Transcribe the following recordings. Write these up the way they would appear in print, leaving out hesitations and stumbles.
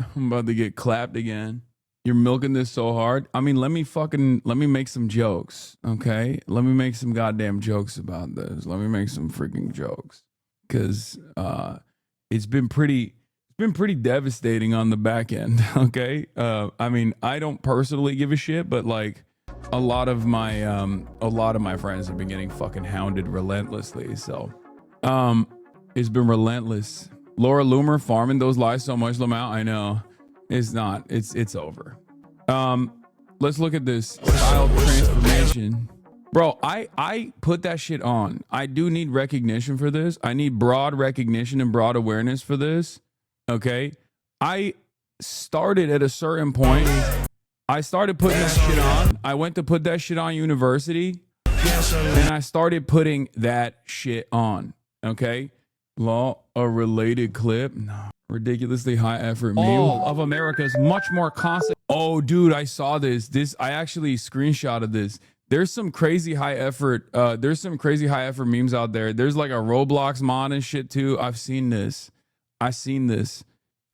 I'm about to get clapped again. You're milking this so hard. I mean, let me make some jokes, okay? Let me make some goddamn jokes about this. Let me make some freaking jokes. Cause it's been pretty devastating on the back end, okay? I mean, I don't personally give a shit, but like a lot of my friends have been getting fucking hounded relentlessly. So it's been relentless. Laura Loomer farming those lies so much, Lamau. I know. It's not. It's over. Let's look at this style transformation. Bro, I put that shit on. I do need recognition for this. I need broad recognition and broad awareness for this. Okay? I started at a certain point. I started putting that shit on. I went to put that shit on university. And I started putting that shit on. Okay? Law, a related clip. No. Ridiculously high effort meme. All of America's much more constant. Oh, dude, I saw this. I actually screenshotted this. There's some crazy high effort. There's some crazy high effort memes out there. There's like a Roblox mod and shit too. I've seen this. I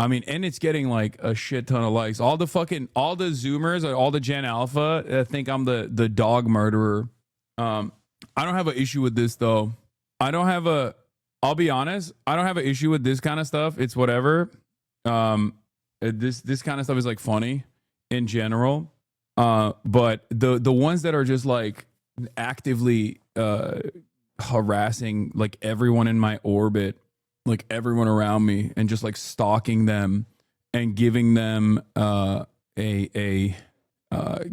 mean, and it's getting like a shit ton of likes. All the Zoomers, all the Gen Alpha think I'm the dog murderer. I don't have an issue with this though. I'll be honest, I don't have an issue with this kind of stuff. It's whatever. This kind of stuff is like funny in general. But the ones that are just like actively harassing like everyone in my orbit, like everyone around me, and just like stalking them and giving them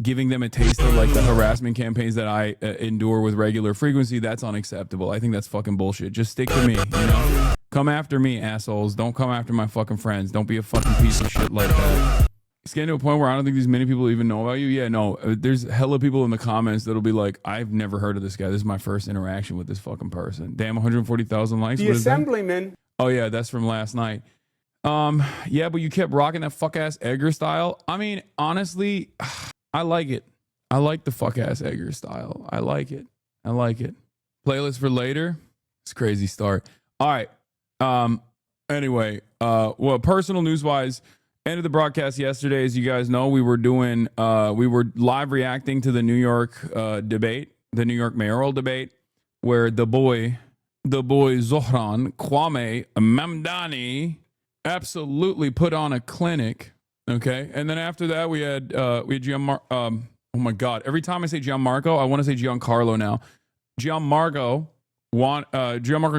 giving them a taste of like the harassment campaigns that I endure with regular frequency, that's unacceptable. I think that's fucking bullshit. Just stick to me, you know? Come after me, assholes. Don't come after my fucking friends. Don't be a fucking piece of shit like that. It's getting to a point where I don't think these many people even know about you. Yeah, no, there's hella people in the comments that'll be like, I've never heard of this guy. This is my first interaction with this fucking person. Damn, 140,000 likes. The Assemblyman. Oh yeah, that's from last night. Yeah, but you kept rocking that fuck ass Edgar style. I mean, honestly, I like it. I like the fuck ass Edgar style. I like it. Playlist for later. It's a crazy start. All right. Anyway, well, personal news wise, end of the broadcast yesterday, as you guys know, we were live reacting to the New York debate, the New York mayoral debate, where the boy Zohran Kwame Mamdani absolutely put on a clinic. Okay, and then after that we had Gianmarco. Oh my God! Every time I say Gianmarco, I want to say Giancarlo now. Gianmarco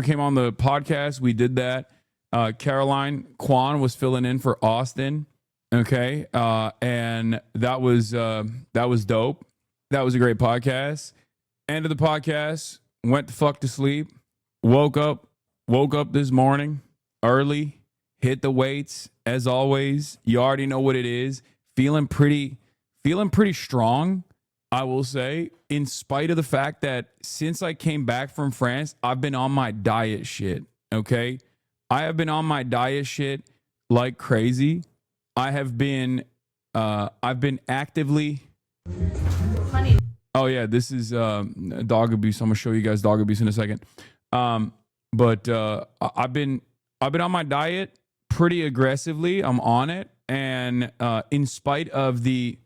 came on the podcast. We did that. Caroline Kwan was filling in for Austin. Okay, and that was dope. That was a great podcast. End of the podcast. Went the fuck to sleep. Woke up this morning early. Hit the weights as always. You already know what it is. Feeling pretty strong, I will say, in spite of the fact that since I came back from France, I've been on my diet shit. Okay, I have been on my diet shit like crazy. I've been actively. Honey. Oh yeah, this is dog abuse. I'm gonna show you guys dog abuse in a second. But I've been on my diet pretty aggressively. I'm on it, and in spite of the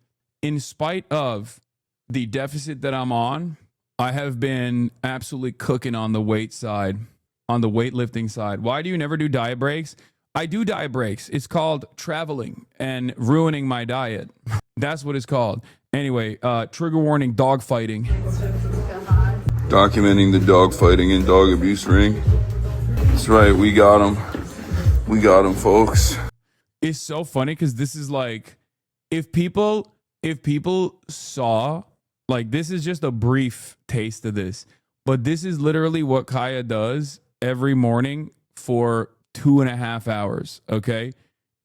deficit that I'm on, I have been absolutely cooking on the weight side, on the weightlifting side. Why do you never do diet breaks? I do diet breaks. It's called traveling and ruining my diet. That's what it's called. Anyway, trigger warning, dog fighting. Documenting the dog fighting and dog abuse ring. That's right, we got him. We got him, folks. It's so funny because this is like, if people saw, like, this is just a brief taste of this, but this is literally what Kaya does every morning for 2.5 hours, okay?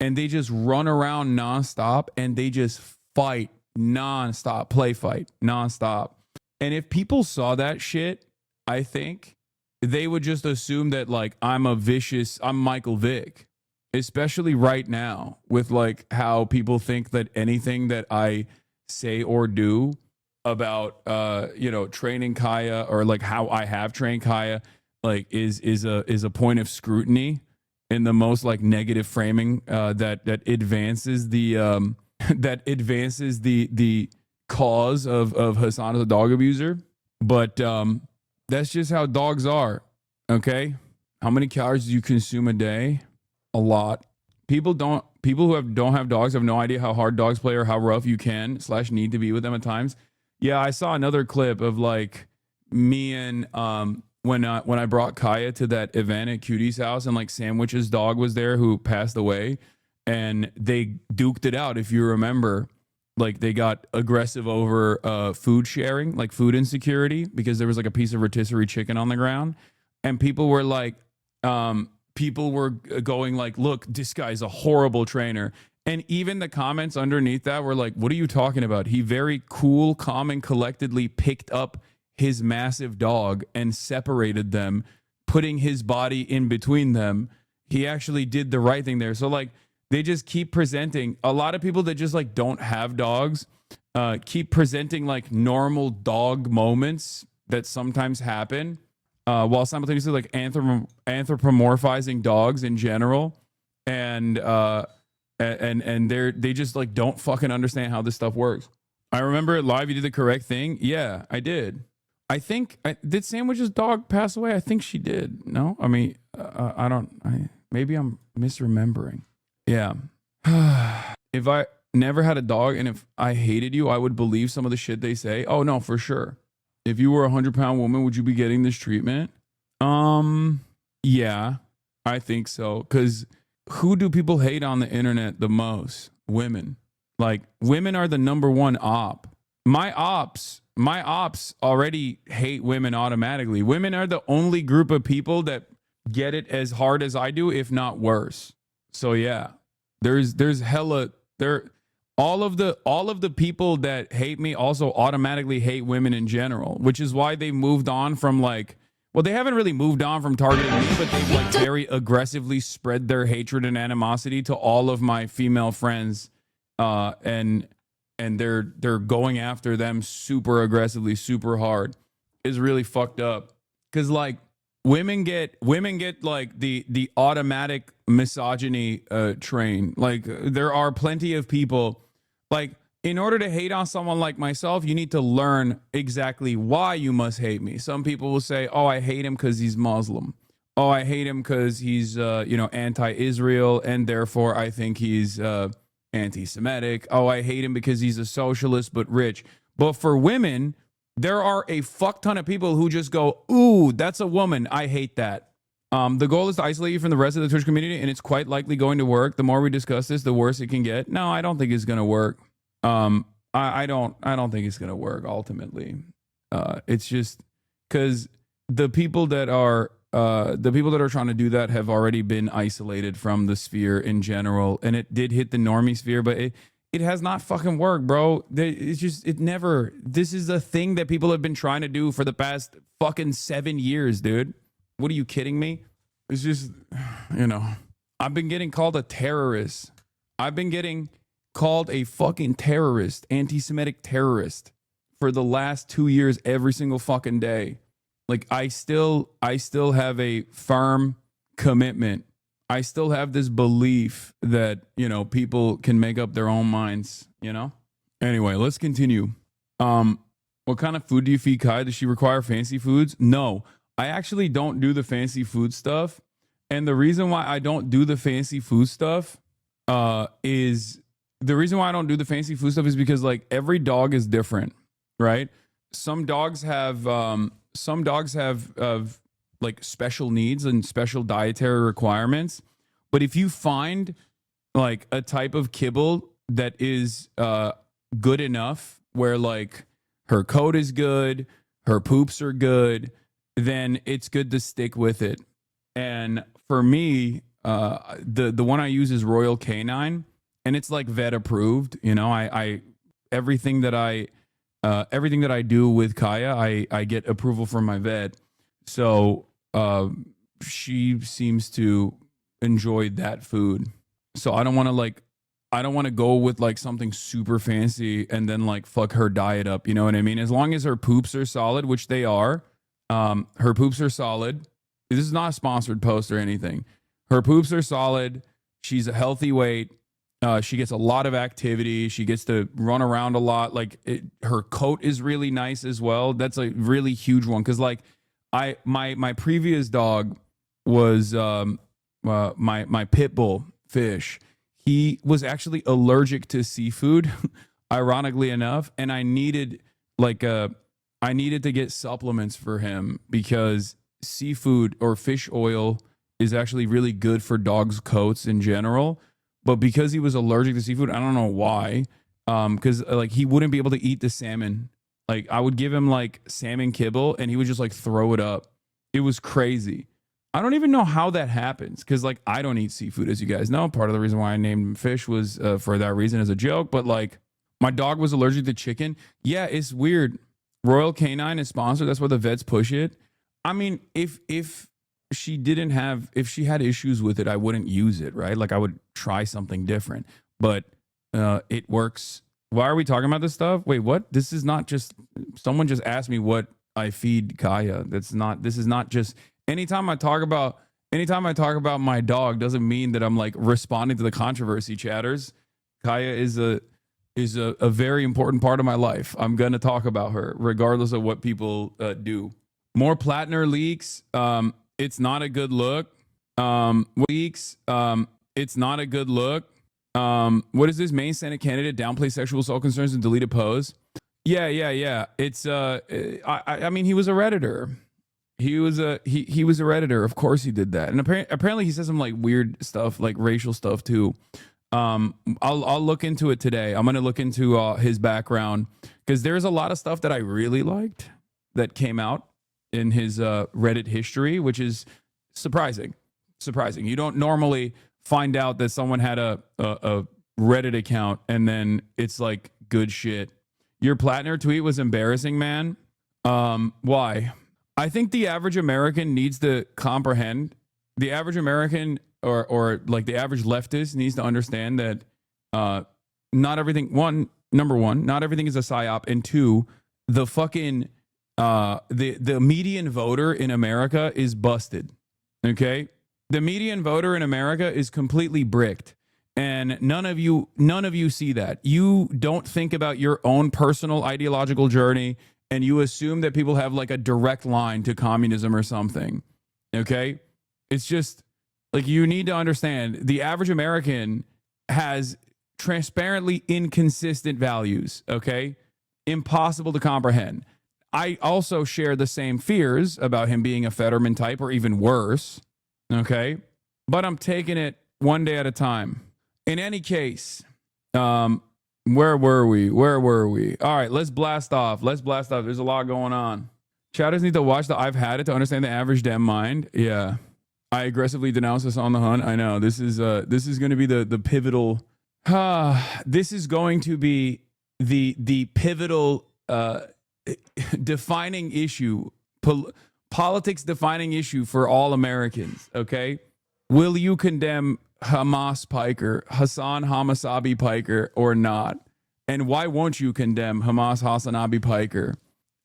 And they just run around nonstop and they just fight nonstop, play fight nonstop. And if people saw that shit, I think they would just assume that like I'm Michael Vick, especially right now with like how people think that anything that I say or do about training Kaya, or like how I have trained Kaya, like is a point of scrutiny. in the most like negative framing that advances the that advances the cause of Hassan as a dog abuser. But that's just how dogs are. Okay, how many calories do you consume a day? A lot. People who don't have dogs have no idea how hard dogs play or how rough you can / need to be with them at times. Yeah, I saw another clip of like me and when I brought Kaya to that event at Cutie's house, and like Sandwich's dog was there who passed away, and they duked it out. If you remember, like they got aggressive over food sharing, like food insecurity, because there was like a piece of rotisserie chicken on the ground, and people were like, going like, look, this guy's a horrible trainer. And even the comments underneath that were like, what are you talking about? He very cool, calm, and collectedly picked up his massive dog and separated them, putting his body in between them. He actually did the right thing there. So like they just keep presenting, a lot of people that just like don't have dogs keep presenting like normal dog moments that sometimes happen while simultaneously like anthropomorphizing dogs in general. And they just like don't fucking understand how this stuff works. I remember it live. You did the correct thing. Yeah, I did. I think did Sandwich's dog pass away? I think she did. No, I mean, maybe I'm misremembering. Yeah. If I never had a dog and if I hated you, I would believe some of the shit they say. Oh no, for sure. If you were a 100-pound woman, would you be getting this treatment? Yeah, I think so. Because who do people hate on the internet the most? Women. Like women are the number one op. My ops already hate women automatically. Women are the only group of people that get it as hard as I do, if not worse. So yeah, there's hella there. All of the people that hate me also automatically hate women in general, which is why they moved on from like, well, they haven't really moved on from targeting me, but they've like very aggressively spread their hatred and animosity to all of my female friends, and they're going after them super aggressively, super hard. Is really fucked up. Cause like women get like the automatic misogyny train. Like there are plenty of people, like in order to hate on someone like myself, you need to learn exactly why you must hate me. Some people will say, oh, I hate him because he's Muslim. Oh, I hate him because he's anti-Israel, and therefore I think he's anti-Semitic. Oh, I hate him because he's a socialist but rich. But for women, there are a fuck ton of people who just go, ooh, that's a woman. I hate that. The goal is to isolate you from the rest of the Twitch community, and it's quite likely going to work. The more we discuss this, the worse it can get. No, I don't think it's going to work. I don't think it's going to work ultimately. It's just because the people that are trying to do that have already been isolated from the sphere in general, and it did hit the normie sphere, but it has not fucking worked, bro. It's just, it never, this is a thing that people have been trying to do for the past fucking 7 years, dude. What are you kidding me? It's just, I've been getting called a terrorist. I've been getting called a fucking terrorist, anti-Semitic terrorist for the last 2 years, every single fucking day. Like I still have a firm commitment. I still have this belief that, people can make up their own minds, Anyway, let's continue. What kind of food do you feed Kai? Does she require fancy foods? No, I actually don't do the fancy food stuff. And the reason why I don't do the fancy food stuff is because like every dog is different, right? Some dogs have like special needs and special dietary requirements. But if you find like a type of kibble that is good enough where like her coat is good, her poops are good, then it's good to stick with it. And for me, the one I use is Royal Canine, and it's like vet approved. I everything that I do with Kaya, I get approval from my vet. So she seems to enjoy that food. So I don't want to go with like something super fancy and then like fuck her diet up. You know what I mean? As long as her poops are solid, which they are, her poops are solid. This is not a sponsored post or anything. Her poops are solid. She's a healthy weight. She gets a lot of activity. She gets to run around a lot. Like her coat is really nice as well. That's a really huge one because like my previous dog was my pit bull Fish. He was actually allergic to seafood, ironically enough, and I needed to get supplements for him because seafood or fish oil is actually really good for dogs' coats in general. But because he was allergic to seafood, I don't know why. Because like he wouldn't be able to eat the salmon. Like I would give him like salmon kibble and he would just like throw it up. It was crazy. I don't even know how that happens because like I don't eat seafood, as you guys know. Part of the reason why I named him Fish was for that reason as a joke. But like my dog was allergic to chicken. Yeah, it's weird. Royal Canine is sponsored. That's why the vets push it. I mean, if she had issues with it, I wouldn't use it, right? Like I would try something different, but it works. Why are we talking about this stuff? Wait, what? This is not just, someone just asked me what I feed Kaya. This is not just, anytime I talk about my dog doesn't mean that I'm like responding to the controversy, chatters. Kaya is a very important part of my life. I'm going to talk about her regardless of what people do. More Plattner leaks. It's not a good look. It's not a good look. What is this? Main Senate candidate downplay sexual assault concerns and delete a post. Yeah. It's I mean, he was a Redditor. He was a Redditor. Of course he did that. And apparently he says some like weird stuff, like racial stuff too. I'll look into it today. I'm gonna look into his background because there's a lot of stuff that I really liked that came out in his Reddit history, which is surprising. You don't normally find out that someone had a Reddit account and then it's like good shit. Your Plattner tweet was embarrassing, man. Why? I think the average American needs to comprehend. The average American or like the average leftist needs to understand that not everything. Number one, not everything is a psyop, and two, the fucking the median voter in America is busted. Okay, the median voter in America is completely bricked, and none of you see that. You don't think about your own personal ideological journey, and you assume that people have like a direct line to communism or something. Okay, it's just like you need to understand the average American has transparently inconsistent values. Okay, impossible to comprehend. I also share the same fears about him being a Fetterman type or even worse. Okay. But I'm taking it one day at a time. In any case, where were we? All right, let's blast off. There's a lot going on. Chatters need to watch the I've Had It to understand the average Dem mind. Yeah. I aggressively denounce this on the hunt. I know this is going to be the pivotal. This is going to be the pivotal defining issue, politics defining issue for all Americans. Okay, will you condemn HasanAbi Piker or not? And why won't you condemn HasanAbi Piker?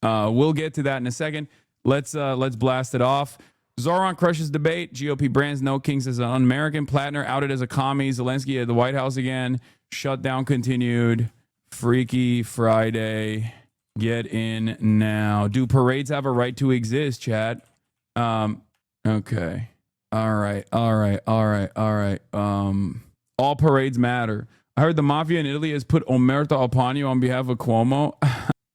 We'll get to that in a second. Let's blast it off. ZOHRAN crushes debate. GOP brands NOKINGS as an un-American. Plattner outed as a commie. Zelensky at the White House again. Shutdown continued. Freaky Friday. Get in now. Do parades have a right to exist, chat? Okay. All right. All parades matter. I heard the mafia in Italy has put Omerta Alpano on behalf of Cuomo.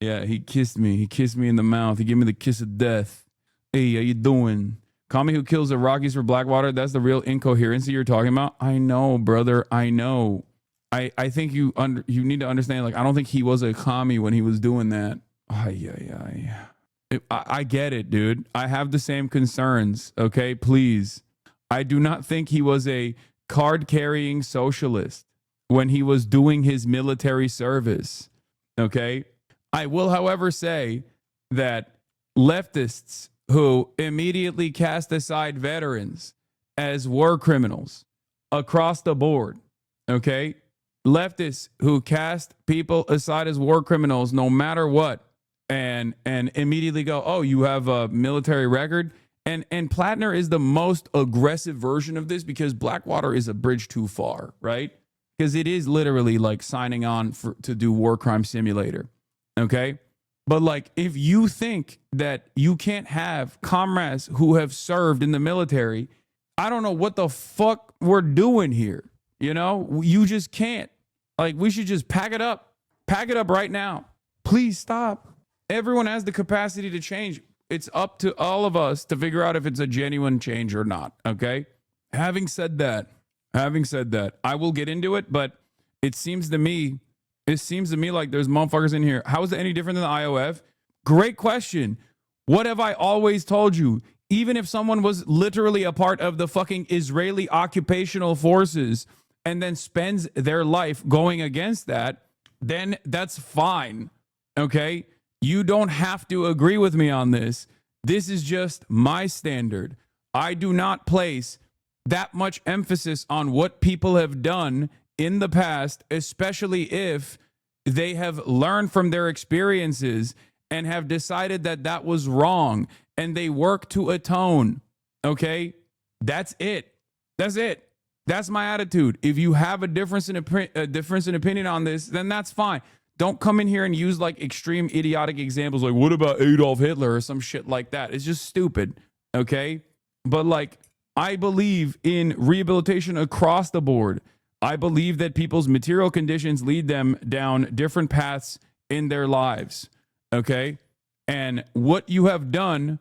Yeah, he kissed me. He kissed me in the mouth. He gave me the kiss of death. Hey, how you doing? Commie who kills the Rockies for Blackwater. That's the real incoherency you're talking about. I know, brother. I know. I think you need to understand, like, I don't think he was a commie when he was doing that. I get it, dude. I have the same concerns, okay? Please. I do not think he was a card-carrying socialist when he was doing his military service, okay? I will, however, say that leftists who immediately cast aside veterans as war criminals across the board, okay? Leftists who cast people aside as war criminals no matter what and immediately go, oh, you have a military record, And Plattner is the most aggressive version of this because Blackwater is a bridge too far, right? Because it is literally like signing on to do War Crime Simulator, okay? But like, if you think that you can't have comrades who have served in the military, I don't know what the fuck we're doing here. You know, you just can't. Like, we should just pack it up right now. Please stop. Everyone has the capacity to change. It's up to all of us to figure out if it's a genuine change or not. Okay. Having said that, I will get into it, but it seems to me like there's motherfuckers in here. How is it any different than the IOF? Great question. What have I always told you? Even if someone was literally a part of the fucking Israeli occupational forces and then spends their life going against that, then that's fine. Okay? You don't have to agree with me on this. This is just my standard. I do not place that much emphasis on what people have done in the past, especially if they have learned from their experiences and have decided that that was wrong and they work to atone. Okay? That's it. That's it. That's my attitude. If you have a difference in opinion on this, then that's fine. Don't come in here and use like extreme idiotic examples like, what about Adolf Hitler or some shit like that? It's just stupid, okay? But like, I believe in rehabilitation across the board. I believe that people's material conditions lead them down different paths in their lives, okay? And what you have done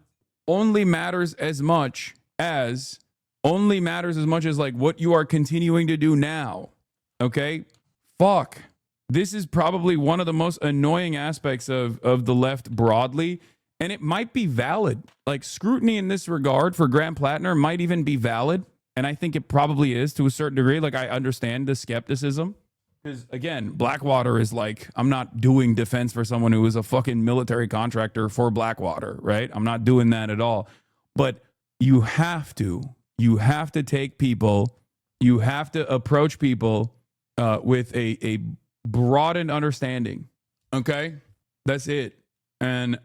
only matters as much as like what you are continuing to do now, okay? Fuck. This is probably one of the most annoying aspects of the left broadly, and it might be valid. Like, scrutiny in this regard for Grant Plattner might even be valid, and I think it probably is to a certain degree. Like, I understand the skepticism, because, again, Blackwater is like, I'm not doing defense for someone who is a fucking military contractor for Blackwater, right? I'm not doing that at all. But you have to take people, you have to approach people with a broadened understanding. Okay? That's it. And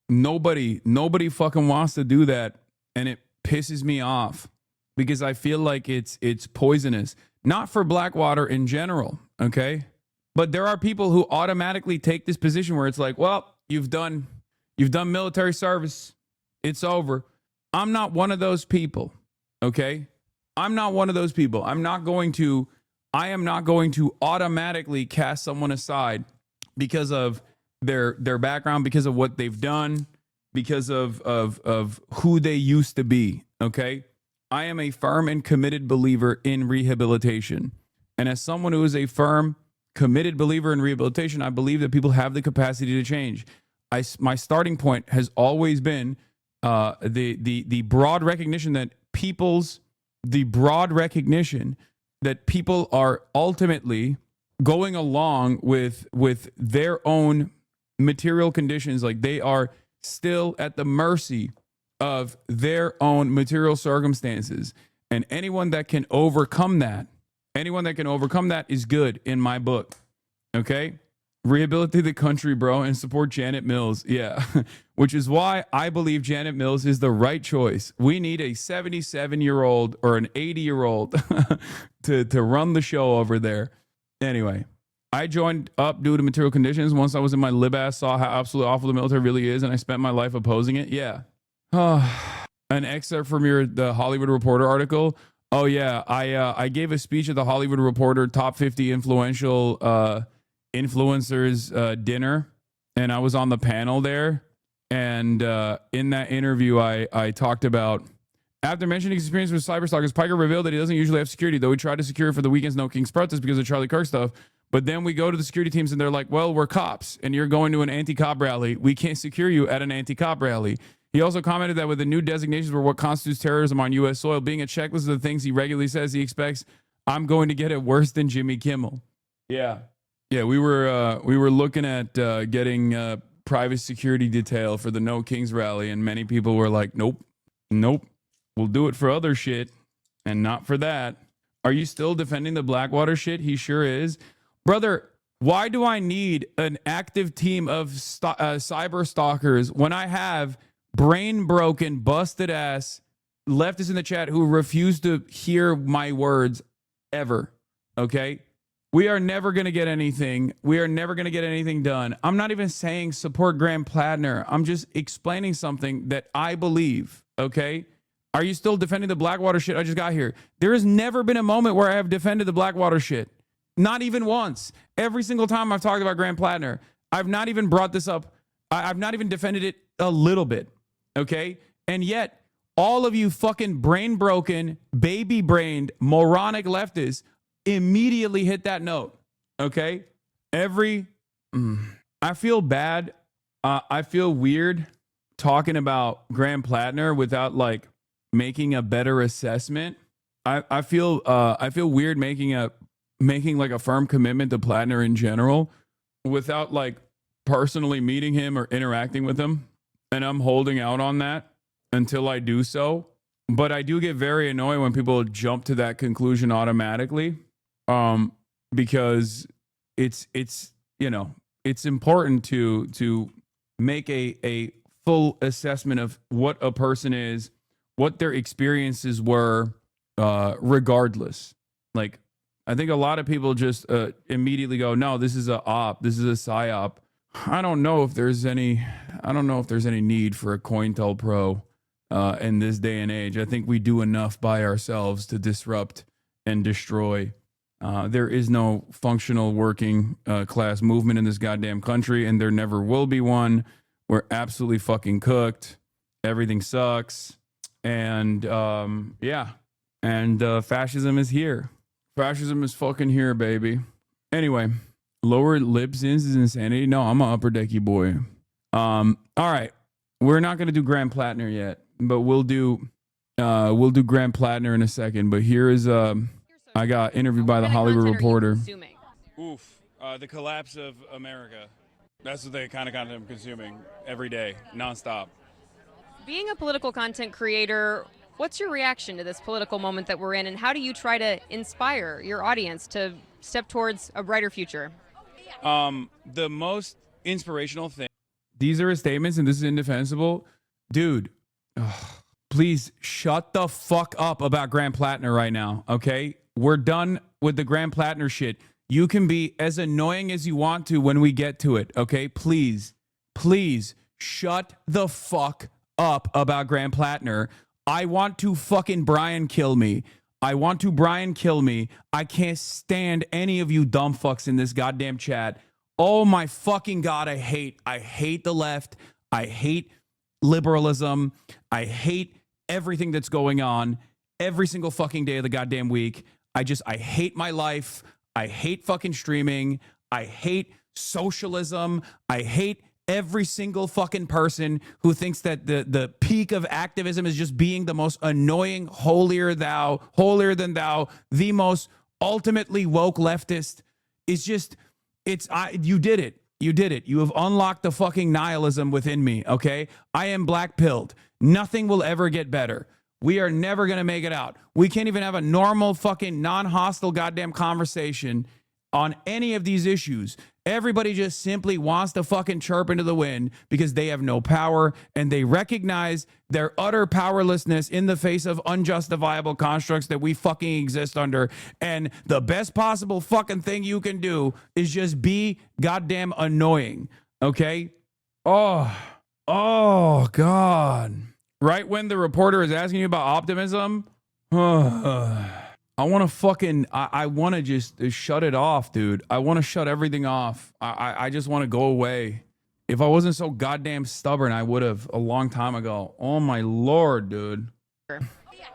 nobody fucking wants to do that, and it pisses me off because I feel like it's poisonous. Not for Blackwater in general, okay? But there are people who automatically take this position where it's like, well, you've done military service. It's over. I'm not one of those people, okay? I'm not one of those people. I am not going to automatically cast someone aside because of their background, because of what they've done, because of who they used to be, okay? I am a firm and committed believer in rehabilitation. And as someone who is a firm, committed believer in rehabilitation, I believe that people have the capacity to change. My starting point has always been the broad recognition that people are ultimately going along with their own material conditions. Like, they are still at the mercy of their own material circumstances. And anyone that can overcome that is good in my book. Okay? Rehabilitate the country, bro, and support Janet Mills. Yeah. Which is why I believe Janet Mills is the right choice. We need a 77-year-old or an 80-year-old to run the show over there. Anyway, I joined up due to material conditions. Once I was in my lib ass, saw how absolutely awful the military really is, and I spent my life opposing it. Yeah. An excerpt from the Hollywood Reporter article. Oh yeah, I gave a speech at the Hollywood Reporter top 50 influential influencers dinner, and I was on the panel there. And in that interview, I talked about, after mentioning his experience with cyberstalkers, Piker revealed that he doesn't usually have security, though he tried to secure it for the weekend's NOKINGS protest because of Charlie Kirk stuff. But then we go to the security teams and they're like, well, we're cops and you're going to an anti-cop rally. We can't secure you at an anti-cop rally. He also commented that with the new designations for what constitutes terrorism on U.S. soil being a checklist of the things he regularly says he expects, I'm going to get it worse than Jimmy Kimmel. Yeah. Yeah, we were looking at getting private security detail for the No Kings rally, and many people were like, nope, we'll do it for other shit and not for that. Are you still defending the Blackwater shit? He sure is. Brother, why do I need an active team of cyber stalkers when I have brain broken, busted ass leftists in the chat who refuse to hear my words ever. Okay? We are never going to get anything. We are never going to get anything done. I'm not even saying support Graham Plattner. I'm just explaining something that I believe. Okay? Are you still defending the Blackwater shit? I just got here. There has never been a moment where I have defended the Blackwater shit. Not even once. Every single time I've talked about Graham Plattner, I've not even brought this up. I've not even defended it a little bit. Okay? And yet, all of you fucking brain broken, baby brained, moronic leftists immediately hit that note. Okay? I feel bad. I feel weird talking about Graham Plattner without like making a better assessment. I feel weird making like a firm commitment to Plattner in general without like personally meeting him or interacting with him. And I'm holding out on that until I do so. But I do get very annoyed when people jump to that conclusion automatically. Because it's important to make a full assessment of what a person is, what their experiences were, regardless. Like, I think a lot of people just immediately go, no, this is a op, this is a psyop. I don't know if there's any need for a COINTELPRO in this day and age. I think we do enough by ourselves to disrupt and destroy. There is no functional working class movement in this goddamn country, and there never will be one. We're absolutely fucking cooked. Everything sucks. And fascism is here. Fascism is fucking here, baby. Anyway, lower lip sins is insanity. No, I'm an upper decky boy. All right. We're not gonna do Graham Plattner yet, but we'll do Graham Plattner in a second. But here is I got interviewed by the Hollywood Reporter. Oof. The collapse of America. That's what the kind of content I'm consuming every day, nonstop. Being a political content creator, what's your reaction to this political moment that we're in, and how do you try to inspire your audience to step towards a brighter future? The most inspirational thing. These are his statements, and this is indefensible. Dude, please shut the fuck up about Graham Plattner right now, okay? We're done with the Graham Plattner shit. You can be as annoying as you want to when we get to it, okay? Please shut the fuck up about Graham Plattner. I want to fucking Brian kill me. I can't stand any of you dumb fucks in this goddamn chat. Oh my fucking God, I hate the left. I hate liberalism. I hate everything that's going on every single fucking day of the goddamn week. I hate my life. I hate fucking streaming. I hate socialism. I hate every single fucking person who thinks that the peak of activism is just being the most annoying, holier than thou, the most ultimately woke leftist. You did it. You have unlocked the fucking nihilism within me, okay? I am black-pilled. Nothing will ever get better. We are never going to make it out. We can't even have a normal fucking non-hostile goddamn conversation on any of these issues. Everybody just simply wants to fucking chirp into the wind because they have no power, and they recognize their utter powerlessness in the face of unjustifiable constructs that we fucking exist under. And the best possible fucking thing you can do is just be goddamn annoying. Okay? Oh God. Right when the reporter is asking you about optimism, I want to just shut it off, dude. I want to shut everything off. I just want to go away. If I wasn't so goddamn stubborn, I would have a long time ago. Oh my Lord, dude.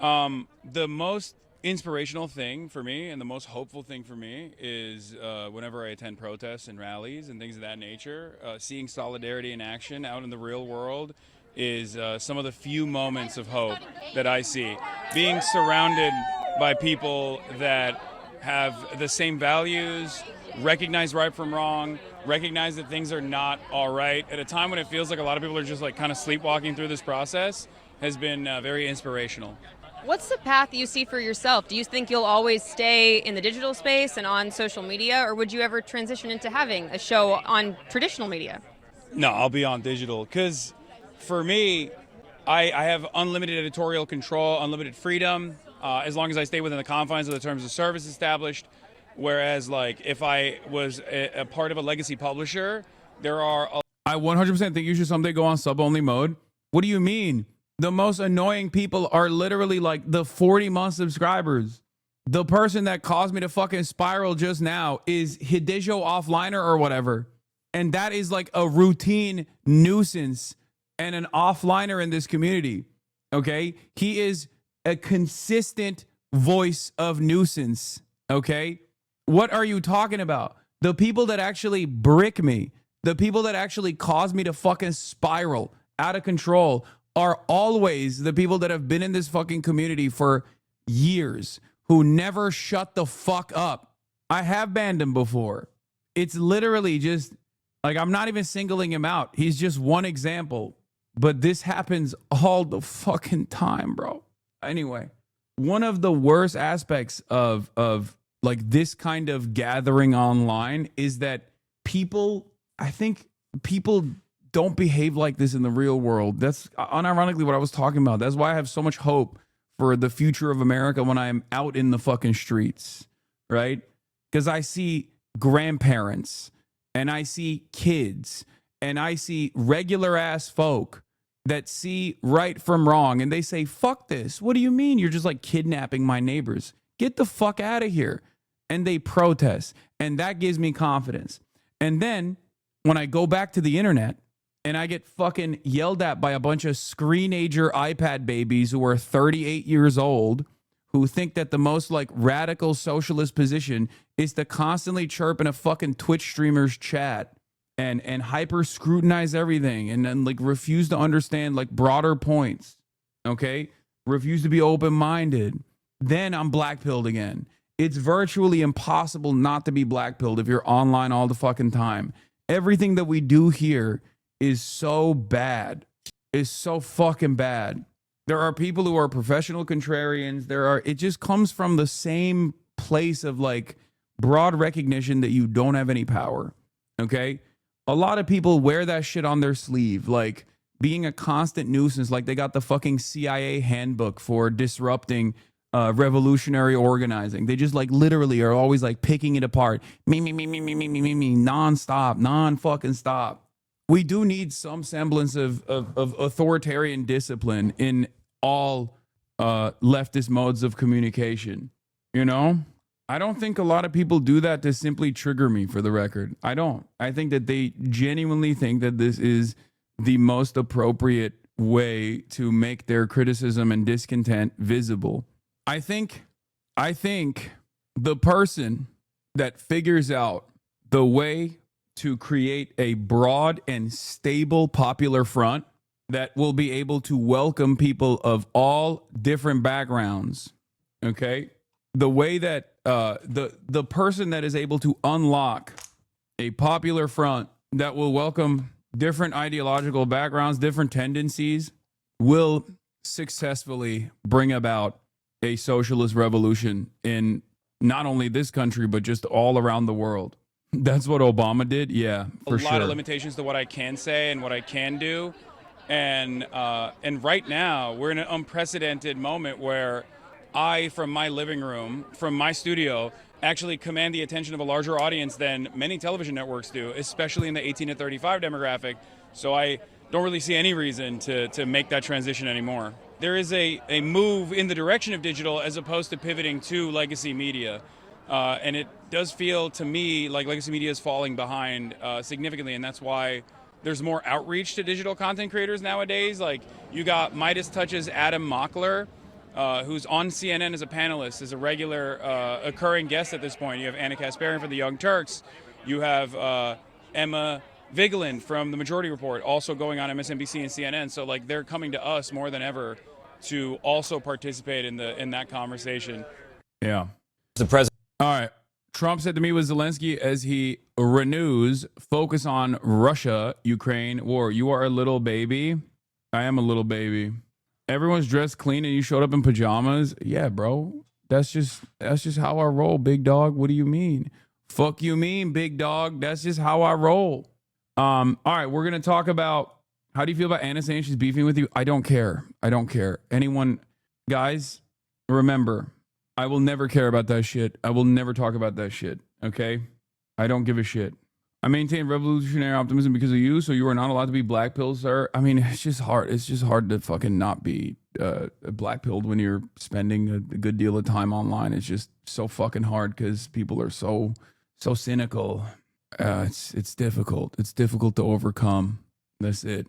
The most inspirational thing for me and the most hopeful thing for me is whenever I attend protests and rallies and things of that nature, seeing solidarity in action out in the real world is some of the few moments of hope that I see. Being surrounded by people that have the same values, recognize right from wrong, recognize that things are not all right at a time when it feels like a lot of people are just like kind of sleepwalking through this process has been very inspirational. What's the path you see for yourself? Do you think you'll always stay in the digital space and on social media, or would you ever transition into having a show on traditional media? No, I'll be on digital because for me, I have unlimited editorial control, unlimited freedom, as long as I stay within the confines of the terms of service established. Whereas, like, if I was a part of a legacy publisher, there are I 100% think you should someday go on sub-only mode. What do you mean? The most annoying people are literally like the 40-month subscribers. The person that caused me to fucking spiral just now is Hideo Offliner or whatever. And that is like a routine nuisance and an offliner in this community. Okay? He is a consistent voice of nuisance. Okay? What are you talking about? The people that actually brick me, the people that actually cause me to fucking spiral out of control are always the people that have been in this fucking community for years, who never shut the fuck up. I have banned him before. It's literally just like, I'm not even singling him out. He's just one example, but this happens all the fucking time, bro. Anyway, one of the worst aspects of like this kind of gathering online is that I think people don't behave like this in the real world. That's unironically what I was talking about. That's why I have so much hope for the future of America when I am out in the fucking streets, right? Because I see grandparents and I see kids and I see regular ass folk that see right from wrong and they say, fuck this. What do you mean? You're just like kidnapping my neighbors. Get the fuck out of here. And they protest. And that gives me confidence. And then when I go back to the internet and I get fucking yelled at by a bunch of screenager iPad babies who are 38 years old, who think that the most like radical socialist position is to constantly chirp in a fucking Twitch streamer's chat and hyper scrutinize everything and then like refuse to understand like broader points. Okay? Refuse to be open-minded. Then I'm blackpilled again. It's virtually impossible not to be blackpilled if you're online all the fucking time. Everything that we do here is so bad. Is so fucking bad. There are people who are professional contrarians. It just comes from the same place of like broad recognition that you don't have any power. Okay? A lot of people wear that shit on their sleeve, like being a constant nuisance, like they got the fucking CIA handbook for disrupting revolutionary organizing. They just like literally are always like picking it apart. Me, non-stop, non-fucking stop. We do need some semblance of authoritarian discipline in all leftist modes of communication. You know? I don't think a lot of people do that to simply trigger me, for the record. I don't. I think that they genuinely think that this is the most appropriate way to make their criticism and discontent visible. I think the person that figures out the way to create a broad and stable popular front that will be able to welcome people of all different backgrounds, okay? The way that the person that is able to unlock a popular front that will welcome different ideological backgrounds, different tendencies, will successfully bring about a socialist revolution in not only this country, but just all around the world. That's what Obama did. Yeah, for sure. A lot of limitations to what I can say and what I can do. And right now we're in an unprecedented moment where I, from my living room, from my studio, actually command the attention of a larger audience than many television networks do, especially in the 18 to 35 demographic. So I don't really see any reason to make that transition anymore. There is a move in the direction of digital as opposed to pivoting to legacy media. And it does feel to me like legacy media is falling behind significantly, and that's why there's more outreach to digital content creators nowadays. Like, you got Midas Touch's Adam Mockler, who's on CNN as a panelist, as a regular occurring guest at this point. You have Anna Kasparian from the Young Turks. You have Emma Vigeland from The Majority Report, also going on MSNBC and CNN. So like, they're coming to us more than ever to also participate in that conversation. Yeah. The president. All right. Trump said to meet with Zelensky as he renews focus on Russia-Ukraine war. You are a little baby. I am a little baby. Everyone's dressed clean and you showed up in pajamas. Yeah, bro. That's just how I roll, big dog. What do you mean? Fuck you mean, big dog? That's just how I roll. All right, we're gonna talk about How do you feel about Anna saying she's beefing with you? I don't care. I don't care. Anyone, guys, remember, I will never care about that shit. I will never talk about that shit. Okay? I don't give a shit. I maintain revolutionary optimism because of you, so you are not allowed to be black pilled, sir. I mean, it's just hard. It's just hard to fucking not be black pilled when you're spending a good deal of time online. It's just so fucking hard because people are so cynical. It's difficult. It's difficult to overcome. That's it.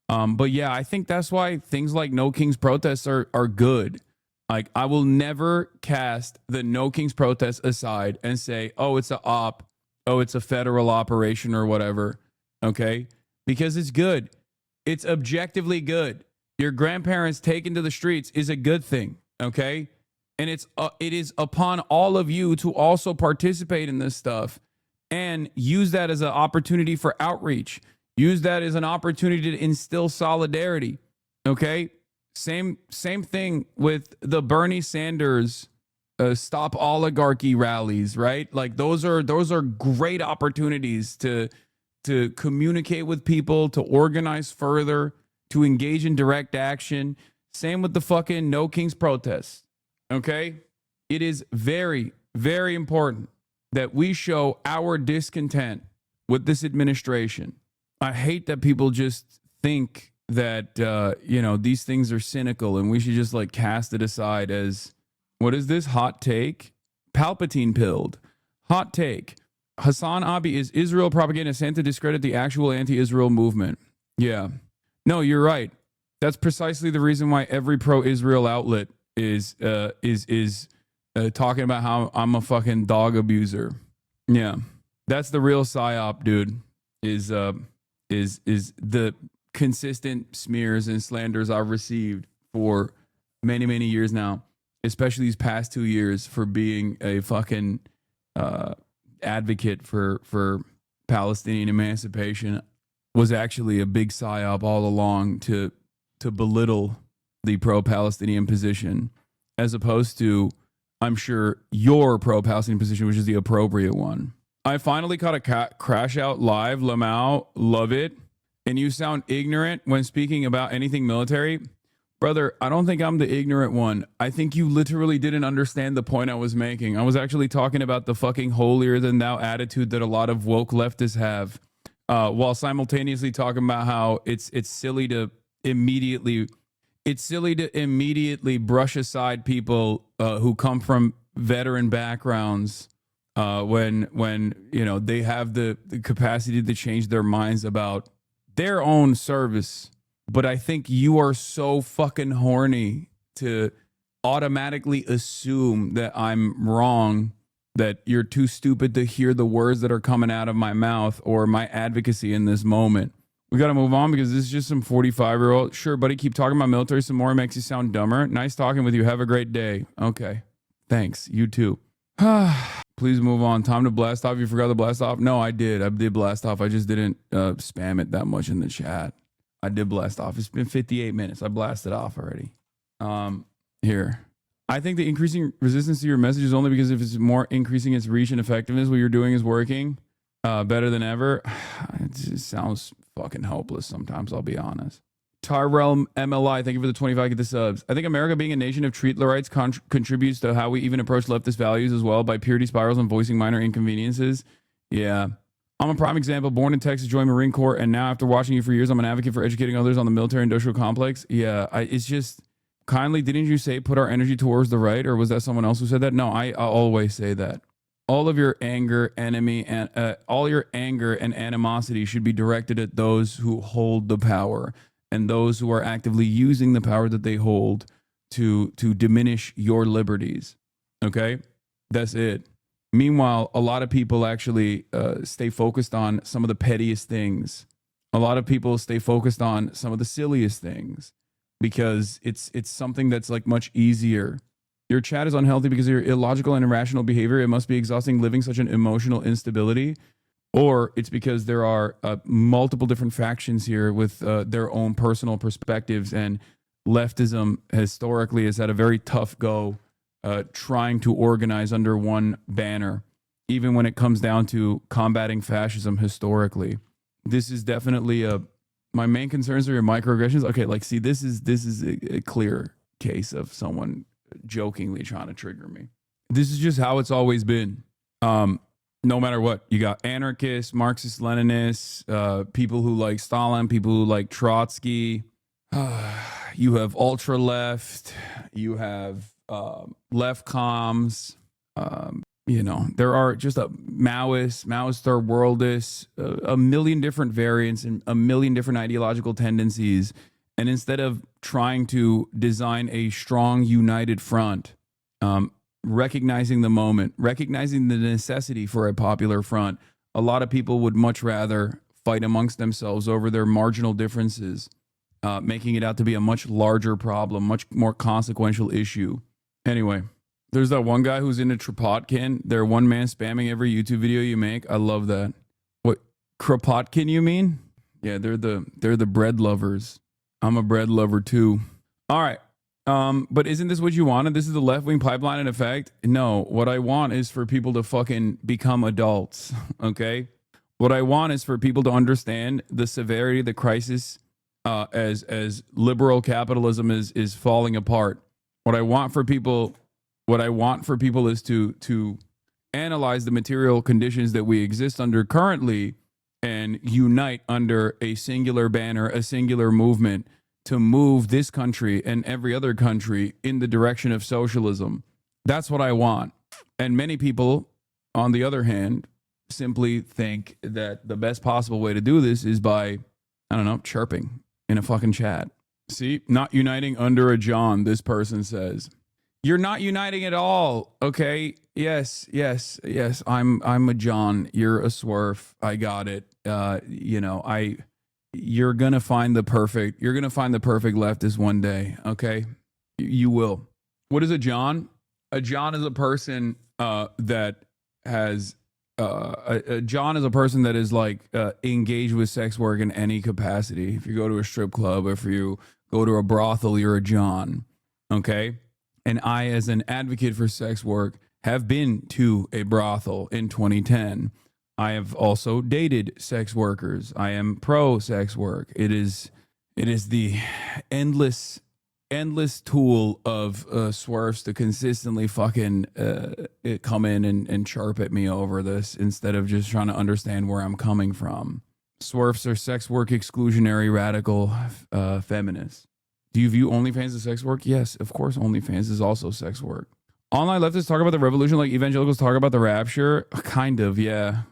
But yeah, I think that's why things like No Kings protests are good. Like, I will never cast the No Kings protests aside and say, oh, it's a op. Oh, it's a federal operation or whatever. Okay? Because it's good. It's objectively good. Your grandparents taken to the streets is a good thing. Okay? And it is upon all of you to also participate in this stuff and use that as an opportunity for outreach. Use that as an opportunity to instill solidarity. Okay? Same thing with the Bernie Sanders stop oligarchy rallies, right? Like those are great opportunities to communicate with people, to organize further, to engage in direct action. Same with the fucking No Kings protests. Okay? It is very, very important that we show our discontent with this administration. I hate that people just think that these things are cynical and we should just like cast it aside as, what is this? Hot take? Palpatine pilled. Hot take. HasanAbi is Israel propaganda sent to discredit the actual anti-Israel movement. Yeah. No, you're right. That's precisely the reason why every pro-Israel outlet is talking about how I'm a fucking dog abuser. Yeah. That's the real psyop, dude. Is the consistent smears and slanders I've received for many, many years now, especially these past 2 years, for being a fucking advocate for Palestinian emancipation, was actually a big psyop all along to belittle the pro-Palestinian position, as opposed to, I'm sure, your pro-Palestinian position, which is the appropriate one. I finally caught a crash out live. Lamau, love it. And you sound ignorant when speaking about anything military. Brother, I don't think I'm the ignorant one. I think you literally didn't understand the point I was making. I was actually talking about the fucking holier than thou attitude that a lot of woke leftists have, while simultaneously talking about how it's silly to immediately brush aside people who come from veteran backgrounds when they have the capacity to change their minds about their own service. But I think you are so fucking horny to automatically assume that I'm wrong, that you're too stupid to hear the words that are coming out of my mouth or my advocacy in this moment. We got to move on because this is just some 45-year-old. Sure, buddy, keep talking about military some more. It makes you sound dumber. Nice talking with you. Have a great day. Okay. Thanks. You too. Please move on. Time to blast off. You forgot to blast off? No, I did. I did blast off. I just didn't spam it that much in the chat. I did blast off. It's been 58 minutes. I blasted off already. Here. I think the increasing resistance to your message is only because if it's more increasing its reach and effectiveness, what you're doing is working better than ever. It just sounds fucking hopeless sometimes, I'll be honest. Tyrell MLI, thank you for the 25 get the subs. I think America being a nation of treatlerites contributes to how we even approach leftist values as well, by purity spirals and voicing minor inconveniences. Yeah. I'm a prime example, born in Texas, joined Marine Corps, and now after watching you for years, I'm an advocate for educating others on the military-industrial complex. Yeah, it's just, kindly, didn't you say put our energy towards the right, or was that someone else who said that? No, I always say that. All of your anger, all your anger and animosity should be directed at those who hold the power and those who are actively using the power that they hold to diminish your liberties. Okay? That's it. Meanwhile, a lot of people actually stay focused on some of the pettiest things. A lot of people stay focused on some of the silliest things because it's something that's like much easier. Your chat is unhealthy because of your illogical and irrational behavior. It must be exhausting living such an emotional instability. Or it's because there are multiple different factions here with their own personal perspectives, and leftism historically has had a very tough go trying to organize under one banner, even when it comes down to combating fascism historically. This is definitely My main concerns are your microaggressions. Okay, like, see, this is a clear case of someone jokingly trying to trigger me. This is just how it's always been. No matter what, you got anarchists, Marxist, Leninists, people who like Stalin, people who like Trotsky. You have ultra left. You have left comms. You know, there are just a Maoist third worldists, a million different variants and a million different ideological tendencies. And instead of trying to design a strong, united front, recognizing the moment, recognizing the necessity for a popular front, a lot of people would much rather fight amongst themselves over their marginal differences, making it out to be a much larger problem, much more consequential issue. Anyway, there's that one guy who's into Kropotkin. They're one man spamming every YouTube video you make. I love that. What, Kropotkin you mean? Yeah, they're the bread lovers. I'm a bread lover too. All right. But isn't this what you wanted? This is the left-wing pipeline in effect? No, what I want is for people to fucking become adults, okay? What I want is for people to understand the severity of the crisis as liberal capitalism is falling apart. What I want for people is to analyze the material conditions that we exist under currently and unite under a singular banner, a singular movement to move this country and every other country in the direction of socialism. That's what I want. And many people, on the other hand, simply think that the best possible way to do this is by, I don't know, chirping in a fucking chat. See, not uniting under a John, this person says. You're not uniting at all, okay? Yes. I'm a John. You're a Swerve. I got it. You're gonna find the perfect leftist one day, okay? You will. What is a John? A John is a person that has a John is a person that is like engaged with sex work in any capacity. If you go to a strip club, if you go to a brothel, you're a John, okay? And I, as an advocate for sex work, have been to a brothel in 2010. I have also dated sex workers. I am pro sex work. It is the endless tool of Swerves to consistently fucking come in and chirp at me over this instead of just trying to understand where I'm coming from. Swerves are sex work exclusionary radical feminists. Do you view OnlyFans as sex work? Yes, of course OnlyFans is also sex work. Online leftists talk about the revolution like evangelicals talk about the rapture. Kind of, yeah.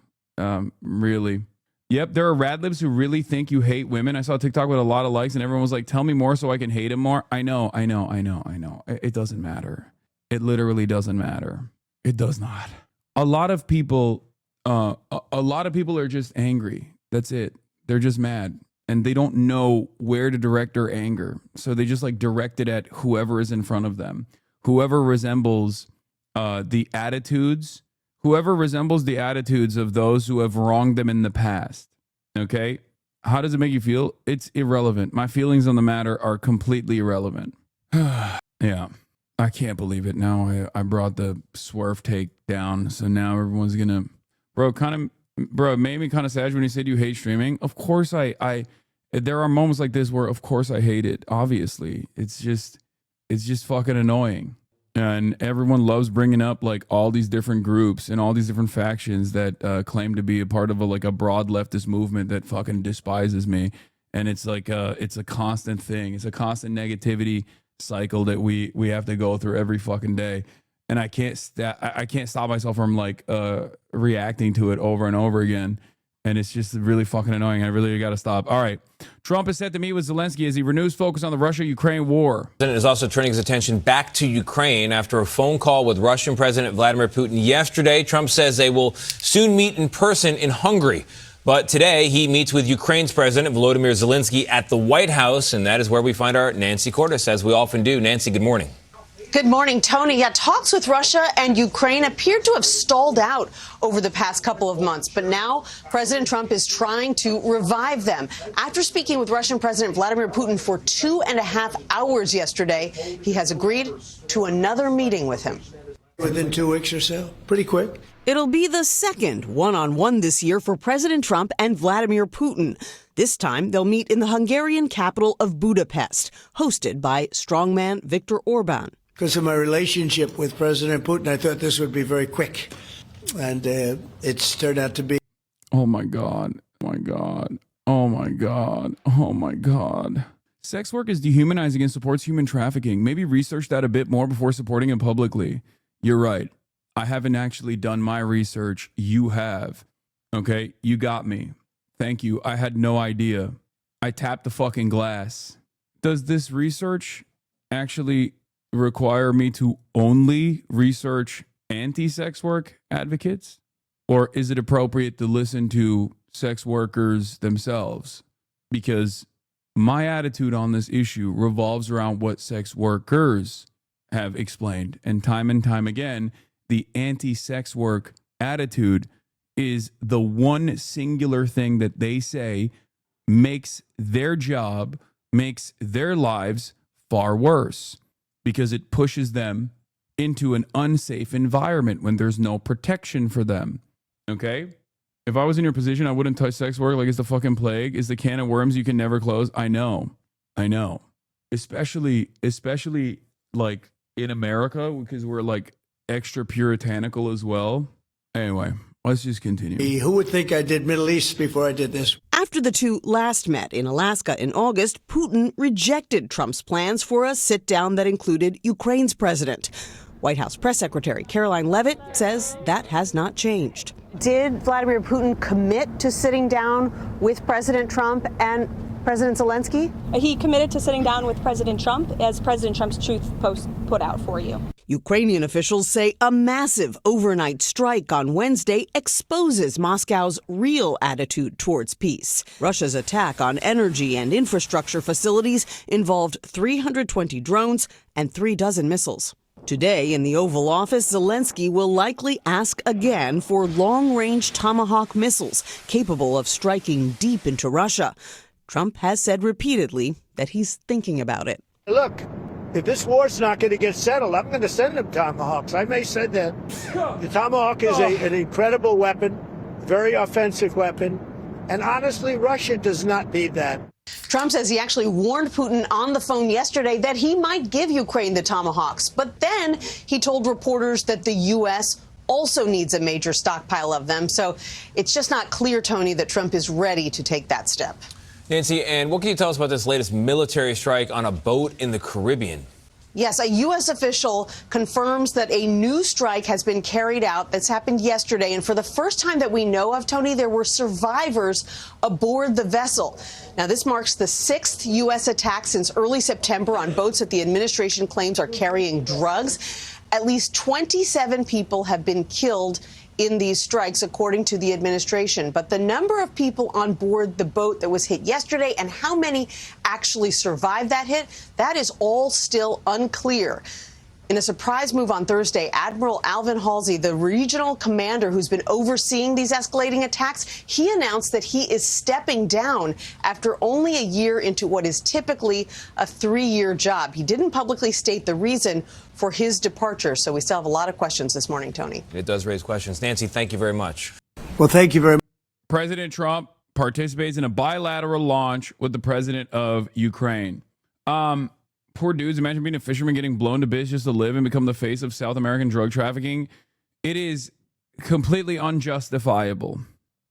Really. Yep, there are radlibs who really think you hate women. I saw TikTok with a lot of likes and everyone was like, tell me more so I can hate him more. I know. It doesn't matter. It literally doesn't matter. It does not. A lot of people are just angry. That's it. They're just mad. And they don't know where to direct their anger. So they just like direct it at whoever is in front of them. Whoever resembles the attitudes of those who have wronged them in the past. Okay? How does it make you feel? It's irrelevant. My feelings on the matter are completely irrelevant. Yeah. I can't believe it. Now I brought the Swerve take down. So now everyone's gonna it made me kind of sad when you said you hate streaming. Of course there are moments like this where of course I hate it. Obviously. It's just fucking annoying. And everyone loves bringing up like all these different groups and all these different factions that claim to be a part of a broad leftist movement that fucking despises me. And it's like it's a constant thing. It's a constant negativity cycle that we have to go through every fucking day. And I can't stop myself from like reacting to it over and over again. And it's just really fucking annoying. I really got to stop. All right. Trump is set to meet with Zelensky as he renews focus on the Russia-Ukraine war. The president is also turning his attention back to Ukraine after a phone call with Russian President Vladimir Putin yesterday. Trump says they will soon meet in person in Hungary. But today he meets with Ukraine's President Volodymyr Zelensky at the White House. And that is where we find our Nancy Cordes, as we often do. Nancy, good morning. Good morning, Tony. Yeah, talks with Russia and Ukraine appeared to have stalled out over the past couple of months. But now President Trump is trying to revive them. After speaking with Russian President Vladimir Putin for 2.5 hours yesterday, he has agreed to another meeting with him. Within 2 weeks or so. Pretty quick. It'll be the second one-on-one this year for President Trump and Vladimir Putin. This time, they'll meet in the Hungarian capital of Budapest, hosted by strongman Viktor Orban. Because of my relationship with President Putin, I thought this would be very quick. And it's turned out to be. Oh my God. Oh my God. Oh my God. Oh my God. Sex work is dehumanizing and supports human trafficking. Maybe research that a bit more before supporting it publicly. You're right. I haven't actually done my research. You have. Okay? You got me. Thank you. I had no idea. I tapped the fucking glass. Does this research actually require me to only research anti-sex work advocates? Or is it appropriate to listen to sex workers themselves? Because my attitude on this issue revolves around what sex workers have explained. And time again, the anti-sex work attitude is the one singular thing that they say makes their job, makes their lives far worse, because it pushes them into an unsafe environment when there's no protection for them. Okay? If I was in your position, I wouldn't touch sex work like it's the fucking plague. It's the can of worms you can never close. I know. Especially like in America, because we're like extra puritanical as well. Anyway, let's just continue. Who would think I did Middle East before I did this? After the two last met in Alaska in August, Putin rejected Trump's plans for a sit-down that included Ukraine's president. White House Press Secretary Caroline Leavitt says that has not changed. Did Vladimir Putin commit to sitting down with President Trump and President Zelensky? He committed to sitting down with President Trump, as President Trump's Truth Post put out for you. Ukrainian officials say a massive overnight strike on Wednesday exposes Moscow's real attitude towards peace. Russia's attack on energy and infrastructure facilities involved 320 drones and 36 missiles. Today, in the Oval Office, Zelensky will likely ask again for long-range Tomahawk missiles capable of striking deep into Russia. Trump has said repeatedly that he's thinking about it. Look, if this war's not going to get settled, I'm going to send them Tomahawks. I may say that. The Tomahawk is an incredible weapon, very offensive weapon. And honestly, Russia does not need that. Trump says he actually warned Putin on the phone yesterday that he might give Ukraine the Tomahawks. But then he told reporters that the U.S. also needs a major stockpile of them. So it's just not clear, Tony, that Trump is ready to take that step. Nancy, and what can you tell us about this latest military strike on a boat in the Caribbean? Yes, a U.S. official confirms that a new strike has been carried out. That's happened yesterday. And for the first time that we know of, Tony, there were survivors aboard the vessel. Now, this marks the 6th U.S. attack since early September on boats that the administration claims are carrying drugs. At least 27 people have been killed in these strikes, according to the administration. But the number of people on board the boat that was hit yesterday and how many actually survived that hit, that is all still unclear. In a surprise move on Thursday, Admiral Alvin Halsey, the regional commander who's been overseeing these escalating attacks, he announced that he is stepping down after only a year into what is typically a 3-year job. He didn't publicly state the reason for his departure, so we still have a lot of questions this morning, Tony. It does raise questions. Nancy, thank you very much. Well, thank you very much. President Trump participates in a bilateral launch with the president of Ukraine. Poor dudes, imagine being a fisherman getting blown to bits just to live and become the face of South American drug trafficking. It is completely unjustifiable.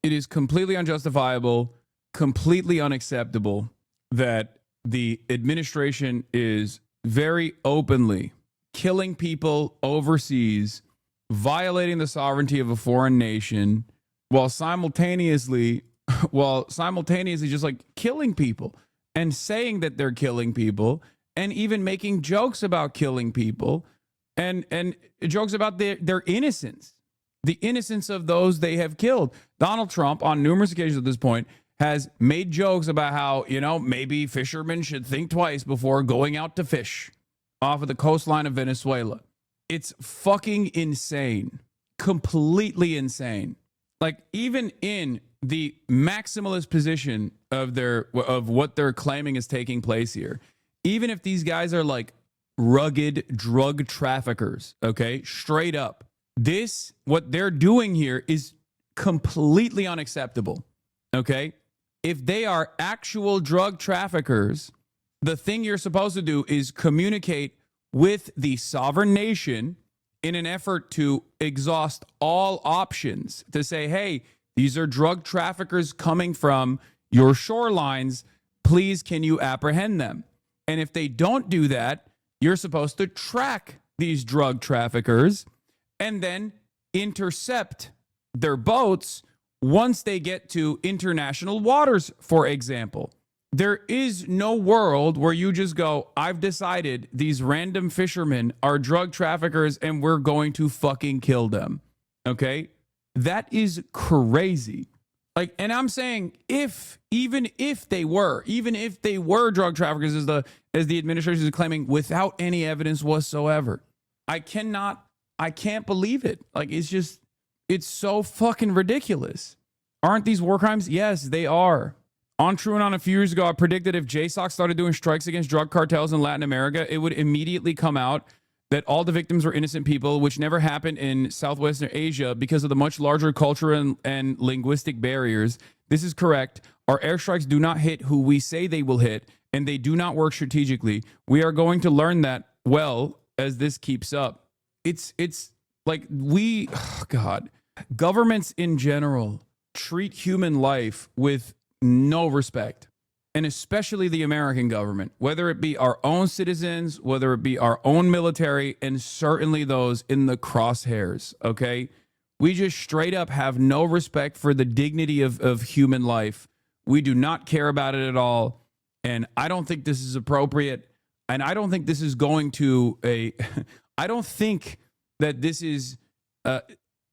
It is completely unjustifiable, completely unacceptable that the administration is very openly killing people overseas, violating the sovereignty of a foreign nation, while simultaneously just like killing people and saying that they're killing people, and even making jokes about killing people and jokes about their innocence, the innocence of those they have killed. Donald Trump, on numerous occasions at this point, has made jokes about how, maybe fishermen should think twice before going out to fish off of the coastline of Venezuela. It's fucking insane. Completely insane. Like, even in the maximalist position of what they're claiming is taking place here, even if these guys are like rugged drug traffickers, okay? Straight up. What they're doing here is completely unacceptable, okay? If they are actual drug traffickers, the thing you're supposed to do is communicate with the sovereign nation in an effort to exhaust all options, to say, hey, these are drug traffickers coming from your shorelines. Please, can you apprehend them? And if they don't do that, you're supposed to track these drug traffickers and then intercept their boats once they get to international waters, for example. There is no world where you just go, I've decided these random fishermen are drug traffickers and we're going to fucking kill them. Okay? That is crazy. Like, and I'm saying even if they were drug traffickers, as the administration is claiming, without any evidence whatsoever, I can't believe it. Like, it's so fucking ridiculous. Aren't these war crimes? Yes, they are. On TrueAnon a few years ago, I predicted if JSOC started doing strikes against drug cartels in Latin America, it would immediately come out that all the victims were innocent people, which never happened in Southwestern Asia because of the much larger cultural and linguistic barriers. This is correct. Our airstrikes do not hit who we say they will hit, and they do not work strategically. We are going to learn that well as this keeps up. It's like God, governments in general treat human life with no respect. And especially the American government, whether it be our own citizens, whether it be our own military, and certainly those in the crosshairs, okay? We just straight up have no respect for the dignity of human life. We do not care about it at all. And I don't think this is appropriate. And I don't think this is going to I don't think that this is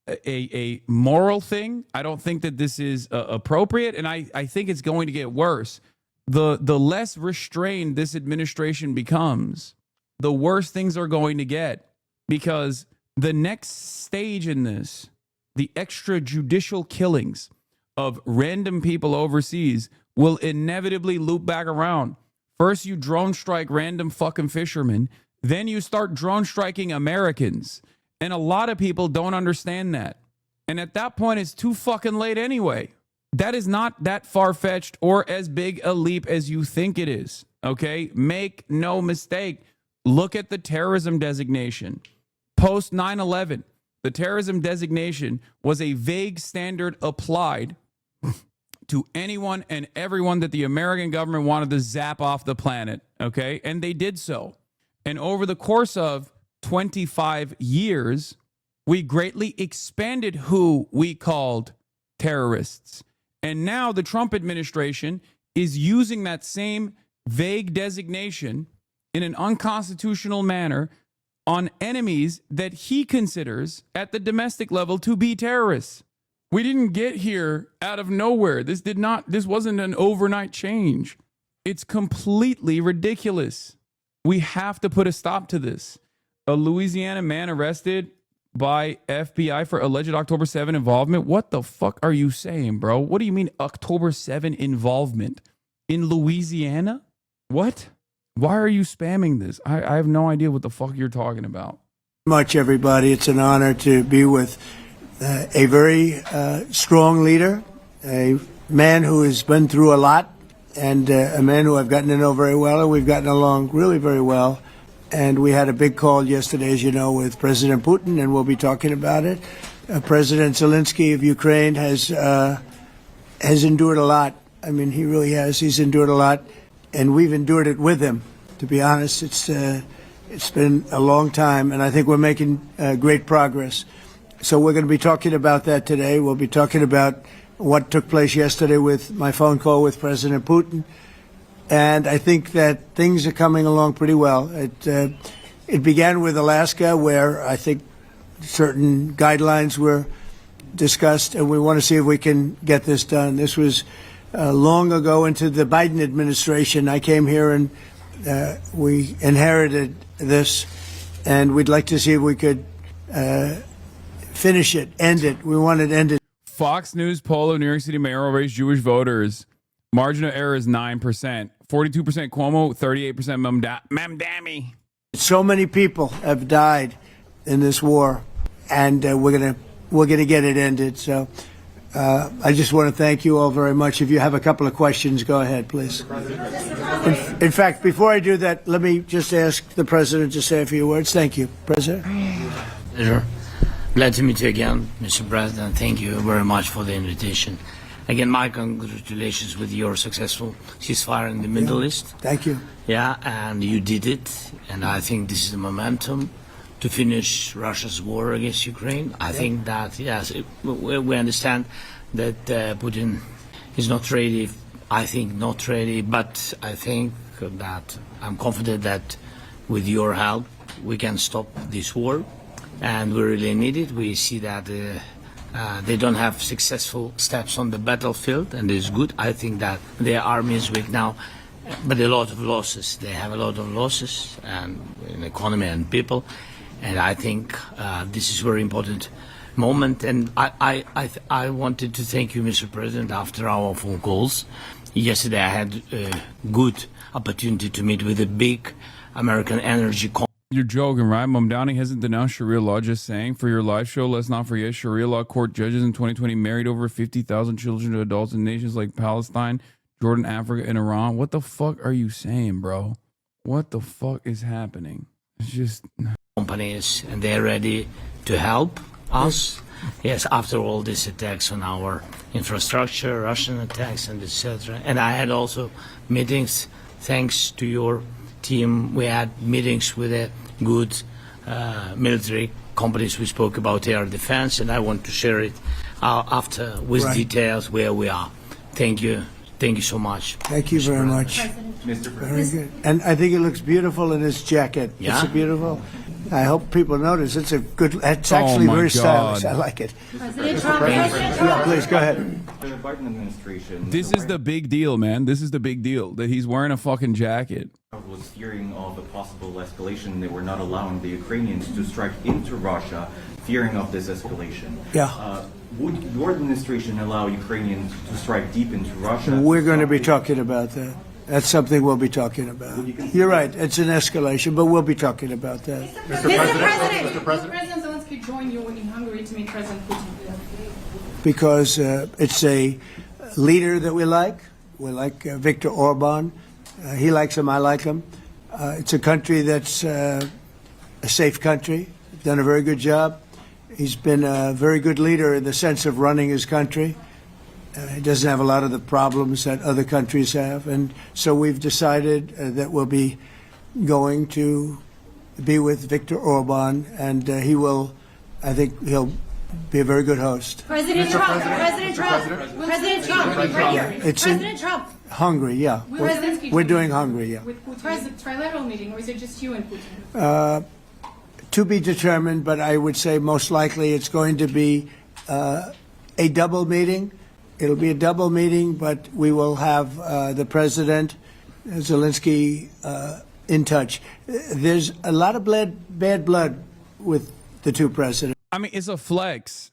a moral thing. I don't think that this is appropriate. And I think it's going to get worse. The less restrained this administration becomes, the worse things are going to get, because the next stage in this, the extrajudicial killings of random people overseas, will inevitably loop back around. First, you drone strike random fucking fishermen, then you start drone striking Americans. And a lot of people don't understand that. And at that point, it's too fucking late anyway. That is not that far-fetched or as big a leap as you think it is, okay? Make no mistake. Look at the terrorism designation. Post 9/11, the terrorism designation was a vague standard applied to anyone and everyone that the American government wanted to zap off the planet, okay? And they did so. And over the course of 25 years, we greatly expanded who we called terrorists. And now the Trump administration is using that same vague designation in an unconstitutional manner on enemies that he considers at the domestic level to be terrorists. We didn't get here out of nowhere. This wasn't an overnight change. It's completely ridiculous. We have to put a stop to this. A Louisiana man arrested by FBI for alleged October 7 involvement. What the fuck are you saying, bro? What do you mean October 7 involvement in Louisiana? What? Why are you spamming this? I have no idea what the fuck you're talking about. Much, everybody. It's an honor to be with a very strong leader, a man who has been through a lot, and a man who I've gotten to know very well, and we've gotten along really very well. And we had a big call yesterday, as you know, with President Putin, and we'll be talking about it. President Zelensky of Ukraine has endured a lot. I mean, he really has. He's endured a lot, and we've endured it with him. To be honest, it's been a long time, and I think we're making great progress. So we're going to be talking about that today. We'll be talking about what took place yesterday with my phone call with President Putin. And I think that things are coming along pretty well. It began with Alaska, where I think certain guidelines were discussed, and we want to see if we can get this done. This was long ago into the Biden administration. I came here and we inherited this, and we'd like to see if we could finish it, end it. We want it ended. Fox News poll of New York City mayoral race Jewish voters. Margin of error is 9%. 42% Cuomo, 38% Mamdani. So many people have died in this war, and we're gonna get it ended. So I just want to thank you all very much. If you have a couple of questions, go ahead, please. In fact, before I do that, let me just ask the President to say a few words. Thank you, President. Pleasure. Glad to meet you again, Mr. President. Thank you very much for the invitation. Again, my congratulations with your successful ceasefire in the Middle East. Thank you. Yeah, and you did it. And I think this is the momentum to finish Russia's war against Ukraine. I think that, yes, we understand that Putin is not ready. I think not ready, but I think that I'm confident that with your help, we can stop this war. And we really need it. We see that they don't have successful steps on the battlefield, and it's good. I think that their army is weak now, but a lot of losses. They have a lot of losses and in economy and people, and I think this is a very important moment. And I wanted to thank you, Mr. President, after our phone calls. Yesterday I had a good opportunity to meet with a big American energy company. You're joking, right? Mamdani hasn't denounced Sharia law, just saying. For your live show, let's not forget Sharia law court judges in 2020 married over 50,000 children to adults in nations like Palestine, Jordan, Africa, and Iran. What the fuck are you saying, bro? What the fuck is happening? It's just... Companies, and they're ready to help us. Yes, after all these attacks on our infrastructure, Russian attacks, and etc. And I had also meetings, thanks to your team. We had meetings with a good military companies. We spoke about air defense, and I want to share it after with details where we are. Thank you. Thank you so much. Thank you very much. Very good. And I think it looks beautiful in his jacket. Yeah? It's beautiful. I hope people notice. It's a good. It's actually very stylish. I like it. President Trump. Yeah, please go ahead. The Biden administration. This is the big deal, man. This is the big deal, that he's wearing a fucking jacket. Was fearing of a possible escalation. They were not allowing the Ukrainians to strike into Russia, fearing of this escalation. Yeah. Would your administration allow Ukrainians to strike deep into Russia? We're going to be talking about that. That's something we'll be talking about. You're right. It's an escalation, but we'll be talking about that. Mr. President, Mr. President Zelensky joined you in Hungary to meet President Putin. Because it's a leader that we like. We like Viktor Orban. He likes him. I like him. It's a country that's a safe country. Done a very good job. He's been a very good leader in the sense of running his country. He doesn't have a lot of the problems that other countries have. And so we've decided that we'll be going to be with Viktor Orban, and he will, I think he'll be a very good host. President Trump, President Trump, President Trump, right here. President Trump. Hungary, yeah. We're doing Hungary, yeah. With Putin, is it a trilateral meeting, or is it just you and Putin? To be determined, but I would say most likely it's going to be a double meeting. It'll be a double meeting, but we will have the President, Zelensky, in touch. There's a lot of bad blood with the two presidents. I mean, it's a flex,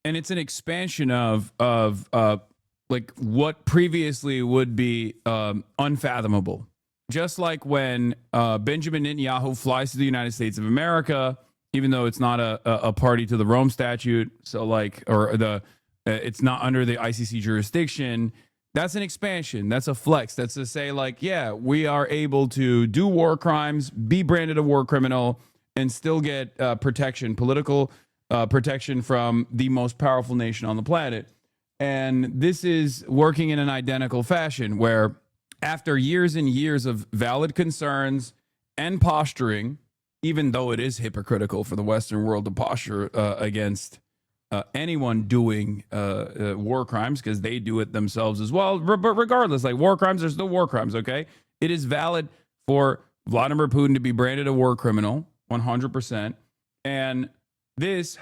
and it's an expansion of like what previously would be unfathomable. Just like when Benjamin Netanyahu flies to the United States of America, even though it's not a party to the Rome Statute, so like, or it's not under the ICC jurisdiction. That's an expansion. That's a flex. That's to say, like, yeah, we are able to do war crimes, be branded a war criminal, and still get protection, political protection from the most powerful nation on the planet. And this is working in an identical fashion where after years and years of valid concerns and posturing, even though it is hypocritical for the Western world to posture against anyone doing war crimes, because they do it themselves as well. But regardless, like war crimes are still war crimes, okay? It is valid for Vladimir Putin to be branded a war criminal, 100%. And this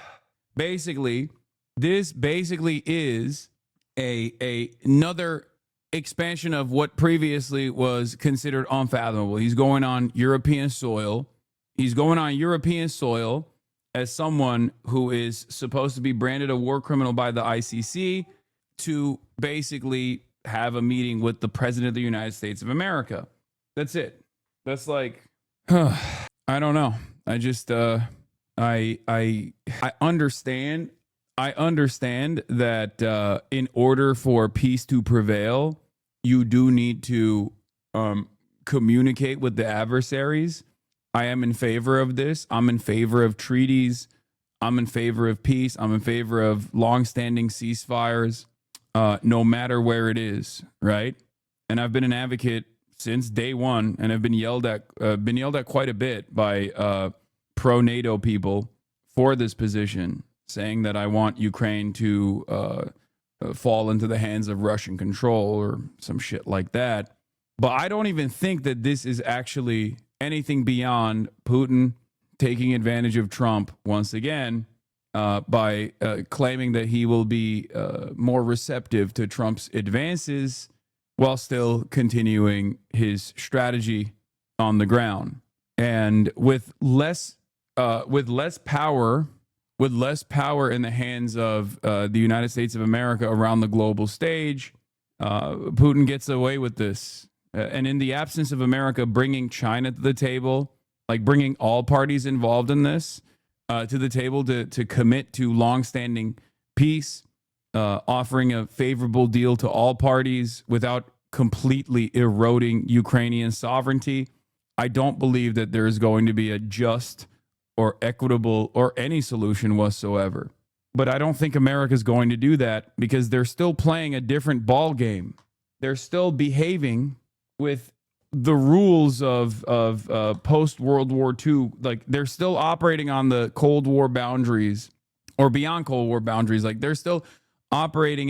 basically is another expansion of what previously was considered unfathomable. He's going on European soil. He's going on European soil as someone who is supposed to be branded a war criminal by the ICC to basically have a meeting with the President of the United States of America. That's it. That's like, I I don't know. I just I understand. I understand that in order for peace to prevail, you do need to communicate with the adversaries. I am in favor of this. I'm in favor of treaties. I'm in favor of peace. I'm in favor of longstanding ceasefires, no matter where it is, right? And I've been an advocate since day one, and I've been yelled at quite a bit by pro-NATO people for this position, saying that I want Ukraine to fall into the hands of Russian control or some shit like that. But I don't even think that this is actually anything beyond Putin taking advantage of Trump once again by claiming that he will be more receptive to Trump's advances while still continuing his strategy on the ground. And with less power in the hands of the United States of America around the global stage, Putin gets away with this. And in the absence of America bringing China to the table, like bringing all parties involved in this to the table to commit to longstanding peace, offering a favorable deal to all parties without completely eroding Ukrainian sovereignty, I don't believe that there is going to be a just or equitable or any solution whatsoever. But I don't think America is going to do that because they're still playing a different ball game. They're still behaving with the rules of post World War II. Like they're still operating on the Cold War boundaries or beyond Cold War boundaries. Like they're still operating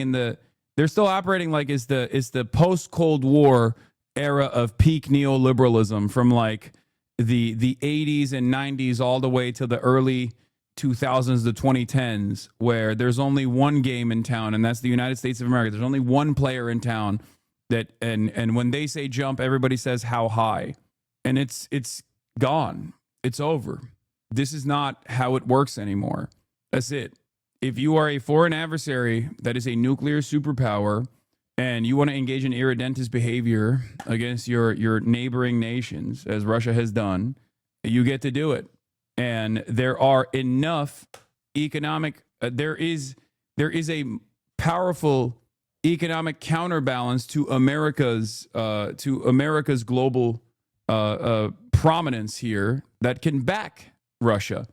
like it's the post Cold War era of peak neoliberalism from like the 80s and 90s all the way to the early 2000s, the 2010s, where there's only one game in town, and that's the United States of America. There's only one player in town that, and when they say jump, everybody says how high, and it's gone. It's over. This is not how it works anymore. That's it. If you are a foreign adversary that is a nuclear superpower and you want to engage in irredentist behavior against your neighboring nations, as Russia has done, you get to do it. And there are enough economic, there is a powerful economic counterbalance to America's global prominence here that can back Russia,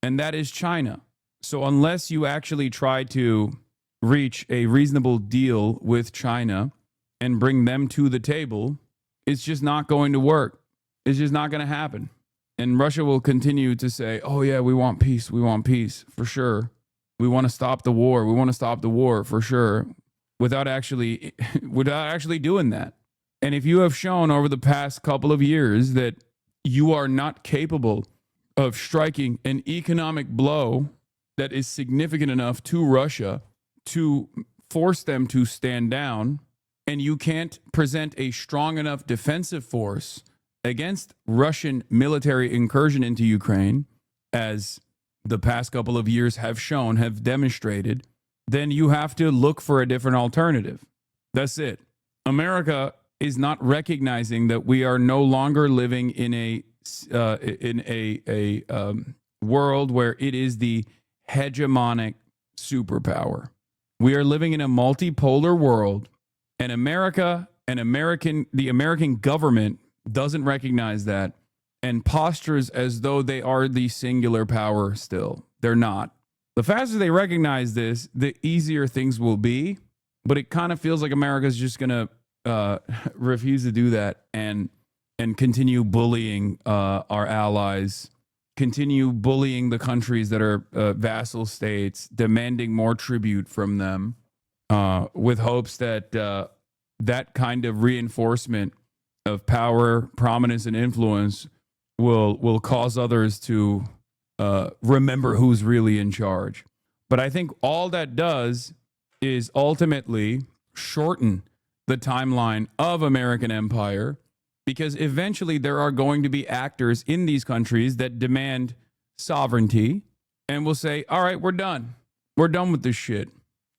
and that is China. So unless you actually try to reach a reasonable deal with China and bring them to the table, it's just not going to work. It's just not going to happen. And Russia will continue to say, oh yeah, we want peace. We want peace for sure. We want to stop the war. We want to stop the war for sure, without actually doing that. And if you have shown over the past couple of years that you are not capable of striking an economic blow that is significant enough to Russia to force them to stand down, and you can't present a strong enough defensive force against Russian military incursion into Ukraine, as the past couple of years have demonstrated, then you have to look for a different alternative. That's it. America is not recognizing that we are no longer living in a world where it is the hegemonic superpower. We are living in a multipolar world, and the American government doesn't recognize that and postures as though they are the singular power still. They're not. The faster they recognize this, the easier things will be, but it kind of feels like America's just going to refuse to do that and continue bullying our allies, continue bullying the countries that are vassal states, demanding more tribute from them, with hopes that that kind of reinforcement of power, prominence, and influence will cause others to remember who's really in charge. But I think all that does is ultimately shorten the timeline of American empire, because eventually there are going to be actors in these countries that demand sovereignty and will say, all right, we're done. We're done with this shit.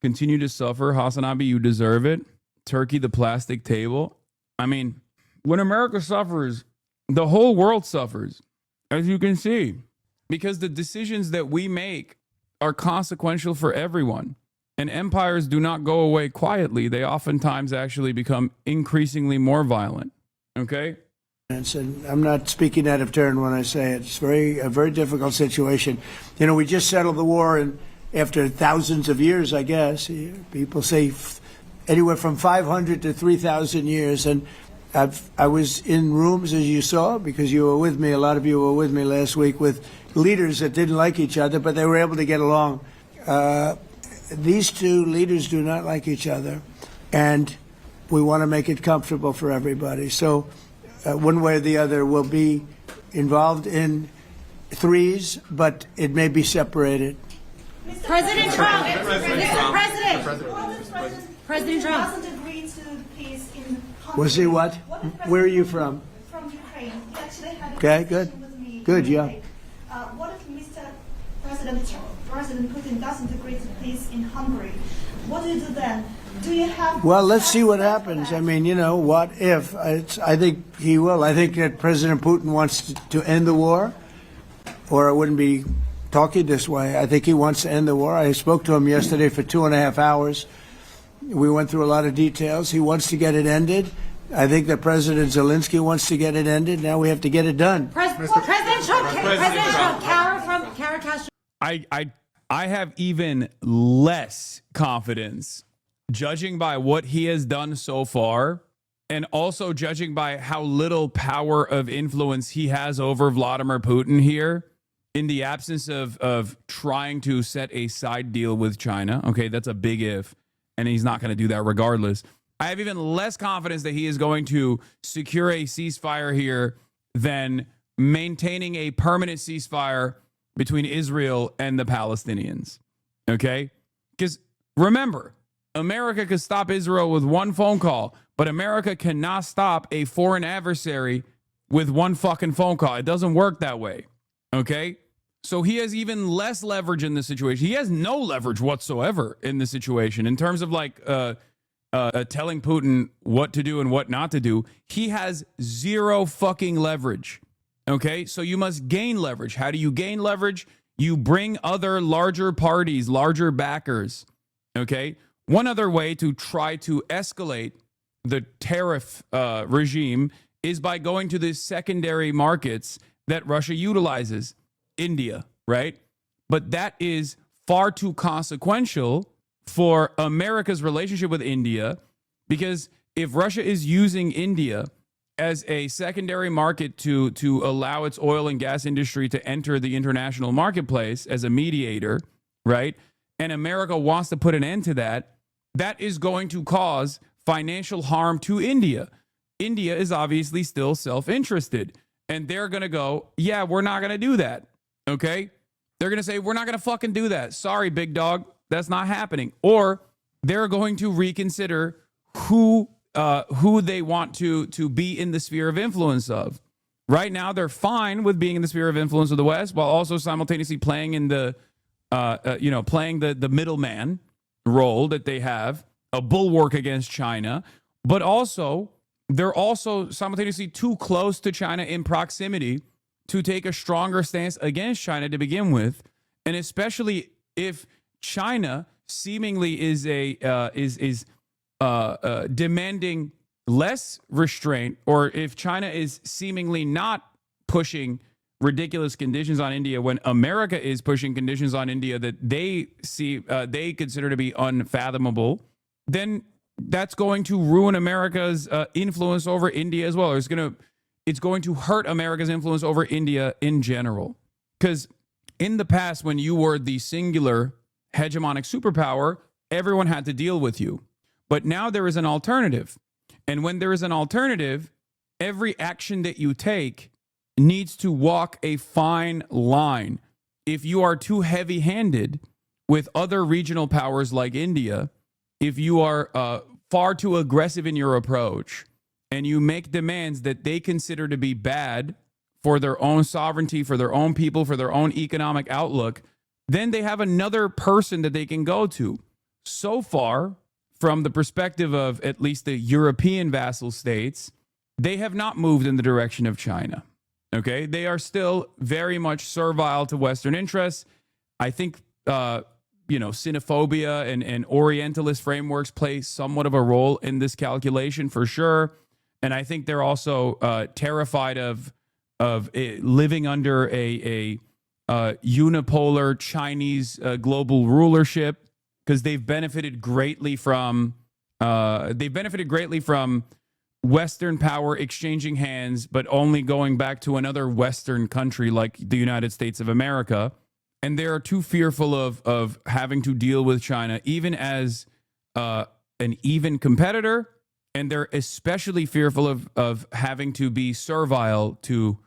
Continue to suffer. HasanAbi, you deserve it. Turkey, the plastic table. I mean, when America suffers, the whole world suffers. as you can see, because the decisions that we make are consequential for everyone. And empires do not go away quietly. They oftentimes actually become increasingly more violent. Okay? And I'm not speaking out of turn when I say it. It's a very difficult situation. You know, we just settled the war, and after thousands of years, I guess. People say anywhere from 500 to 3,000 years. And I was in rooms, as you saw, because you were with me, a lot of you were with me last week, with leaders that didn't like each other, but they were able to get along. These two leaders do not like each other, and we want to make it comfortable for everybody. So one way or the other we'll be involved in threes, but it may be separated. President Trump, Mr. President, President Trump doesn't agree to peace in Hungary. Was he what? Where are you from? From Ukraine. He actually had a Okay, good. conversation with me. Good, yeah. What if President Putin doesn't agree to peace in Hungary? What do you do then? Do you have? Well, let's see what happens. I mean, you know, what if? I think he will. I think that President Putin wants to end the war, or I wouldn't be talking this way. I think he wants to end the war. I spoke to him yesterday for 2.5 hours. We went through a lot of details. He wants to get it ended. I think that President Zelensky wants to get it ended. Now we have to get it done. President Trump, Kara Castro. I have even less confidence, judging by what he has done so far, and also judging by how little power of influence he has over Vladimir Putin here, in the absence of trying to set a side deal with China. Okay, that's a big if, and he's not going to do that regardless. I have even less confidence that he is going to secure a ceasefire here than maintaining a permanent ceasefire between Israel and the Palestinians. Okay? Because remember, America could stop Israel with one phone call, but America cannot stop a foreign adversary with one fucking phone call. It doesn't work that way. Okay? So he has even less leverage in this situation. He has no leverage whatsoever in this situation in terms of like telling Putin what to do and what not to do. He has zero fucking leverage. Okay, so you must gain leverage. How do you gain leverage? You bring other larger parties, larger backers. Okay, one other way to try to escalate the tariff regime is by going to the secondary markets that Russia utilizes, India, right? But that is far too consequential for America's relationship with India, because if Russia is using India as a secondary market to allow its oil and gas industry to enter the international marketplace as a mediator, right? And America wants to put an end to that, that is going to cause financial harm to India. India is obviously still self-interested, and they're going to go, yeah, we're not going to do that, okay? They're going to say, we're not going to fucking do that. Sorry, big dog, that's not happening. Or they're going to reconsider who they want to be in the sphere of influence of. Right now, they're fine with being in the sphere of influence of the West, while also simultaneously playing in the, playing the middleman role that they have, a bulwark against China. But also, they're also simultaneously too close to China in proximity to take a stronger stance against China to begin with, and especially if China seemingly is demanding less restraint, or if China is seemingly not pushing ridiculous conditions on India when America is pushing conditions on India that they consider to be unfathomable, then that's going to ruin America's influence over India as well. It's going to hurt America's influence over India in general. Because in the past, when you were the singular hegemonic superpower, everyone had to deal with you. But now there is an alternative. And when there is an alternative, every action that you take needs to walk a fine line. If you are too heavy-handed with other regional powers like India, if you are far too aggressive in your approach, and you make demands that they consider to be bad for their own sovereignty, for their own people, for their own economic outlook, then they have another person that they can go to. So far, from the perspective of at least the European vassal states, they have not moved in the direction of China. Okay, they are still very much servile to Western interests. I think xenophobia and Orientalist frameworks play somewhat of a role in this calculation for sure. And I think they're also terrified of living under a unipolar Chinese global rulership, because they've benefited greatly from Western power exchanging hands, but only going back to another Western country like the United States of America. And they are too fearful of having to deal with China, even as an even competitor. And they're especially fearful of having to be servile to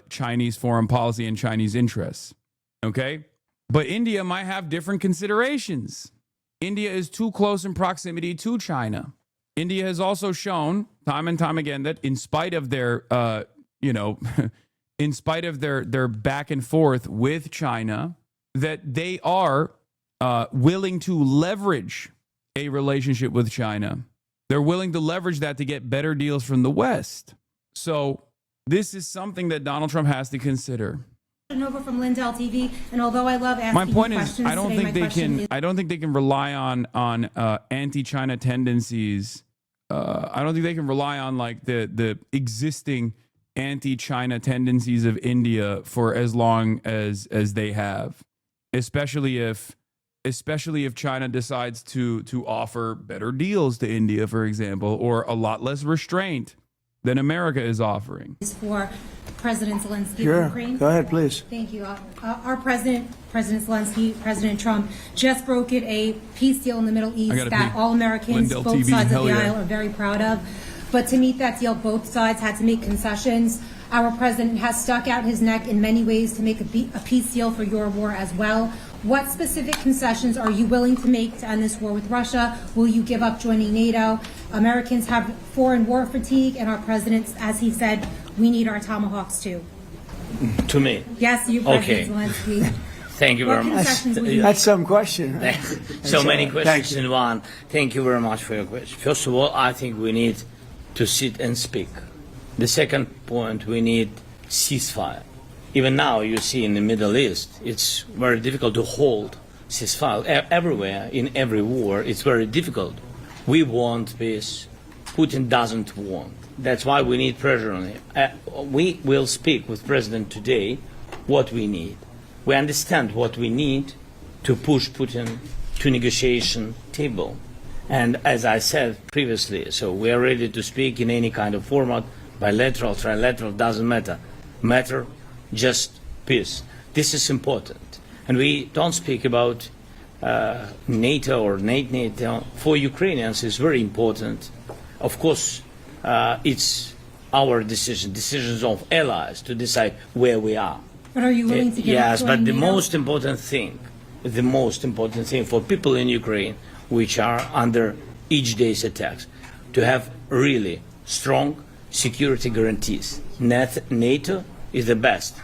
Chinese foreign policy and Chinese interests. Okay? But India might have different considerations. India is too close in proximity to China. India has also shown time and time again that in spite of their, in spite of their back and forth with China, that they are willing to leverage a relationship with China. They're willing to leverage that to get better deals from the West. So this is something that Donald Trump has to consider. Over from Lindell TV, and although I love asking My point you is, questions I don't today, think my they question can. is- I don't think they can rely on anti-China tendencies. I don't think they can rely on like the existing anti-China tendencies of India for as long as they have, especially if China decides to offer better deals to India, for example, or a lot less restraint than America is offering. For President Zelensky Sure. of Ukraine. Go ahead, please. Thank you. Our President Zelensky, President Trump, just brokered a peace deal in the Middle East gotta that pee. all Americans, Lindell both TV, sides of hell the yeah. aisle, are very proud of. But to meet that deal, both sides had to make concessions. Our president has stuck out his neck in many ways to make a peace deal for your war as well. What specific concessions are you willing to make to end this war with Russia? Will you give up joining NATO? Americans have foreign war fatigue, and our president, as he said, we need our tomahawks too. To me. Yes, you, Okay. President Zelensky. Thank you What very much. concessions will you That's some question. Right? So many questions Thank in one. Thank you very much for your question. First of all, I think we need to sit and speak. The second point, we need ceasefire. Even now, you see in the Middle East, it's very difficult to hold ceasefire. Everywhere, in every war, it's very difficult. We want peace. Putin doesn't want. That's why we need pressure on him. We will speak with President today what we need. We understand what we need to push Putin to negotiation table. And as I said previously, so we are ready to speak in any kind of format, bilateral, trilateral, doesn't matter. Matter just peace. This is important. And we don't speak about NATO or NATO. For Ukrainians, it's very important. Of course, it's our decision, decisions of allies to decide where we are. But are you willing to give up Yes, but joining the NATO? most important thing for people in Ukraine, which are under each day's attacks, to have really strong security guarantees. NATO is the best,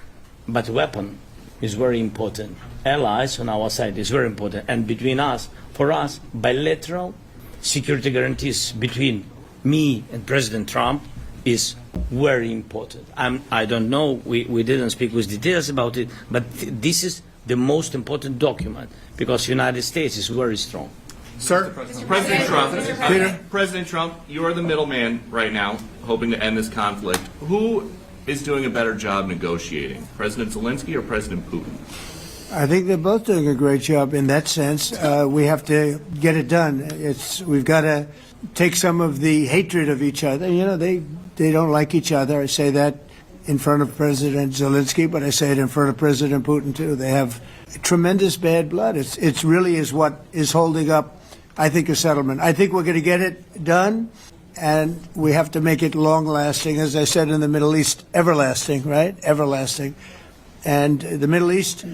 but weapon is very important. Allies on our side is very important, and between us, for us, bilateral security guarantees between me and President Trump is very important. I don't know, we didn't speak with details about it, but this is the most important document because the United States is very strong. Sir, President Trump, President Trump, you are the middleman right now, hoping to end this conflict. Who is doing a better job negotiating, President Zelensky or President Putin? I think they're both doing a great job in that sense. We have to get it done. We've got to take some of the hatred of each other. You know, they don't like each other. I say that in front of President Zelensky, but I say it in front of President Putin too. They have tremendous bad blood. It's really is what is holding up, I think, a settlement. I think we're going to get it done, and we have to make it long-lasting. As I said in the Middle East, everlasting, right? Everlasting. And the Middle East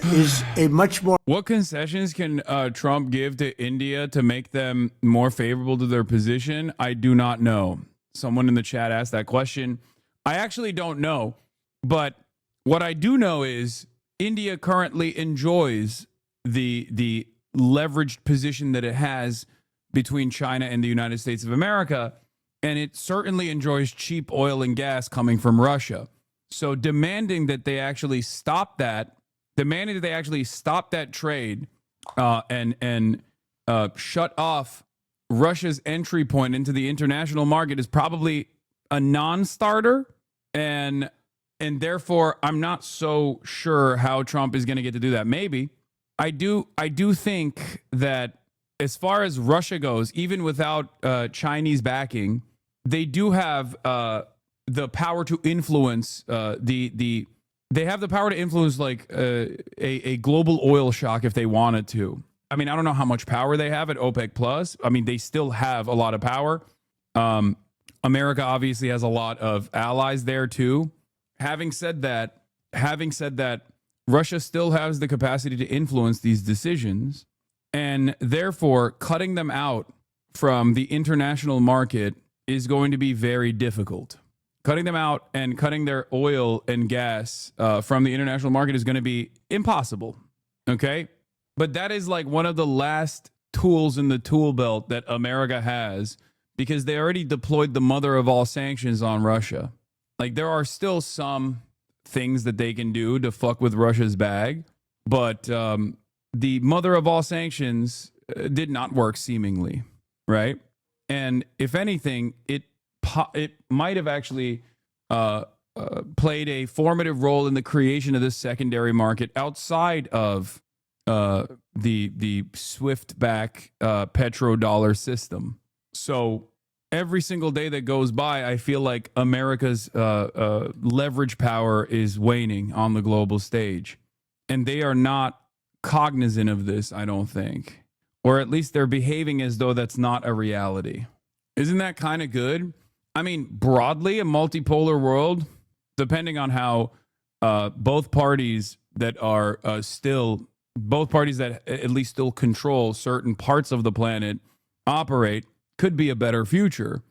is a much more... What concessions can Trump give to India to make them more favorable to their position? I do not know. Someone in the chat asked that question. I actually don't know. But what I do know is India currently enjoys the leveraged position that it has between China and the United States of America. And it certainly enjoys cheap oil and gas coming from Russia. So demanding that they actually stop that, trade and shut off Russia's entry point into the international market is probably a non-starter, and therefore I'm not so sure how Trump is going to get to do that. Maybe I do think that as far as Russia goes, even without Chinese backing, they do have the power to influence they have the power to influence like a global oil shock if they wanted to. I mean, I don't know how much power they have at OPEC Plus. I mean, they still have a lot of power. America obviously has a lot of allies there too. Having said that, Russia still has the capacity to influence these decisions, and therefore cutting them out from the international market is going to be very difficult. Cutting them out and cutting their oil and gas from the international market is going to be impossible. Okay? But that is like one of the last tools in the tool belt that America has, because they already deployed the mother of all sanctions on Russia. Like, there are still some things that they can do to fuck with Russia's bag, but the mother of all sanctions did not work, seemingly, right? And if anything, it might have actually played a formative role in the creation of this secondary market outside of the swift back petrodollar system. So every single day that goes by, I feel like America's leverage power is waning on the global stage, and they are not cognizant of this, I don't think, or at least they're behaving as though that's not a reality. Isn't that kind of good? I mean, broadly, a multipolar world, depending on how both parties that at least still control certain parts of the planet operate, could be a better future.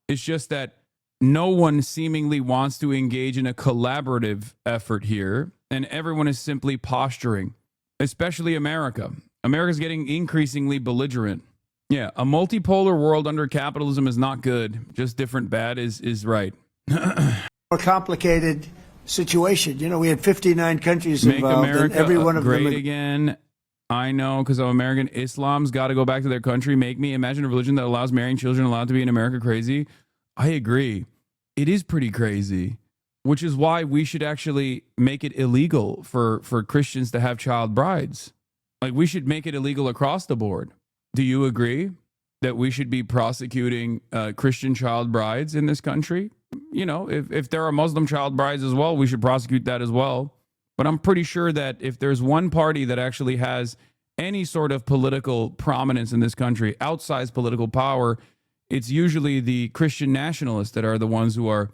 It's just that no one seemingly wants to engage in a collaborative effort here, and everyone is simply posturing, especially America. America's getting increasingly belligerent. Yeah, a multipolar world under capitalism is not good. Just different bad is right. More complicated situation. You know, we had 59 countries Make involved, America and every one of great them again. I know, because I'm American. Islam's got to go back to their country. Make me imagine a religion that allows marrying children allowed to be in America crazy. I agree. It is pretty crazy, which is why we should actually make it illegal for Christians to have child brides. Like, we should make it illegal across the board. Do you agree that we should be prosecuting Christian child brides in this country? You know, if there are Muslim child brides as well, we should prosecute that as well. But I'm pretty sure that if there's one party that actually has any sort of political prominence in this country, outsized political power, it's usually the Christian nationalists that are the ones who are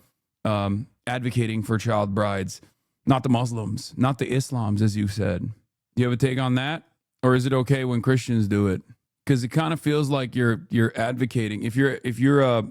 advocating for child brides, not the Muslims, not the Islams, as you said. Do you have a take on that? Or is it okay when Christians do it? Because it kind of feels like you're advocating. If you're a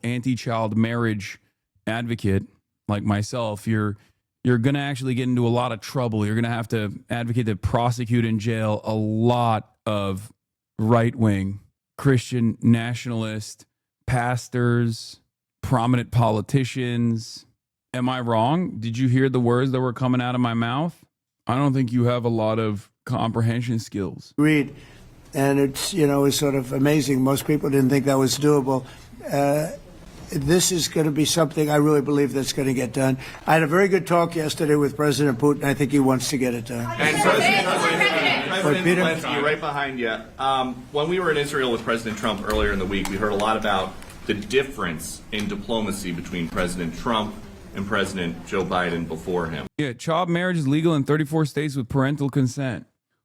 anti-child marriage advocate like myself, you're going to actually get into a lot of trouble. You're going to have to advocate to prosecute and jail a lot of right-wing Christian nationalist pastors, prominent politicians. Am I wrong? Did you hear the words that were coming out of my mouth? I don't think you have a lot of comprehension skills. agreed. And it's, it's sort of amazing. Most people didn't think that was doable. This is going to be something I really believe that's going to get done. I had a very good talk yesterday with President Putin. I think he wants to get it done. And President Zelensky, right behind you. When we were in Israel with President Trump earlier in the week, we heard a lot about the difference in diplomacy between President Trump and President Joe Biden before him. Yeah, child marriage is legal in 34 states with parental consent.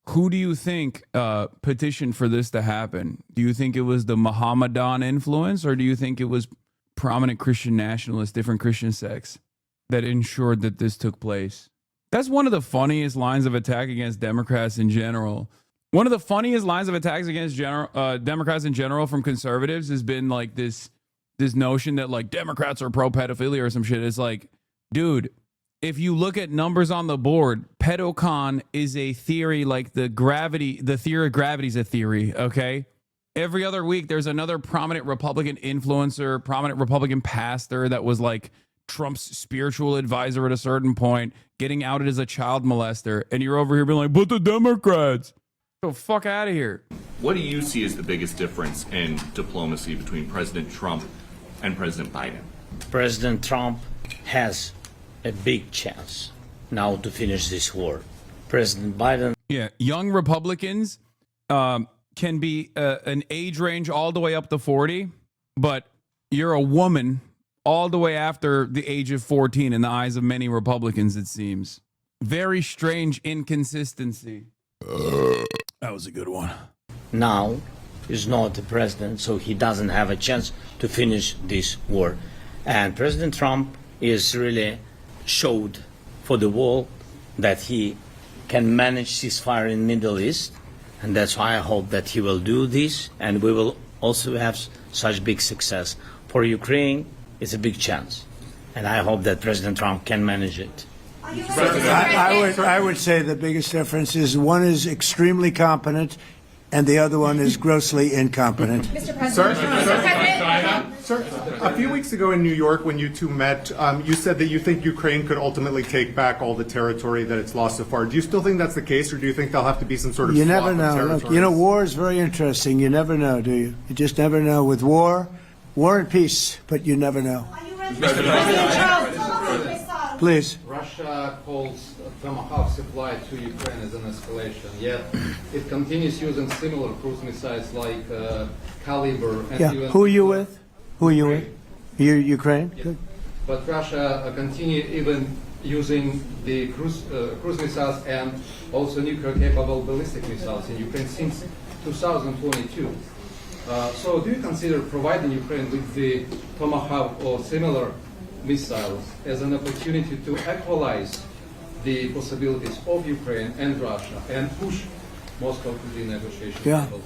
Who do you think petitioned for this to happen? Do you think it was the Mohammedan influence, or do you think it was prominent Christian nationalists, different Christian sects, that ensured that this took place? That's one of the funniest lines of attack against Democrats in general. One of the funniest lines of attacks against Democrats in general from conservatives has been like this notion that like Democrats are pro-pedophilia or some shit. It's like, dude, if you look at numbers on the board, pedocon is a theory like the theory of gravity is a theory, okay? Every other week, there's another prominent Republican influencer, prominent Republican pastor that was like Trump's spiritual advisor at a certain point, getting outed as a child molester, and you're over here being like, but the Democrats. Get the fuck out of here. What do you see as the biggest difference in diplomacy between President Trump and President Biden? President Trump has a big chance now to finish this war. President Biden. Yeah, young Republicans can be an age range all the way up to 40, but you're a woman all the way after the age of 14 in the eyes of many Republicans, it seems. Very strange inconsistency. That was a good one. Now is not the president, so he doesn't have a chance to finish this war. And President Trump is really showed for the world that he can manage ceasefire in Middle East, and that's why I hope that he will do this, and we will also have such big success. For Ukraine, it's a big chance, and I hope that President Trump can manage it. I would say the biggest difference is one is extremely competent and the other one is grossly incompetent. Mr. President. Sir, a few weeks ago in New York when you two met, you said that you think Ukraine could ultimately take back all the territory that it's lost so far. Do you still think that's the case, or do you think there'll have to be some sort of You swap never of know. territories? Look, you know, war is very interesting. You never know, do you? You just never know. With war and peace, but you never know. Please. Russia calls Tomahawk supply to Ukraine as an escalation, yet it continues using similar cruise missiles like Caliber. And Yeah. even Who are you with? Who are you with? You're Ukraine? Yeah. Good. But Russia continue even using the cruise missiles and also nuclear-capable ballistic missiles in Ukraine since 2022. So do you consider providing Ukraine with the Tomahawk or similar missiles as an opportunity to equalize the possibilities of Ukraine and Russia and push Moscow to the negotiation table?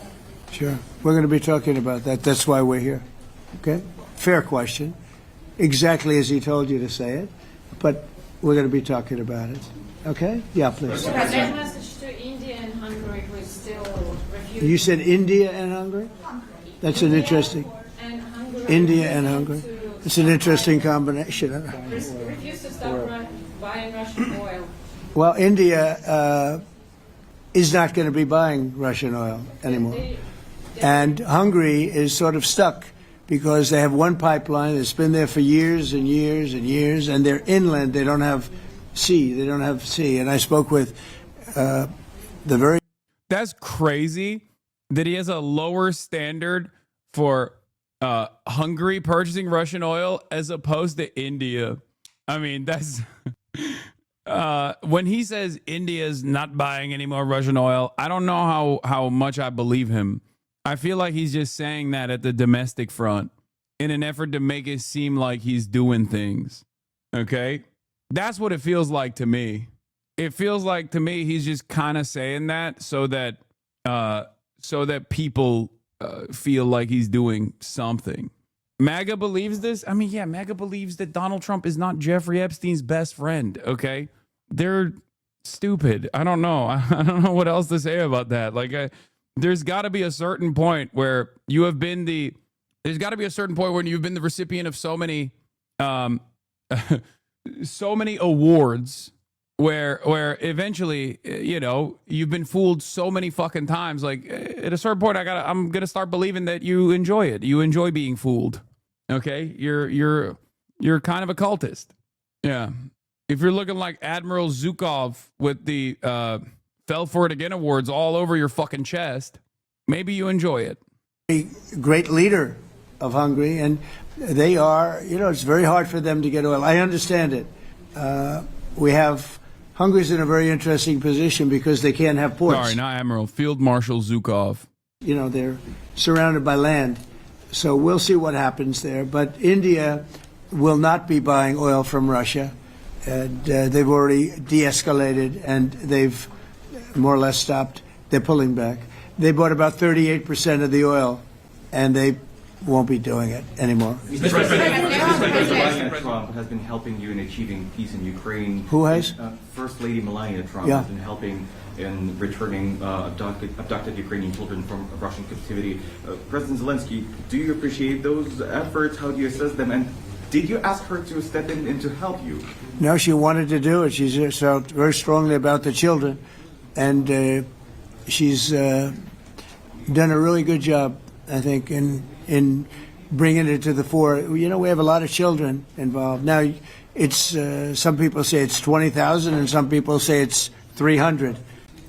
Sure. We're going to be talking about that. That's why we're here. Okay? Fair question. Exactly as he told you to say it. But we're going to be talking about it. Okay? Yeah, please. Mr. President, message to India and Hungary who is still refusing. You said India and Hungary? That's an interesting. And Hungary India and Hungary. It's an interesting combination. refuse to stop buying Russian oil. Well, India is not going to be buying Russian oil anymore. And Hungary is sort of stuck because they have one pipeline that's been there for years and years and years, and they're inland. They don't have sea. They don't have sea. And I spoke with the very... That's crazy that he has a lower standard for Hungary purchasing Russian oil as opposed to India. I mean, that's... when he says India's not buying any more Russian oil, I don't know how much I believe him. I feel like he's just saying that at the domestic front in an effort to make it seem like he's doing things. Okay? That's what it feels like to me. It feels like to me he's just kind of saying that so that people feel like he's doing something. MAGA believes this? I mean, yeah, MAGA believes that Donald Trump is not Jeffrey Epstein's best friend, okay? They're stupid. I don't know. I don't know what else to say about that. Like, there's got to be a certain point where you have been there's got to be a certain point when you've been the recipient of so many so many awards where eventually, you know, you've been fooled so many fucking times. Like, at a certain point, I'm going to start believing that you enjoy it. You enjoy being fooled. Okay? You're kind of a cultist. Yeah. If you're looking like Admiral Zhukov with the Fell For It Again awards all over your fucking chest, maybe you enjoy it. A great leader of Hungary, and they are, you know, it's very hard for them to get oil. I understand it. Hungary's in a very interesting position because they can't have ports. Sorry, not Admiral. Field Marshal Zhukov. You know, they're surrounded by land. So we'll see what happens there. But India will not be buying oil from Russia. And they've already de-escalated, and they've more or less stopped. They're pulling back. They bought about 38% of the oil, and they won't be doing it anymore. Mr. President Trump has been helping you in achieving peace in Ukraine. Who has? First Lady Melania Trump has been helping in returning abducted Ukrainian children from Russian captivity. President Zelensky, do you appreciate those efforts? How do you assess them? And Did you ask her to step in and to help you? No, she wanted to do it. She just felt very strongly about the children, and she's done a really good job, I think, in bringing it to the fore. You know, we have a lot of children involved. Now, it's some people say it's 20,000, and some people say it's 300.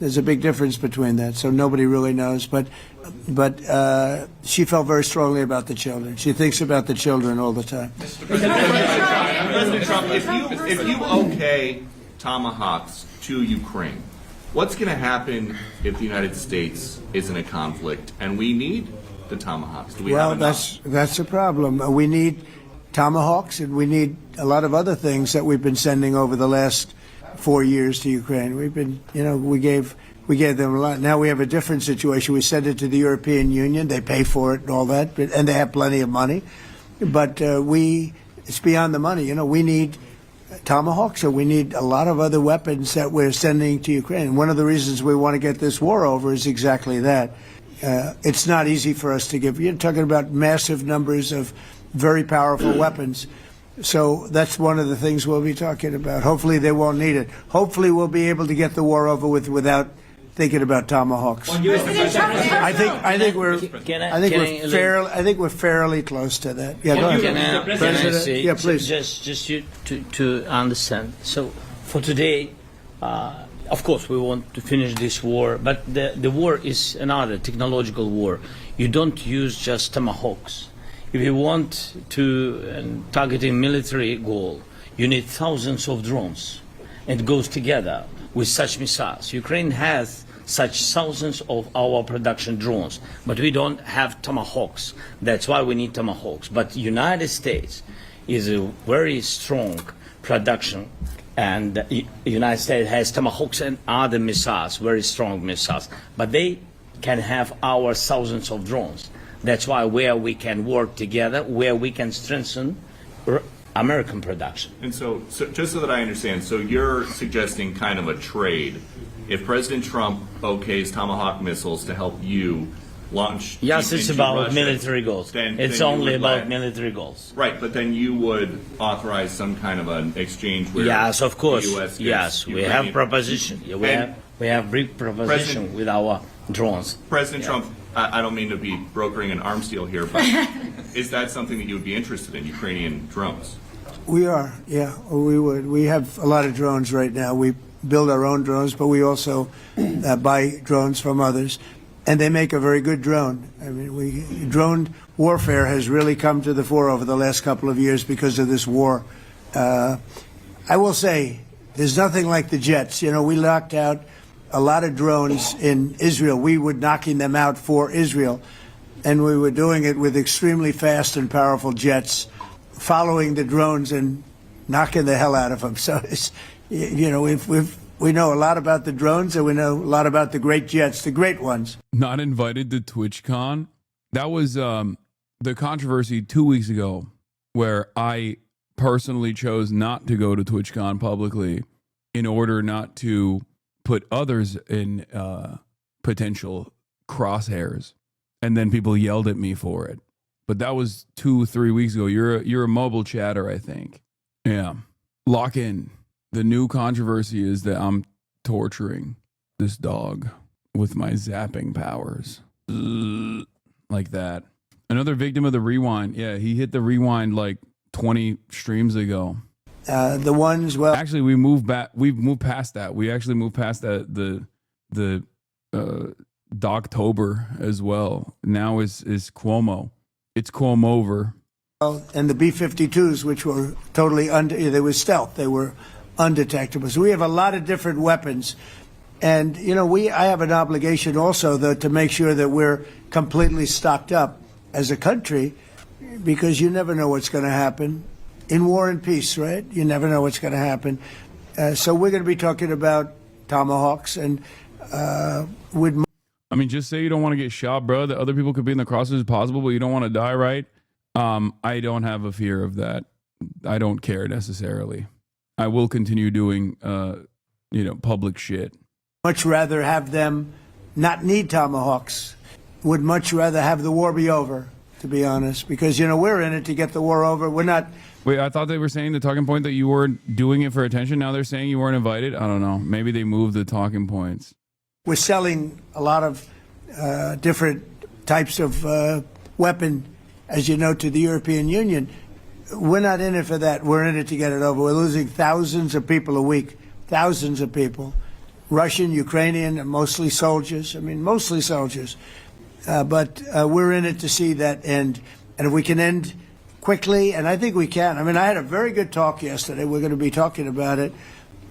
There's a big difference between that, so nobody really knows. But she felt very strongly about the children. She thinks about the children all the time. President Trump, if you okay tomahawks to Ukraine, what's going to happen if the United States is in a conflict and we need the tomahawks? Do we have enough? That's a problem. We need tomahawks, and we need a lot of other things that we've been sending over the last 4 years to Ukraine. We've been, you know, we gave them a lot. Now we have a different situation. We send it to the European Union. They pay for it and all that, and they have plenty of money. But it's beyond the money. You know, we need tomahawks, and we need a lot of other weapons that we're sending to Ukraine. And one of the reasons we want to get this war over is exactly that. It's not easy for us to give. You're talking about massive numbers of very powerful weapons. So that's one of the things we'll be talking about. Hopefully they won't need it. Hopefully we'll be able to get the war over with without thinking about tomahawks. I think we're fairly close to that. Yeah, go ahead. President, yeah, please. Just to understand. So for today, of course, we want to finish this war, but the war is another technological war. You don't use just tomahawks. If you want to target a military goal, you need thousands of drones. It goes together with such missiles. Ukraine has such thousands of our production drones, but we don't have tomahawks. That's why we need tomahawks. But United States is a very strong production, and the United States has tomahawks and other missiles, very strong missiles. But they can have our thousands of drones. That's why where we can work together, where we can strengthen American production. And so just so that I understand, so you're suggesting kind of a trade. If President Trump okays Tomahawk missiles to help you launch yes, it's about Russia, military goals. It's only about military goals. Right, but then you would authorize some kind of an exchange where yes, of course. the US yes, we have proposition. We have big proposition with our drones. President Trump, I don't mean to be brokering an arms deal here, but is that something that you would be interested in, Ukrainian drones? We are, yeah, we would. We have a lot of drones right now. We build our own drones, but we also buy drones from others, and they make a very good drone. I mean, drone warfare has really come to the fore over the last couple of years because of this war. I will say, there's nothing like the jets. You know, we knocked out a lot of drones in Israel. We were knocking them out for Israel, and we were doing it with extremely fast and powerful jets, following the drones and knocking the hell out of them. So, it's, you know, we know a lot about the drones, and we know a lot about the great jets, the great ones. Not invited to TwitchCon. That was the controversy 2 weeks ago, where I personally chose not to go to TwitchCon publicly in order not to put others in potential crosshairs, and then people yelled at me for it. But that was 2-3 weeks ago. You're a mobile chatter, I think. Yeah. Lock in. The new controversy is that I'm torturing this dog with my zapping powers. Like that. Another victim of the rewind. Yeah, he hit the rewind like 20 streams ago. The ones, well, actually, we moved back. We've moved past that. We actually moved past that. The Dogtober as well. Now is Cuomo. It's Cuomo over. And the B-52s, which were totally they were stealth. They were undetectable. So we have a lot of different weapons. And, you know, I have an obligation also, though, to make sure that we're completely stocked up as a country, because you never know what's going to happen. In war and peace, right? You never know what's going to happen. So we're going to be talking about tomahawks and with. I mean, just say you don't want to get shot, bro. That other people could be in the crosshairs as possible, but you don't want to die, right? I don't have a fear of that. I don't care necessarily. I will continue doing, public shit. Much rather have them not need tomahawks. Would much rather have the war be over to be honest, because, you know, we're in it to get the war over. We're not. Wait, I thought they were saying the talking point that you were doing it for attention. Now they're saying you weren't invited. I don't know. Maybe they moved the talking points. We're selling a lot of different types of weapon, as you know, to the European Union. We're not in it for that. We're in it to get it over. We're losing thousands of people a week, thousands of people, Russian, Ukrainian, and mostly soldiers. I mean, mostly soldiers. But we're in it to see that end. And if we can end quickly, and I think we can. I mean, I had a very good talk yesterday. We're going to be talking about it.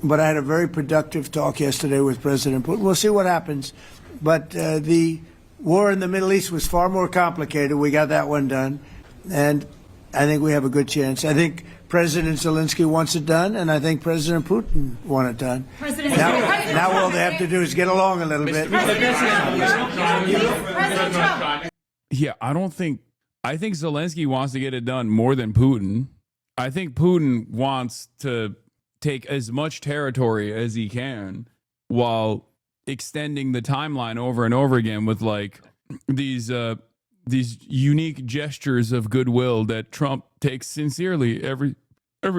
But I had a very productive talk yesterday with President Putin. We'll see what happens. But the war in the Middle East was far more complicated. We got that one done. And I think we have a good chance. I think President Zelensky wants it done, and I think President Putin wants it done. Now all they have to do is get along a little bit. Yeah, I think Zelensky wants to get it done more than Putin. I think Putin wants to take as much territory as he can while extending the timeline over and over again with like these unique gestures of goodwill that Trump takes sincerely every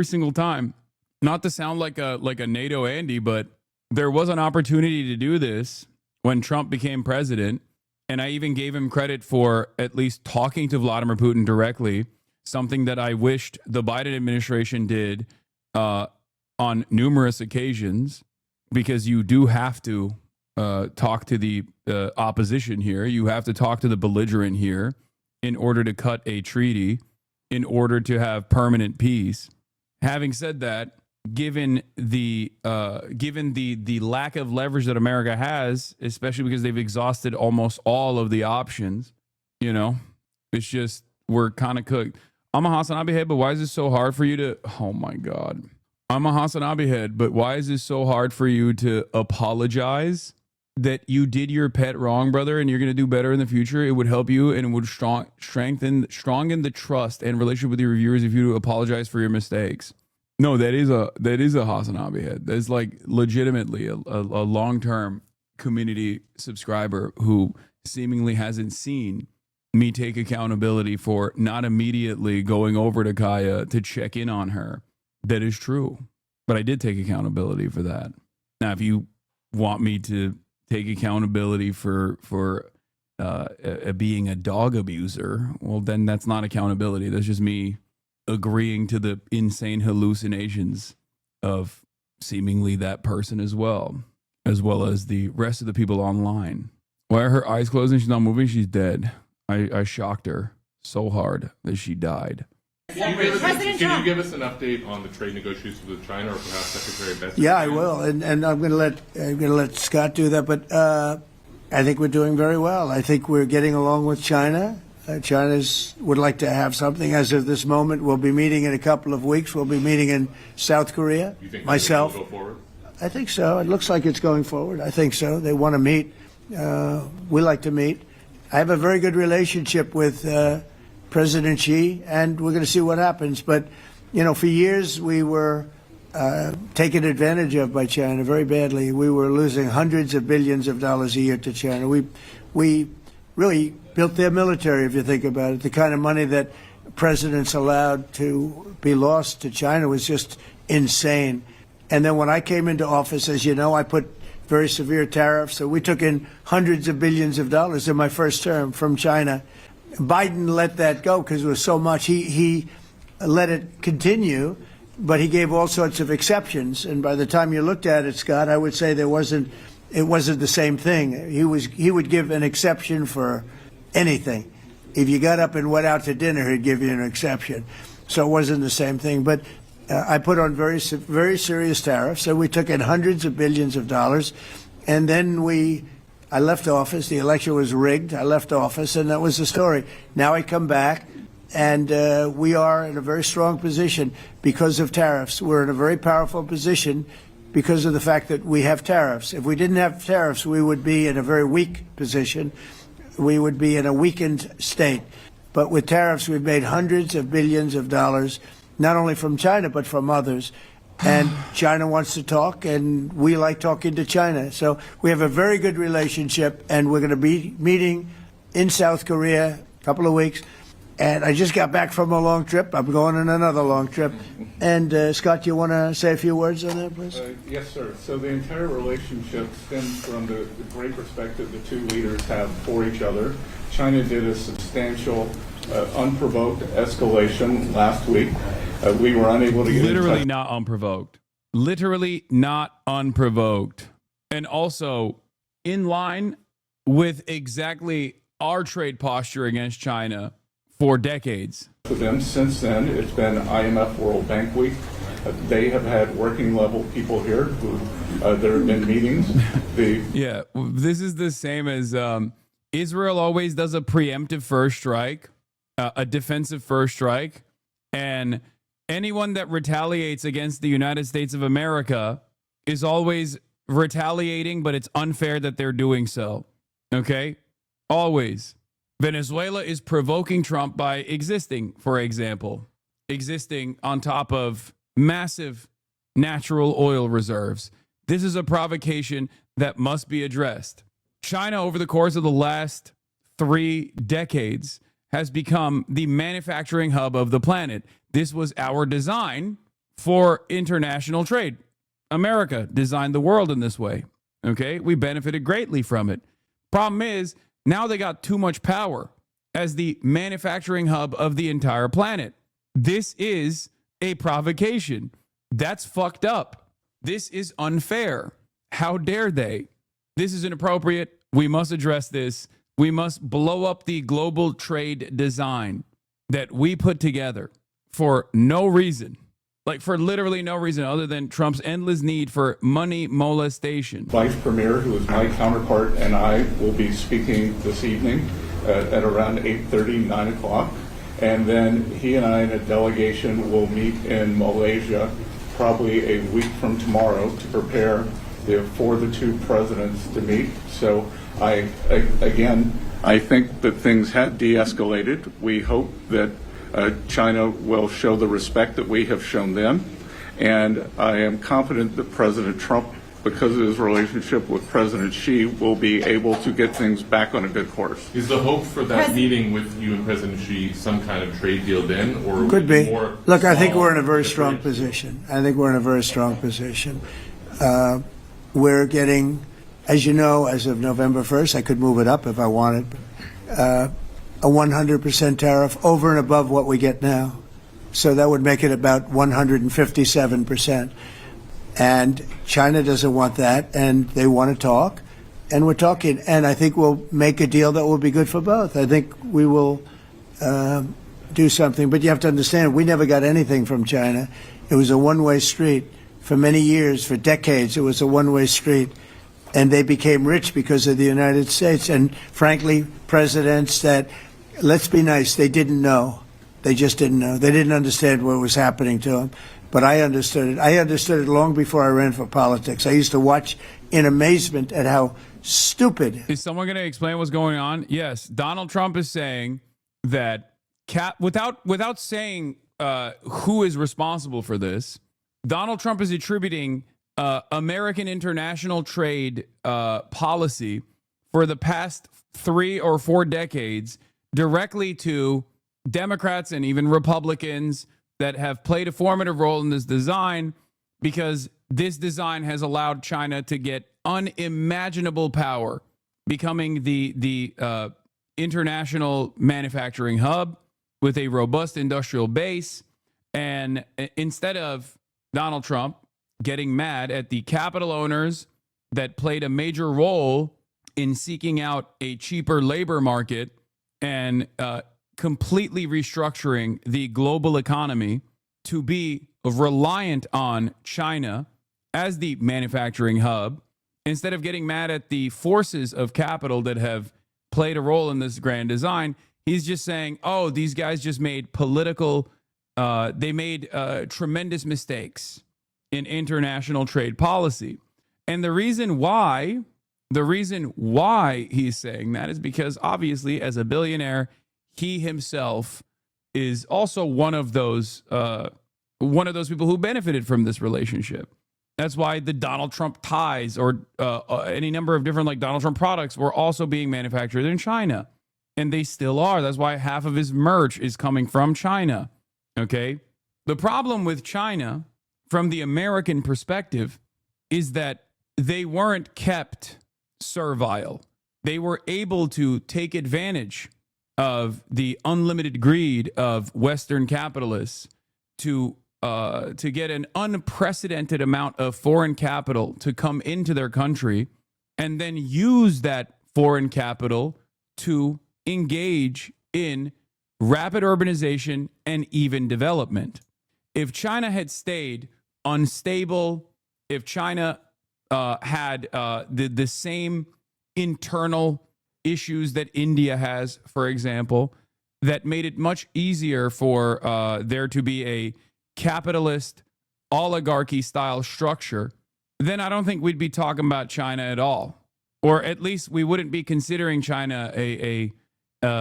single time. Not to sound like a NATO Andy, but there was an opportunity to do this when Trump became president, and I even gave him credit for at least talking to Vladimir Putin directly, something that I wished the Biden administration did on numerous occasions, because you do have to talk to the opposition here. You have to talk to the belligerent here in order to cut a treaty, in order to have permanent peace. Having said that, given the lack of leverage that America has, especially because they've exhausted almost all of the options, you know, it's just we're kind of cooked. I'm a HasanAbi head, but why is this so hard for you to? Oh my God. I'm a HasanAbi head, but why is this so hard for you to apologize that you did your pet wrong, brother, and you're going to do better in the future? It would help you, and it would strengthen the trust and relationship with your reviewers if you apologize for your mistakes. No, that is a HasanAbi head. That's like legitimately a long-term community subscriber who seemingly hasn't seen me take accountability for not immediately going over to Kaya to check in on her. That is true. But I did take accountability for that. Now, if you want me to take accountability for being a dog abuser, well, then that's not accountability. That's just me agreeing to the insane hallucinations of seemingly that person as well as the rest of the people online. Why are her eyes closed and she's not moving? She's dead. I shocked her so hard that she died. Can you give us an update on the trade negotiations with China, or perhaps Secretary Bessent? Yeah, I will, and I'm going to let Scott do that. But I think we're doing very well. I think we're getting along with China. China would like to have something as of this moment. We'll be meeting in a couple of weeks. We'll be meeting in South Korea. You think myself. Will go forward? I think so. It looks like it's going forward. I think so. They want to meet. We like to meet. I have a very good relationship with President Xi, and we're going to see what happens. But, you know, for years we were taken advantage of by China very badly. We were losing hundreds of billions of dollars a year to China. We really built their military, if you think about it. The kind of money that presidents allowed to be lost to China was just insane. And then when I came into office, as you know, I put very severe tariffs. So we took in hundreds of billions of dollars in my first term from China. Biden let that go because it was so much. He let it continue, but he gave all sorts of exceptions. And by the time you looked at it, Scott, I would say it wasn't the same thing. He would give an exception for anything. If you got up and went out to dinner, he'd give you an exception. So it wasn't the same thing. But I put on very serious tariffs. So we took in hundreds of billions of dollars, and then I left office. The election was rigged. I left office, and that was the story. Now I come back, and we are in a very strong position because of tariffs. We're in a very powerful position because of the fact that we have tariffs. If we didn't have tariffs, we would be in a very weak position. We would be in a weakened state. But with tariffs, we've made hundreds of billions of dollars, not only from China, but from others. And China wants to talk, and we like talking to China. So we have a very good relationship, and we're going to be meeting in South Korea a couple of weeks. And I just got back from a long trip. I'm going on another long trip. And Scott, you want to say a few words on that, please? Yes, sir. So the entire relationship stems from the great respect that the two leaders have for each other. China did a substantial, unprovoked escalation last week. We were unable to get literally not unprovoked. Literally not unprovoked. And also in line with exactly our trade posture against China for decades. For them since then, it's been IMF World Bank Week. They have had working level people here who there have been meetings. Yeah, this is the same as Israel always does a preemptive first strike, a defensive first strike, and anyone that retaliates against the United States of America is always retaliating, but it's unfair that they're doing so. Okay? Always. Venezuela is provoking Trump by existing, for example, existing on top of massive natural oil reserves. This is a provocation that must be addressed. China, over the course of the last 3 decades, has become the manufacturing hub of the planet. This was our design for international trade. America designed the world in this way. Okay? We benefited greatly from it. Problem is, now they got too much power as the manufacturing hub of the entire planet. This is a provocation. That's fucked up. This is unfair. How dare they? This is inappropriate. We must address this. We must blow up the global trade design that we put together for no reason. Like for literally no reason other than Trump's endless need for money molestation. Vice Premier, who is my counterpart, and I will be speaking this evening at around 8:30, 9 o'clock. And then he and I and a delegation will meet in Malaysia probably a week from tomorrow to prepare for the two presidents to meet. So I think that things have de-escalated. We hope that China will show the respect that we have shown them. And I am confident that President Trump, because of his relationship with President Xi, will be able to get things back on a good course. Is the hope for that meeting with you and President Xi some kind of trade deal then? Or could be. More Look, I think we're in a very strong position. We're getting, as you know, as of November 1st, I could move it up if I wanted, a 100% tariff over and above what we get now. So that would make it about 157%. And China doesn't want that, and they want to talk, and we're talking. And I think we'll make a deal that will be good for both. I think we will do something. But you have to understand, we never got anything from China. It was a one-way street. For many years, for decades, it was a one-way street. And they became rich because of the United States. And frankly, presidents that, let's be nice, they didn't know. They just didn't know. They didn't understand what was happening to them. But I understood it. I understood it long before I ran for politics. I used to watch in amazement at how stupid. Is someone going to explain what's going on? Yes. Donald Trump is saying that without saying who is responsible for this, Donald Trump is attributing American international trade policy for the past 3 or 4 decades directly to Democrats and even Republicans that have played a formative role in this design, because this design has allowed China to get unimaginable power, becoming the international manufacturing hub with a robust industrial base. And instead of Donald Trump getting mad at the capital owners that played a major role in seeking out a cheaper labor market and completely restructuring the global economy to be reliant on China as the manufacturing hub, instead of getting mad at the forces of capital that have played a role in this grand design, he's just saying, oh, these guys just made they made tremendous mistakes in international trade policy. And the reason why he's saying that is because obviously as a billionaire, he himself is also one of those people who benefited from this relationship. That's why the Donald Trump ties or any number of different like Donald Trump products were also being manufactured in China. And they still are. That's why half of his merch is coming from China. Okay. The problem with China, from the American perspective, is that they weren't kept servile. They were able to take advantage of the unlimited greed of Western capitalists to get an unprecedented amount of foreign capital to come into their country, and then use that foreign capital to engage in rapid urbanization and even development. If China had stayed unstable, if China had the same internal issues that India has, for example, that made it much easier for there to be a capitalist oligarchy style structure, then I don't think we'd be talking about China at all. Or at least we wouldn't be considering China a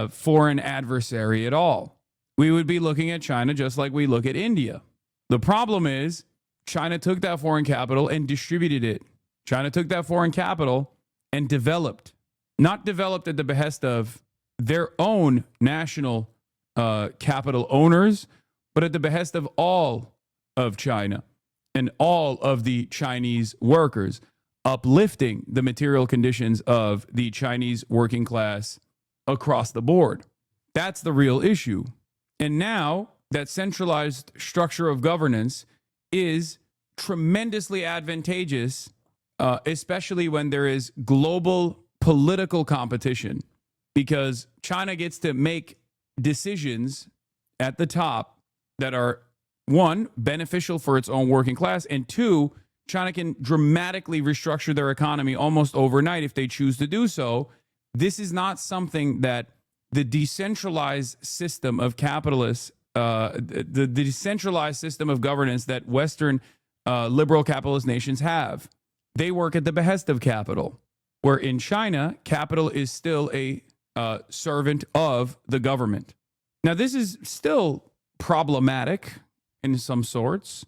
foreign adversary at all. We would be looking at China just like we look at India. The problem is China took that foreign capital and distributed it. China took that foreign capital and developed, not developed at the behest of their own national capital owners, but at the behest of all of China and all of the Chinese workers, uplifting the material conditions of the Chinese working class across the board. That's the real issue. And now that centralized structure of governance is tremendously advantageous, especially when there is global political competition, because China gets to make decisions at the top that are, one, beneficial for its own working class, and two, China can dramatically restructure their economy almost overnight if they choose to do so. This is not something that the decentralized system of capitalists, the decentralized system of governance that Western liberal capitalist nations have. They work at the behest of capital, where in China, capital is still a servant of the government. Now, this is still problematic in some sorts,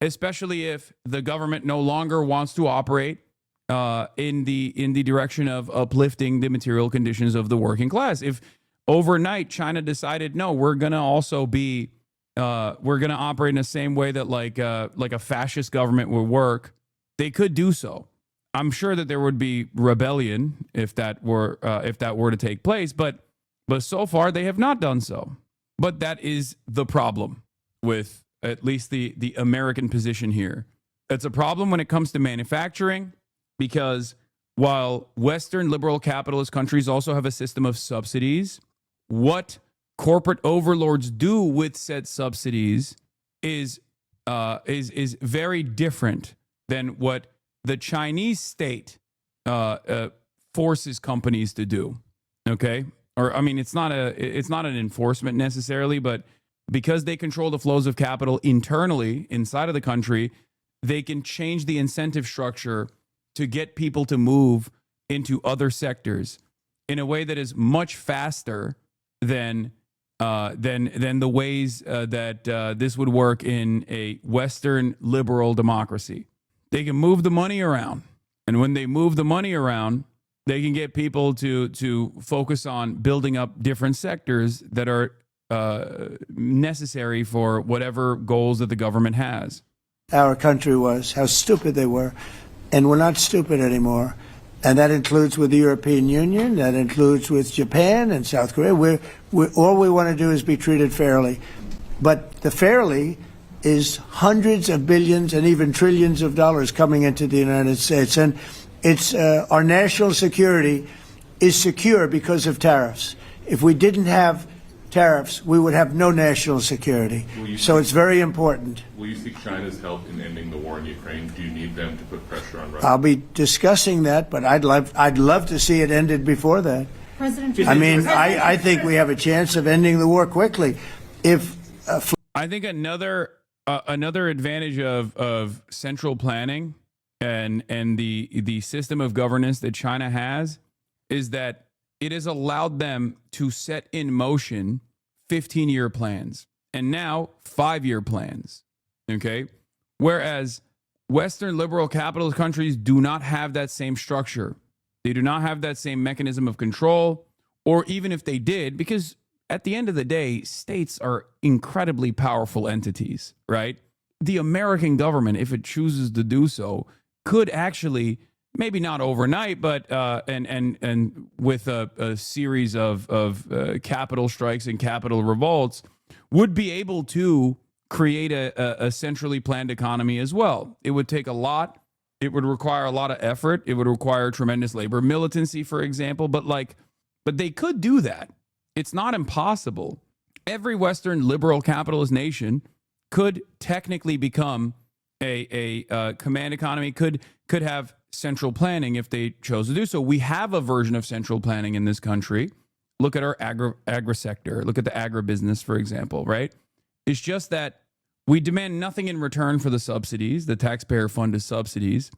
especially if the government no longer wants to operate in the direction of uplifting the material conditions of the working class. If overnight China decided, no, we're going to also be, we're going to operate in the same way that like a fascist government would work, they could do so. I'm sure that there would be rebellion if that were to take place, but so far they have not done so. But that is the problem with at least the American position here. It's a problem when it comes to manufacturing, because while Western liberal capitalist countries also have a system of subsidies, what corporate overlords do with said subsidies is very different than what the Chinese state forces companies to do. Okay, or I mean, it's not an enforcement necessarily, but because they control the flows of capital internally inside of the country, they can change the incentive structure to get people to move into other sectors in a way that is much faster than the ways that this would work in a Western liberal democracy. They can move the money around, and when they move the money around, they can get people to focus on building up different sectors that are necessary for whatever goals that the government has. Our country was, how stupid they were. And we're not stupid anymore. And that includes with the European Union, that includes with Japan and South Korea. All we want to do is be treated fairly. But the fairly is hundreds of billions and even trillions of dollars coming into the United States. And it's our national security is secure because of tariffs. If we didn't have tariffs, we would have no national security. So it's very important. Will you seek China's help in ending the war in Ukraine? Do you need them to put pressure on Russia? I'll be discussing that, but I'd love to see it ended before that. President I mean, I think we have a chance of ending the war quickly. If I think another advantage of central planning and the system of governance that China has is that it has allowed them to set in motion 15-year plans and now 5-year plans. Okay. Whereas Western liberal capitalist countries do not have that same structure. They do not have that same mechanism of control or even if they did, because at the end of the day, states are incredibly powerful entities, right? The American government, if it chooses to do so, could actually, maybe not overnight, but and with a series of capital strikes and capital revolts, would be able to create a centrally planned economy as well. It would take a lot. It would require a lot of effort. It would require tremendous labor militancy, for example. But they could do that. It's not impossible. Every Western liberal capitalist nation could technically become a command economy, could have central planning if they chose to do so. We have a version of central planning in this country. Look at our agri sector. Look at the agribusiness, for example, right? It's just that we demand nothing in return for the subsidies, the taxpayer-funded subsidies,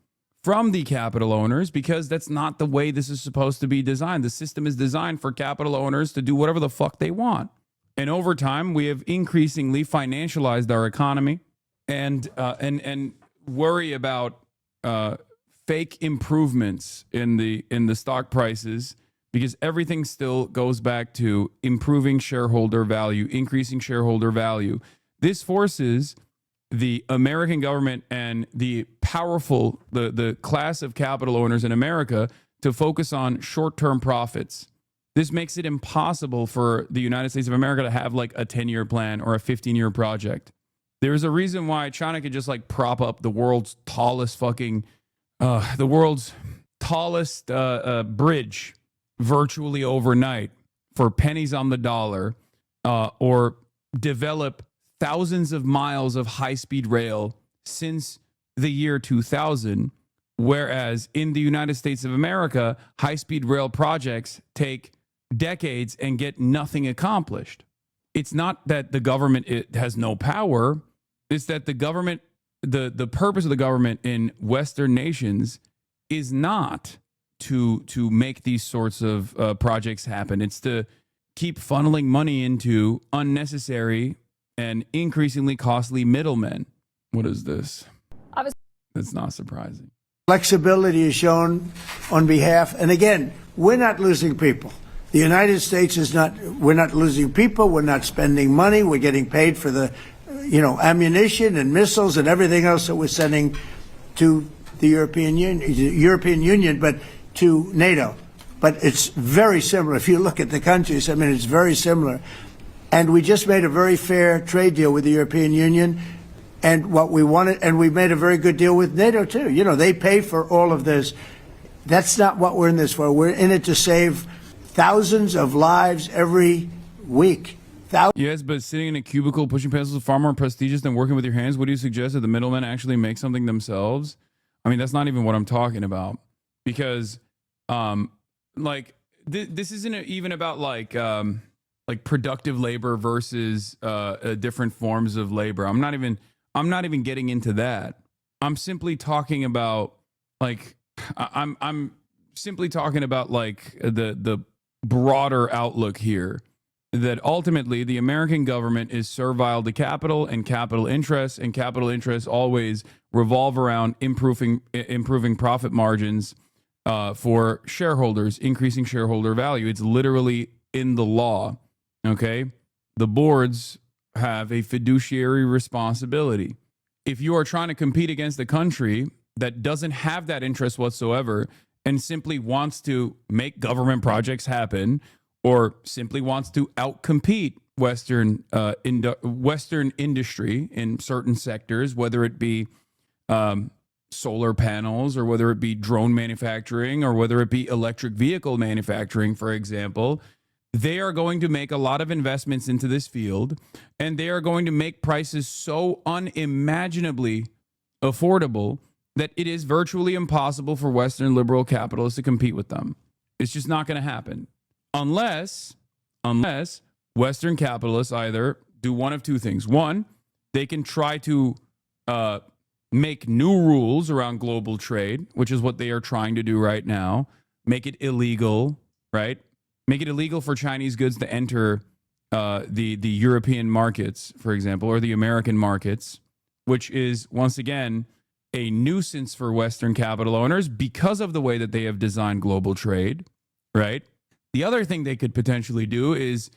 from the capital owners, because that's not the way this is supposed to be designed. The system is designed for capital owners to do whatever the fuck they want. And over time, we have increasingly financialized our economy and worry about fake improvements in the stock prices, because everything still goes back to improving shareholder value, increasing shareholder value. This forces the American government and the powerful, the class of capital owners in America to focus on short-term profits. This makes it impossible for the United States of America to have like a 10-year plan or a 15-year project. There's a reason why China could just like prop up the world's tallest fucking, bridge virtually overnight for pennies on the dollar, or develop thousands of miles of high-speed rail since the year 2000, whereas in the United States of America, high-speed rail projects take decades and get nothing accomplished. It's not that the government has no power. It's that the government, the purpose of the government in Western nations is not to make these sorts of projects happen. It's to keep funneling money into unnecessary and increasingly costly middlemen. What is this? That's not surprising. Flexibility is shown on behalf, and again, we're not losing people. The United States is not, we're not losing people, we're not spending money, we're getting paid for the, ammunition and missiles and everything else that we're sending to the European Union, but to NATO. But it's very similar. If you look at the countries, it's very similar. And we just made a very fair trade deal with the European Union, and what we wanted, and we made a very good deal with NATO too. They pay for all of this. That's not what we're in this for. We're in it to save thousands of lives every week. Yes, but sitting in a cubicle pushing pencils is far more prestigious than working with your hands. What do you suggest, that the middlemen actually make something themselves? That's not even what I'm talking about, because this isn't even about like productive labor versus different forms of labor. I'm not even getting into that. I'm simply talking about I'm simply talking about the broader outlook here, that ultimately the American government is servile to capital and capital interests, and capital interests always revolve around improving profit margins for shareholders, increasing shareholder value. It's literally in the law. Okay, the boards have a fiduciary responsibility. If you are trying to compete against a country that doesn't have that interest whatsoever and simply wants to make government projects happen, or simply wants to outcompete Western industry in certain sectors, whether it be solar panels, or whether it be drone manufacturing, or whether it be electric vehicle manufacturing, for example, they are going to make a lot of investments into this field, and they are going to make prices so unimaginably affordable that it is virtually impossible for Western liberal capitalists to compete with them. It's just not going to happen. Unless Western capitalists either do one of two things. One, they can try to make new rules around global trade, which is what they are trying to do right now. Make it illegal, right? Make it illegal for Chinese goods to enter the European markets, for example, or the American markets, which is, once again, a nuisance for Western capital owners because of the way that they have designed global trade, right? The other thing they could potentially do is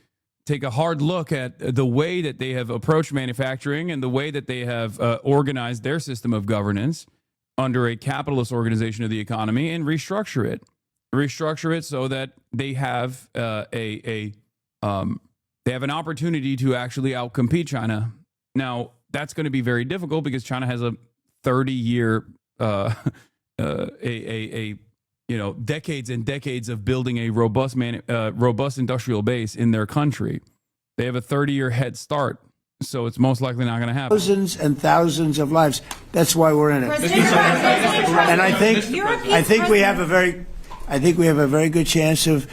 take a hard look at the way that they have approached manufacturing and the way that they have organized their system of governance under a capitalist organization of the economy and restructure it. Restructure it so that they have they have an opportunity to actually outcompete China. Now, that's going to be very difficult because China has a 30-year decades and decades of building a robust industrial base in their country. They have a 30-year head start, so it's most likely not going to happen. Thousands and thousands of lives. That's why we're in it. And I think we have a very good chance of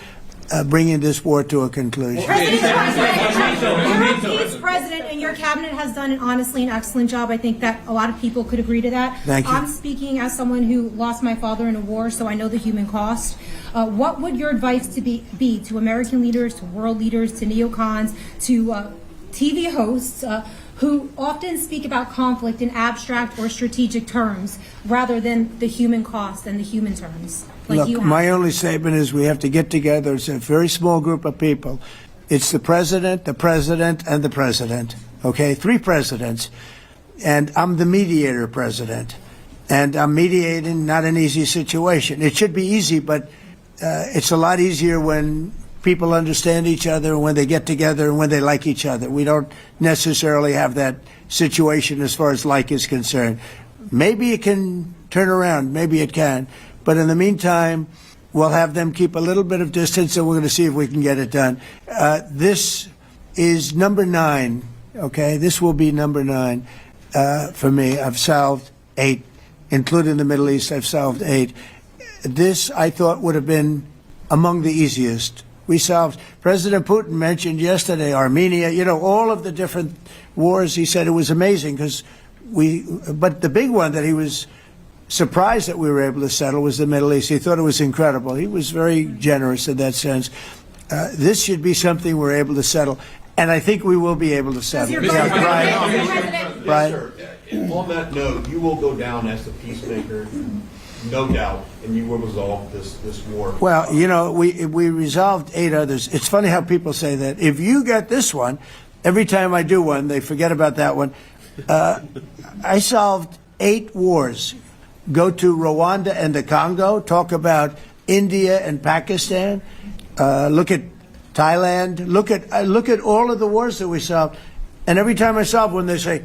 bringing this war to a conclusion. You're a peace president, and your cabinet has done honestly an excellent job. I think that a lot of people could agree to that. Thank you. I'm speaking as someone who lost my father in a war, so I know the human cost. What would your advice be to American leaders, to world leaders, to neocons, to TV hosts who often speak about conflict in abstract or strategic terms rather than the human cost and the human terms? Look, my only statement is we have to get together. It's a very small group of people. It's the president, and the president. Okay, 3 presidents. And I'm the mediator president. And I'm mediating not an easy situation. It should be easy, but it's a lot easier when people understand each other, and when they get together, and when they like each other. We don't necessarily have that situation as far as like is concerned. Maybe it can turn around. Maybe it can. But in the meantime, we'll have them keep a little bit of distance, and we're going to see if we can get it done. This is number 9, okay? This will be number 9 for me. I've solved 8, including the Middle East. I've solved 8. This, I thought, would have been among the easiest. We solved, President Putin mentioned yesterday Armenia, all of the different wars. He said it was amazing but the big one that he was surprised that we were able to settle was the Middle East. He thought it was incredible. He was very generous in that sense. This should be something we're able to settle, and I think we will be able to settle. Yes, sir. On that note, you will go down as the peacemaker, no doubt, and you will resolve this war. Well, we resolved 8 others. It's funny how people say that. If you get this one, every time I do one, they forget about that one. I solved 8 wars. Go to Rwanda and the Congo, talk about India and Pakistan, look at Thailand, look at all of the wars that we solved. And every time I solve one, they say,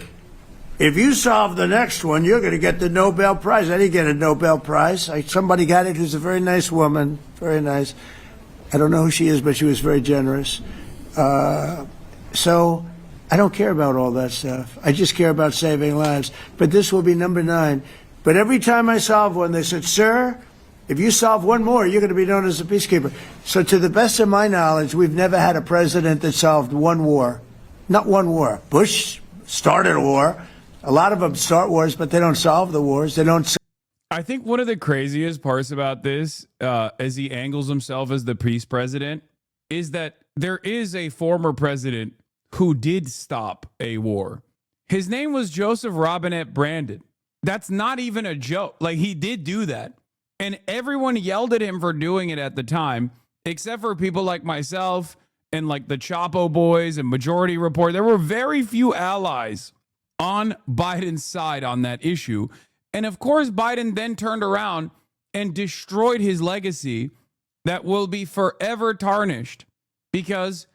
if you solve the next one, you're going to get the Nobel Prize. I didn't get a Nobel Prize. Somebody got it who's a very nice woman, very nice. I don't know who she is, but she was very generous. So I don't care about all that stuff. I just care about saving lives. But this will be number 9. But every time I solve one, they said, sir, if you solve one more, you're going to be known as a peacekeeper. So to the best of my knowledge, we've never had a president that solved one war. Not one war. Bush started a war. A lot of them start wars, but they don't solve the wars. They don't. I think one of the craziest parts about this, as he angles himself as the peace president, is that there is a former president who did stop a war. His name was Joseph Robinette Brandon. That's not even a joke. Like, he did do that. And everyone yelled at him for doing it at the time, except for people like myself and like the Chapo boys and Majority Report. There were very few allies on Biden's side on that issue. And of course, Biden then turned around and destroyed his legacy that will be forever tarnished because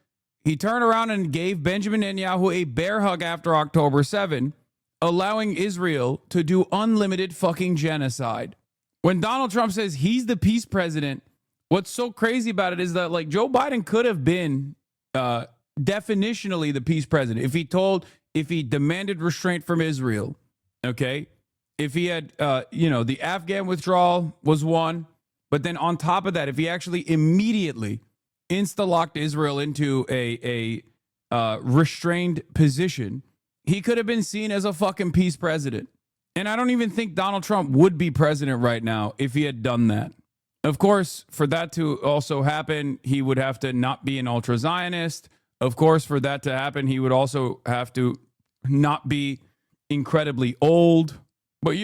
he turned around and gave Benjamin Netanyahu a bear hug after October 7, allowing Israel to do unlimited fucking genocide. When Donald Trump says he's the peace president, what's so crazy about it is that, like, Joe Biden could have been definitionally the peace president if he demanded restraint from Israel, okay? If he had, the Afghan withdrawal was one, but then on top of that, if he actually immediately insta-locked Israel into a restrained position, he could have been seen as a fucking peace president. And I don't even think Donald Trump would be president right now if he had done that. Of course, for that to also happen, he would have to not be an ultra-Zionist. Of course, for that to happen, he would also have to not be incredibly old. But,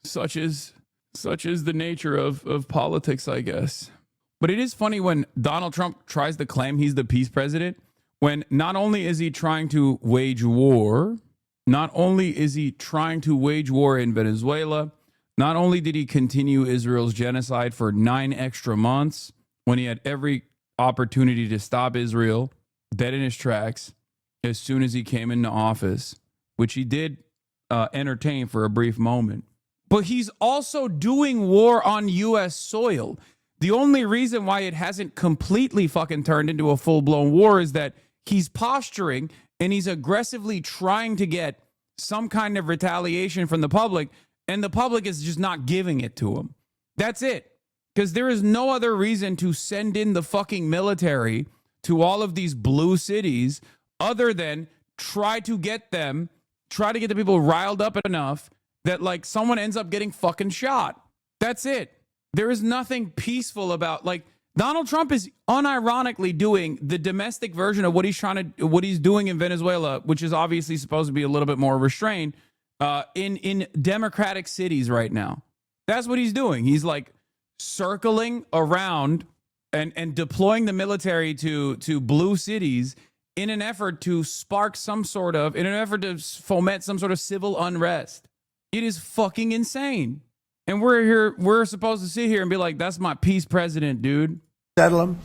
such is the nature of politics, I guess. But it is funny when Donald Trump tries to claim he's the peace president, when not only is he trying to wage war, not only is he trying to wage war in Venezuela, not only did he continue Israel's genocide for 9 extra months when he had every opportunity to stop Israel dead in his tracks as soon as he came into office, which he did entertain for a brief moment. But he's also doing war on U.S. soil. The only reason why it hasn't completely fucking turned into a full-blown war is that he's posturing and he's aggressively trying to get some kind of retaliation from the public, and the public is just not giving it to him. That's it. Because there is no other reason to send in the fucking military to all of these blue cities other than try to get the people riled up enough that like someone ends up getting fucking shot. That's it. There is nothing peaceful about, like, Donald Trump is unironically doing the domestic version of what he's doing in Venezuela, which is obviously supposed to be a little bit more restrained in democratic cities right now. That's what he's doing. He's like circling around and deploying the military to blue cities in an effort to foment some sort of civil unrest. It is fucking insane. And we're supposed to sit here and be like, that's my peace president, dude. Settle them,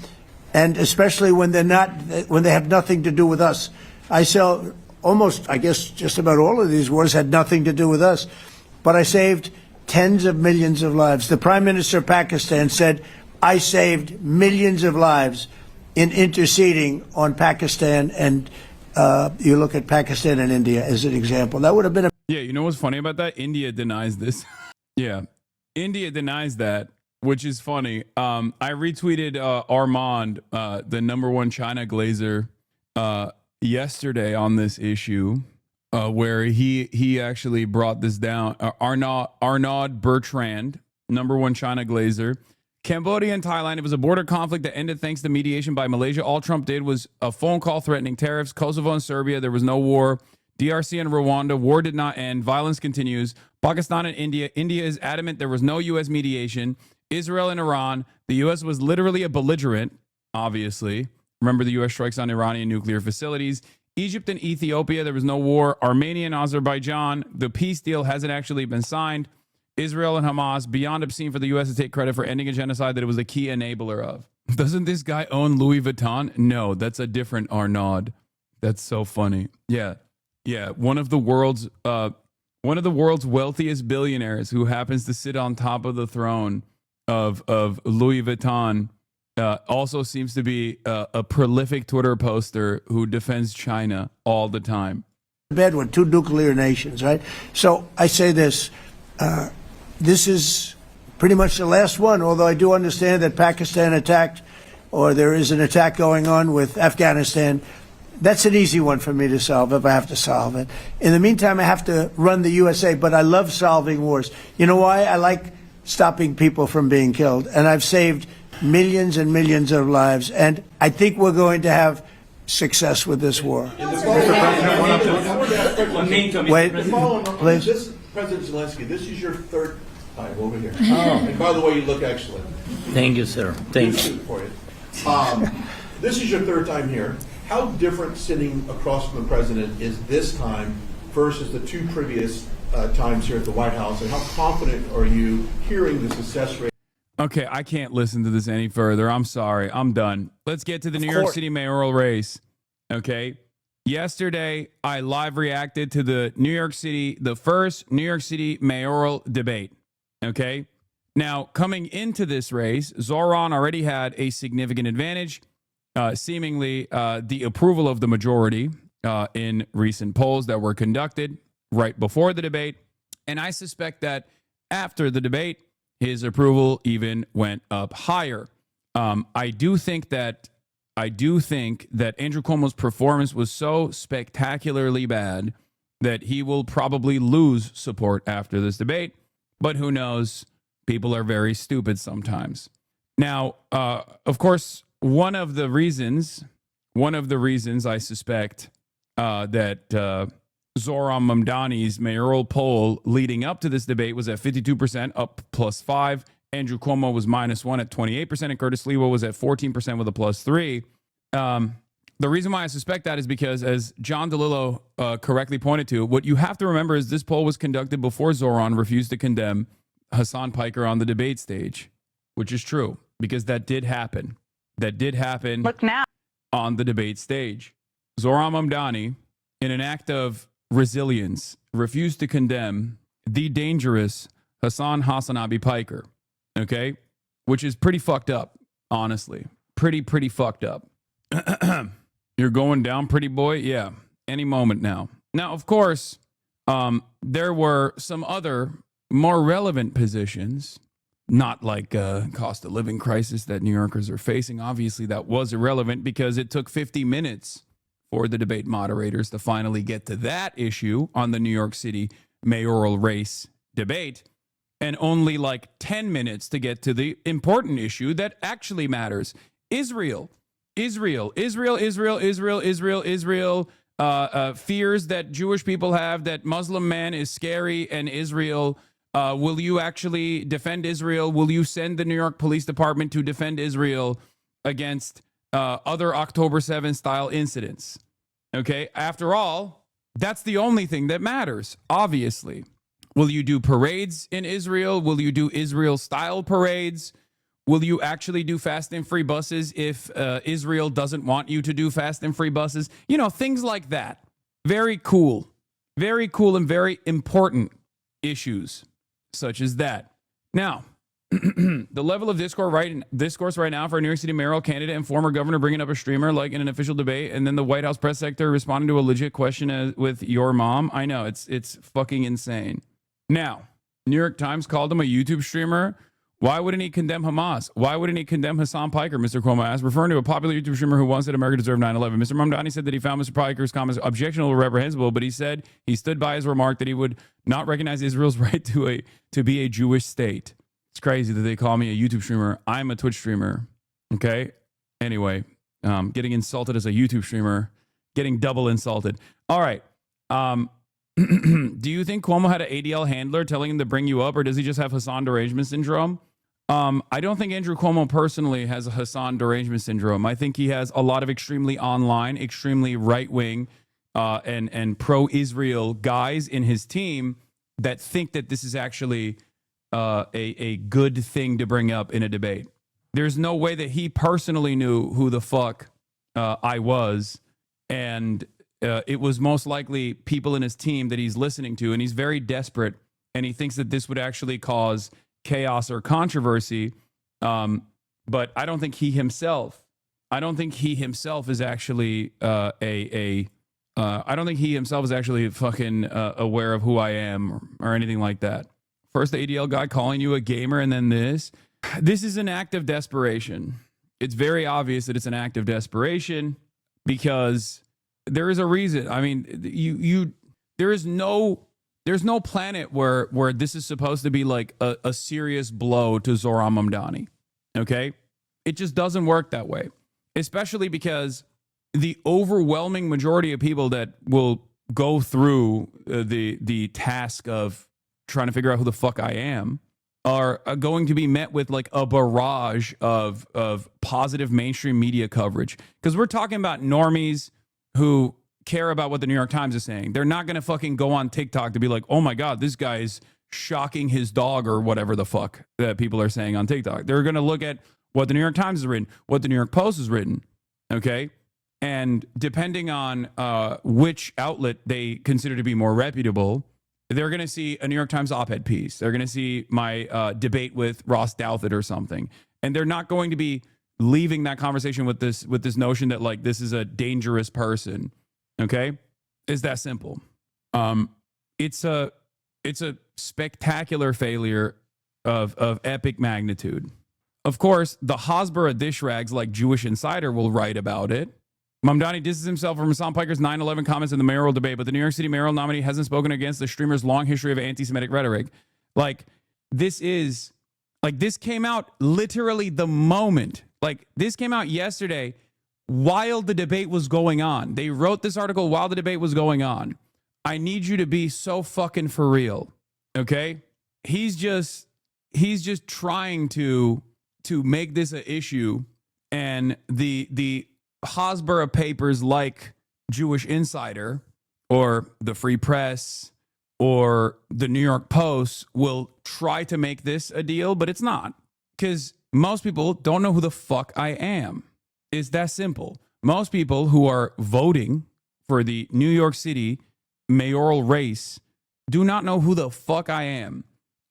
and especially when they have nothing to do with us. I saw almost, I guess, just about all of these wars had nothing to do with us, but I saved tens of millions of lives. The Prime Minister of Pakistan said, I saved millions of lives in interceding on Pakistan, and you look at Pakistan and India as an example. That would have been a... Yeah, you know what's funny about that? India denies this. Yeah, India denies that, which is funny. I retweeted Armand, the #1 China glazer, yesterday on this issue, where he actually brought this down. Arnaud Bertrand, #1 China glazer. Cambodia and Thailand, it was a border conflict that ended thanks to mediation by Malaysia. All Trump did was a phone call threatening tariffs. Kosovo and Serbia, there was no war. DRC and Rwanda, war did not end. Violence continues. Pakistan and India. India is adamant there was no U.S. mediation. Israel and Iran. The U.S. was literally a belligerent, obviously. Remember the U.S. strikes on Iranian nuclear facilities. Egypt and Ethiopia, there was no war. Armenia and Azerbaijan, the peace deal hasn't actually been signed. Israel and Hamas, beyond obscene for the U.S. to take credit for ending a genocide that it was a key enabler of. Doesn't this guy own Louis Vuitton? No, that's a different Arnaud. That's so funny. Yeah. Yeah, one of the world's wealthiest billionaires who happens to sit on top of the throne of Louis Vuitton also seems to be a prolific Twitter poster who defends China all the time. Bad one, 2 nuclear nations, right? So I say this, this is pretty much the last one, although I do understand that Pakistan attacked, or there is an attack going on with Afghanistan. That's an easy one for me to solve if I have to solve it. In the meantime, I have to run the USA, but I love solving wars. You know why? I like stopping people from being killed, and I've saved millions and millions of lives, and I think we're going to have success with this war. Wait, please. This, President Zelensky, this is your 3rd time over here. Oh. And by the way, you look excellent. Thank you, sir. Thank you. For you. This is your 3rd time here. How different sitting across from the president is this time versus the 2 previous times here at the White House, and how confident are you hearing the success rate? Okay, I can't listen to this any further. I'm sorry. I'm done. Let's get to the New York City mayoral race. Okay. Yesterday, I live reacted to the first New York City mayoral debate. Okay. Now, coming into this race, ZOHRAN already had a significant advantage. Seemingly the approval of the majority in recent polls that were conducted right before the debate. And I suspect that after the debate, his approval even went up higher. I do think that Andrew Cuomo's performance was so spectacularly bad that he will probably lose support after this debate. But who knows? People are very stupid sometimes. Now, of course, one of the reasons I suspect that Zohran Mamdani's mayoral poll leading up to this debate was at 52%, up +5, Andrew Cuomo was -1 at 28%, and Curtis Sliwa was at 14% with a +3. The reason why I suspect that is because, as John DeLillo correctly pointed to, what you have to remember is this poll was conducted before Zohran refused to condemn Hasan Piker on the debate stage, which is true, because that did happen. That did happen. Look now. On the debate stage. Zohran Mamdani, in an act of resilience, refused to condemn the dangerous HasanAbi Piker, okay? Which is pretty fucked up, honestly. Pretty fucked up. You're going down, pretty boy? Yeah, any moment now. Now, of course, there were some other more relevant positions, not like cost of living crisis that New Yorkers are facing. Obviously, that was irrelevant because it took 50 minutes for the debate moderators to finally get to that issue on the New York City mayoral race debate, and only like 10 minutes to get to the important issue that actually matters. Israel fears that Jewish people have, that Muslim man is scary, and Israel, will you actually defend Israel? Will you send the New York Police Department to defend Israel against other October 7 style incidents? Okay, after all, that's the only thing that matters, obviously. Will you do parades in Israel? Will you do Israel-style parades? Will you actually do fast and free buses if Israel doesn't want you to do fast and free buses? You know, things like that. Very cool and very important issues such as that. Now, the level of discourse right now for a New York City mayoral candidate and former governor bringing up a streamer like in an official debate, and then the White House press secretary responding to a legit question with your mom. I know, it's fucking insane. Now, New York Times called him a YouTube streamer. Why wouldn't he condemn Hamas? Why wouldn't he condemn Hasan Piker, Mr. Cuomo asked, referring to a popular YouTube streamer who once said America deserved 9/11. Mr. Mamdani said that he found Mr. Piker's comments objectionable or reprehensible, but he said he stood by his remark that he would not recognize Israel's right to be a Jewish state. It's crazy that they call me a YouTube streamer. I'm a Twitch streamer. Okay? Anyway, getting insulted as a YouTube streamer, getting double insulted. All right. Do you think Cuomo had an ADL handler telling him to bring you up, or does he just have Hasan derangement syndrome? I don't think Andrew Cuomo personally has a Hasan derangement syndrome. I think he has a lot of extremely online, extremely right-wing, and pro-Israel guys in his team that think that this is actually a good thing to bring up in a debate. There's no way that he personally knew who the fuck I was, and it was most likely people in his team that he's listening to, and he's very desperate, and he thinks that this would actually cause chaos or controversy. But I don't think he himself is actually I don't think he himself is actually fucking aware of who I am or anything like that. First, the ADL guy calling you a gamer, and then this. This is an act of desperation. It's very obvious that it's an act of desperation because there is a reason. I mean, there's no planet where this is supposed to be like a serious blow to Zohran Mamdani. Okay? It just doesn't work that way. Especially because the overwhelming majority of people that will go through the task of trying to figure out who the fuck I am are going to be met with like a barrage of positive mainstream media coverage. Because we're talking about normies who care about what the New York Times is saying. They're not going to fucking go on TikTok to be like, oh my God, this guy's shocking his dog or whatever the fuck that people are saying on TikTok. They're going to look at what the New York Times has written, what the New York Post has written. Okay. And depending on which outlet they consider to be more reputable, they're going to see a New York Times op-ed piece. They're going to see my debate with Ross Douthat or something. And they're not going to be leaving that conversation with this notion that like this is a dangerous person. Okay? It's that simple. It's a spectacular failure of epic magnitude. Of course, the Hasbara dish rags like Jewish Insider will write about it. Mamdani distances himself from Hasan Piker's 9/11 comments in the mayoral debate, but the New York City mayoral nominee hasn't spoken against the streamer's long history of anti-Semitic rhetoric. Like, this came out literally the moment. Like, this came out yesterday while the debate was going on. They wrote this article while the debate was going on. I need you to be so fucking for real, okay? He's just he's just trying to make this an issue, and the Hasbara papers like Jewish Insider or the Free Press or the New York Post will try to make this a deal, but it's not, because most people don't know who the fuck I am. It's that simple. Most people who are voting for the New York City mayoral race do not know who the fuck I am.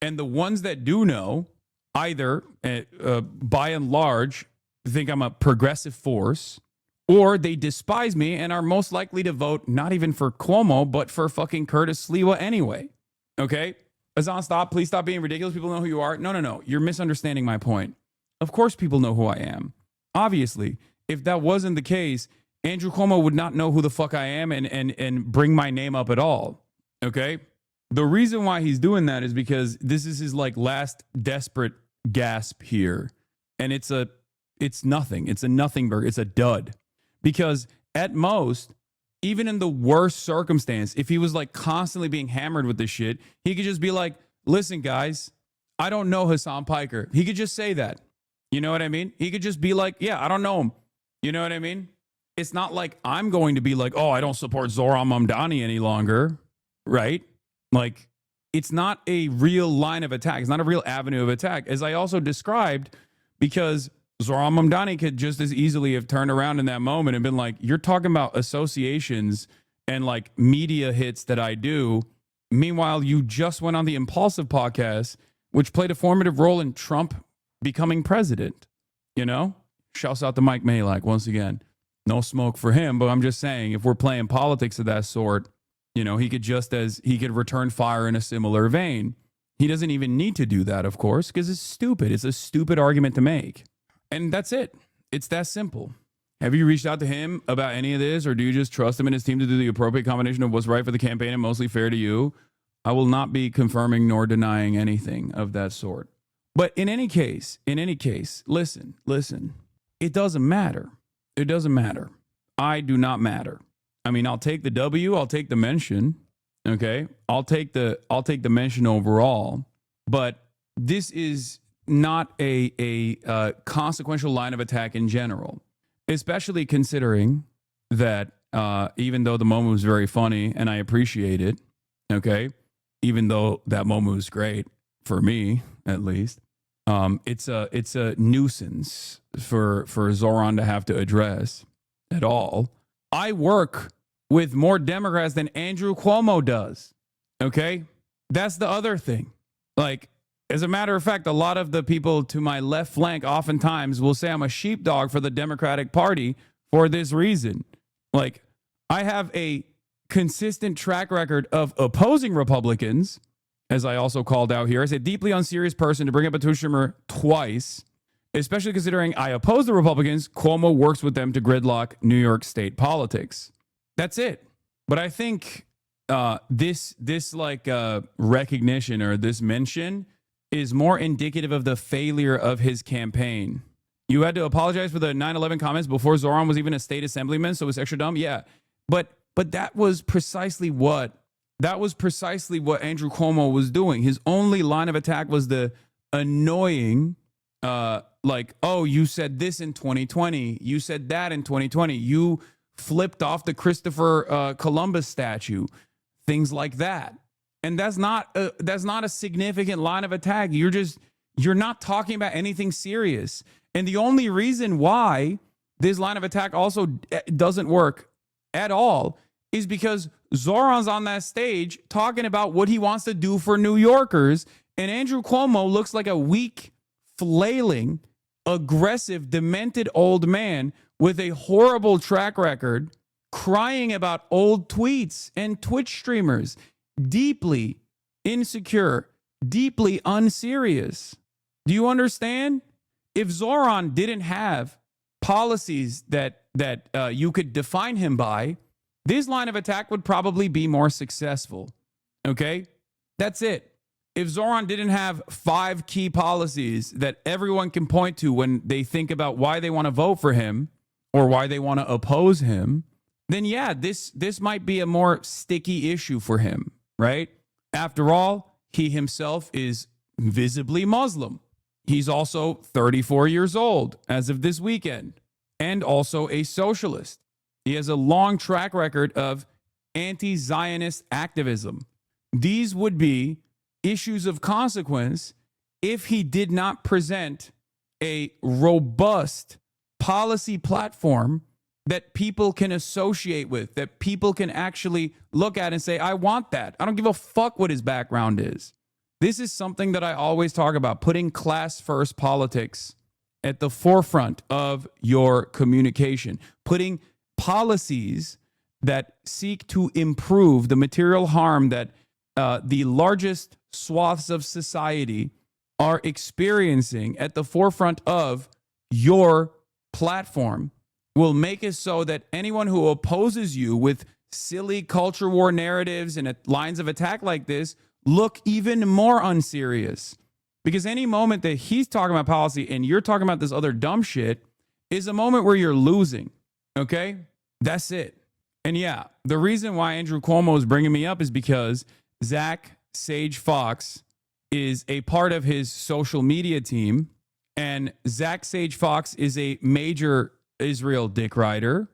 And the ones that do know, either by and large think I'm a progressive force, or they despise me and are most likely to vote not even for Cuomo, but for fucking Curtis Sliwa anyway. Okay? Hazan, stop. Please stop being ridiculous. People know who you are. No. You're misunderstanding my point. Of course people know who I am. Obviously, if that wasn't the case, Andrew Cuomo would not know who the fuck I am and bring my name up at all. Okay? The reason why he's doing that is because this is his like last desperate gasp here. And it's nothing. It's a nothing burger. It's a dud. Because at most, even in the worst circumstance, if he was like constantly being hammered with this shit, he could just be like, listen, guys, I don't know Hassan Piker. He could just say that. You know what I mean? He could just be like, yeah, I don't know him. You know what I mean? It's not like I'm going to be like, oh, I don't support Zohran Mamdani any longer. Right? Like, it's not a real line of attack. It's not a real avenue of attack, as I also described, because Zohran Mamdani could just as easily have turned around in that moment and been like, you're talking about associations and like media hits that I do. Meanwhile, you just went on the Impulsive podcast, which played a formative role in Trump becoming president. You know? Shouts out to Mike Malak once again. No smoke for him, but I'm just saying, if we're playing politics of that sort, you know, he could return fire in a similar vein. He doesn't even need to do that, of course, because it's stupid. It's a stupid argument to make. And that's it. It's that simple. Have you reached out to him about any of this, or do you just trust him and his team to do the appropriate combination of what's right for the campaign and mostly fair to you? I will not be confirming nor denying anything of that sort. But in any case, listen. It doesn't matter. It doesn't matter. I do not matter. I mean, I'll take the W. I'll take the mention. Okay, I'll take the mention overall. But this is not a consequential line of attack in general, especially considering that even though the moment was very funny and I appreciate it, okay, even though that moment was great for me at least, it's a nuisance for Zohran to have to address at all. I work with more Democrats than Andrew Cuomo does. Okay, that's the other thing. Like, as a matter of fact, a lot of the people to my left flank oftentimes will say I'm a sheepdog for the Democratic Party for this reason. Like, I have a consistent track record of opposing Republicans, as I also called out here. As a deeply unserious person to bring up a Schumer twice, especially considering I oppose the Republicans. Cuomo works with them to gridlock New York state politics. That's it. But I think this recognition or this mention is more indicative of the failure of his campaign. You had to apologize for the 9/11 comments before Zohran was even a state assemblyman, so it's extra dumb. Yeah, but that was precisely what Andrew Cuomo was doing. His only line of attack was the annoying, oh, you said this in 2020, you said that in 2020, you flipped off the Christopher Columbus statue, things like that. And that's not a significant line of attack. You're not talking about anything serious. And the only reason why this line of attack also doesn't work at all is because Zohran's on that stage talking about what he wants to do for New Yorkers, and Andrew Cuomo looks like a weak, flailing, aggressive, demented old man with a horrible track record, crying about old tweets and Twitch streamers. Deeply insecure, deeply unserious. Do you understand? If Zohran didn't have policies that you could define him by, this line of attack would probably be more successful. Okay? That's it. If Zohran didn't have 5 key policies that everyone can point to when they think about why they want to vote for him or why they want to oppose him, then yeah, this might be a more sticky issue for him. Right? After all, he himself is visibly Muslim. He's also 34 years old as of this weekend, and also a socialist. He has a long track record of anti-Zionist activism. These would be issues of consequence if he did not present a robust policy platform that people can associate with, that people can actually look at and say, I want that. I don't give a fuck what his background is. This is something that I always talk about, putting class first politics at the forefront of your communication, putting policies that seek to improve the material harm that the largest swaths of society are experiencing at the forefront of your platform will make it so that anyone who opposes you with silly culture war narratives and lines of attack like this look even more unserious. Because any moment that he's talking about policy and you're talking about this other dumb shit is a moment where you're losing. Okay? That's it. And yeah, the reason why Andrew Cuomo is bringing me up is because Zach Sage Fox is a part of his social media team. And Zach Sage Fox is a major Israel dick rider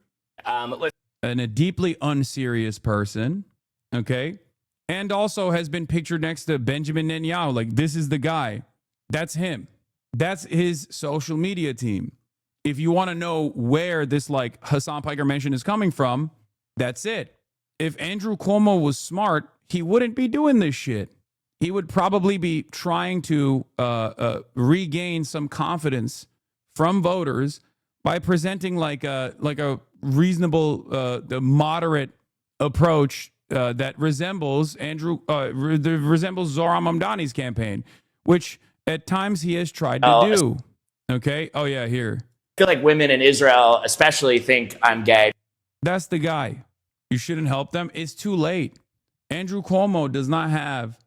and a deeply unserious person. Okay? And also has been pictured next to Benjamin Netanyahu. Like, this is the guy. That's him. That's his social media team. If you want to know where this like Hassan Piker mention is coming from, that's it. If Andrew Cuomo was smart, he wouldn't be doing this shit. He would probably be trying to regain some confidence from voters by presenting like a reasonable, moderate approach that resembles resembles Zohran Mamdani's campaign, which at times he has tried to do. Okay. Oh yeah, here. I feel like women in Israel especially think I'm gay. That's the guy. You shouldn't help them. It's too late. Andrew Cuomo does not have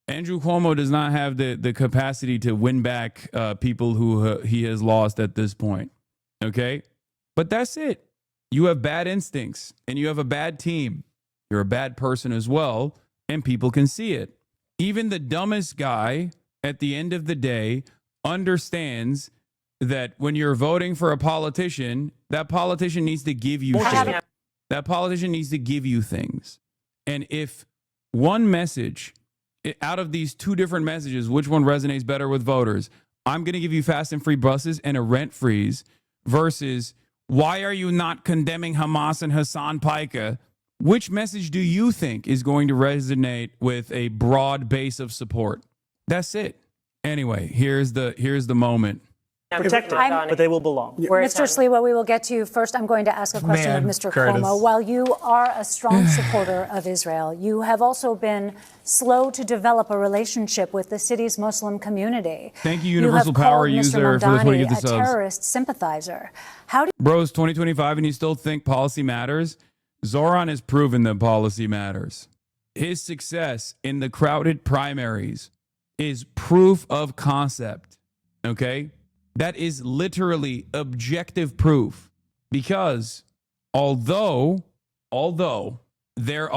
the capacity to win back people who he has lost at this point. Okay? But that's it. You have bad instincts and you have a bad team. You're a bad person as well, and people can see it. Even the dumbest guy at the end of the day understands that when you're voting for a politician, that politician needs to give you shit. That politician needs to give you things. And if one message out of these two different messages, which one resonates better with voters? I'm going to give you fast and free buses and a rent freeze versus why are you not condemning Hamas and Hassan Piker? Which message do you think is going to resonate with a broad base of support? That's it. Anyway, here's the moment. Protected, but they will belong. Mr. Sliwa, we will get to you. First, I'm going to ask a question of Mr. Cuomo. While you are a strong supporter of Israel, you have also been slow to develop a relationship with the city's Muslim community. Thank you, Universal Power User, for this way to get the subs. A terrorist sympathizer. How do Bros, 2025, and you still think policy matters? Zohran has proven that policy matters. His success in the crowded primaries is proof of concept. Okay? That is literally objective proof, because although there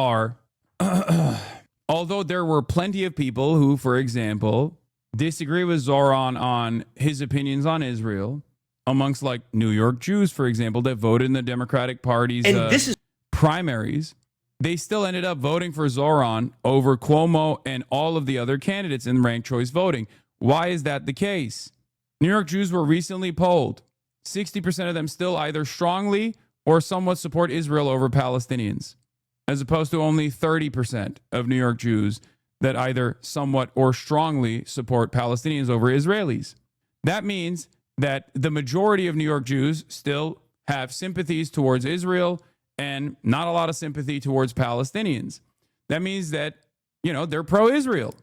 were plenty of people who, for example, disagree with Zohran on his opinions on Israel, amongst like New York Jews, for example, that voted in the Democratic Party's primaries, they still ended up voting for Zohran over Cuomo and all of the other candidates in ranked choice voting. Why is that the case? New York Jews were recently polled. 60% of them still either strongly or somewhat support Israel over Palestinians, as opposed to only 30% of New York Jews that either somewhat or strongly support Palestinians over Israelis. That means that the majority of New York Jews still have sympathies towards Israel and not a lot of sympathy towards Palestinians. That means that, they're pro-Israel,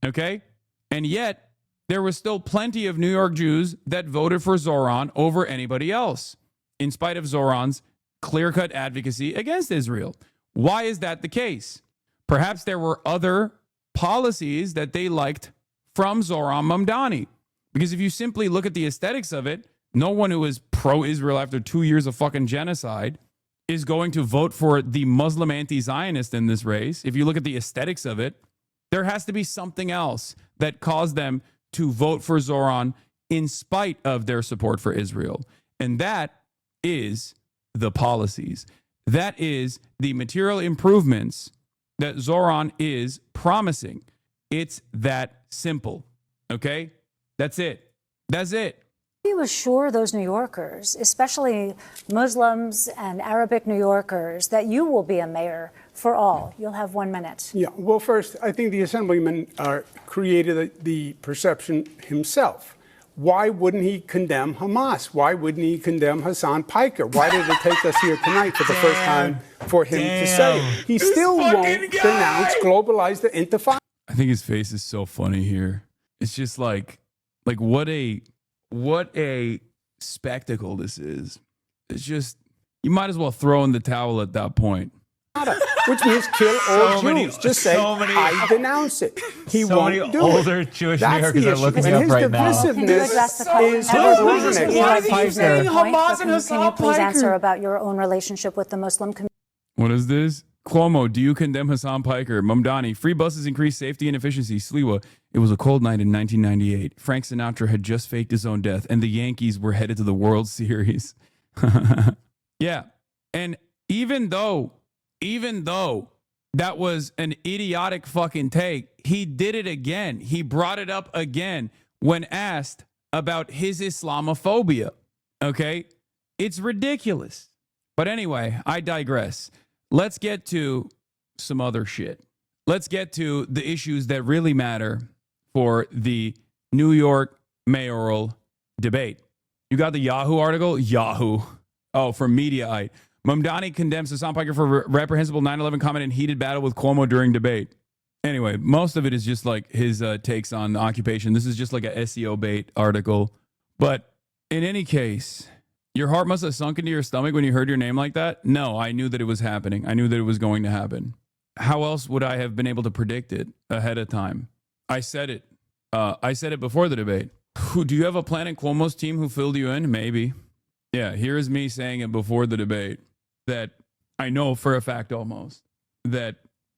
okay? And yet, there was still plenty of New York Jews that voted for Zohran over anybody else, in spite of Zohran's clear-cut advocacy against Israel. Why is that the case? Perhaps there were other policies that they liked from Zohran Mamdani. Because if you simply look at the aesthetics of it, no one who is pro-Israel after 2 years of fucking genocide is going to vote for the Muslim anti-Zionist in this race. If you look at the aesthetics of it, there has to be something else that caused them to vote for Zohran in spite of their support for Israel. And that is the policies. That is the material improvements that Zohran is promising. It's that simple. Okay? That's it. That's it. You assure those New Yorkers, especially Muslims and Arabic New Yorkers, that you will be a mayor for all? You'll have 1 minute. Yeah, well, first, I think the Assemblyman created the perception himself. Why wouldn't he condemn Hamas? Why wouldn't he condemn Hassan Piker? Why did it take us here tonight for the first time for him to say it? He still won't denounce, globalize the intifada. I think his face is so funny here. It's just like what a spectacle this is. It's just, you might as well throw in the towel at that point. Which means kill all Jews. Just say, I denounce it. He won't do it. Older Jewish Americans are looking up right now. Can you address the question? Why are you saying Hamas and Hassan Piker? Can you please answer about your own relationship with the Muslim community? What is this? Cuomo, do you condemn Hassan Piker? Mamdani, free buses increase safety and efficiency. Sliwa, it was a cold night in 1998. Frank Sinatra had just faked his own death, and the Yankees were headed to the World Series. Yeah. And even though that was an idiotic fucking take, he did it again. He brought it up again when asked about his Islamophobia. Okay? It's ridiculous. But anyway, I digress. Let's get to some other shit. Let's get to the issues that really matter for the New York mayoral debate. You got the Yahoo article? Yahoo. Oh, from Mediaite. Mamdani condemns Hassan Piker for reprehensible 9/11 comment in heated battle with Cuomo during debate. Anyway, most of it is just like his takes on the occupation. This is just like a SEO bait article. But in any case, your heart must have sunk into your stomach when you heard your name like that? No, I knew that it was happening. I knew that it was going to happen. How else would I have been able to predict it ahead of time? I said it. I said it before the debate. Do you have a plan in Cuomo's team who filled you in? Maybe. Yeah, here is me saying it before the debate that I know for a fact almost that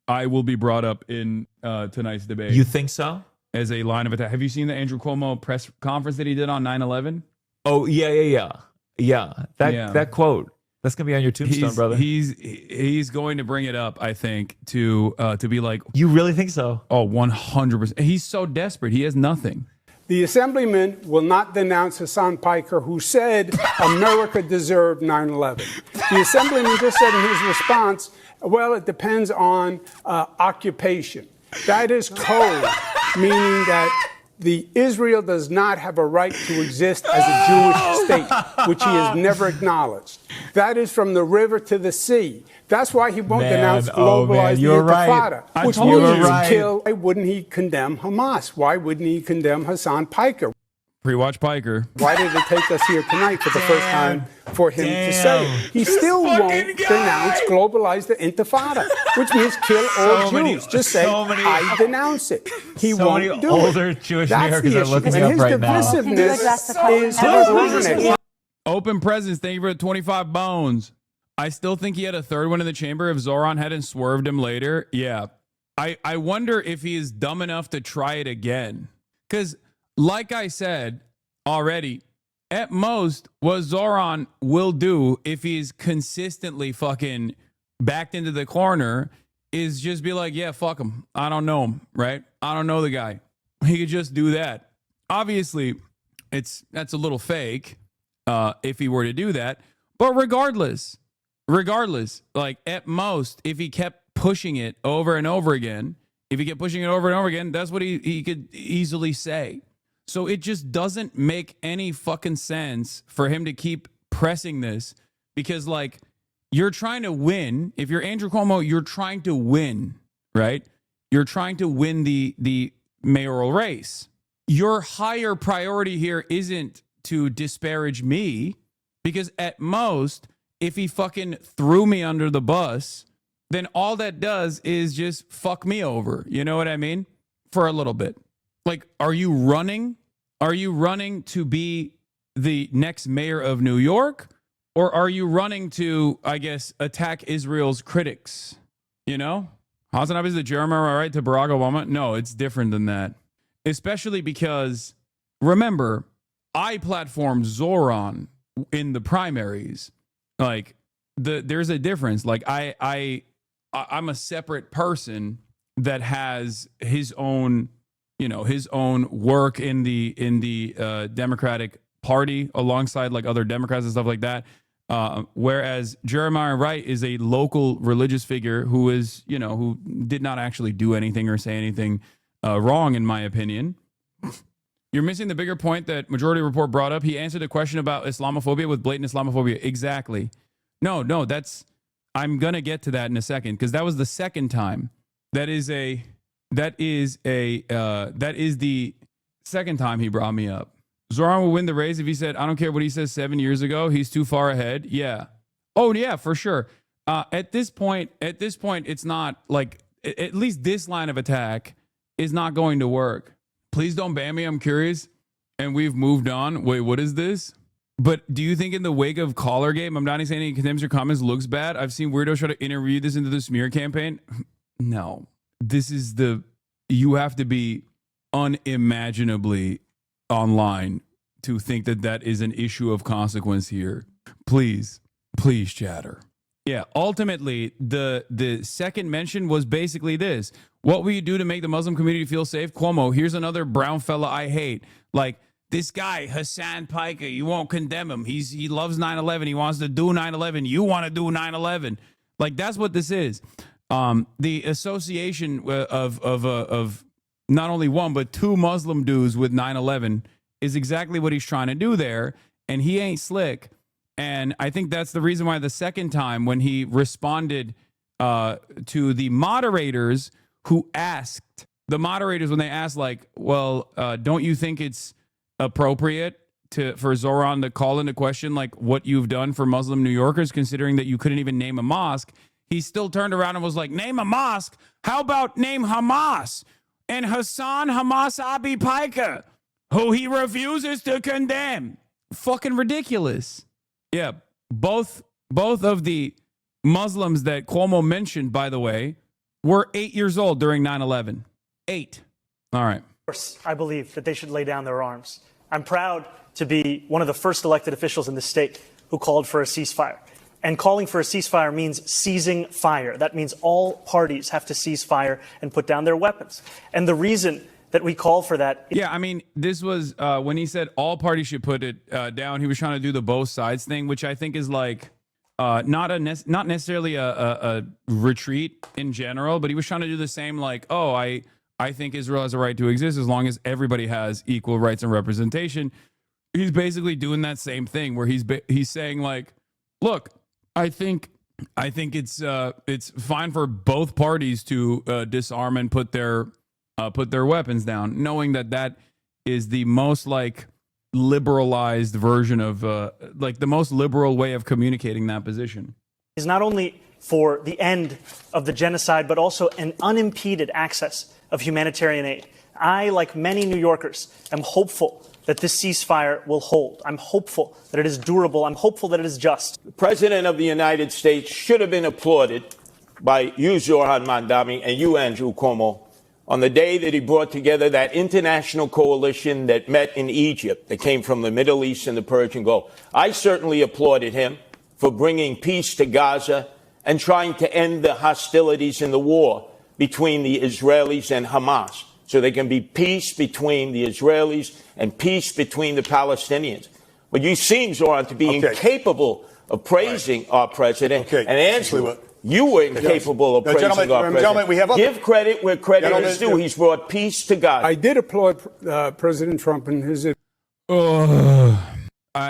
I will be brought up in tonight's debate. You think so? As a line of attack. Have you seen the Andrew Cuomo press conference that he did on 9/11? Oh, yeah. That quote. That's going to be on your tombstone, brother. He's going to bring it up, I think, to be like... You really think so? Oh, 100%. He's so desperate. He has nothing. The Assemblyman will not denounce Hassan Piker, who said America deserved 9/11. The Assemblyman just said in his response, well, it depends on occupation. That is code, meaning that Israel does not have a right to exist as a Jewish state, which he has never acknowledged. That is from the river to the sea. That's why he won't denounce globalize the Intifada, which means kill. Why wouldn't he condemn Hamas? Why wouldn't he condemn Hassan Piker? Pre-watch Piker. Why did it take us here tonight for the first time for him to say it? He still won't denounce globalize the Intifada, which means kill all Jews. Just say, I denounce it. He won't do it. Older Jewish Americans are looking up right now. And his divisiveness is extraordinary. Open presents. Thank you for the 25 bones. I still think he had a third one in the chamber if Zohran hadn't swerved him later. Yeah. I wonder if he is dumb enough to try it again. Because, like I said already, at most, what Zohran will do if he's consistently fucking backed into the corner is just be like, yeah, fuck him. I don't know him, right? I don't know the guy. He could just do that. Obviously, that's a little fake if he were to do that. But regardless, like at most, if he kept pushing it over and over again, that's what he could easily say. So it just doesn't make any fucking sense for him to keep pressing this because, like, you're trying to win. If you're Andrew Cuomo, you're trying to win, right? You're trying to win the mayoral race. Your higher priority here isn't to disparage me because at most, if he fucking threw me under the bus, then all that does is just fuck me over. You know what I mean? For a little bit. Like, are you running? Are you running to be the next mayor of New York? Or are you running to, I guess, attack Israel's critics? You know? HasanAbi is the Jeremiah right to Barack Obama? No, it's different than that. especially because, remember, I platformed ZOHRAN in the primaries. Like, there's a difference. Like, I'm a separate person that has his own, his own work in the Democratic Party alongside like other Democrats and stuff like that. Whereas Jeremiah Wright is a local religious figure who is, who did not actually do anything or say anything wrong, in my opinion. You're missing the bigger point that Majority Report brought up. He answered a question about Islamophobia with blatant Islamophobia. Exactly. No, I'm going to get to that in a second, because that was the second time. That is the second time he brought me up. ZOHRAN will win the race if he said, I don't care what he says 7 years ago. He's too far ahead. Yeah. Oh, yeah, for sure. At this point, it's not like, at least this line of attack is not going to work. Please don't ban me. I'm curious. And we've moved on. Wait, what is this? But do you think in the wake of Collargate, Mamdani saying he condemns your comments looks bad? I've seen weirdos try to interview this into the smear campaign. No, this is you have to be unimaginably online to think that is an issue of consequence here. Please, chatter. Yeah, ultimately, the second mention was basically this. What will you do to make the Muslim community feel safe? Cuomo, here's another brown fella I hate. Like, this guy, HasanAbi, you won't condemn him. He loves 9/11. He wants to do 9/11. You want to do 9/11. Like, that's what this is. The association of not only one, but two Muslim dudes with 9/11 is exactly what he's trying to do there. And he ain't slick. And I think that's the reason why the second time when he responded to the moderators who asked, when they asked, like, well, don't you think it's appropriate for ZOHRAN to call into question, like, what you've done for Muslim New Yorkers, considering that you couldn't even name a mosque? He still turned around and was like, name a mosque? How about name Hamas and HasanAbi Piker, who he refuses to condemn? Fucking ridiculous. Yeah, both of the Muslims that Cuomo mentioned, by the way, were 8 years old during 9/11. 8. All right. Of course, I believe that they should lay down their arms. I'm proud to be one of the first elected officials in the state who called for a ceasefire. And calling for a ceasefire means ceasing fire. That means all parties have to cease fire and put down their weapons. And the reason that we call for that. Yeah, I mean, this was when he said all parties should put it down. He was trying to do the both sides thing, which I think is like not necessarily a retreat in general, but he was trying to do the same, like, oh, I think Israel has a right to exist as long as everybody has equal rights and representation. He's basically doing that same thing where he's saying, like, look, I think it's fine for both parties to disarm and put their weapons down, knowing that is the most like liberalized version of like the most liberal way of communicating that position. Is not only for the end of the genocide, but also an unimpeded access of humanitarian aid. I, like many New Yorkers, am hopeful that this ceasefire will hold. I'm hopeful that it is durable. I'm hopeful that it is just. The President of the United States should have been applauded by you, ZOHRAN Mamdani, and you, Andrew Cuomo, on the day that he brought together that international coalition that met in Egypt, that came from the Middle East and the Persian Gulf. I certainly applauded him for bringing peace to Gaza and trying to end the hostilities in the war between the Israelis and Hamas, so there can be peace between the Israelis and peace between the Palestinians. But you seem, ZOHRAN, to be incapable of praising our president. And Andrew, you were incapable of praising our president. Gentlemen, we have Give credit where credit is due. He's brought peace to Gaza. I did applaud President Trump in his...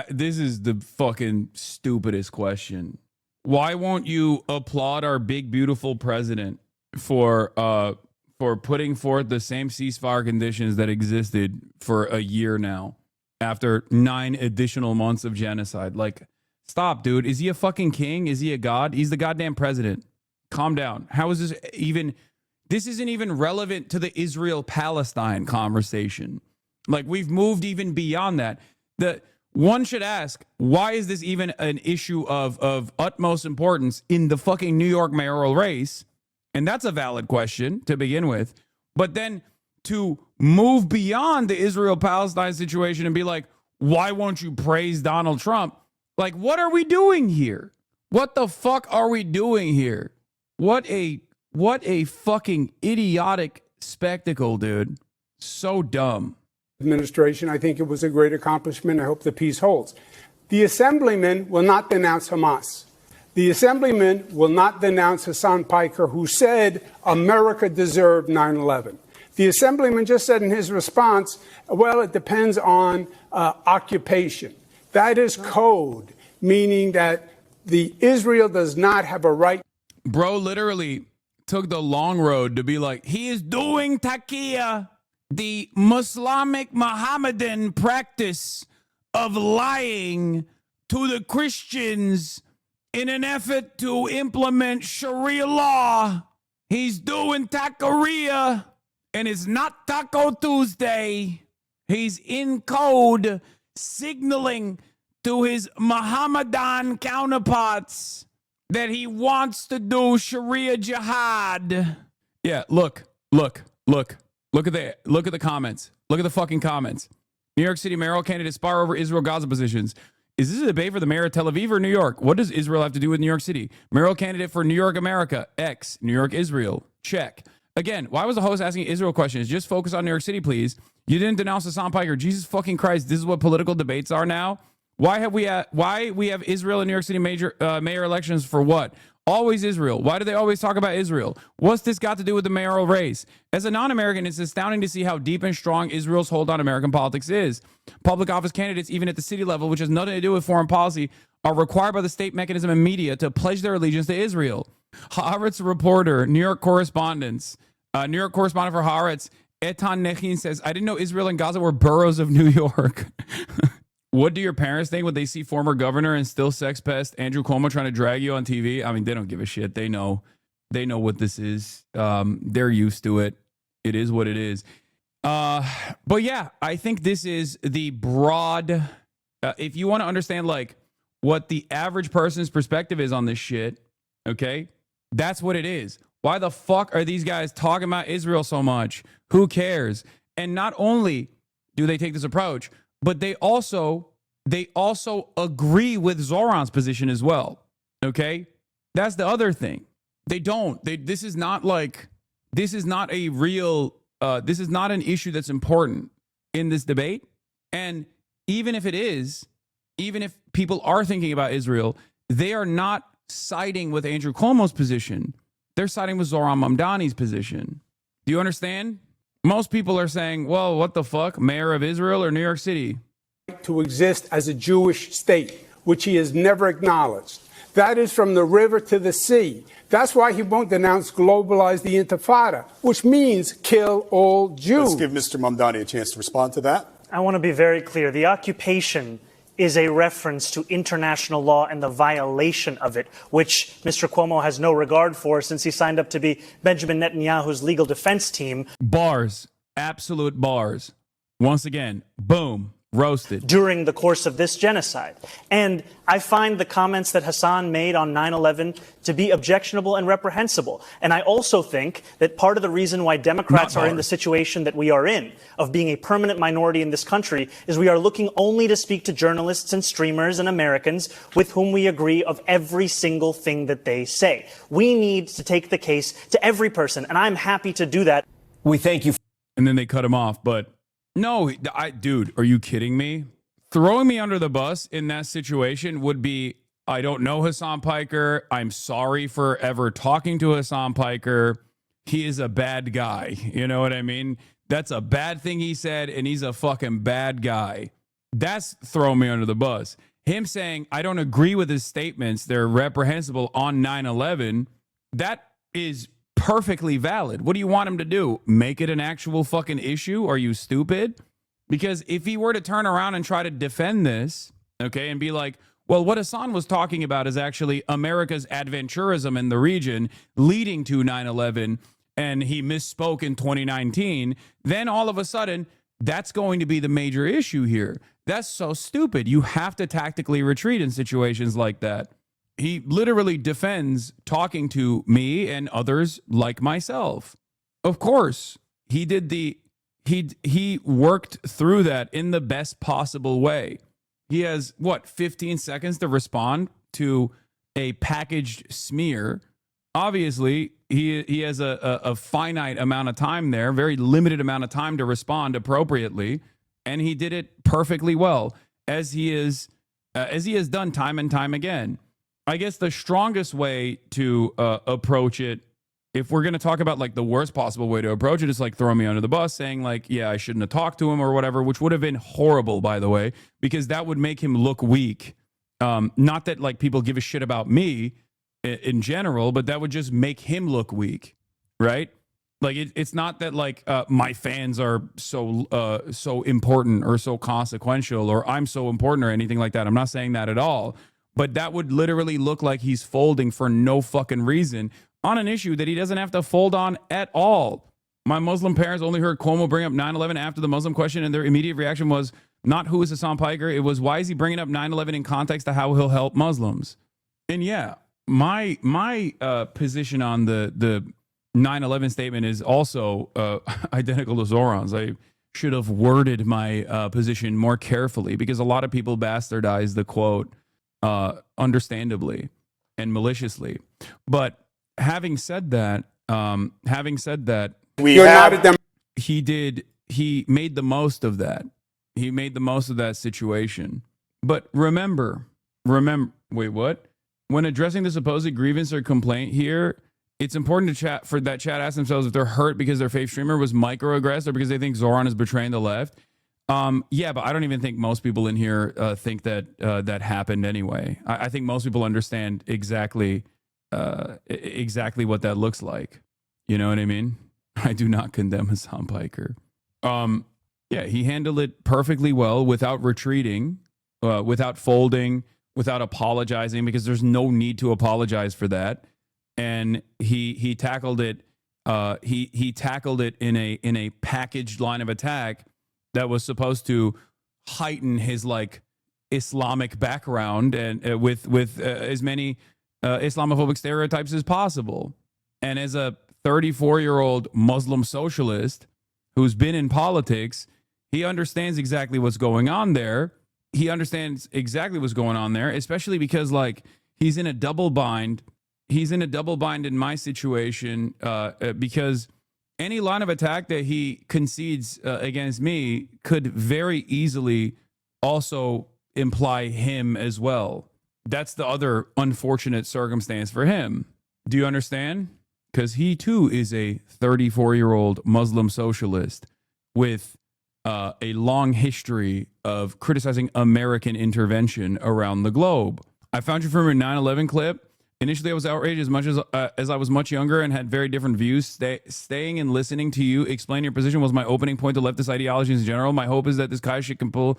This is the fucking stupidest question. Why won't you applaud our big, beautiful president for putting forth the same ceasefire conditions that existed for a year now after 9 additional months of genocide? Like, stop, dude. Is he a fucking king? Is he a god? He's the goddamn president. Calm down. How is this even... This isn't even relevant to the Israel-Palestine conversation. Like, we've moved even beyond that. One should ask, why is this even an issue of utmost importance in the fucking New York mayoral race? And that's a valid question to begin with. But then to move beyond the Israel-Palestine situation and be like, why won't you praise Donald Trump? Like, what are we doing here? What the fuck are we doing here? What a fucking idiotic spectacle, dude. So dumb. Administration, I think it was a great accomplishment. I hope the peace holds. The Assemblyman will not denounce Hamas. The Assemblyman will not denounce Hassan Piker, who said America deserved 9/11. The Assemblyman just said in his response, well, it depends on occupation. That is code, meaning that Israel does not have a right. Bro literally took the long road to be like, he is doing taqiyya, the Muslimic Mohammedan practice of lying to the Christians in an effort to implement Sharia law. He's doing taqueria, and it's not Taco Tuesday. He's in code signaling to his Mohammedan counterparts that he wants to do Sharia jihad. Yeah, look at the comments. Look at the fucking comments. New York City mayoral candidate spar over Israel-Gaza positions. Is this a debate for the mayor of Tel Aviv or New York? What does Israel have to do with New York City? Mayoral candidate for New York, America. X. New York, Israel. Check. Again, why was the host asking Israel questions? Just focus on New York City, please. You didn't denounce Hassan Piker. Jesus fucking Christ. This is what political debates are now. Why we have Israel and New York City mayor elections for what? Always Israel. Why do they always talk about Israel? What's this got to do with the mayoral race? As a non-American, it's astounding to see how deep and strong Israel's hold on American politics is. Public office candidates, even at the city level, which has nothing to do with foreign policy, are required by the state mechanism and media to pledge their allegiance to Israel. Haaretz reporter, New York correspondent for Haaretz, Etan Nechin says, I didn't know Israel and Gaza were boroughs of New York. What do your parents think when they see former governor and still sex pest Andrew Cuomo trying to drag you on TV? I mean, they don't give a shit. They know what this is. They're used to it. It is what it is. But yeah, I think this is the broad, if you want to understand like what the average person's perspective is on this shit, okay, that's what it is. Why the fuck are these guys talking about Israel so much? Who cares? And not only do they take this approach, but they also agree with Zohran's position as well. Okay? That's the other thing. They don't. This is not a real, this is not an issue that's important in this debate. And even if it is, even if people are thinking about Israel, they are not siding with Andrew Cuomo's position. They're siding with Zohran Mamdani's position. Do you understand? Most people are saying, well, what the fuck? Mayor of Israel or New York City? To exist as a Jewish state, which he has never acknowledged. That is from the river to the sea. That's why he won't denounce globalize the Intifada, which means kill all Jews. Let's give Mr. Mamdani a chance to respond to that. I want to be very clear. The occupation is a reference to international law and the violation of it, which Mr. Cuomo has no regard for since he signed up to be Benjamin Netanyahu's legal defense team. Bars. Absolute bars. Once again, boom. Roasted. During the course of this genocide. And I find the comments that Hassan made on 9/11 to be objectionable and reprehensible. And I also think that part of the reason why Democrats are in the situation that we are in, of being a permanent minority in this country, is we are looking only to speak to journalists and streamers and Americans with whom we agree of every single thing that they say. We need to take the case to every person, and I'm happy to do that. We thank you. And then they cut him off, but no, dude, are you kidding me? Throwing me under the bus in that situation would be, I don't know Hassan Piker. I'm sorry for ever talking to Hassan Piker. He is a bad guy. You know what I mean? That's a bad thing he said, and he's a fucking bad guy. That's throwing me under the bus. Him saying, I don't agree with his statements, they're reprehensible on 9/11, that is perfectly valid. What do you want him to do? Make it an actual fucking issue? Are you stupid? Because if he were to turn around and try to defend this, okay, and be like, well, what Hassan was talking about is actually America's adventurism in the region leading to 9/11, and he misspoke in 2019, then all of a sudden, that's going to be the major issue here. That's so stupid. You have to tactically retreat in situations like that. He literally defends talking to me and others like myself. Of course, he did the he worked through that in the best possible way. He has 15 seconds to respond to a packaged smear. Obviously, he has a finite amount of time there, very limited amount of time to respond appropriately, and he did it perfectly well, as he has done time and time again. I guess the strongest way to approach it, if we're going to talk about like the worst possible way to approach it, is like throwing me under the bus, saying like, yeah, I shouldn't have talked to him or whatever, which would have been horrible, by the way, because that would make him look weak. Not that like people give a shit about me in general, but that would just make him look weak, right? Like it's not that like my fans are so important or so consequential, or I'm so important or anything like that. I'm not saying that at all. But that would literally look like he's folding for no fucking reason on an issue that he doesn't have to fold on at all. My Muslim parents only heard Cuomo bring up 9/11 after the Muslim question, and their immediate reaction was not who is Hasan Piker. It was, why is he bringing up 9/11 in context to how he'll help Muslims? And yeah, my position on the 9/11 statement is also identical to Zohran's. I should have worded my position more carefully, because a lot of people bastardize the quote understandably and maliciously. But having said that, he made the most of that. He made the most of that situation. But remember, wait, what? When addressing the supposed grievance or complaint here, it's important to chat ask themselves if they're hurt because their faith streamer was microaggressed or because they think Zohran is betraying the left. Yeah, but I don't even think most people in here think that that happened anyway. I think most people understand exactly what that looks like. You know what I mean? I do not condemn Hasan Piker. Yeah, he handled it perfectly well without retreating, without folding, without apologizing, because there's no need to apologize for that. And he tackled it. He tackled it in a packaged line of attack that was supposed to heighten his like Islamic background and with as many Islamophobic stereotypes as possible. And as a 34-year-old Muslim socialist who's been in politics, he understands exactly what's going on there. He understands exactly what's going on there, especially because like he's in a double bind. He's in a double bind in my situation because any line of attack that he concedes against me could very easily also imply him as well. That's the other unfortunate circumstance for him. Do you understand? Because he too is a 34-year-old Muslim socialist with a long history of criticizing American intervention around the globe. I found you from your 9/11 clip. Initially, I was outraged as much as I was much younger and had very different views. Staying and listening to you explain your position was my opening point to leftist ideologies in general. My hope is that this kind of shit can pull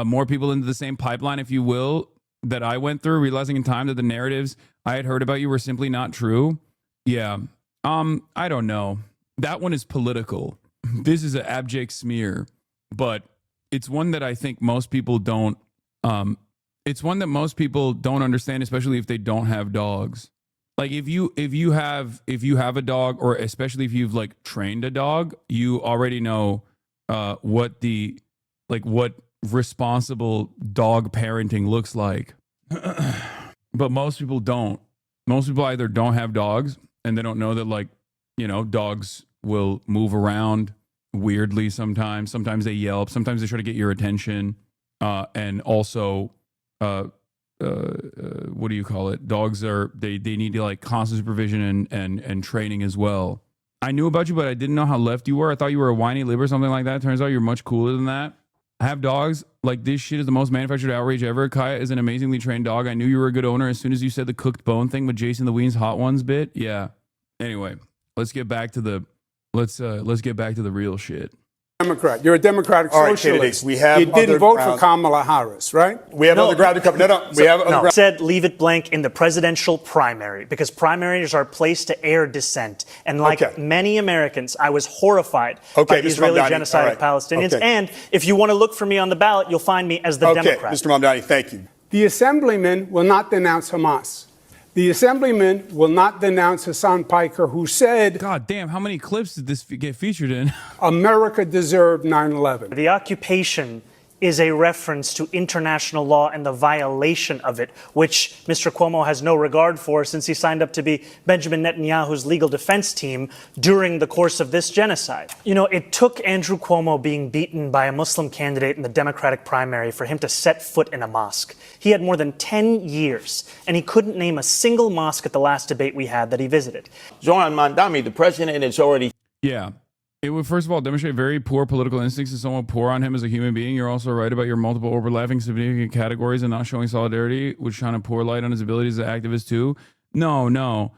more people into the same pipeline, if you will, that I went through, realizing in time that the narratives I had heard about you were simply not true. Yeah. I don't know. That one is political. This is an abject smear, but it's one that I think most people don't. It's one that most people don't understand, especially if they don't have dogs. Like if you have a dog, or especially if you've like trained a dog, you already know what responsible dog parenting looks like. But most people don't. Most people either don't have dogs and they don't know that, like, you know, dogs will move around weirdly sometimes. Sometimes they yelp. Sometimes they try to get your attention. And also, what do you call it? Dogs they need to like constant supervision and training as well. I knew about you, but I didn't know how left you were. I thought you were a whiny lib or something like that. Turns out you're much cooler than that. I have dogs. Like, this shit is the most manufactured outrage ever. Kaya is an amazingly trained dog. I knew you were a good owner as soon as you said the cooked bone thing with Jason the Ween's Hot Ones bit. Yeah. Anyway, let's get back to the real shit. Democrat. You're a Democratic socialist. We have you didn't vote for Kamala Harris, right? We have other ground to cover. We have other ground. Said leave it blank in the presidential primary, because primaries are a place to air dissent. And like many Americans, I was horrified by the Israeli genocide of Palestinians. And if you want to look for me on the ballot, you'll find me as the Democrat. Mr. Mamdani, thank you. The assemblyman will not denounce Hamas. The assemblyman will not denounce Hassan Piker, who said, God damn, how many clips did this get featured in? America deserved 9/11. The occupation is a reference to international law and the violation of it, which Mr. Cuomo has no regard for since he signed up to be Benjamin Netanyahu's legal defense team during the course of this genocide. You know, it took Andrew Cuomo being beaten by a Muslim candidate in the Democratic primary for him to set foot in a mosque. He had more than 10 years, and he couldn't name a single mosque at the last debate we had that he visited. Zohran Mandami, the president has already... Yeah. It would, first of all, demonstrate very poor political instincts and somewhat poor on him as a human being. You're also right about your multiple overlapping significant categories and not showing solidarity, which shine a poor light on his abilities as an activist too. No.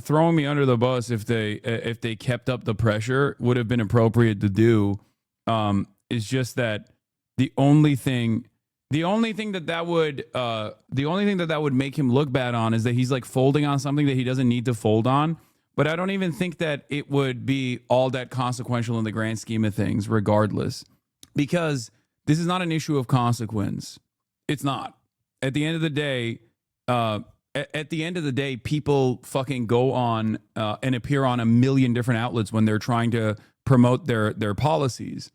Throwing me under the bus if they kept up the pressure would have been appropriate to do. It's just that the only thing that would make him look bad on is that he's like folding on something that he doesn't need to fold on. But I don't even think that it would be all that consequential in the grand scheme of things, regardless, because this is not an issue of consequence. It's not. At the end of the day, people fucking go on and appear on a million different outlets when they're trying to promote their policies,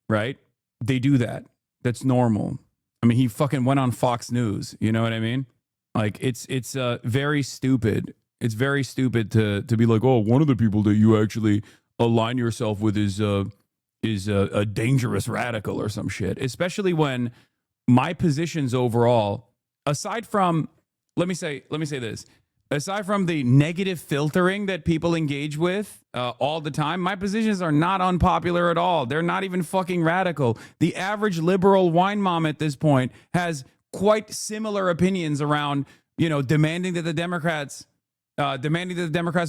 right? They do that. That's normal. I mean, he fucking went on Fox News. You know what I mean? Like, it's very stupid. It's very stupid to be like, oh, one of the people that you actually align yourself with is a dangerous radical or some shit. Especially when my positions overall, aside from, let me say this, aside from the negative filtering that people engage with all the time, my positions are not unpopular at all. They're not even fucking radical. The average liberal wine mom at this point has quite similar opinions around, demanding that the Democrats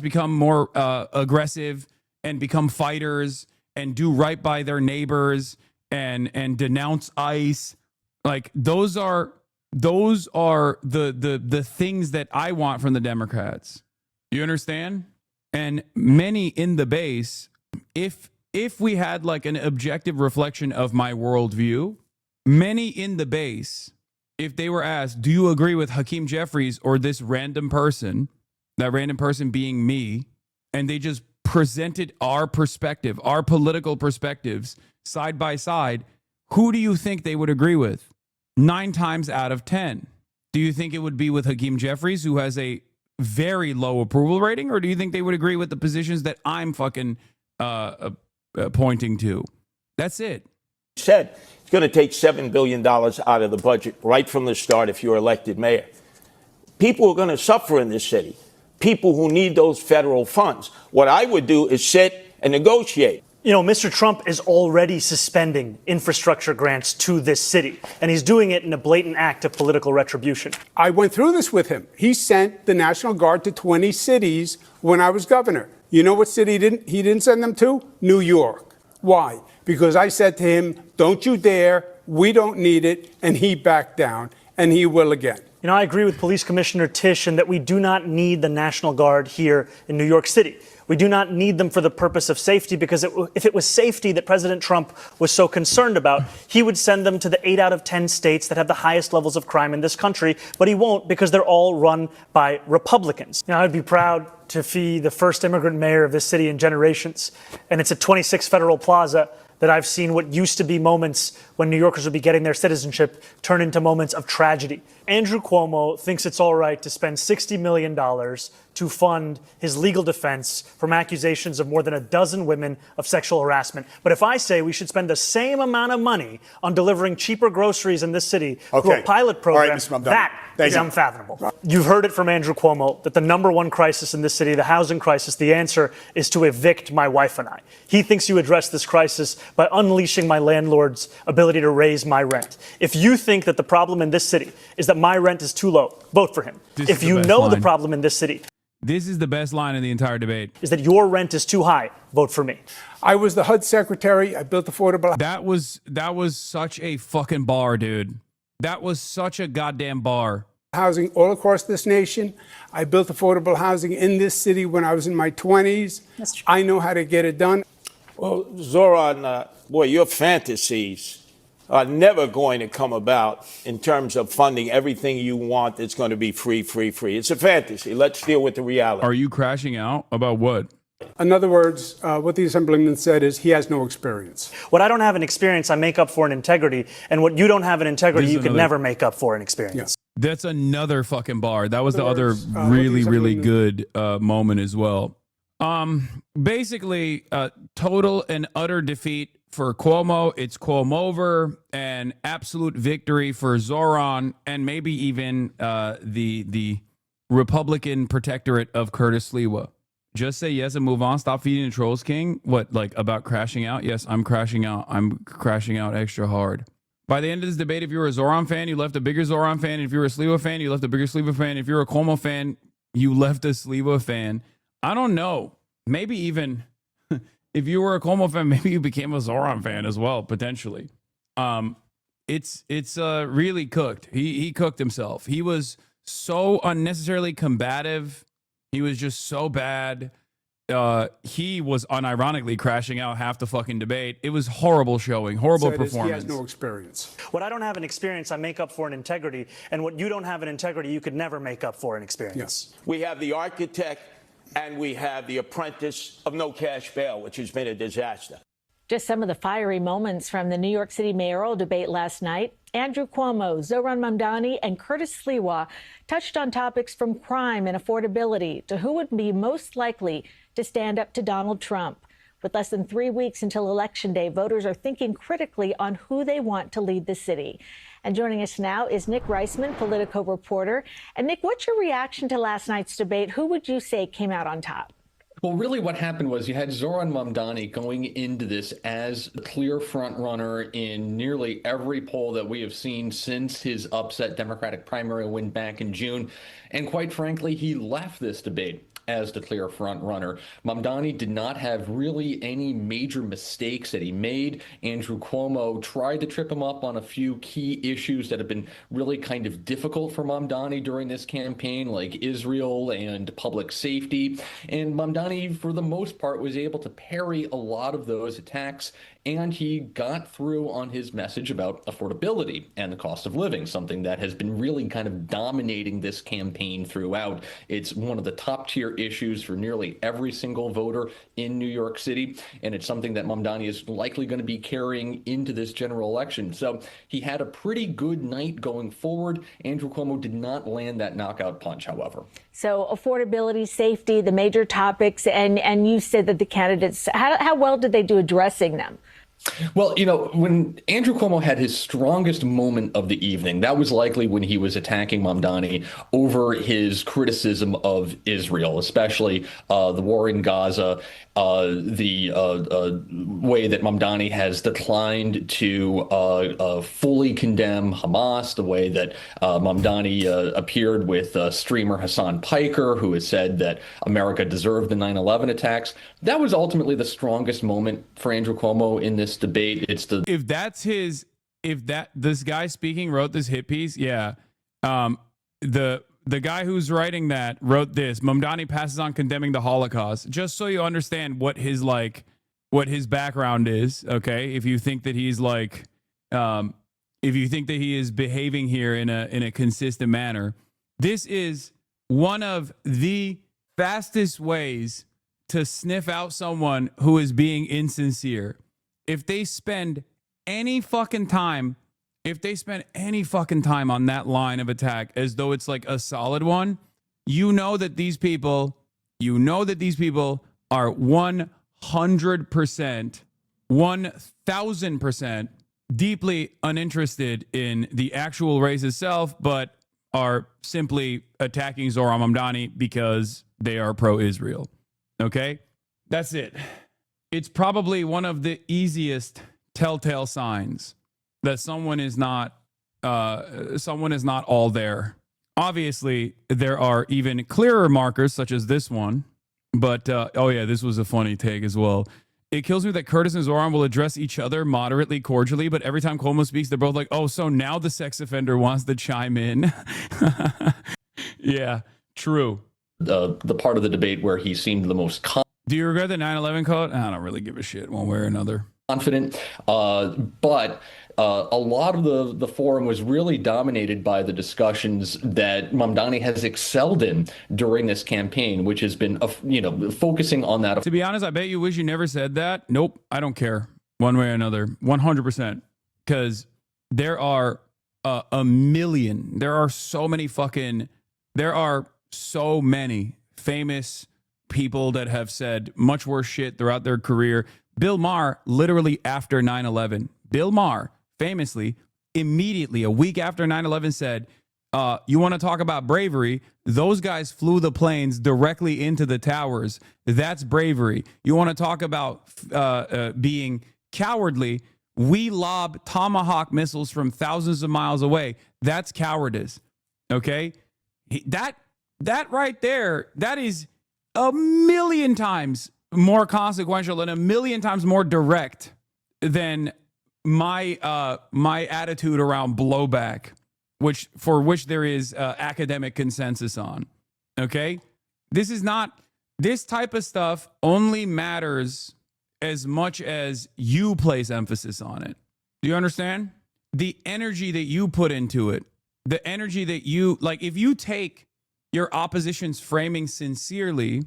become more aggressive and become fighters and do right by their neighbors and denounce ICE. Like those are the things that I want from the Democrats. You understand? And many in the base, if we had like an objective reflection of my worldview, many in the base, if they were asked, do you agree with Hakeem Jeffries or this random person? That random person being me, and they just presented our perspective, our political perspectives side by side, who do you think they would agree with? 9 times out of 10. Do you think it would be with Hakeem Jeffries, who has a very low approval rating, or do you think they would agree with the positions that I'm fucking pointing to? That's it. Said it's going to take $7 billion out of the budget right from the start if you're elected mayor. People are going to suffer in this city. People who need those federal funds. What I would do is sit and negotiate. Mr. Trump is already suspending infrastructure grants to this city, and he's doing it in a blatant act of political retribution. I went through this with him. He sent the National Guard to 20 cities when I was governor. You know what city he didn't send them to? New York. Why? Because I said to him, don't you dare, we don't need it, and he backed down, and he will again. I agree with Police Commissioner Tish in that we do not need the National Guard here in New York City. We do not need them for the purpose of safety, because if it was safety that President Trump was so concerned about, he would send them to the 8 out of 10 states that have the highest levels of crime in this country, but he won't because they're all run by Republicans. I'd be proud to be the first immigrant mayor of this city in generations, and it's at 26 Federal Plaza that I've seen what used to be moments when New Yorkers would be getting their citizenship turn into moments of tragedy. Andrew Cuomo thinks it's all right to spend $60 million to fund his legal defense from accusations of more than a dozen women of sexual harassment. But if I say we should spend the same amount of money on delivering cheaper groceries in this city through a pilot program, that is unfathomable. You've heard it from Andrew Cuomo that the number one crisis in this city, the housing crisis, the answer is to evict my wife and I. He thinks you address this crisis by unleashing my landlord's ability to raise my rent. If you think that the problem in this city is that my rent is too low, vote for him. If you know the problem in this city, this is the best line in the entire debate, is that your rent is too high, vote for me. I was the HUD secretary. I built affordable. That was such a fucking bar, dude. That was such a goddamn bar. Housing all across this nation. I built affordable housing in this city when I was in my 20s. I know how to get it done. Well, Zohran, boy, your fantasies are never going to come about in terms of funding everything you want that's going to be free, free, free. It's a fantasy. Let's deal with the reality. Are you crashing out about what? In other words, what the Assemblyman said is he has no experience. What I don't have in experience, I make up for in integrity. And what you don't have in integrity, you could never make up for in experience. That's another fucking bar. That was the other really, really good moment as well. Basically, total and utter defeat for Cuomo. It's Cuomo over, and absolute victory for Zohran, and maybe even the Republican protectorate of Curtis Sliwa. Just say yes and move on. Stop feeding the trolls, King. What, like about crashing out? Yes, I'm crashing out. I'm crashing out extra hard. By the end of this debate, if you were a Zohran fan, you left a bigger Zohran fan. If you were a Sliwa fan, you left a bigger Sliwa fan. If you're a Cuomo fan, you left a Sliwa fan. I don't know. Maybe even if you were a Cuomo fan, maybe you became a Zohran fan as well, potentially. It's really cooked. He cooked himself. He was so unnecessarily combative. He was just so bad. He was unironically crashing out half the fucking debate. It was horrible showing, horrible performance. He has no experience. What I don't have in experience, I make up for in integrity. And what you don't have in integrity, you could never make up for in experience. Yes. We have the architect and we have the apprentice of no cash bail, which has been a disaster. Just some of the fiery moments from the New York City mayoral debate last night. Andrew Cuomo, Zohran Mamdani, and Curtis Sliwa touched on topics from crime and affordability to who would be most likely to stand up to Donald Trump. With less than 3 weeks until Election Day, voters are thinking critically on who they want to lead the city. And joining us now is Nick Reisman, Politico reporter. And Nick, what's your reaction to last night's debate? Who would you say came out on top? Well, really what happened was you had Zohran Mamdani going into this as the clear front runner in nearly every poll that we have seen since his upset Democratic primary win back in June. And quite frankly, he left this debate as the clear front runner. Mamdani did not have really any major mistakes that he made. Andrew Cuomo tried to trip him up on a few key issues that have been really kind of difficult for Mamdani during this campaign, like Israel and public safety. And Mamdani, for the most part, was able to parry a lot of those attacks, and he got through on his message about affordability and the cost of living, something that has been really kind of dominating this campaign throughout. It's one of the top tier issues for nearly every single voter in New York City, and it's something that Mamdani is likely going to be carrying into this general election. So he had a pretty good night going forward. Andrew Cuomo did not land that knockout punch, however. So affordability, safety, the major topics, and you said that the candidates, how well did they do addressing them? Well, you know, when Andrew Cuomo had his strongest moment of the evening, that was likely when he was attacking Mamdani over his criticism of Israel, especially the war in Gaza, the way that Mamdani has declined to fully condemn Hamas, the way that Mamdani appeared with streamer Hassan Piker, who has said that America deserved the 9/11 attacks. That was ultimately the strongest moment for Andrew Cuomo in this debate. It's the this guy speaking wrote this hit piece, yeah. The guy who's writing that wrote this: Mamdani passes on condemning the Holocaust. Just so you understand what his background is, okay? If you think that he's like, if you think that he is behaving here in a consistent manner, this is one of the fastest ways to sniff out someone who is being insincere. If they spend any fucking time on that line of attack as though it's like a solid one, you know that these people are 100%, 1000% deeply uninterested in the actual race itself, but are simply attacking Zohran Mamdani because they are pro-Israel. Okay? That's it. It's probably one of the easiest telltale signs that someone is not all there. Obviously, there are even clearer markers such as this one, but oh yeah, this was a funny take as well. It kills me that Curtis and Zohran will address each other moderately cordially, but every time Cuomo speaks, they're both like, oh, so now the sex offender wants to chime in. Yeah, true. The part of the debate where he seemed the most Do you regret the 9/11 quote? I don't really give a shit one way or another. Confident, but a lot of the forum was really dominated by the discussions that Mamdani has excelled in during this campaign, which has been, focusing on that. To be honest, I bet you wish you never said that. Nope, I don't care. One way or another, 100%. Because there are a million. There are so many famous people that have said much worse shit throughout their career. Bill Maher, literally after 9/11, Bill Maher famously, immediately a week after 9/11 said, you want to talk about bravery? Those guys flew the planes directly into the towers. That's bravery. You want to talk about being cowardly? We lob Tomahawk missiles from thousands of miles away. That's cowardice. Okay? That right there, that is a million times more consequential and a million times more direct than my attitude around blowback, for which there is academic consensus on. Okay? This type of stuff only matters as much as you place emphasis on it. Do you understand? The energy that you put into it, the energy that you, like, if you take your opposition's framing sincerely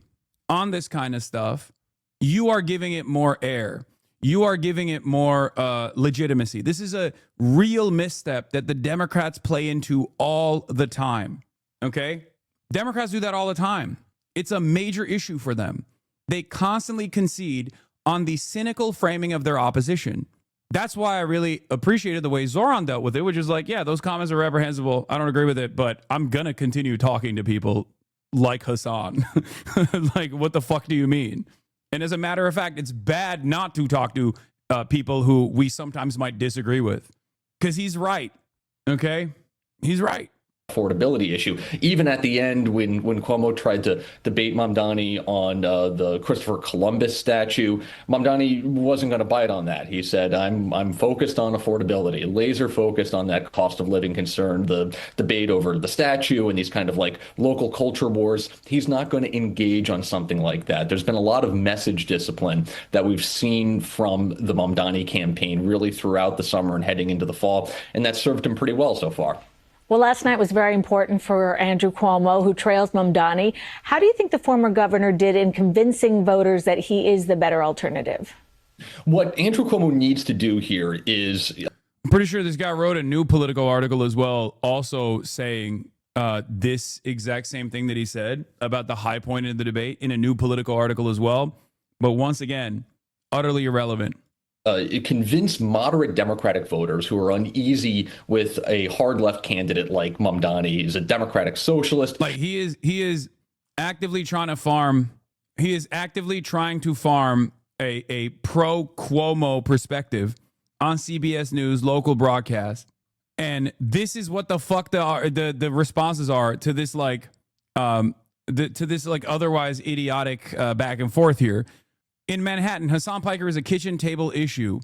on this kind of stuff, you are giving it more air. You are giving it more legitimacy. This is a real misstep that the Democrats play into all the time. Okay? Democrats do that all the time. It's a major issue for them. They constantly concede on the cynical framing of their opposition. That's why I really appreciated the way Zohran dealt with it, which is like, yeah, those comments are reprehensible. I don't agree with it, but I'm going to continue talking to people like Hasan. Like, what the fuck do you mean? And as a matter of fact, it's bad not to talk to people who we sometimes might disagree with, because he's right. Okay? He's right. Affordability issue. Even at the end, when Cuomo tried to debate Mamdani on the Christopher Columbus statue, Mamdani wasn't going to bite on that. He said, I'm focused on affordability, laser focused on that cost of living concern, the debate over the statue and these kind of like local culture wars. He's not going to engage on something like that. There's been a lot of message discipline that we've seen from the Mamdani campaign really throughout the summer and heading into the fall, and that's served him pretty well so far. Well, last night was very important for Andrew Cuomo, who trails Mamdani. How do you think the former governor did in convincing voters that he is the better alternative? What Andrew Cuomo needs to do here is... I'm pretty sure this guy wrote a new Politico article as well, also saying this exact same thing that he said about the high point in the debate in a new Politico article as well. But once again, utterly irrelevant. It convinced moderate Democratic voters who are uneasy with a hard left candidate like Mamdani. He's a Democratic socialist. Like he is actively trying to farm. He is actively trying to farm a pro Cuomo perspective on CBS News local broadcast. And this is what the fuck the responses are to this otherwise idiotic back and forth here. In Manhattan, Hasan Piker is a kitchen table issue.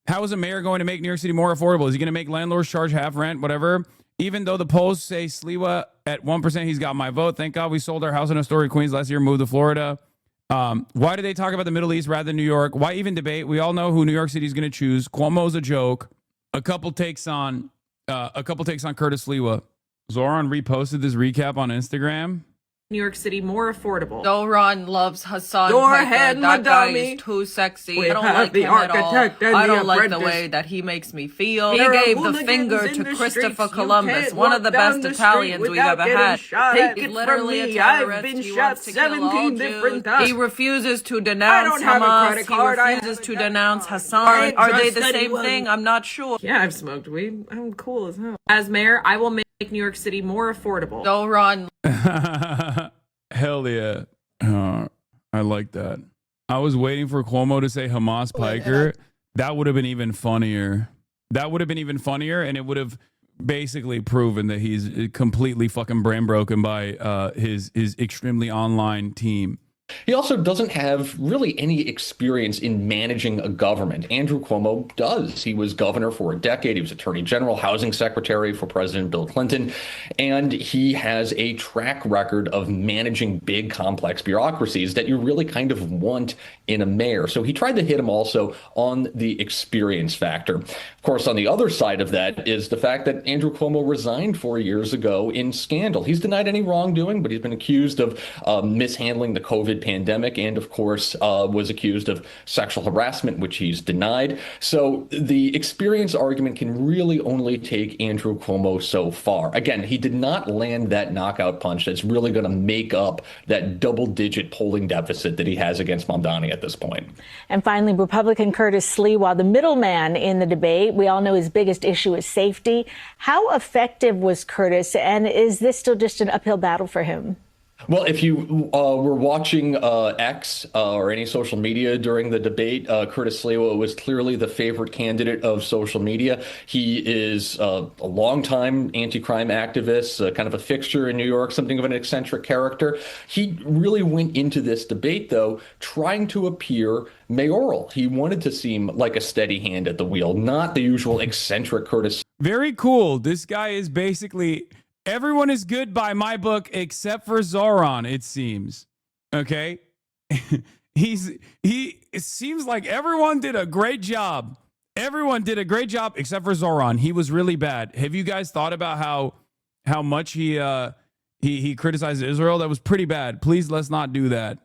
How is a mayor going to make New York City more affordable? Is he going to make landlords charge half rent, whatever? Even though the polls say Sliwa at 1%, he's got my vote. Thank God we sold our house in Astoria, Queens last year, moved to Florida. Why do they talk about the Middle East rather than New York? Why even debate? We all know who New York City is going to choose. Cuomo's a joke. A couple takes on Curtis Sliwa. Zohran reposted this recap on Instagram. New York City more affordable. Zohran loves Hasan Go Piker. ahead, That guy Madami. is too sexy. We I don't have like the him at all. architect and I the don't like the apprentice. way that he makes me feel. He There are gave the hooligans finger in to the Christopher streets. You Columbus, can't one of the walk down best the Italians street we've without ever getting had. shot He's at. Take it literally from a me. I've terrorist. been He shot wants to kill all 17 different Jews. times. He refuses to I denounce don't have a Hamas. credit He card. I refuses have to a debit denounce card. Hasan. I Are they trust the same anyone. thing? I'm not sure. Yeah, I've smoked weed. I'm cool as hell. As mayor, I will make New York City more affordable. Zohran. Hell yeah. I like that. I was waiting for Cuomo to say Hamas Piker. That would have been even funnier. And it would have basically proven that he's completely fucking brain broken by his extremely online team. He also doesn't have really any experience in managing a government. Andrew Cuomo does. He was governor for a decade. He was attorney general, housing secretary for President Bill Clinton. And he has a track record of managing big, complex bureaucracies that you really kind of want in a mayor. So he tried to hit him also on the experience factor. Of course, on the other side of that is the fact that Andrew Cuomo resigned 4 years ago in scandal. He's denied any wrongdoing, but he's been accused of mishandling the COVID pandemic and, of course, was accused of sexual harassment, which he's denied. So the experience argument can really only take Andrew Cuomo so far. Again, he did not land that knockout punch that's really going to make up that double-digit polling deficit that he has against Mamdani at this point. And finally, Republican Curtis Sliwa, the middleman in the debate. We all know his biggest issue is safety. How effective was Curtis, and is this still just an uphill battle for him? Well, if you were watching X or any social media during the debate, Curtis Sliwa was clearly the favorite candidate of social media. He is a longtime anti-crime activist, kind of a fixture in New York, something of an eccentric character. He really went into this debate, though, trying to appear mayoral. He wanted to seem like a steady hand at the wheel, not the usual eccentric Curtis. Very cool. This guy is basically... Everyone is good by my book except for ZOHRAN, it seems. Okay? It seems like everyone did a great job. Everyone did a great job except for ZOHRAN. He was really bad. Have you guys thought about how much he criticized Israel? That was pretty bad. Please, let's not do that.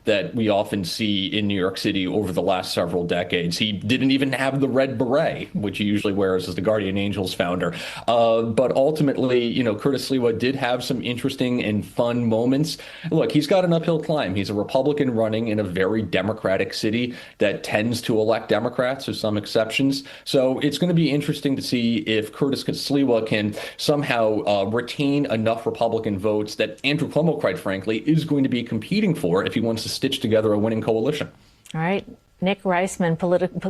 That we often see in New York City over the last several decades. He didn't even have the red beret, which he usually wears as the Guardian Angels founder. But ultimately, Curtis Sliwa did have some interesting and fun moments. Look, he's got an uphill climb. He's a Republican running in a very Democratic city that tends to elect Democrats, with some exceptions. So it's going to be interesting to see if Curtis Sliwa can somehow retain enough Republican votes that Andrew Cuomo, quite frankly, is going to be competing for if he wants to stitch together a winning coalition. All right. Nick Reisman,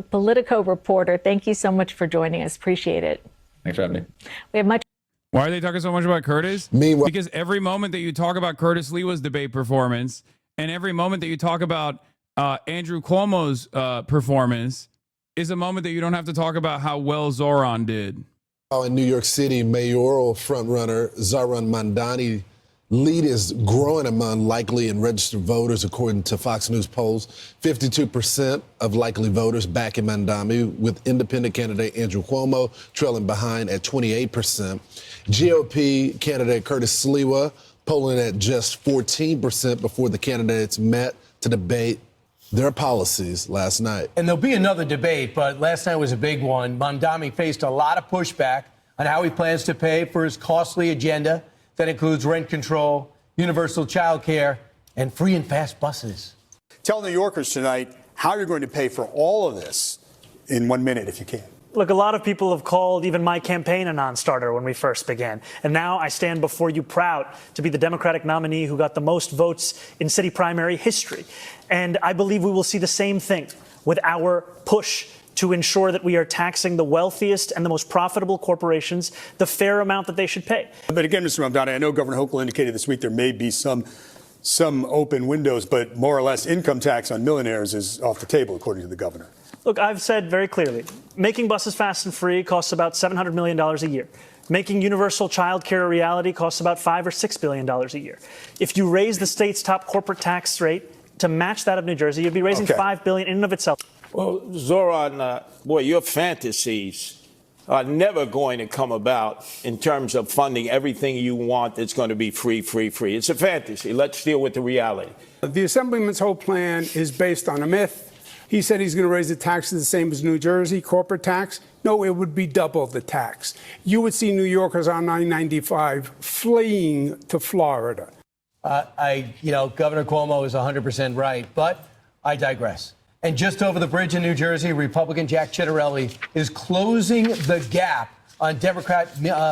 Politico reporter, thank you so much for joining us. Appreciate it. Thanks for having me. We have much. Why are they talking so much about Curtis? Because every moment that you talk about Curtis Sliwa's debate performance and every moment that you talk about Andrew Cuomo's performance is a moment that you don't have to talk about how well ZOHRAN did. In New York City, mayoral frontrunner ZOHRAN Mamdani lead is growing among likely and registered voters, according to Fox News polls. 52% of likely voters backing Mamdani, with independent candidate Andrew Cuomo trailing behind at 28%. GOP candidate Curtis Sliwa polling at just 14% before the candidates met to debate their policies last night. And there'll be another debate, but last night was a big one. Mamdani faced a lot of pushback on how he plans to pay for his costly agenda that includes rent control, universal child care, and free and fast buses. Tell New Yorkers tonight how you're going to pay for all of this in 1 minute, if you can. Look, a lot of people have called even my campaign a non-starter when we first began. And now I stand before you proud to be the Democratic nominee who got the most votes in city primary history. And I believe we will see the same thing with our push to ensure that we are taxing the wealthiest and the most profitable corporations the fair amount that they should pay. But again, Mr. Mamdani, I know Governor Hochul indicated this week there may be some open windows, but more or less income tax on millionaires is off the table, according to the governor. Look, I've said very clearly, making buses fast and free costs about $700 million a year. Making universal child care a reality costs about $5 or $6 billion a year. If you raise the state's top corporate tax rate to match that of New Jersey, you'd be raising $5 billion in and of itself. Well, ZOHRAN, boy, your fantasies are never going to come about in terms of funding everything you want that's going to be free, free, free. It's a fantasy. Let's deal with the reality. The Assemblyman's whole plan is based on a myth. He said he's going to raise the taxes the same as New Jersey, corporate tax. No, it would be double the tax. You would see New Yorkers on I-95 fleeing to Florida. Governor Cuomo is 100% right, but I digress. And just over the bridge in New Jersey, Republican Jack Ciattarelli is closing the gap on Democrat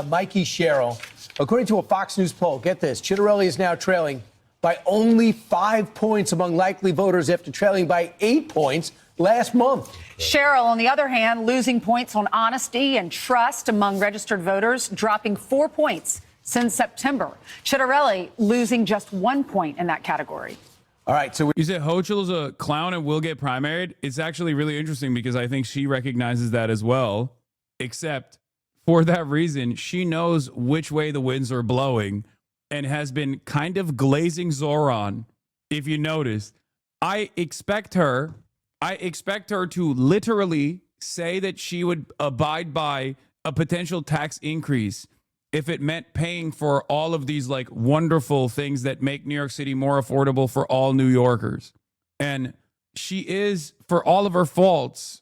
Mikey Sherrill. According to a Fox News poll, get this, Ciattarelli is now trailing by only 5 points among likely voters after trailing by 8 points last month. Sherrill, on the other hand, losing points on honesty and trust among registered voters, dropping 4 points since September. Ciattarelli losing just 1 point in that category. All right, so you said Hochul's a clown and will get primaried. It's actually really interesting because I think she recognizes that as well, except for that reason, she knows which way the winds are blowing and has been kind of glazing Zohran. If you notice, I expect her to literally say that she would abide by a potential tax increase if it meant paying for all of these like wonderful things that make New York City more affordable for all New Yorkers. And she is, for all of her faults,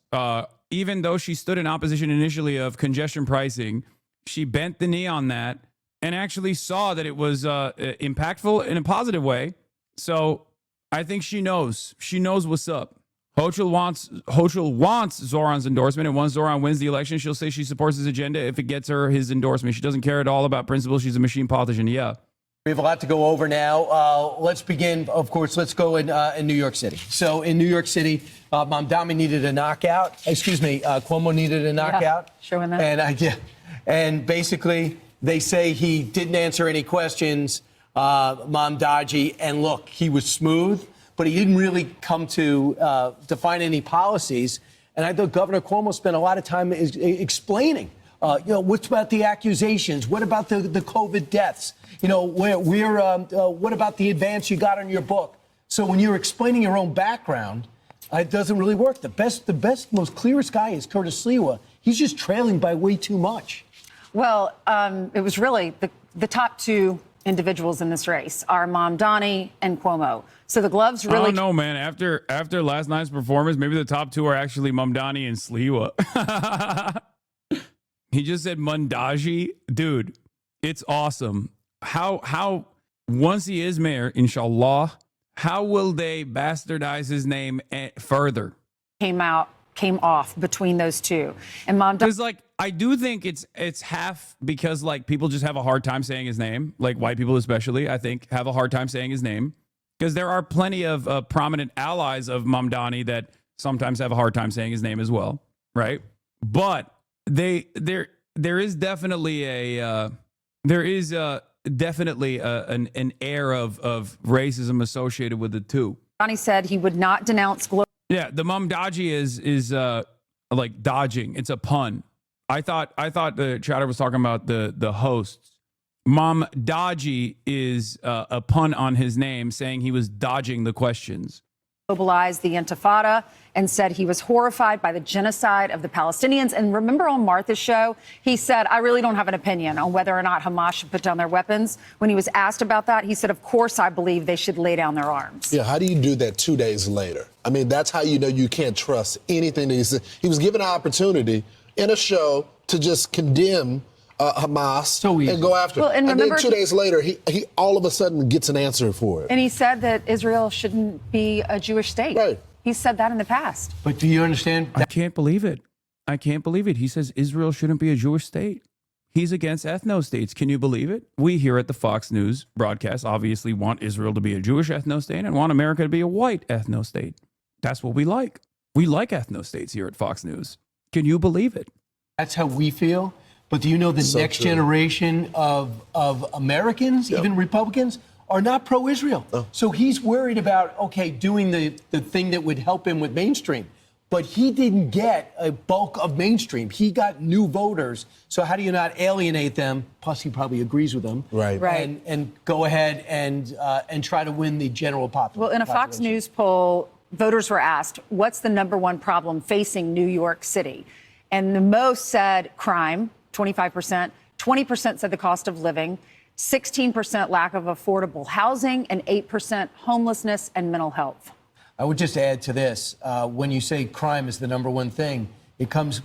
even though she stood in opposition initially of congestion pricing, she bent the knee on that and actually saw that it was impactful in a positive way. So I think she knows what's up. Hochul wants Zohran's endorsement, and once Zohran wins the election, she'll say she supports his agenda if it gets her his endorsement. She doesn't care at all about principles. She's a machine politician. Yeah. We have a lot to go over now. Let's begin, of course, let's go in New York City. So in New York City, Mamdani needed a knockout. Cuomo needed a knockout. Yeah, showing that. And basically, they say he didn't answer any questions, Mamdani. And look, he was smooth, but he didn't really come to define any policies. And I thought Governor Cuomo spent a lot of time explaining, what's about the accusations? What about the COVID deaths? What about the advance you got on your book? So when you're explaining your own background, it doesn't really work. The best, most clearest guy is Curtis Sliwa. He's just trailing by way too much. Well, it was really the top two individuals in this race are Mamdani and Cuomo. So the gloves really. I don't know, man. After last night's performance, maybe the top two are actually Mamdani and Sliwa. He just said Mundaji. Dude, it's awesome. How once he is mayor, inshallah, how will they bastardize his name further? Came off between those two. And Mamdani. Because like I do think it's half because like people just have a hard time saying his name, like white people especially, I think, have a hard time saying his name. Because there are plenty of prominent allies of Mamdani that sometimes have a hard time saying his name as well, right? But there is definitely an air of racism associated with it too. Mamdani said he would not denounce. Yeah, the Mamdaji is like dodging. It's a pun. I thought the chatter was talking about the hosts. Mamdaji is a pun on his name, saying he was dodging the questions. Mobilized the Intifada and said he was horrified by the genocide of the Palestinians. And remember on Martha's show, he said, I really don't have an opinion on whether or not Hamas should put down their weapons. When he was asked about that, he said, of course, I believe they should lay down their arms. Yeah, how do you do that 2 days later? I mean, that's how you know you can't trust anything that he said. He was given an opportunity in a show to just condemn Hamas and go after it. And then 2 days later, he all of a sudden gets an answer for it. And he said that Israel shouldn't be a Jewish state. Right. He said that in the past. But do you understand? I can't believe it. He says Israel shouldn't be a Jewish state. He's against ethno-states. Can you believe it? We here at the Fox News broadcast obviously want Israel to be a Jewish ethno-state and want America to be a white ethno-state. That's what we like. We like ethno-states here at Fox News. Can you believe it? That's how we feel. But do you know the next generation of Americans, even Republicans, are not pro-Israel? Oh. So he's worried about, doing the thing that would help him with mainstream. But he didn't get a bulk of mainstream. He got new voters. So how do you not alienate them? Plus, he probably agrees with them. Right. And go ahead and try to win the general population. Well, in a Fox News poll, voters were asked, what's the number one problem facing New York City? And the most said crime, 25%, 20% said the cost of living, 16% lack of affordable housing, and 8% homelessness and mental health. I would just add to this, when you say crime is the number one thing, it comes,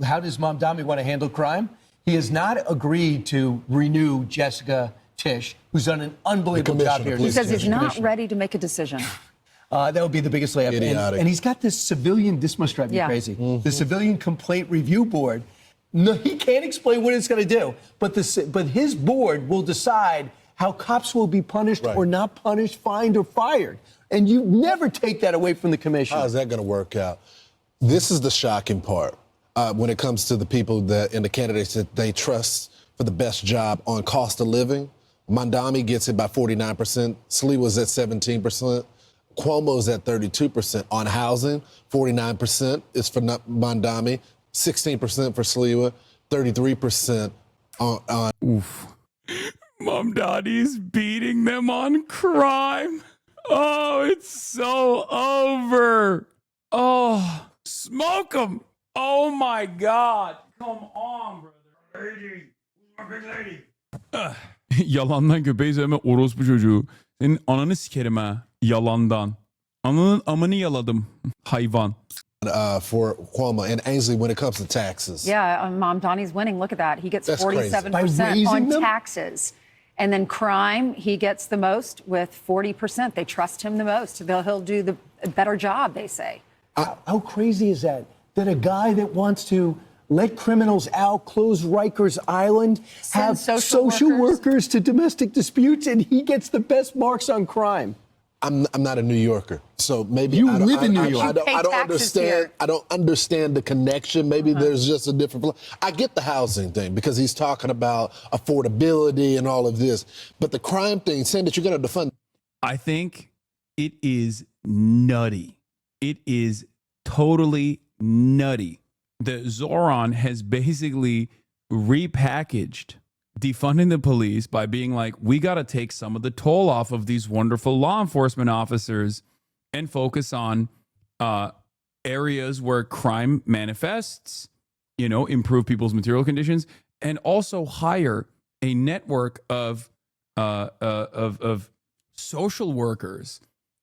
how does Mamdani want to handle crime? He has not agreed to renew Jessica Tisch, who's done an unbelievable job here. He says he's not ready to make a decision. That would be the biggest layup. And he's got this this must drive me crazy, the Civilian Complaint Review Board. No, he can't explain what it's going to do, but his board will decide how cops will be punished or not punished, fined or fired. And you never take that away from the commission. How is that going to work out? This is the shocking part when it comes to the people and the candidates that they trust for the best job on cost of living. Mamdani gets it by 49%. Sliwa's at 17%. Cuomo's at 32%. On housing, 49% is for Mondami, 16% for Sliwa, 33% on. Oof. Mamdani's beating them on crime. Oh, it's so over. Oh, smoke them. Oh my God. Come on, brother. Lady. My big lady. Yalandan köpeği sevme orospu çocuğu. Senin ananı sikerim ha. Yalandan. Ananın amını yaladım. Hayvan. For Cuomo and Ainsley when it comes to taxes. Yeah, Mom Donnie's winning. Look at that. He gets That's 47% on taxes. And then crime, he gets the most with 40%. They trust him the most. He'll do the better job, they say. How crazy is that? That a guy that wants to let criminals out, close Rikers Island, have social workers to domestic disputes, and he gets the best marks on crime. I'm not a New Yorker, so maybe you live in New York. I don't understand. Here. I don't understand the connection. Maybe there's just a different. I get the housing thing because he's talking about affordability and all of this, but the crime thing, saying that you're going to defund. I think it is nutty. It is totally nutty. The ZOHRAN has basically repackaged defunding the police by being like, we got to take some of the toll off of these wonderful law enforcement officers and focus on areas where crime manifests, improve people's material conditions, and also hire a network of social workers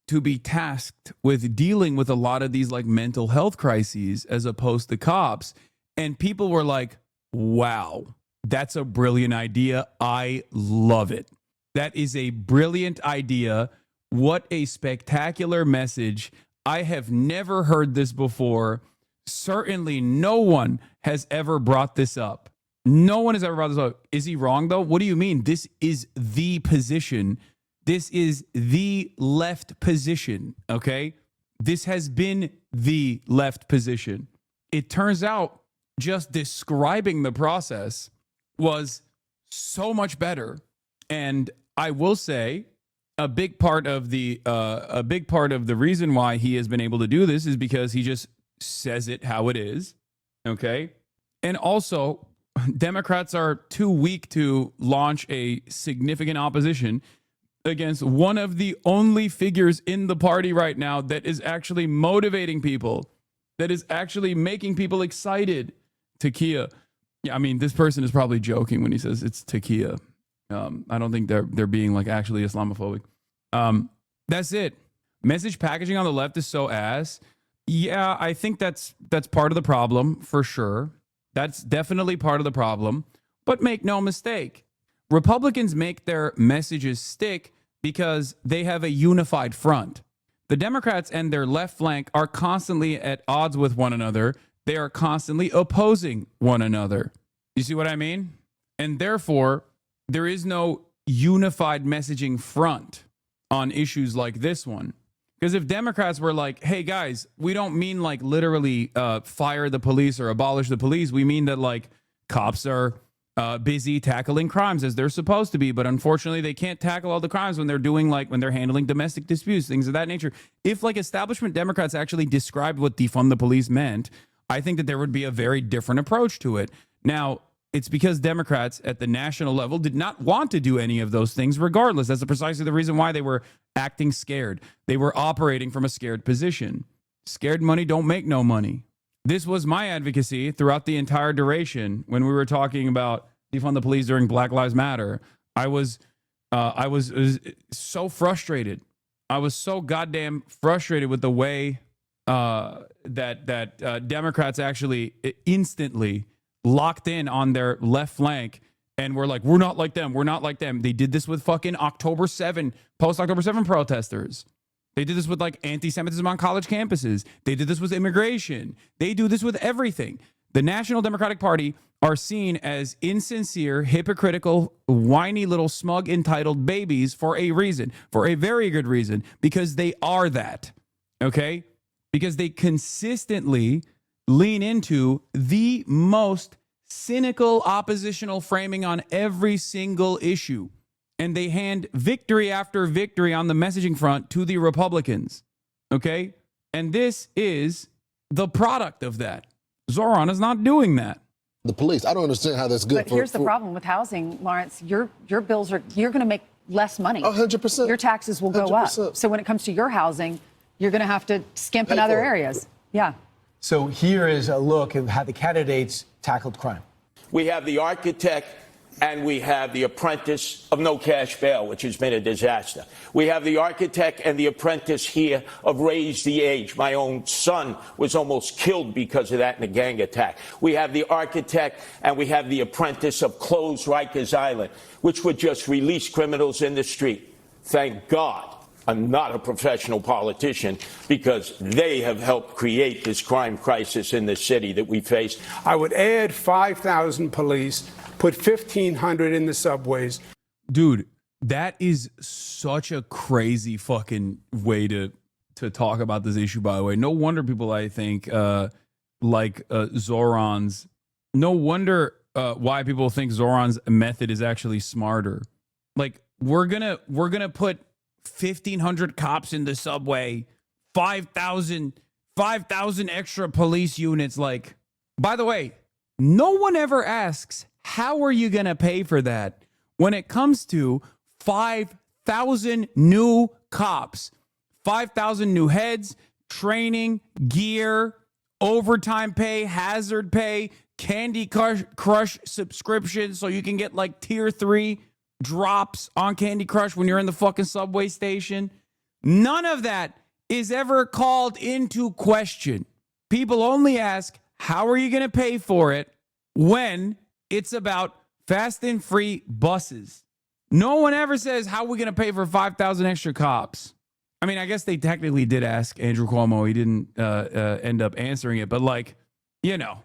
to be tasked with dealing with a lot of these like mental health crises as opposed to cops. And people were like, wow, that's a brilliant idea. I love it. That is a brilliant idea. What a spectacular message. I have never heard this before. Certainly no one has ever brought this up. No one has ever brought this up. Is he wrong though? What do you mean? This is the position. This is the left position, okay? This has been the left position. It turns out just describing the process was so much better. And I will say a big part of the reason why he has been able to do this is because he just says it how it is, okay? And also, Democrats are too weak to launch a significant opposition against one of the only figures in the party right now that is actually motivating people, that is actually making people excited. Takia. Yeah, I mean, this person is probably joking when he says it's Takia. I don't think they're being like actually Islamophobic. That's it. Message packaging on the left is so ass. Yeah, I think that's part of the problem for sure. That's definitely part of the problem. But make no mistake, Republicans make their messages stick because they have a unified front. The Democrats and their left flank are constantly at odds with one another. They are constantly opposing one another. You see what I mean? And therefore, there is no unified messaging front on issues like this one. Because if Democrats were like, hey guys, we don't mean like literally fire the police or abolish the police. We mean that like cops are busy tackling crimes as they're supposed to be. But unfortunately, they can't tackle all the crimes when they're handling domestic disputes, things of that nature. If like establishment Democrats actually described what defund the police meant, I think that there would be a very different approach to it. Now, it's because Democrats at the national level did not want to do any of those things regardless. That's precisely the reason why they were acting scared. They were operating from a scared position. Scared money don't make no money. This was my advocacy throughout the entire duration when we were talking about defund the police during Black Lives Matter. I was so frustrated. I was so goddamn frustrated with the way that Democrats actually instantly locked in on their left flank and were like, we're not like them. We're not like them. They did this with fucking October 7, post-October 7 protesters. They did this with like anti-Semitism on college campuses. They did this with immigration. They do this with everything. The National Democratic Party are seen as insincere, hypocritical, whiny little smug entitled babies for a reason, for a very good reason, because they are that, okay? Because they consistently lean into the most cynical oppositional framing on every single issue. and they hand victory after victory on the messaging front to the Republicans. Okay? And this is the product of that. Zohran is not doing that. The police, I don't understand how that's good. But here's the problem with housing, Lawrence. Your bills are, you're going to make less money. 100%. Your taxes will go 100%. up. So when it comes to your housing, you're going to have to skimp in Pay other for it. areas. Yeah. So here is a look at how the candidates tackled crime. We have the architect and we have the apprentice of no cash bail, which has been a disaster. We have the architect and the apprentice here of Raise the Age. My own son was almost killed because of that in a gang attack. We have the architect and we have the apprentice of Close Rikers Island, which would just release criminals in the street. Thank God I'm not a professional politician, because they have helped create this crime crisis in the city that we face. I would add 5,000 police, put 1,500 in the subways. Dude, that is such a crazy fucking way to talk about this issue, by the way. No wonder people, I think, like Zohran's, no wonder why people think Zohran's method is actually smarter. Like, we're gonna put 1,500 cops in the subway, 5,000 extra police units. Like, by the way, no one ever asks, how are you going to pay for that? When it comes to 5,000 new cops, 5,000 new heads, training, gear, overtime pay, hazard pay, Candy Crush subscription so you can get like tier 3 drops on Candy Crush when you're in the fucking subway station. None of that is ever called into question. People only ask, how are you going to pay for it, when it's about fast and free buses. No one ever says, how are we going to pay for 5,000 extra cops? I mean, I guess they technically did ask Andrew Cuomo. He didn't end up answering it. But like, you know,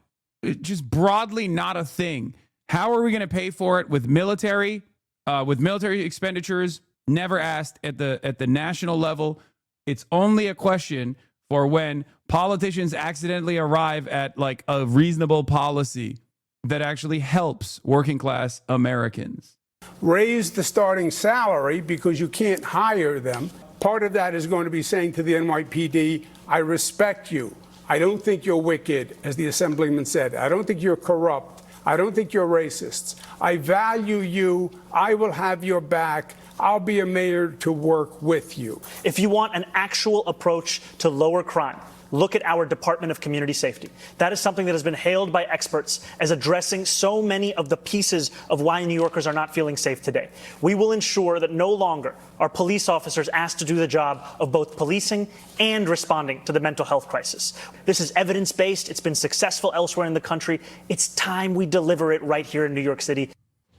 just broadly not a thing. How are we going to pay for it with military expenditures? Never asked at the national level. It's only a question for when politicians accidentally arrive at like a reasonable policy that actually helps working class Americans. Raise the starting salary because you can't hire them. Part of that is going to be saying to the NYPD, I respect you. I don't think you're wicked, as the assemblyman said. I don't think you're corrupt. I don't think you're racists. I value you. I will have your back. I'll be a mayor to work with you. If you want an actual approach to lower crime, look at our Department of Community Safety. That is something that has been hailed by experts as addressing so many of the pieces of why New Yorkers are not feeling safe today. We will ensure that no longer are police officers asked to do the job of both policing and responding to the mental health crisis. This is evidence-based. It's been successful elsewhere in the country. It's time we deliver it right here in New York City.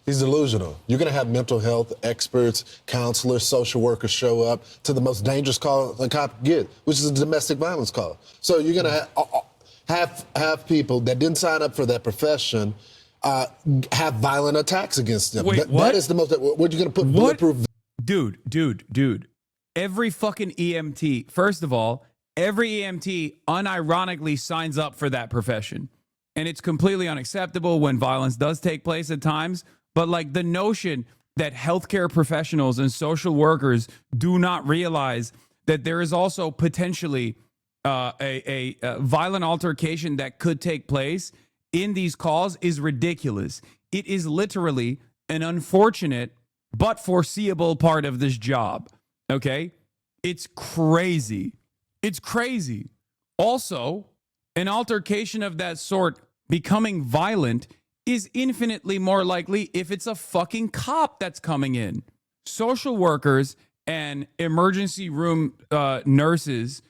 He's delusional. You're going to have mental health experts, counselors, social workers show up to the most dangerous call a cop can get, which is a domestic violence call. So you're going to have people that didn't sign up for that profession have violent attacks against them. Wait, what? That is the most. What are you going to put bulletproof? Dude. Every fucking EMT, first of all, every EMT unironically signs up for that profession. And it's completely unacceptable when violence does take place at times. But like the notion that healthcare professionals and social workers do not realize that there is also potentially a violent altercation that could take place in these calls is ridiculous. It is literally an unfortunate but foreseeable part of this job. Okay? It's crazy. It's crazy. Also, an altercation of that sort becoming violent is infinitely more likely if it's a fucking cop that's coming in. Social workers and emergency room nurses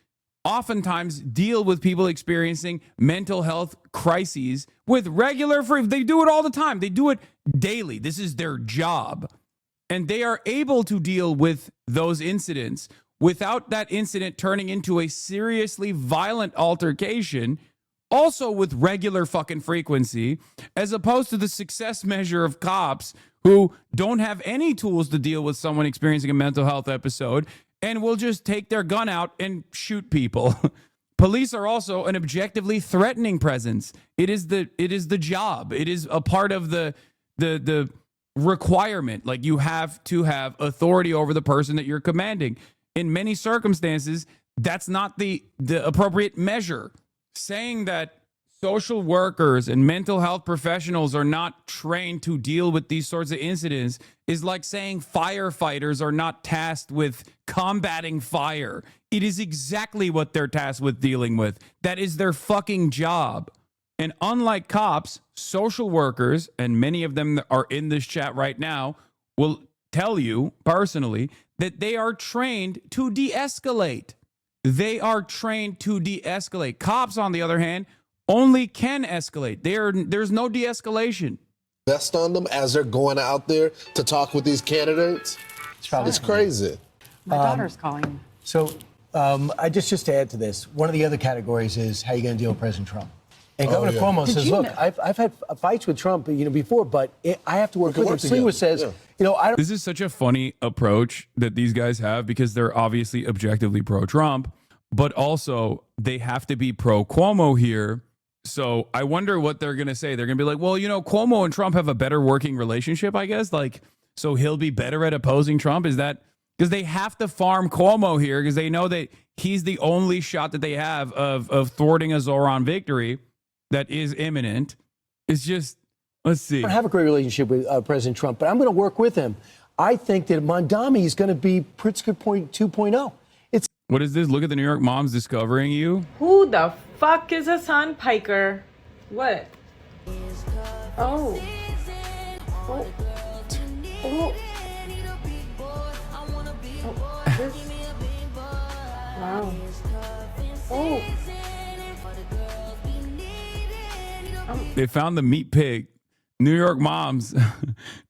oftentimes deal with people experiencing mental health crises with regular they do it all the time. They do it daily. This is their job. And they are able to deal with those incidents without that incident turning into a seriously violent altercation, also with regular fucking frequency, as opposed to the success measure of cops who don't have any tools to deal with someone experiencing a mental health episode and will just take their gun out and shoot people. Police are also an objectively threatening presence. It is the job. It is a part of the requirement. Like, you have to have authority over the person that you're commanding. In many circumstances, that's not the appropriate measure. Saying that social workers and mental health professionals are not trained to deal with these sorts of incidents is like saying firefighters are not tasked with combating fire. It is exactly what they're tasked with dealing with. That is their fucking job. And unlike cops, social workers, and many of them that are in this chat right now, will tell you personally that they are trained to de-escalate. They are trained to de-escalate. Cops, on the other hand, only can escalate. There's no de-escalation. Best on them as they're going out there to talk with these candidates. It's crazy. My daughter's calling. So I just to add to this, one of the other categories is how you going to deal with President Trump. And Governor Cuomo says, look, I've had fights with Trump, before, but I have to work with him. Sliwa says, I don't. This is such a funny approach that these guys have because they're obviously objectively pro-Trump, but also they have to be pro-Cuomo here. So I wonder what they're going to say. They're going to be like, well, Cuomo and Trump have a better working relationship, I guess. Like, so he'll be better at opposing Trump. Is that because they have to farm Cuomo here because they know that he's the only shot that they have of thwarting a Zohran victory that is imminent. It's just, let's see. I don't have a great relationship with President Trump, but I'm going to work with him. I think that Mamdani is going to be Pritzker 2.0. What is this? Look at the New York moms discovering you. Who the fuck is Hasan Piker? What? Oh. Oh. Oh. Wow. Oh. They found the meat pig. New York moms.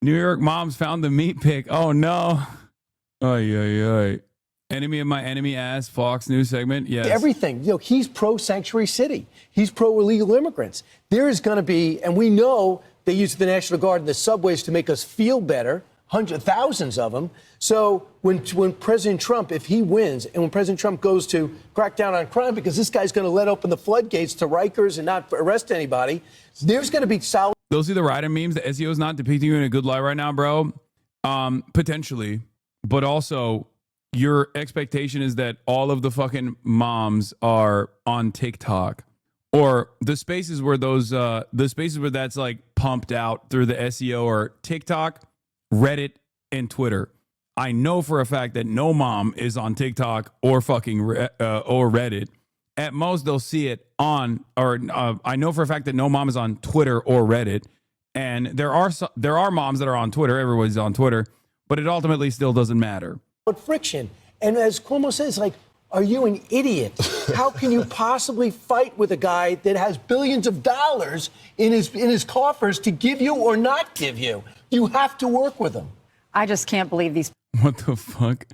New York moms found the meat pig. Oh no. Ay, ay, ay. Enemy of my enemy ass Fox News segment. Yes. Everything. He's pro-sanctuary city. He's pro-illegal immigrants. There is going to be, and we know they use the National Guard in the subways to make us feel better, thousands of them. So when President Trump, if he wins, and when President Trump goes to crack down on crime, because this guy's going to let open the floodgates to Rikers and not arrest anybody, there's going to be solid. Those are the Ryder memes. The SEO is not depicting you in a good light right now, bro. Potentially. But also, your expectation is that all of the fucking moms are on TikTok or the spaces where that's like pumped out through the SEO or TikTok, Reddit, and Twitter. I know for a fact that no mom is on TikTok or fucking or Reddit. At most, they'll see it on, or I know for a fact that no mom is on Twitter or Reddit. And there are moms that are on Twitter. Everybody's on Twitter, but it ultimately still doesn't matter. But friction. And as Cuomo says, are you an idiot? How can you possibly fight with a guy that has billions of dollars in his coffers to give you or not give you? You have to work with him. I just can't believe these. What the fuck?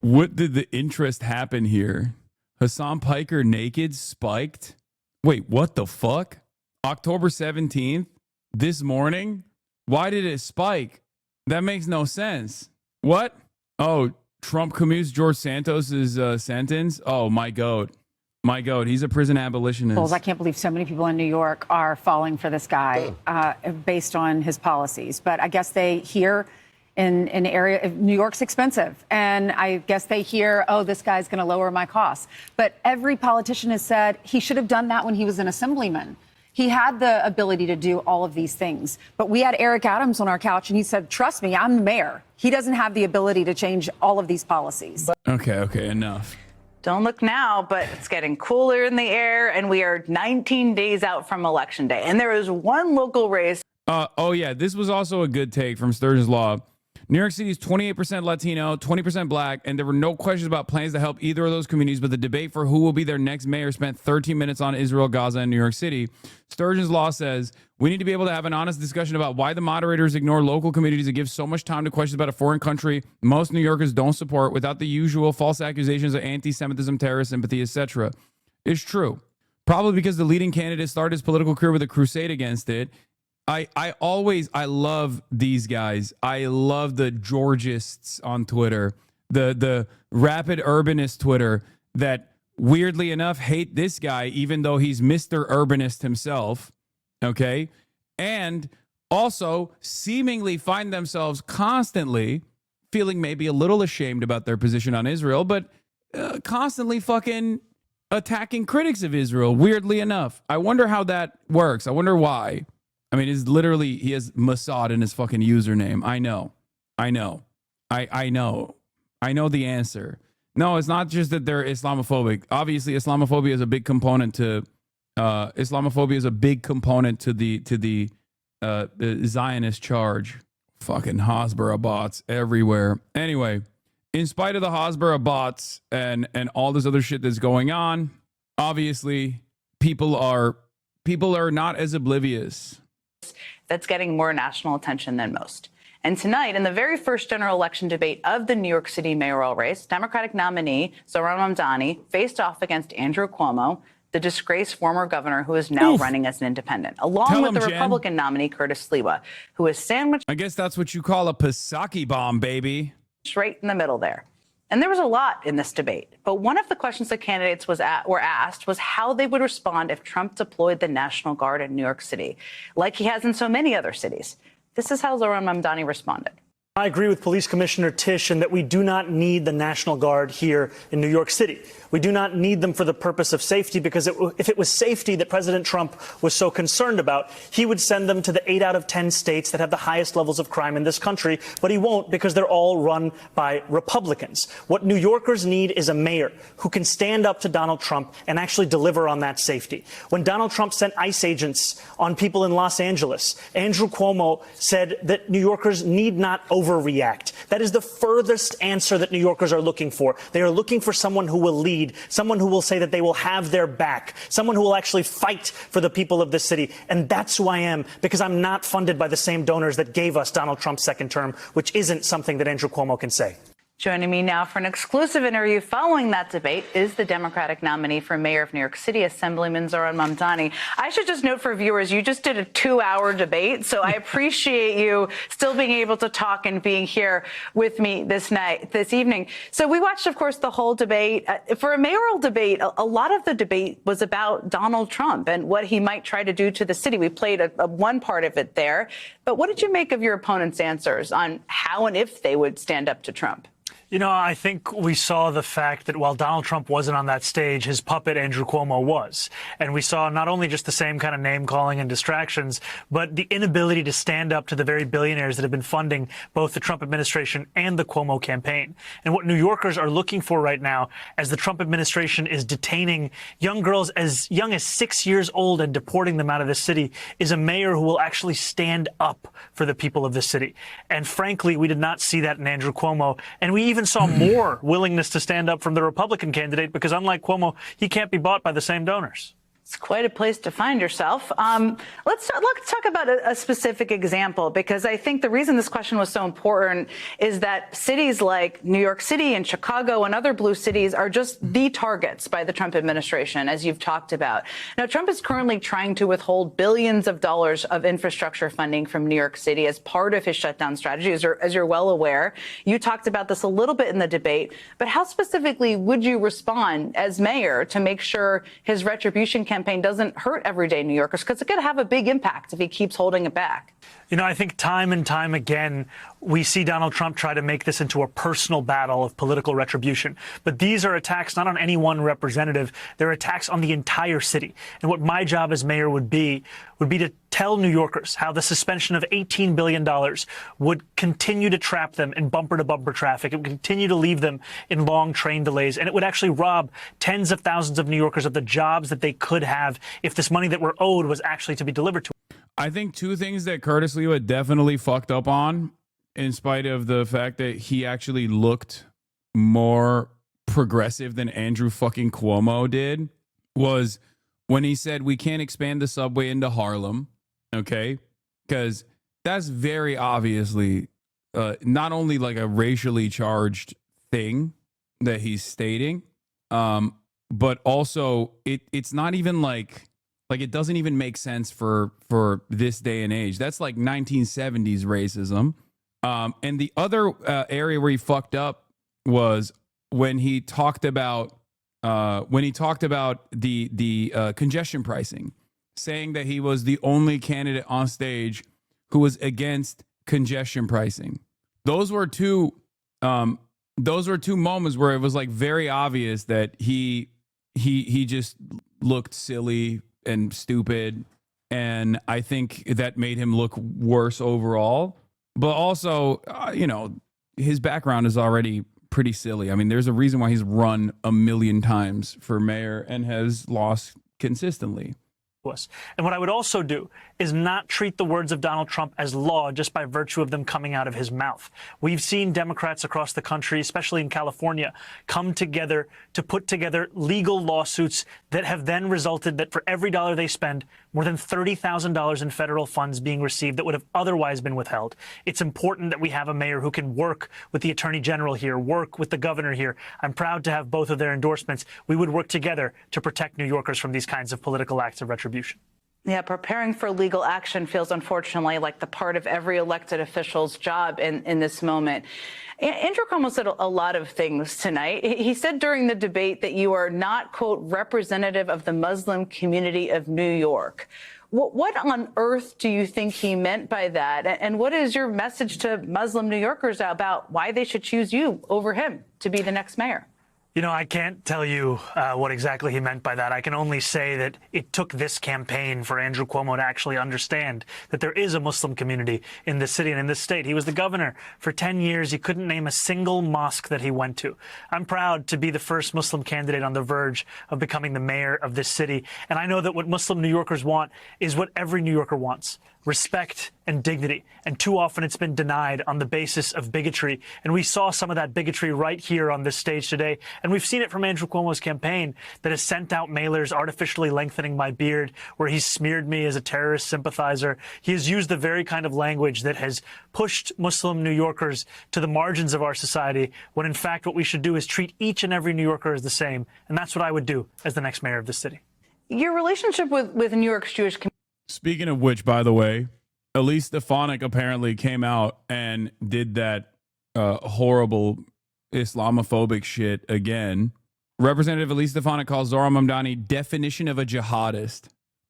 What did the interest happen here? Hasan Piker naked spiked? Wait, what the fuck? October 17th? This morning? Why did it spike? That makes no sense. What? Oh, Trump commutes George Santos's sentence? Oh, my God. My God, he's a prison abolitionist. I can't believe so many people in New York are falling for this guy based on his policies. But I guess they hear in an area, New York's expensive. And I guess they hear, oh, this guy's going to lower my costs. But every politician has said he should have done that when he was an assemblyman. He had the ability to do all of these things. But we had Eric Adams on our couch, and he said, trust me, I'm the mayor. He doesn't have the ability to change all of these policies. Okay, enough. Don't look now, but it's getting cooler in the air, and we are 19 days out from Election Day. And there is one local race. Oh, yeah, this was also a good take from Sturgeon's Law. New York City is 28% Latino, 20% black, and there were no questions about plans to help either of those communities, but the debate for who will be their next mayor spent 13 minutes on Israel, Gaza, and New York City. Sturgeon's Law says, we need to be able to have an honest discussion about why the moderators ignore local communities and give so much time to questions about a foreign country most New Yorkers don't support without the usual false accusations of anti-Semitism, terrorist sympathy, etc. It's true. Probably because the leading candidate started his political career with a crusade against it. I love these guys. I love the Georgists on Twitter, the rapid urbanist Twitter that weirdly enough hate this guy, even though he's Mr. Urbanist himself. Okay. And also seemingly find themselves constantly feeling maybe a little ashamed about their position on Israel, but constantly fucking attacking critics of Israel, weirdly enough. I wonder how that works. I wonder why. I mean, it's literally, he has Mossad in his fucking username. I know the answer. No, it's not just that they're Islamophobic. Obviously, Islamophobia is a big component to the Zionist charge. Fucking Hasbara bots everywhere. Anyway, in spite of the Hasbara bots and all this other shit that's going on, obviously people are not as oblivious. That's getting more national attention than most. And tonight, in the very first general election debate of the New York City mayoral race, Democratic nominee Zohran Mamdani faced off against Andrew Cuomo, the disgraced former governor who is now running as an independent, along with the Republican nominee Curtis Sliwa, who is sandwiched. I guess that's what you call a Pisaki bomb, baby. Straight in the middle there. And there was a lot in this debate. But one of the questions the candidates were asked was how they would respond if Trump deployed the National Guard in New York City, like he has in so many other cities. This is how Zohran Mamdani responded. I agree with Police Commissioner Tisch in that we do not need the National Guard here in New York City. We do not need them for the purpose of safety, because if it was safety that President Trump was so concerned about, he would send them to the 8 out of 10 states that have the highest levels of crime in this country. But he won't, because they're all run by Republicans. What New Yorkers need is a mayor who can stand up to Donald Trump and actually deliver on that safety. When Donald Trump sent ICE agents on people in Los Angeles, Andrew Cuomo said that New Yorkers need not overreact. That is the furthest answer that New Yorkers are looking for. They are looking for someone who will lead, someone who will say that they will have their back, someone who will actually fight for the people of this city. And that's who I am, because I'm not funded by the same donors that gave us Donald Trump's second term, which isn't something that Andrew Cuomo can say. Joining me now for an exclusive interview following that debate is the Democratic nominee for mayor of New York City, Assemblyman Zohran Mamdani. I should just note for viewers, you just did a 2-hour debate, so I appreciate you still being able to talk and being here with me this evening. So we watched, of course, the whole debate. For a mayoral debate, a lot of the debate was about Donald Trump and what he might try to do to the city. We played one part of it there. But what did you make of your opponent's answers on how and if they would stand up to Trump? You know, I think we saw the fact that while Donald Trump wasn't on that stage, his puppet Andrew Cuomo was. And we saw not only just the same kind of name calling and distractions, but the inability to stand up to the very billionaires that have been funding both the Trump administration and the Cuomo campaign. And what New Yorkers are looking for right now, as the Trump administration is detaining young girls as young as 6 years old and deporting them out of the city, is a mayor who will actually stand up for the people of the city. And frankly, we did not see that in Andrew Cuomo. And we even saw more willingness to stand up from the Republican candidate, because unlike Cuomo, he can't be bought by the same donors. It's quite a place to find yourself. Let's talk about a specific example, because I think the reason this question was so important is that cities like New York City and Chicago and other blue cities are just the targets by the Trump administration, as you've talked about. Now, Trump is currently trying to withhold billions of dollars of infrastructure funding from New York City as part of his shutdown strategy, as you're well aware. You talked about this a little bit in the debate, but how specifically would you respond as mayor to make sure his retribution campaign doesn't hurt everyday New Yorkers? Because it could have a big impact if he keeps holding it back. You know, I think time and time again, we see Donald Trump try to make this into a personal battle of political retribution. But these are attacks not on any one representative. They're attacks on the entire city. And what my job as mayor would be to tell New Yorkers how the suspension of $18 billion would continue to trap them in bumper-to-bumper traffic. It would continue to leave them in long train delays. And it would actually rob tens of thousands of New Yorkers of the jobs that they could have if this money that were owed was actually to be delivered to them. I think two things that Curtis Sliwa definitely fucked up on, in spite of the fact that he actually looked more progressive than Andrew fucking Cuomo did, was when he said we can't expand the subway into Harlem, okay? Because that's very obviously not only like a racially charged thing that he's stating, but also it's not even like it doesn't even make sense for this day and age. That's like 1970s racism. And the other area where he fucked up was when he talked about the congestion pricing, saying that he was the only candidate on stage who was against congestion pricing. Those were two moments where it was like very obvious that he just looked silly and stupid, and I think that made him look worse overall. But also, his background is already pretty silly. I mean, there's a reason why he's run a million times for mayor and has lost consistently. And what I would also do is not treat the words of Donald Trump as law just by virtue of them coming out of his mouth. We've seen Democrats across the country, especially in California, come together to put together legal lawsuits that have then resulted that for every dollar they spend, more than $30,000 in federal funds being received that would have otherwise been withheld. It's important that we have a mayor who can work with the attorney general here, work with the governor here. I'm proud to have both of their endorsements. We would work together to protect New Yorkers from these kinds of political acts of retribution. Yeah, preparing for legal action feels unfortunately like the part of every elected official's job in this moment. Andrew Cuomo said a lot of things tonight. He said during the debate that you are not, quote, representative of the Muslim community of New York. What on earth do you think he meant by that? And what is your message to Muslim New Yorkers about why they should choose you over him to be the next mayor? I can't tell you what exactly he meant by that. I can only say that it took this campaign for Andrew Cuomo to actually understand that there is a Muslim community in this city and in this state. He was the governor for 10 years. He couldn't name a single mosque that he went to. I'm proud to be the first Muslim candidate on the verge of becoming the mayor of this city. And I know that what Muslim New Yorkers want is what every New Yorker wants: respect and dignity. And too often it's been denied on the basis of bigotry. And we saw some of that bigotry right here on this stage today. And we've seen it from Andrew Cuomo's campaign that has sent out mailers artificially lengthening my beard, where he's smeared me as a terrorist sympathizer. He has used the very kind of language that has pushed Muslim New Yorkers to the margins of our society, when in fact what we should do is treat each and every New Yorker as the same. And that's what I would do as the next mayor of this city. Your relationship with New York's Jewish community. Speaking of which, by the way, Elise Stefanik apparently came out and did that horrible Islamophobic shit again. Representative Elise Stefanik calls Zohran Mamdani definition of a jihadist.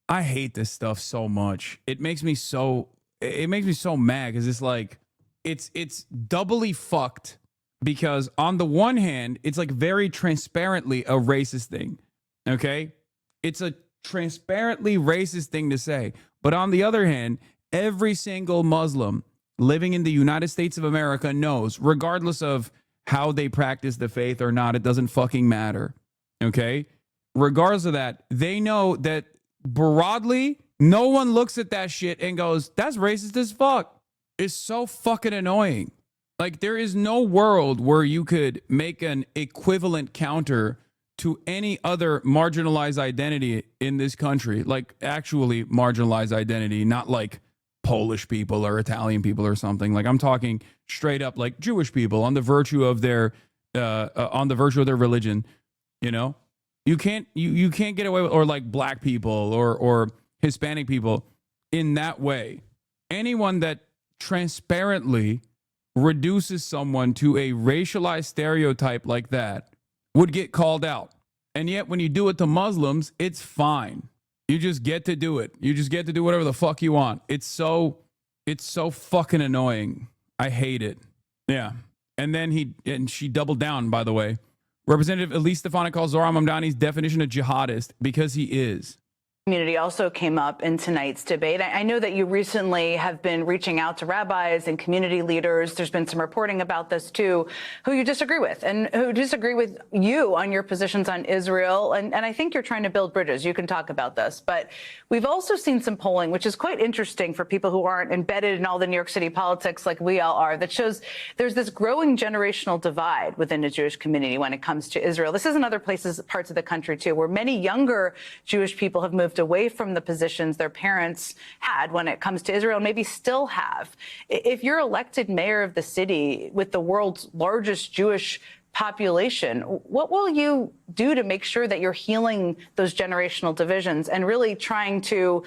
I hate this stuff so much. It makes me so mad, because it's like it's doubly fucked, because on the one hand, it's like very transparently a racist thing. Okay? It's a transparently racist thing to say. But on the other hand, every single Muslim living in the United States of America knows, regardless of how they practice the faith or not, it doesn't fucking matter. Okay? Regardless of that, they know that broadly, no one looks at that shit and goes, that's racist as fuck. It's so fucking annoying. Like, there is no world where you could make an equivalent counter to any other marginalized identity in this country, like actually marginalized identity, not like Polish people or Italian people or something. Like, I'm talking straight up like Jewish people on the virtue of their religion. You can't get away with, or like black people or Hispanic people in that way. Anyone that transparently reduces someone to a racialized stereotype like that would get called out. And yet when you do it to Muslims, it's fine. You just get to do it. You just get to do whatever the fuck you want. It's so fucking annoying. I hate it. Yeah. And then she doubled down, by the way. Representative Elise Stefanik calls Zohran Mamdani's definition of jihadist because he is. Community also came up in tonight's debate. I know that you recently have been reaching out to rabbis and community leaders. There's been some reporting about this too, who you disagree with and who disagree with you on your positions on Israel. And I think you're trying to build bridges. You can talk about this. But we've also seen some polling, which is quite interesting for people who aren't embedded in all the New York City politics like we all are, that shows there's this growing generational divide within the Jewish community when it comes to Israel. This is in other parts of the country too, where many younger Jewish people have moved away from the positions their parents had when it comes to Israel, maybe still have. If you're elected mayor of the city with the world's largest Jewish population, what will you do to make sure that you're healing those generational divisions and really trying to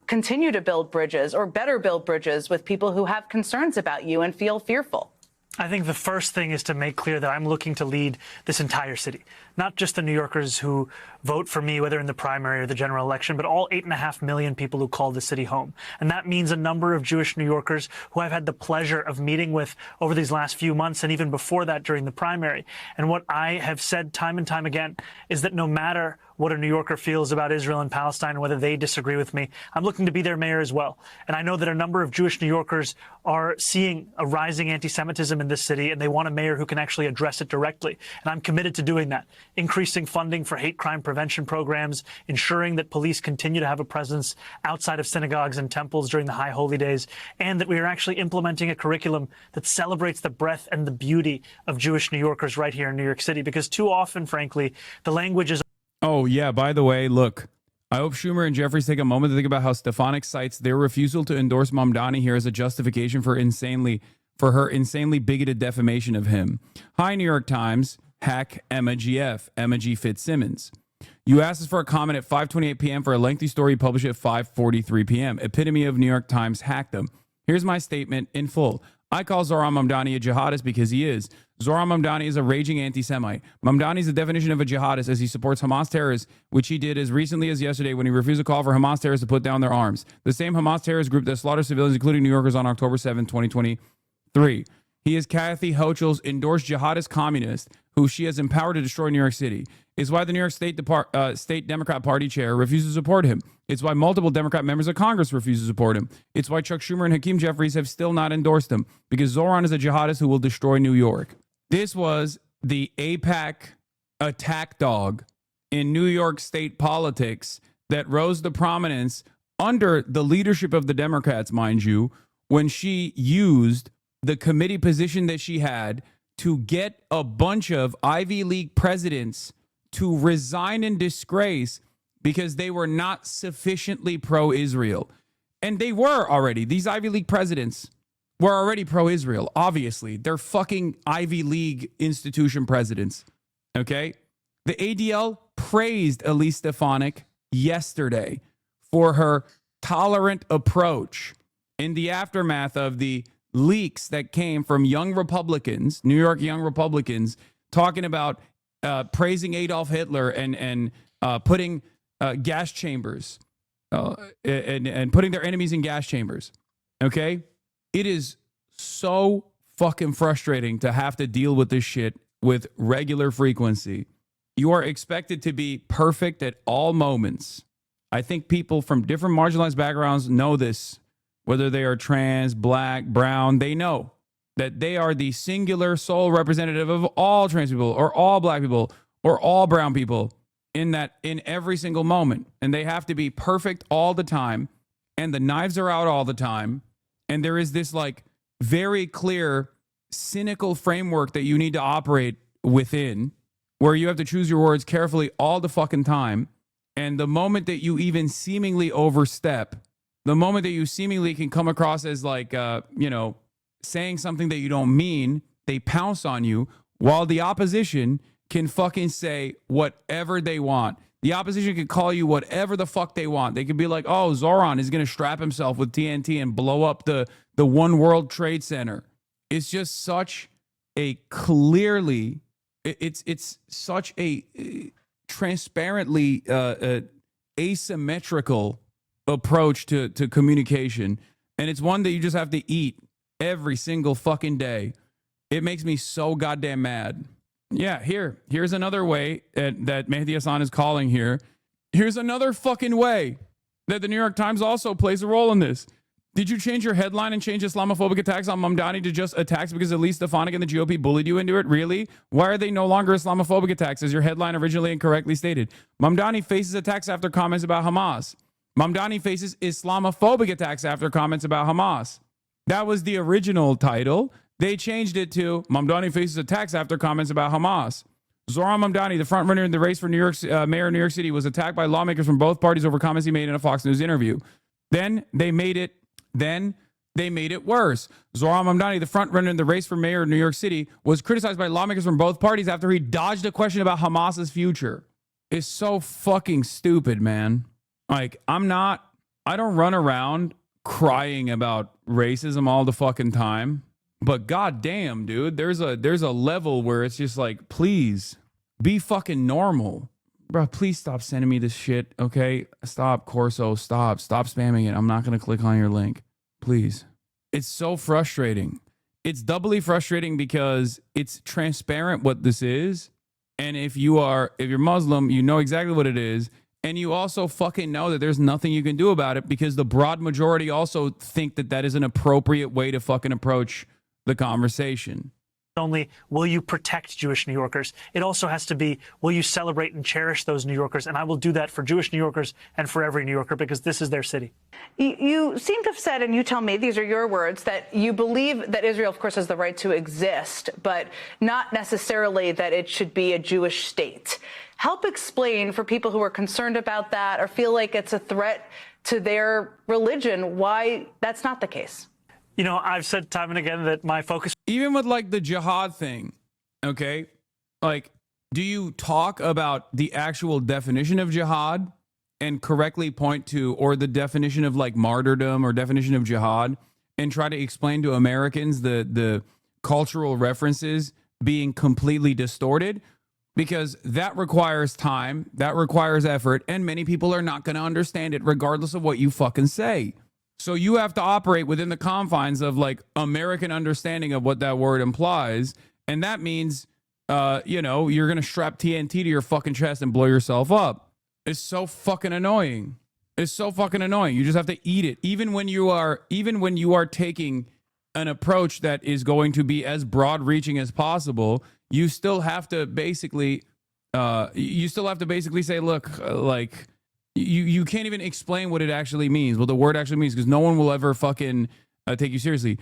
continue to build bridges or better build bridges with people who have concerns about you and feel fearful? I think the first thing is to make clear that I'm looking to lead this entire city, not just the New Yorkers who vote for me, whether in the primary or the general election, but all 8.5 million people who call the city home. And that means a number of Jewish New Yorkers who I've had the pleasure of meeting with over these last few months and even before that during the primary. And what I have said time and time again is that no matter what a New Yorker feels about Israel and Palestine and whether they disagree with me, I'm looking to be their mayor as well. And I know that a number of Jewish New Yorkers are seeing a rising anti-Semitism in this city, and they want a mayor who can actually address it directly. And I'm committed to doing that, increasing funding for hate crime prevention programs, ensuring that police continue to have a presence outside of synagogues and temples during the high holy days, and that we are actually implementing a curriculum that celebrates the breadth and the beauty of Jewish New Yorkers right here in New York City. Because too often, frankly, the language is... Oh, yeah, by the way, look, I hope Schumer and Jeffries take a moment to think about how Stefanik cites their refusal to endorse Mamdani here as a justification for her insanely bigoted defamation of him. Hi, New York Times. Hack Emma GF, Emma G. Fitzsimmons. You asked us for a comment at 5:28 p.m. for a lengthy story published at 5:43 p.m. Epitome of New York Times hackdom. Here's my statement in full. I call Zohran Mamdani a jihadist because he is. Zohran Mamdani is a raging anti-Semite. Mamdani is the definition of a jihadist as he supports Hamas terrorists, which he did as recently as yesterday when he refused to call for Hamas terrorists to put down their arms. The same Hamas terrorist group that slaughtered civilians, including New Yorkers, on October 7, 2023. He is Kathy Hochul's endorsed jihadist communist who she has empowered to destroy New York City. It's why the New York State Democrat Party chair refuses to support him. It's why multiple Democrat members of Congress refuse to support him. It's why Chuck Schumer and Hakeem Jeffries have still not endorsed him, because Zohran is a jihadist who will destroy New York. This was the AIPAC attack dog in New York State politics that rose to prominence under the leadership of the Democrats, mind you, when she used the committee position that she had to get a bunch of Ivy League presidents to resign in disgrace because they were not sufficiently pro-Israel. And they were already. These Ivy League presidents were already pro-Israel, obviously. They're fucking Ivy League institution presidents, okay? The ADL praised Elise Stefanik yesterday for her tolerant approach in the aftermath of the leaks that came from young Republicans, New York young Republicans, talking about praising Adolf Hitler and putting gas chambers and putting their enemies in gas chambers. Okay? It is so fucking frustrating to have to deal with this shit with regular frequency. You are expected to be perfect at all moments. I think people from different marginalized backgrounds know this. Whether they are trans, black, brown, they know that they are the singular sole representative of all trans people or all black people or all brown people in every single moment. And they have to be perfect all the time. And the knives are out all the time. And there is this like very clear, cynical framework that you need to operate within where you have to choose your words carefully all the fucking time. And the moment that you even seemingly overstep, the moment that you seemingly can come across as like, saying something that you don't mean, they pounce on you, while the opposition can fucking say whatever they want. The opposition can call you whatever the fuck they want. They could be like, oh, Zohran is going to strap himself with TNT and blow up the One World Trade Center. It's just such a clearly, it's such a transparently asymmetrical approach to communication. And it's one that you just have to eat every single fucking day. It makes me so goddamn mad. Yeah, here's another way that Mehdi Hasan is calling here. Here's another fucking way that the New York Times also plays a role in this. Did you change your headline and change Islamophobic attacks on Mamdani to just attacks because Elise Stefanik and the GOP bullied you into it? Really? Why are they no longer Islamophobic attacks, as your headline originally incorrectly stated? Mamdani faces attacks after comments about Hamas. Mamdani faces Islamophobic attacks after comments about Hamas. That was the original title. They changed it to Mamdani faces attacks after comments about Hamas. Zohran Mamdani, the frontrunner in the race for New York mayor of New York City, was attacked by lawmakers from both parties over comments he made in a Fox News interview. Then they made it worse. Zohran Mamdani, the frontrunner in the race for mayor of New York City, was criticized by lawmakers from both parties after he dodged a question about Hamas's future. It's so fucking stupid, man. Like, I don't run around crying about racism all the fucking time. But goddamn, dude, there's a level where it's just like, please be fucking normal. Bro, please stop sending me this shit, okay? Stop, Corso, stop spamming it. I'm not going to click on your link. Please. It's so frustrating. It's doubly frustrating because it's transparent what this is. And if you're Muslim, you know exactly what it is. And you also fucking know that there's nothing you can do about it because the broad majority also think that that is an appropriate way to fucking approach the conversation. Only will you protect Jewish New Yorkers? It also has to be, will you celebrate and cherish those New Yorkers? And I will do that for Jewish New Yorkers and for every New Yorker because this is their city. You seem to have said, and you tell me, these are your words, that you believe that Israel, of course, has the right to exist, but not necessarily that it should be a Jewish state. Help explain for people who are concerned about that or feel like it's a threat to their religion why that's not the case. You know, I've said time and again that my focus... Even with like the jihad thing, okay? Like, do you talk about the actual definition of jihad and correctly point to, or the definition of like martyrdom or definition of jihad, and try to explain to Americans the cultural references being completely distorted? Because that requires time, that requires effort, and many people are not going to understand it regardless of what you fucking say. So you have to operate within the confines of like American understanding of what that word implies. And that means, you're going to strap TNT to your fucking chest and blow yourself up. It's so fucking annoying. It's so fucking annoying. You just have to eat it. Even when you are taking an approach that is going to be as broad reaching as possible, you still have to basically, say, look, like, you can't even explain what it actually means, what the word actually means, because no one will ever fucking take you seriously.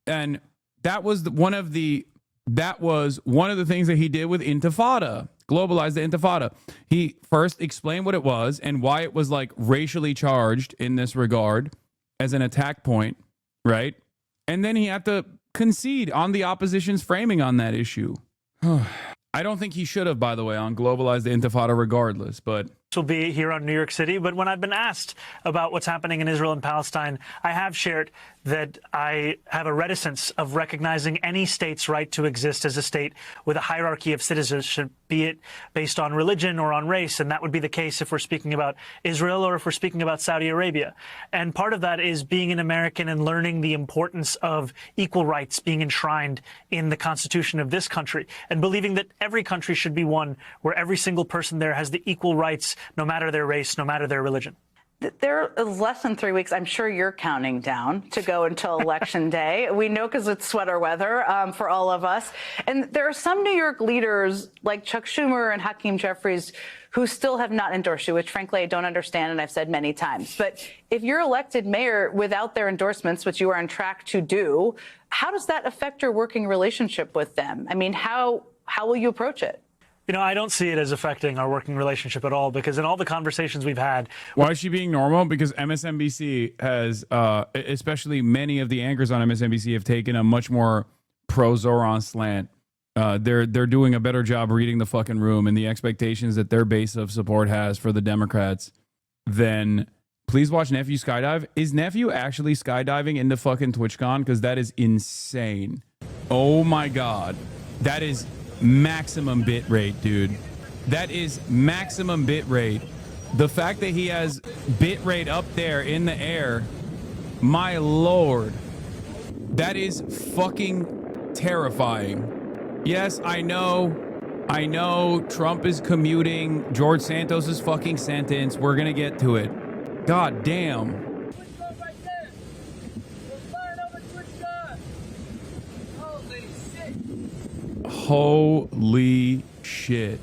And that was one of the things that he did with Intifada, globalize the Intifada. He first explained what it was and why it was like racially charged in this regard as an attack point, right? And then he had to concede on the opposition's framing on that issue. I don't think he should have, by the way, on globalize the Intifada regardless, but... will be here on New York City, but when I've been asked about what's happening in Israel and Palestine, I have shared that I have a reticence of recognizing any state's right to exist as a state with a hierarchy of citizenship, be it based on religion or on race, and that would be the case if we're speaking about Israel or if we're speaking about Saudi Arabia. And part of that is being an American and learning the importance of equal rights being enshrined in the Constitution of this country, and believing that every country should be one where every single person there has the equal rights, no matter their race, no matter their religion. There is less than 3 weeks. I'm sure you're counting down to go until Election Day. We know because it's sweater weather for all of us. And there are some New York leaders like Chuck Schumer and Hakeem Jeffries who still have not endorsed you, which frankly I don't understand, and I've said many times. But if you're elected mayor without their endorsements, which you are on track to do, how does that affect your working relationship with them? I mean, how will you approach it? You know, I don't see it as affecting our working relationship at all, because in all the conversations we've had... Why is she being normal? Because MSNBC has, especially many of the anchors on MSNBC have taken a much more pro-Zohran slant. They're doing a better job reading the fucking room and the expectations that their base of support has for the Democrats. Then please watch Nephew skydive. Is Nephew actually skydiving into fucking TwitchCon? Because that is insane. Oh my God. That is... maximum bit rate, dude. That is maximum bit rate. The fact that he has bit rate up there in the air, my lord, that is fucking terrifying. Yes, I know Trump is commuting George Santos's fucking sentence. We're gonna get to it. God damn. Holy shit.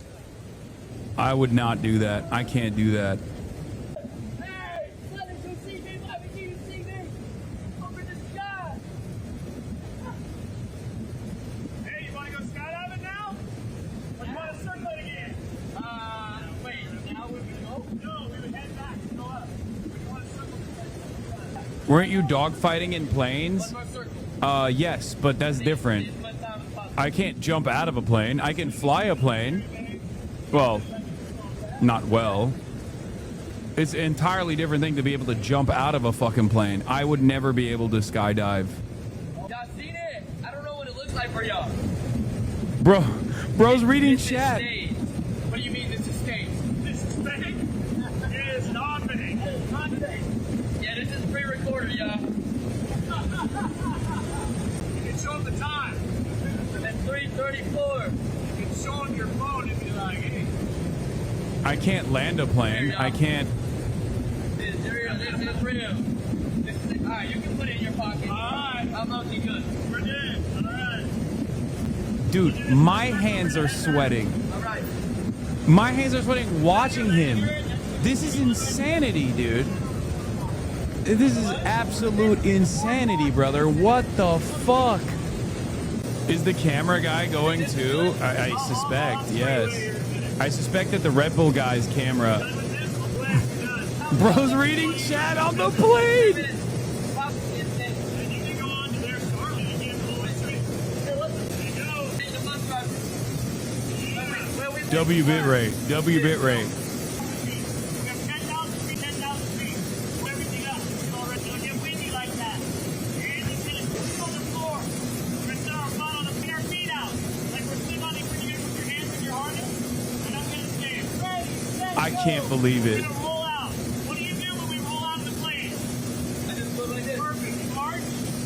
I would not do that. I can't do that. Hey, you want to go skydiving now? Or you want to circle it again? Wait, now we're going to go? No, we would head back to go up. We want to circle it. Weren't you dogfighting in planes? Yes, but that's different. I can't jump out of a plane. I can fly a plane. Well, not well. It's an entirely different thing to be able to jump out of a fucking plane. I would never be able to skydive. Y'all seen it? I don't know Sniper, y'all. Bro's reading chat. What do you mean this is staged? This is fake? It is not fake. It's not fake. Yeah, this is pre-recorded, y'all. You can show them the time. At 3:34. You can show them your phone and be like, hey. I can't land a plane. I can't. This is real. This is real. All right, you can put it in your pocket. All right. How much you good? We're good. All right. Dude, my hands are sweating. All right. My hands are sweating watching him. This is insanity, dude. This is absolute insanity, brother. What the fuck? Is the camera guy going too? I suspect, yes. I suspect that the Red Bull guy's camera. Bro's reading chat on the plane. W bit rate. W bit rate. I can't believe it. What do you do when we roll out of the plane? I just go like this. Perfect. You march.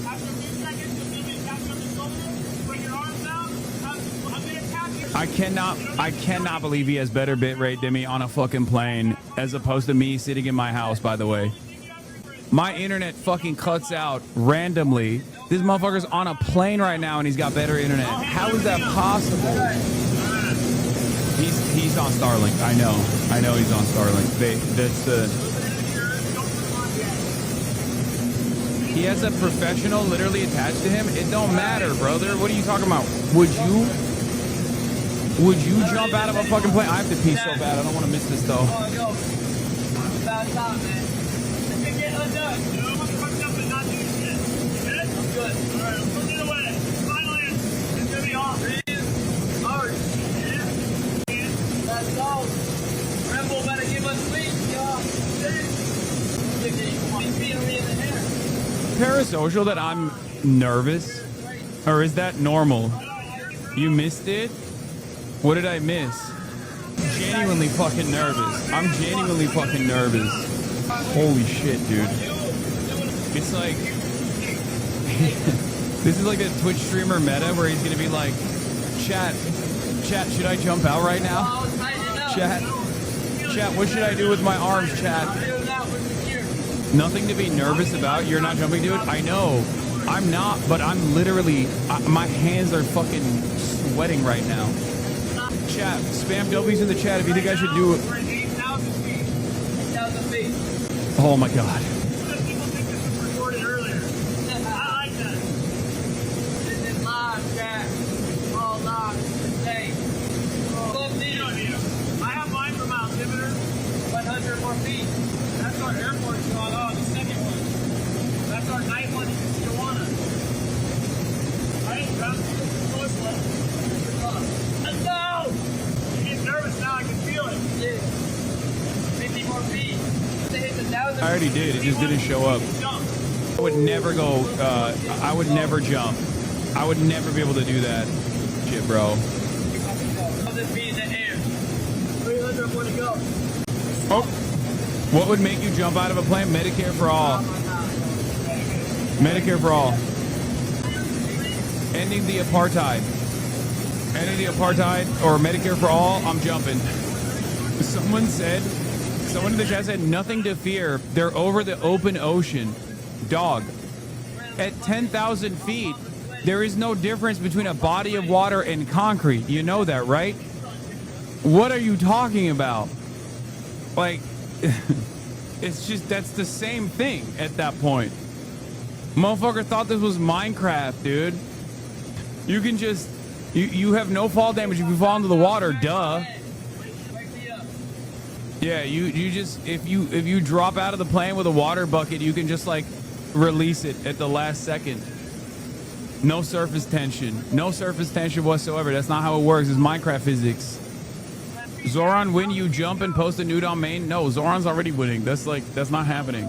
After a few seconds, you'll feel me tap you on the shoulder. Put your arms out. I'm going to tap you. I cannot believe he has better bit rate than me on a fucking plane as opposed to me sitting in my house, by the way. My internet fucking cuts out randomly. This motherfucker's on a plane right now and he's got better internet. How is that possible? He's on Starlink. I know he's on Starlink. He has a professional literally attached to him. It don't matter, brother. What are you talking about? Would you jump out of a fucking plane? I have to pee so bad. I don't want to miss this though. About time, man. I can get undone. I'm fucked up and not do shit. Good? I'm good. All right, I'm putting it away. Finally, it's going to be off. Hard. That's all. Red Bull better give us wings, y'all. Parasocial that I'm nervous? Or is that normal? You missed it? What did I miss? Genuinely fucking nervous. I'm genuinely fucking nervous. Holy shit, dude. It's like... This is like a Twitch streamer meta where he's gonna be like, Chat, should I jump out right now? Chat, what should I do with my arms, chat? Nothing to be nervous about. You're not jumping, dude? I know. I'm not, but I'm literally... my hands are fucking sweating right now. Chat, spam W's in the chat if you think I should do it. Oh my god. I have mine from altimeter, 100 more feet. That's our airport song. Oh, the second one. That's our night one in Tijuana. I didn't grab the close one. Let's go! I'm getting nervous now. I can feel it. Yeah. 50 more feet. I already did. It just didn't show up. I would never go. I would never jump. I would never be able to do that. Shit, bro. Oh, what would make you jump out of a plane? Medicare for all. Medicare for all. Ending the apartheid. Ending the apartheid or Medicare for all. I'm jumping. Someone in the chat said, nothing to fear. They're over the open ocean. Dog. At 10,000 feet, there is no difference between a body of water and concrete. You know that, right? What are you talking about? Like, it's just, that's the same thing at that point. Motherfucker thought this was Minecraft, dude. You can just, you have no fall damage if you fall into the water, duh. Yeah, you just, if you drop out of the plane with a water bucket, you can just like release it at the last second. No surface tension. No surface tension whatsoever. That's not how it works. It's Minecraft physics. Zohran, when you jump and post a nude on main? No, Zohran's already winning. That's not happening.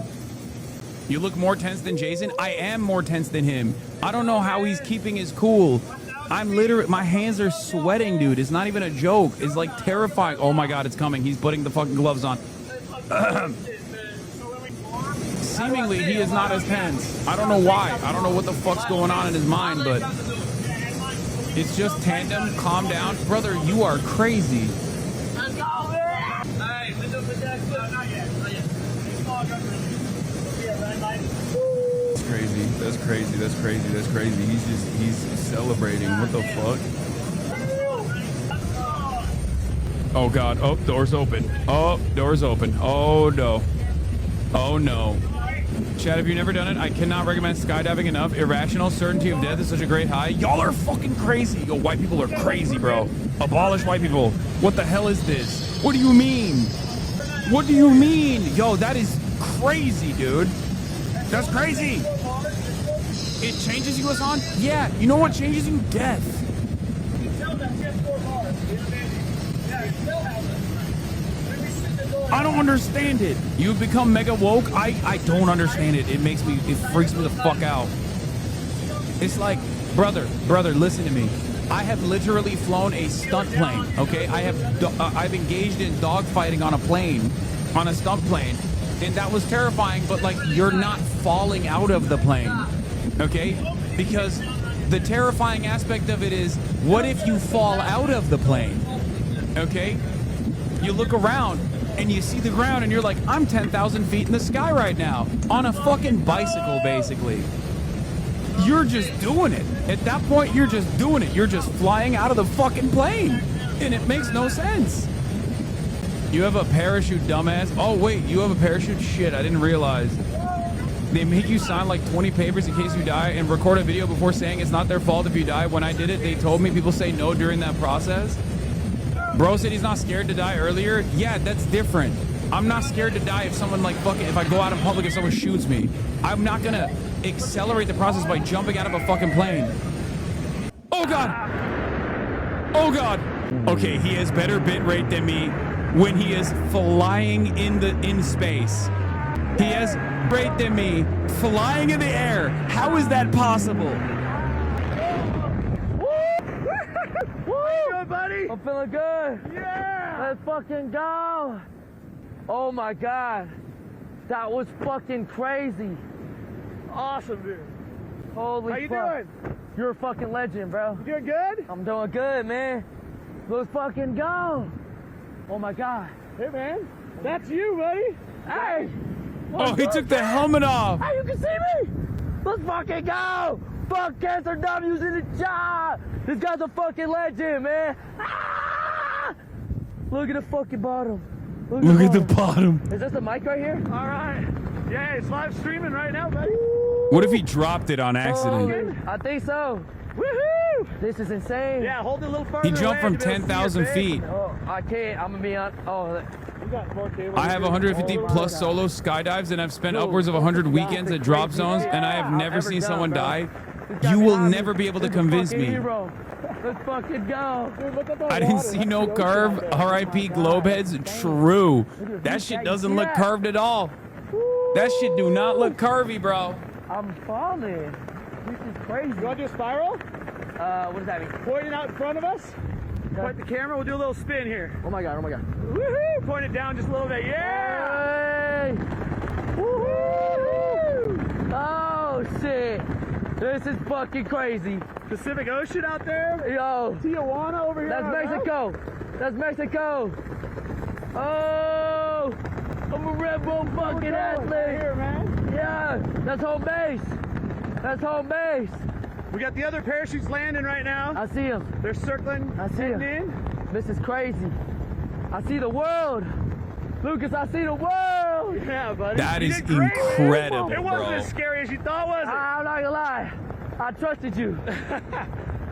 You look more tense than Jason? I am more tense than him. I don't know how he's keeping his cool. I'm literally, my hands are sweating, dude. It's not even a joke. It's like terrifying. Oh my God, it's coming. He's putting the fucking gloves on. Seemingly, he is not as tense. I don't know why. I don't know what the fuck's going on in his mind, but it's just tandem. Calm down. Brother, you are crazy. Crazy. That's crazy. That's crazy. That's crazy. He's celebrating. What the fuck? Oh God. Oh, door's open. Oh, door's open. Oh no. Oh no. Chad, have you never done it? I cannot recommend skydiving enough. Irrational certainty of death is such a great high. Y'all are fucking crazy. Yo, white people are crazy, bro. Abolish white people. What the hell is this? What do you mean? What do you mean? Yo, that is crazy, dude. That's crazy. It changes you, Hassan? Yeah. You know what changes you? Death. I don't understand it. You've become mega woke. I don't understand it. It freaks me the fuck out. It's like, brother, listen to me. I have literally flown a stunt plane. Okay, I've engaged in dogfighting on a plane, on a stunt plane. And that was terrifying, but like, you're not falling out of the plane, okay? Because the terrifying aspect of it is, what if you fall out of the plane, okay? You look around and you see the ground and you're like, I'm 10,000 feet in the sky right now on a fucking bicycle, basically. You're just doing it. At that point, you're just doing it. You're just flying out of the fucking plane. And it makes no sense. You have a parachute, dumbass. Oh, wait, you have a parachute? Shit, I didn't realize. They make you sign like 20 papers in case you die and record a video before saying it's not their fault if you die. When I did it, they told me people say no during that process. Bro said he's not scared to die earlier. Yeah, that's different. I'm not scared to die if someone like fucking, if I go out in public and someone shoots me. I'm not gonna accelerate the process by jumping out of a fucking plane. Oh God. Oh God. Okay, he has better bit rate than me when he is flying in space. He has rate than me flying in the air. How is that possible? How you doing, buddy? I'm feeling good. Yeah. Let's fucking go. Oh my God. That was fucking crazy. Awesome, dude. Holy fuck. How you doing? You're a fucking legend, bro. You doing good? I'm doing good, man. Let's fucking go. Oh my God. Hey man, that's you, buddy. Hey. Oh, he took the helmet off. Hey, you can see me. Let's fucking go. Fuck cancer W's in the job. This guy's a fucking legend, man. Ah! Look at the fucking bottom. Look at the bottom. Is this the mic right here? All right. Yeah, it's live streaming right now, buddy. What if he dropped it on accident? I think so. Woohoo! This is insane. Yeah, hold it a little further. He jumped from 10,000 feet. Oh, I can't. I'm gonna be on. Oh. I have 150 plus solo skydives, and I've spent upwards of 100 weekends at drop zones, and I have never seen someone die. You will never be able to convince me. Let's fucking go. I didn't see no curve. R.I.P. Globeheads. True. That shit doesn't look curved at all. That shit do not look curvy, bro. I'm falling. This is crazy. You want to do a spiral? What does that mean? Point it out in front of us. Point the camera. We'll do a little spin here. Oh my God. Oh my God. Woohoo! Point it down just a little bit. Yeah! Hey! Woohoo! Oh shit! This is fucking crazy. Pacific Ocean out there. Yo. Tijuana over here. That's Mexico. That's Mexico. Oh! I'm a Red Bull fucking athlete. Right here, man. Yeah. That's home base. That's home base. We got the other parachutes landing right now. I see them. They're circling. I see them. In. This is crazy. I see the world. Lucas, I see the world. Yeah, buddy. That is incredible, It wasn't as scary as you thought, was it? I'm not gonna lie. I trusted you.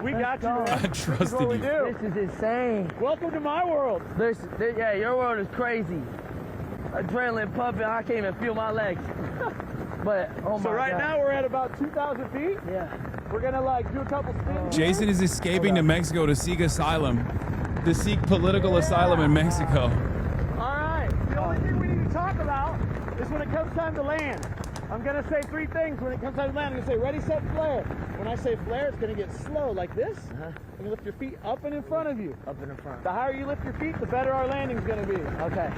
We got you. I trusted you. This is insane. Welcome to my world. Yeah, your world is crazy. Adrenaline pumping. I can't even feel my legs. But oh my God. So right now we're at about 2,000 feet. Yeah. We're gonna like do a couple spins. Jason is escaping to Mexico to seek asylum, to seek political asylum in Mexico. All right. The only thing we need to talk about is when it comes time to land. I'm going to say three things when it comes time to land. I'm going to say ready, set, flare. When I say flare, it's going to get slow like this. And you lift your feet up and in front of you. Up and in front. The higher you lift your feet, the better our landing's going to be. Okay.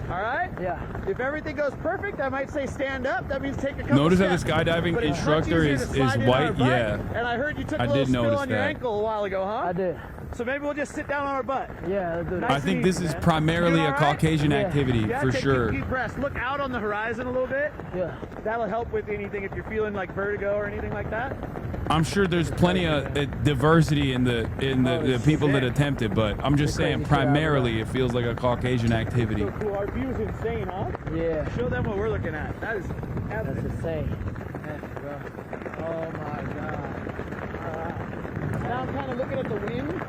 All right? Yeah. If everything goes perfect, I might say stand up. That means take a couple Notice steps. that the skydiving But it's instructor much easier is to slide in our white. butt. Yeah. And I heard you took a I little did spill notice on your that. ankle a while ago, huh? I did. So maybe we'll just sit down on our butt. Yeah, let's do that. I think this is primarily a Caucasian activity, for take sure. Deep breaths. Look out on the horizon a little bit. Yeah. That'll help with anything if you're feeling like vertigo or anything like that. I'm sure there's plenty of diversity in the people that attempt it, but I'm just saying primarily it feels like a Caucasian activity. So cool. Our view is insane, huh? Yeah. Show them what we're looking at. That is epic. That's insane. Oh my God. Now I'm kind of looking at the wind.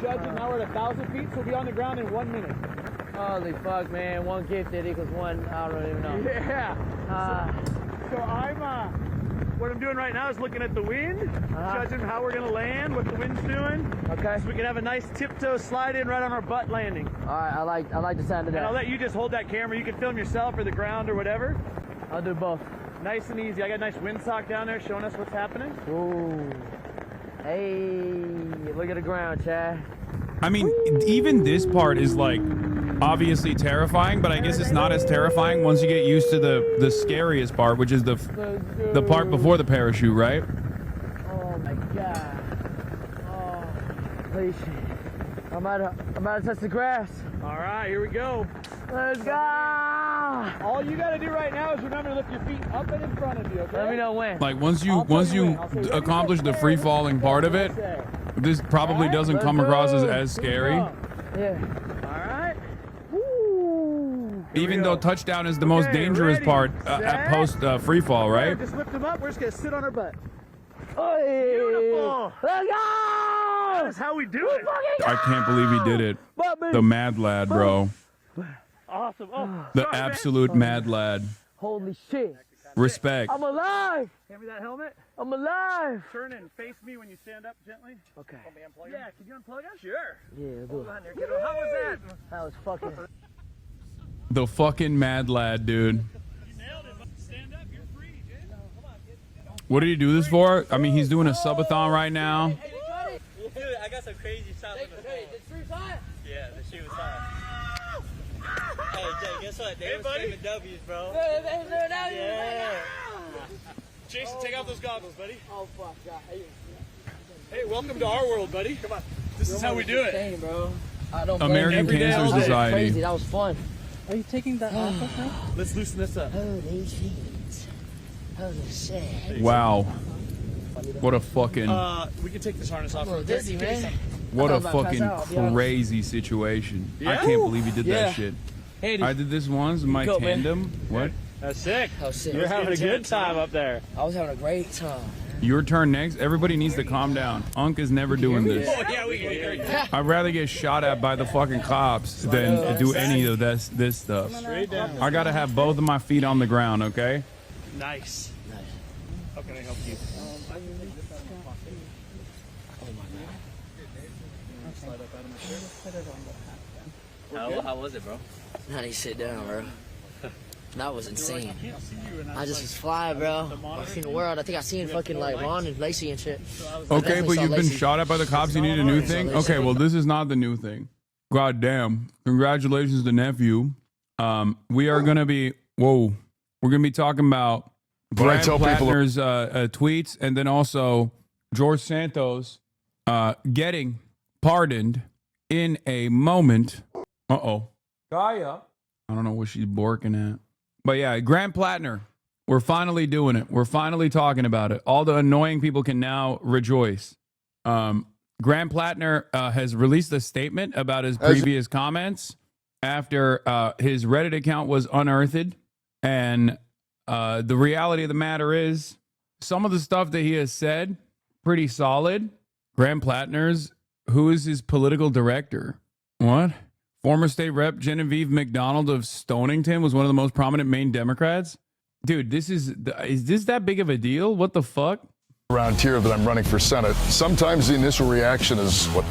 Judging now we're at 1,000 feet, so we'll be on the ground in 1 minute. Holy fuck, man. One gifted equals one, I don't even know. Yeah. So I'm, what I'm doing right now is looking at the wind, judging how we're going to land, what the wind's doing. Okay. So we can have a nice tiptoe slide in right on our butt landing. All right, I like the sound of that. And I'll let you just hold that camera. You can film yourself or the ground or whatever. I'll do both. Nice and easy. I got a nice windsock down there showing us what's happening. Ooh. Hey, look at the ground, Chad. I mean, even this part is like obviously terrifying, but I guess it's not as terrifying once you get used to the scariest part, which is the part before the parachute, right? Oh my God. Oh, please. I'm about to touch the grass. All right, here we go. Let's go. All you got to do right now is remember to lift your feet up and in front of you, okay? Let me know when. Like once you accomplish the free falling part of it, this probably doesn't come across as scary. Yeah. All right. Even though touchdown is the most dangerous part at post free fall, right? Just lift them up. We're just gonna sit on our butt. Oh, beautiful. Let's go. That is how we do it. I can't believe he did it. The mad lad, bro. Awesome. Oh, the absolute mad lad. Holy shit. Respect. I'm alive. Hand me that helmet. I'm alive. Turn and face me when you stand up gently. Okay. Yeah, can you unplug us? Sure. Yeah, hold on there, kiddo. How was that? That was fucking. The fucking mad lad, dude. You nailed it. Stand up. You're free, Jay. Come on, kid. What did he do this for? I mean, he's doing a subathon right now. Dude, I got some crazy shots. Hey, the shoe's hot? Yeah, the shoe was hot. Hey, Jay, guess what? They were screaming W's, bro. Yeah. Jason, take off those goggles, buddy. Oh, fuck. God. Hey, welcome to our world, buddy. Come on. This is how we do it. Bro. I don't American Cancer Society. Crazy. That was fun. Are you taking that off us now? Let's loosen this up. Holy shit. Holy shit. Wow. What a fucking... we can take this harness off. Dizzy, man. What a fucking crazy situation. Yeah? I can't believe he did that shit. Hey, I did this once in my tandem. What? That's sick. That was sick. You're having a good time up there. I was having a great time. Your turn next. Everybody needs to calm down. Unk is never doing this. Oh, yeah, we can hear you. I'd rather get shot at by the fucking cops than do any of this stuff. Straight down. I gotta have both of my feet on the ground, okay? Nice. How can I help you? How was it, bro? How do you sit down, bro? That was insane. I just was flying, bro. I've seen the world. I think I seen fucking like Ron and Lacey and shit. Okay, but you've been shot at by the cops. You need a new thing? Okay, well, this is not the new thing. God damn. Congratulations to nephew. We are going to be, we're going to be talking about Grant Plattner's tweets and then also George Santos getting pardoned in a moment. Uh-oh. Kaya. I don't know what she's borking at. But yeah, Grant Plattner. We're finally doing it. We're finally talking about it. All the annoying people can now rejoice. Grant Plattner has released a statement about his previous comments after his Reddit account was unearthed. And the reality of the matter is some of the stuff that he has said, pretty solid. Grant Plattner's, who is his political director? What? Former state rep Genevieve McDonald of Stonington was one of the most prominent Maine Democrats. Dude, is this that big of a deal? What the fuck? Around here that I'm running for Senate, sometimes the initial reaction is, what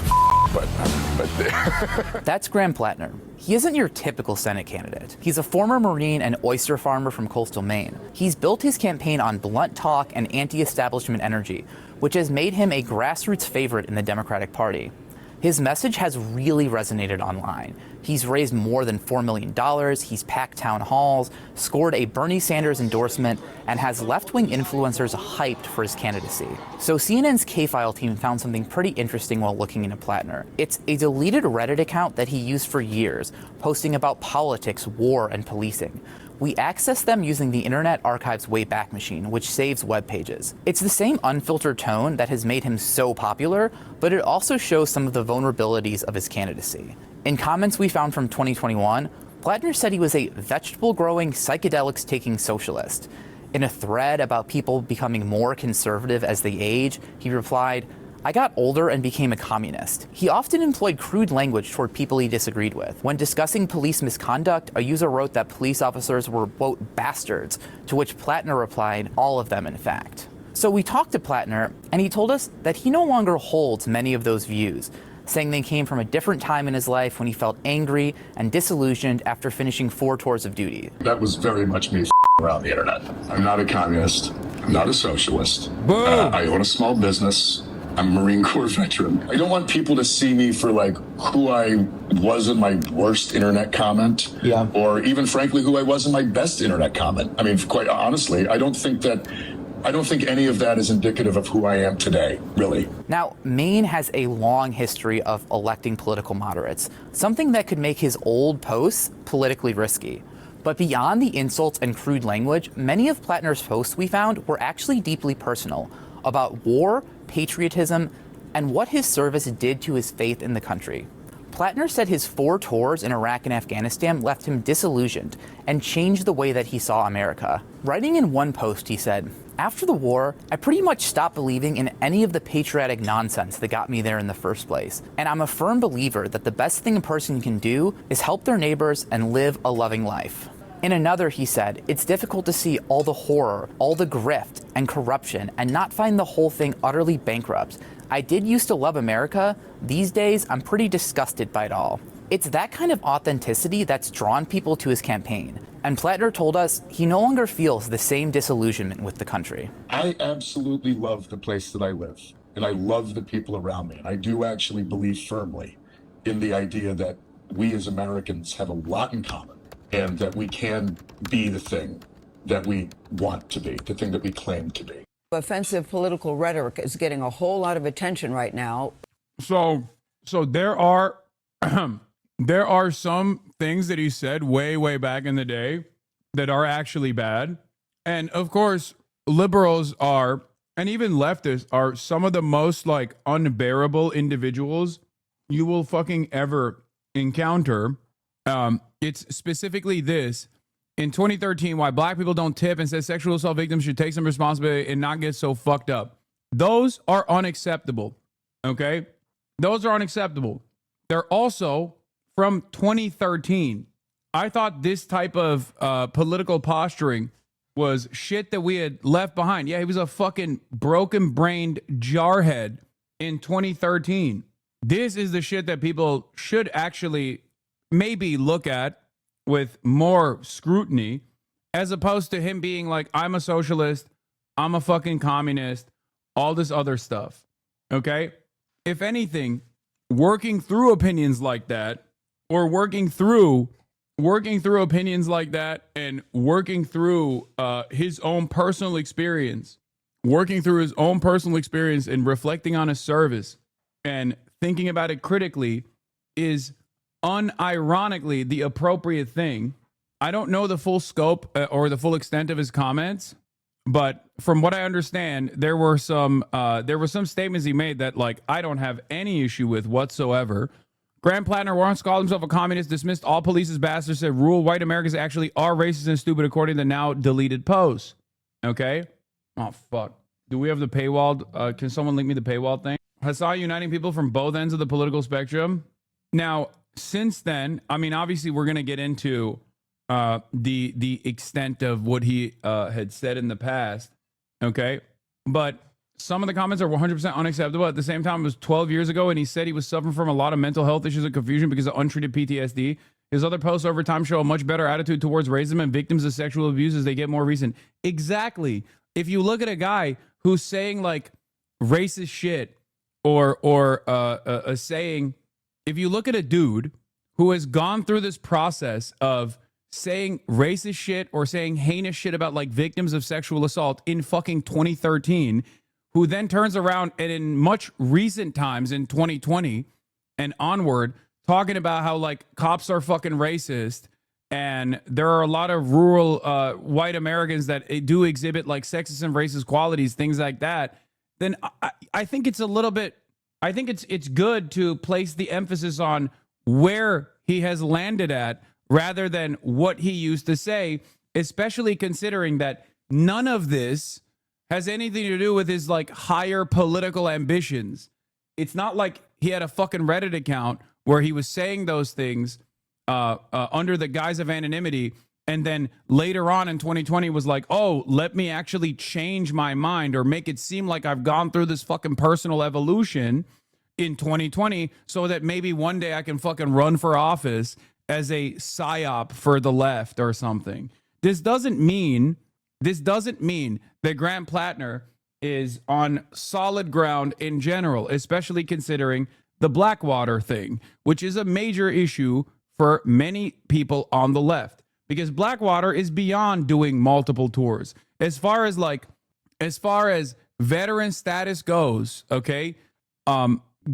the but That's Graham Plattner. He isn't your typical Senate candidate. He's a former Marine and oyster farmer from coastal Maine. He's built his campaign on blunt talk and anti-establishment energy, which has made him a grassroots favorite in the Democratic Party. His message has really resonated online. He's raised more than $4 million, he's packed town halls, scored a Bernie Sanders endorsement, and has left-wing influencers hyped for his candidacy. So CNN's K-File team found something pretty interesting while looking into Plattner. It's a deleted Reddit account that he used for years, posting about politics, war, and policing. We access them using the Internet Archive's Wayback Machine, which saves web pages. It's the same unfiltered tone that has made him so popular, but it also shows some of the vulnerabilities of his candidacy. In comments we found from 2021, Plattner said he was a vegetable-growing, psychedelics-taking socialist. In a thread about people becoming more conservative as they age, he replied, "I got older and became a communist." He often employed crude language toward people he disagreed with. When discussing police misconduct, a user wrote that police officers were, quote, bastards, to which Plattner replied, all of them, in fact. So we talked to Plattner, and he told us that he no longer holds many of those views, saying they came from a different time in his life when he felt angry and disillusioned after finishing 4 tours of duty. that was very much me around the internet. I'm not a communist. I'm not a socialist. I own a small business. I'm a Marine Corps veteran. I don't want people to see me for like who I was in my worst internet comment, or even frankly who I was in my best internet comment. I mean, quite honestly, I don't think any of that is indicative of who I am today, really. Now, Maine has a long history of electing political moderates, something that could make his old posts politically risky. But beyond the insults and crude language, many of Plattner's posts we found were actually deeply personal, about war, patriotism, and what his service did to his faith in the country. Plattner said his 4 tours in Iraq and Afghanistan left him disillusioned and changed the way that he saw America. Writing in one post, he said, "After the war, I pretty much stopped believing in any of the patriotic nonsense that got me there in the first place. And I'm a firm believer that the best thing a person can do is help their neighbors and live a loving life." In another, he said, "It's difficult to see all the horror, all the grift and corruption and not find the whole thing utterly bankrupt. I did used to love America. These days, I'm pretty disgusted by it all." It's that kind of authenticity that's drawn people to his campaign. And Plattner told us he no longer feels the same disillusionment with the country. I absolutely love the place that I live, and I love the people around me. And I do actually believe firmly in the idea that we as Americans have a lot in common, and that we can be the thing that we want to be, the thing that we claim to be. Offensive political rhetoric is getting a whole lot of attention right now. So there are there are some things that he said way back in the day that are actually bad. And of course, liberals are, and even leftists are, some of the most like unbearable individuals you will fucking ever encounter. It's specifically this. In 2013, why black people don't tip and says sexual assault victims should take some responsibility and not get so fucked up. Those are unacceptable. Okay? Those are unacceptable. They're also from 2013. I thought this type of political posturing was shit that we had left behind. Yeah, he was a fucking broken-brained jarhead in 2013. This is the shit that people should actually maybe look at with more scrutiny, as opposed to him being like, I'm a socialist, I'm a fucking communist, all this other stuff. Okay? If anything, working through opinions like that, or working through opinions like that, and working through his own personal experience, and reflecting on his service and thinking about it critically is unironically the appropriate thing. I don't know the full scope or the full extent of his comments, but from what I understand, there were some statements he made that like I don't have any issue with whatsoever. Graham Plattner once called himself a communist, dismissed all police as bastards, said rural white Americans actually are racist and stupid according to the now deleted posts. Okay? Oh, fuck. Do we have the paywall? Can someone link me the paywall thing? Hasan uniting people from both ends of the political spectrum. Now, since then, I mean, obviously we're going to get into the extent of what he had said in the past. Okay? But some of the comments are 100% unacceptable. At the same time, it was 12 years ago, and he said he was suffering from a lot of mental health issues and confusion because of untreated PTSD. His other posts over time show a much better attitude towards racism and victims of sexual abuse as they get more recent. Exactly. If you look at a guy who's saying like racist shit or saying, if you look at a dude who has gone through this process of saying racist shit or saying heinous shit about like victims of sexual assault in fucking 2013, who then turns around and in much recent times in 2020 and onward, talking about how like cops are fucking racist and there are a lot of rural white Americans that do exhibit like sexist and racist qualities, things like that, then I think it's a little bit, I think it's good to place the emphasis on where he has landed at rather than what he used to say, especially considering that none of this has anything to do with his like higher political ambitions. It's not like he had a fucking Reddit account where he was saying those things under the guise of anonymity, and then later on in 2020 was like, oh, let me actually change my mind or make it seem like I've gone through this fucking personal evolution in 2020 so that maybe one day I can fucking run for office as a psyop for the left or something. This doesn't mean that Grant Plattner is on solid ground in general, especially considering the Blackwater thing, which is a major issue for many people on the left, because Blackwater is beyond doing multiple tours. As far as veteran status goes, okay,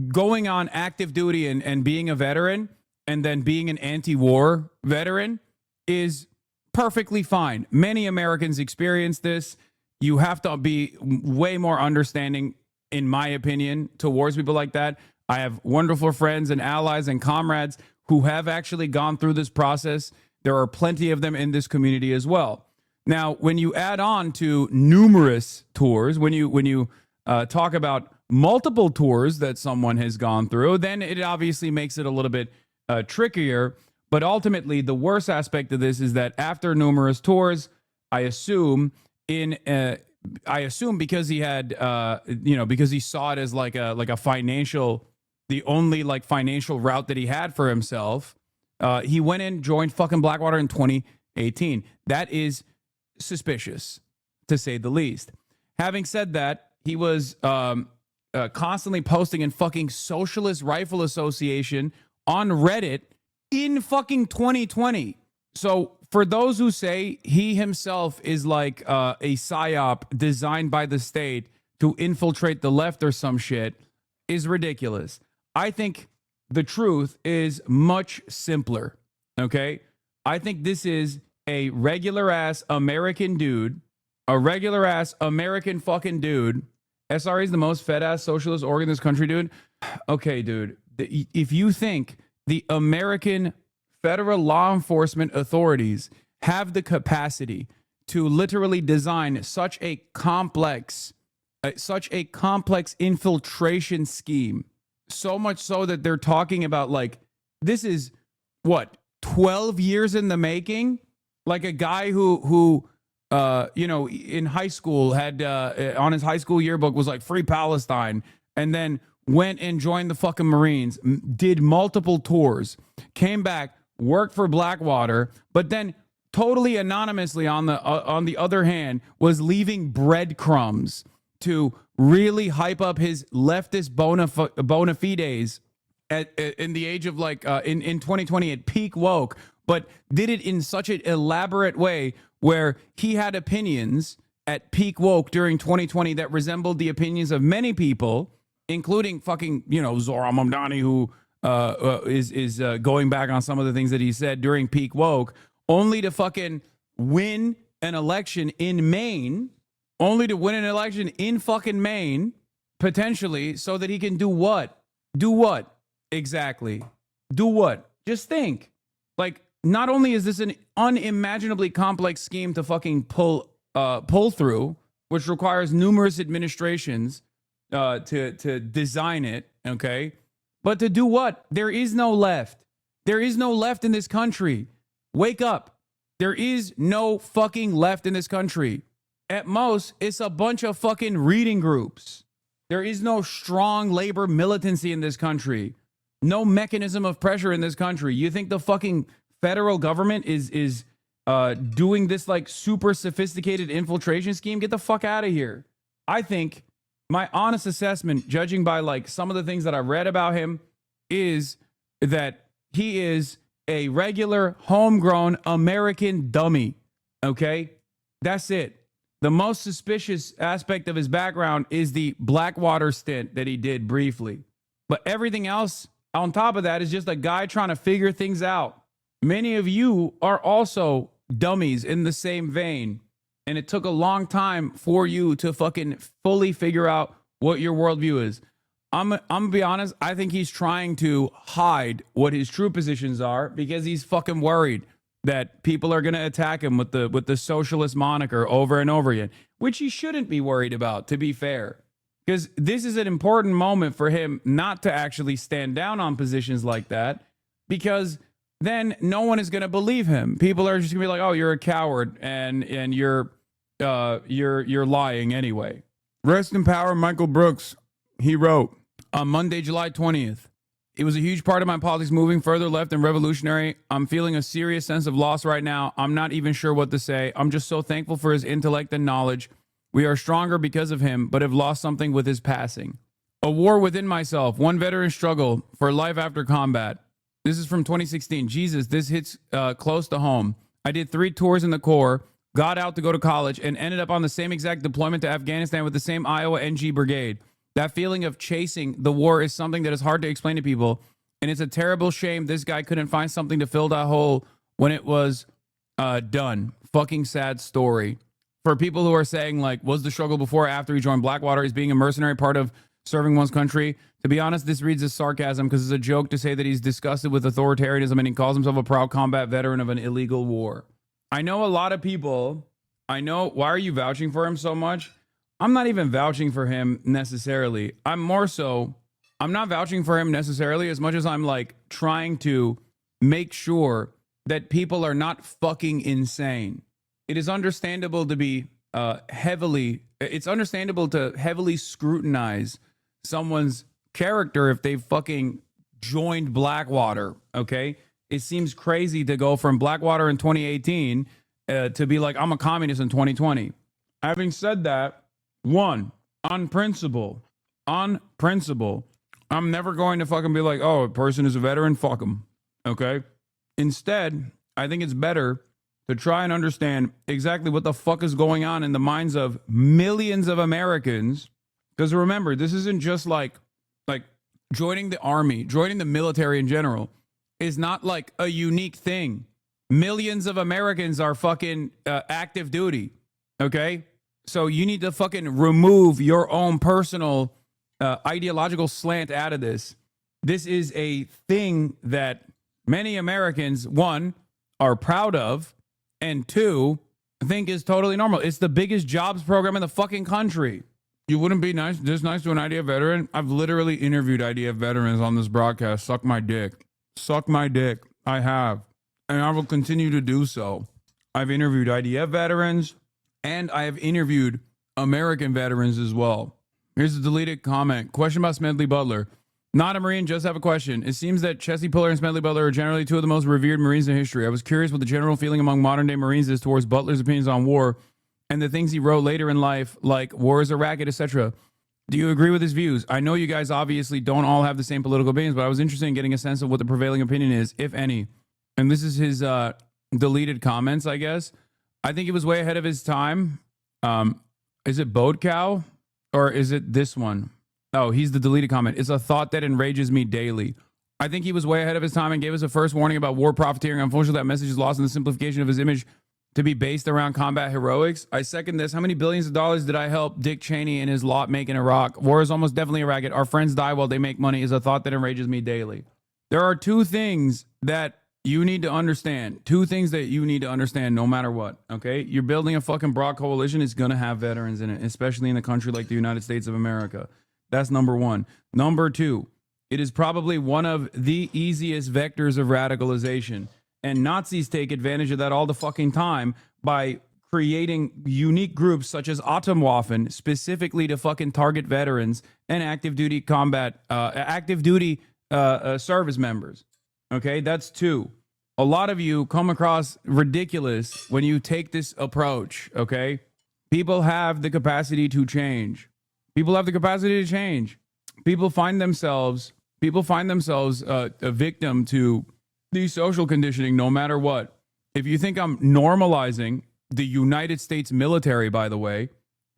going on active duty and being a veteran and then being an anti-war veteran is perfectly fine. Many Americans experience this. You have to be way more understanding, in my opinion, towards people like that. I have wonderful friends and allies and comrades who have actually gone through this process. There are plenty of them in this community as well. Now, when you add on to numerous tours, when you talk about multiple tours that someone has gone through, then it obviously makes it a little bit trickier. But ultimately, the worst aspect of this is that after numerous tours, I assume because he had, because he saw it as like a financial, the only like financial route that he had for himself, he went and joined fucking Blackwater in 2018. That is suspicious, to say the least. Having said that, he was constantly posting in fucking Socialist Rifle Association on Reddit in fucking 2020. So for those who say he himself is like a psyop designed by the state to infiltrate the left or some shit is ridiculous. I think the truth is much simpler, okay? I think this is a regular ass American dude, a regular ass American fucking dude. SRA is the most fed ass socialist org in this country, dude. Okay, dude. If you think the American federal law enforcement authorities have the capacity to literally design such a complex infiltration scheme, so much so that they're talking about like, this is what, 12 years in the making? Like a guy who in high school had on his high school yearbook was like Free Palestine, and then went and joined the fucking Marines, did multiple tours, came back, worked for Blackwater, but then totally anonymously on the other hand was leaving breadcrumbs to really hype up his leftist bona fides in the age of like in 2020 at peak woke, but did it in such an elaborate way where he had opinions at peak woke during 2020 that resembled the opinions of many people, including fucking, Zohran Mamdani, who is going back on some of the things that he said during peak woke, only to fucking win an election in Maine, potentially, so that he can do what? Do what? Exactly. Do what? Just think. Like, not only is this an unimaginably complex scheme to fucking pull through, which requires numerous administrations to design it, okay? But to do what? There is no left. There is no left in this country. Wake up. There is no fucking left in this country. At most, it's a bunch of fucking reading groups. There is no strong labor militancy in this country. No mechanism of pressure in this country. You think the fucking federal government is doing this like super sophisticated infiltration scheme? Get the fuck out of here. I think my honest assessment, judging by like some of the things that I read about him, is that he is a regular homegrown American dummy. Okay? That's it. The most suspicious aspect of his background is the Blackwater stint that he did briefly. But everything else on top of that is just a guy trying to figure things out. Many of you are also dummies in the same vein. And it took a long time for you to fucking fully figure out what your worldview is. I'm gonna be honest. I think he's trying to hide what his true positions are because he's fucking worried that people are going to attack him with the socialist moniker over and over again, which he shouldn't be worried about, to be fair. Because this is an important moment for him not to actually stand down on positions like that, because then no one is going to believe him. People are just going to be like, "Oh, you're a coward, and you're lying anyway." Rest in power, Michael Brooks. He wrote on Monday, July 20th. It was a huge part of my politics moving further left and revolutionary. I'm feeling a serious sense of loss right now. I'm not even sure what to say. I'm just so thankful for his intellect and knowledge. We are stronger because of him, but have lost something with his passing. A war within myself. One veteran struggle for life after combat. This is from 2016. Jesus, this hits close to home. I did 3 tours in the Corps, got out to go to college, and ended up on the same exact deployment to Afghanistan with the same Iowa NG brigade. That feeling of chasing the war is something that is hard to explain to people, and it's a terrible shame this guy couldn't find something to fill that hole when it was done. Fucking sad story. For people who are saying, like, was the struggle before or after he joined Blackwater? Is being a mercenary part of serving one's country? To be honest, this reads as sarcasm because it's a joke to say that he's disgusted with authoritarianism and he calls himself a proud combat veteran of an illegal war. I know a lot of people, why are you vouching for him so much? I'm not even vouching for him necessarily. I'm not vouching for him necessarily as much as I'm like trying to make sure that people are not fucking insane. It is understandable to be heavily scrutinize someone's character if they fucking joined Blackwater, okay? It seems crazy to go from Blackwater in 2018 to be like, I'm a communist in 2020. Having said that, one, on principle, I'm never going to fucking be like, oh, a person is a veteran, fuck him, okay? Instead, I think it's better to try and understand exactly what the fuck is going on in the minds of millions of Americans. Because remember, this isn't just like joining the army, joining the military in general is not like a unique thing. Millions of Americans are fucking active duty, okay? So you need to fucking remove your own personal ideological slant out of this. This is a thing that many Americans, one, are proud of, and two, think is totally normal. It's the biggest jobs program in the fucking country. You wouldn't be nice to an IDF veteran? I've literally interviewed IDF veterans on this broadcast. Suck my dick. Suck my dick. I have. And I will continue to do so. I've interviewed IDF veterans, and I have interviewed American veterans as well. Here's a deleted comment. Question about Smedley Butler. Not a Marine, just have a question. It seems that Chesley Puller and Smedley Butler are generally 2 of the most revered Marines in history. I was curious what the general feeling among modern-day Marines is towards Butler's opinions on war and the things he wrote later in life, like war is a racket, etc. Do you agree with his views? I know you guys obviously don't all have the same political opinions, but I was interested in getting a sense of what the prevailing opinion is, if any. And this is his deleted comments, I guess. I think he was way ahead of his time. Is it Boat Cow? Or is it this one? Oh, he's the deleted comment. It's a thought that enrages me daily. I think he was way ahead of his time and gave us a first warning about war profiteering. Unfortunately, that message is lost in the simplification of his image to be based around combat heroics. I second this. How many billions of dollars did I help Dick Cheney and his lot make in Iraq? War is almost definitely a racket. Our friends die while they make money is a thought that enrages me daily. There are 2 things that you need to understand. 2 things that you need to understand no matter what, okay? You're building a fucking broad coalition. It's going to have veterans in it, especially in a country like the United States of America. That's number 1. Number 2, it is probably one of the easiest vectors of radicalization. And Nazis take advantage of that all the fucking time by creating unique groups such as Atomwaffen specifically to fucking target veterans and active duty service members. Okay, that's two. A lot of you come across ridiculous when you take this approach. Okay, people have the capacity to change. People have the capacity to change. People find themselves a victim to the social conditioning no matter what. If you think I'm normalizing the United States military, by the way,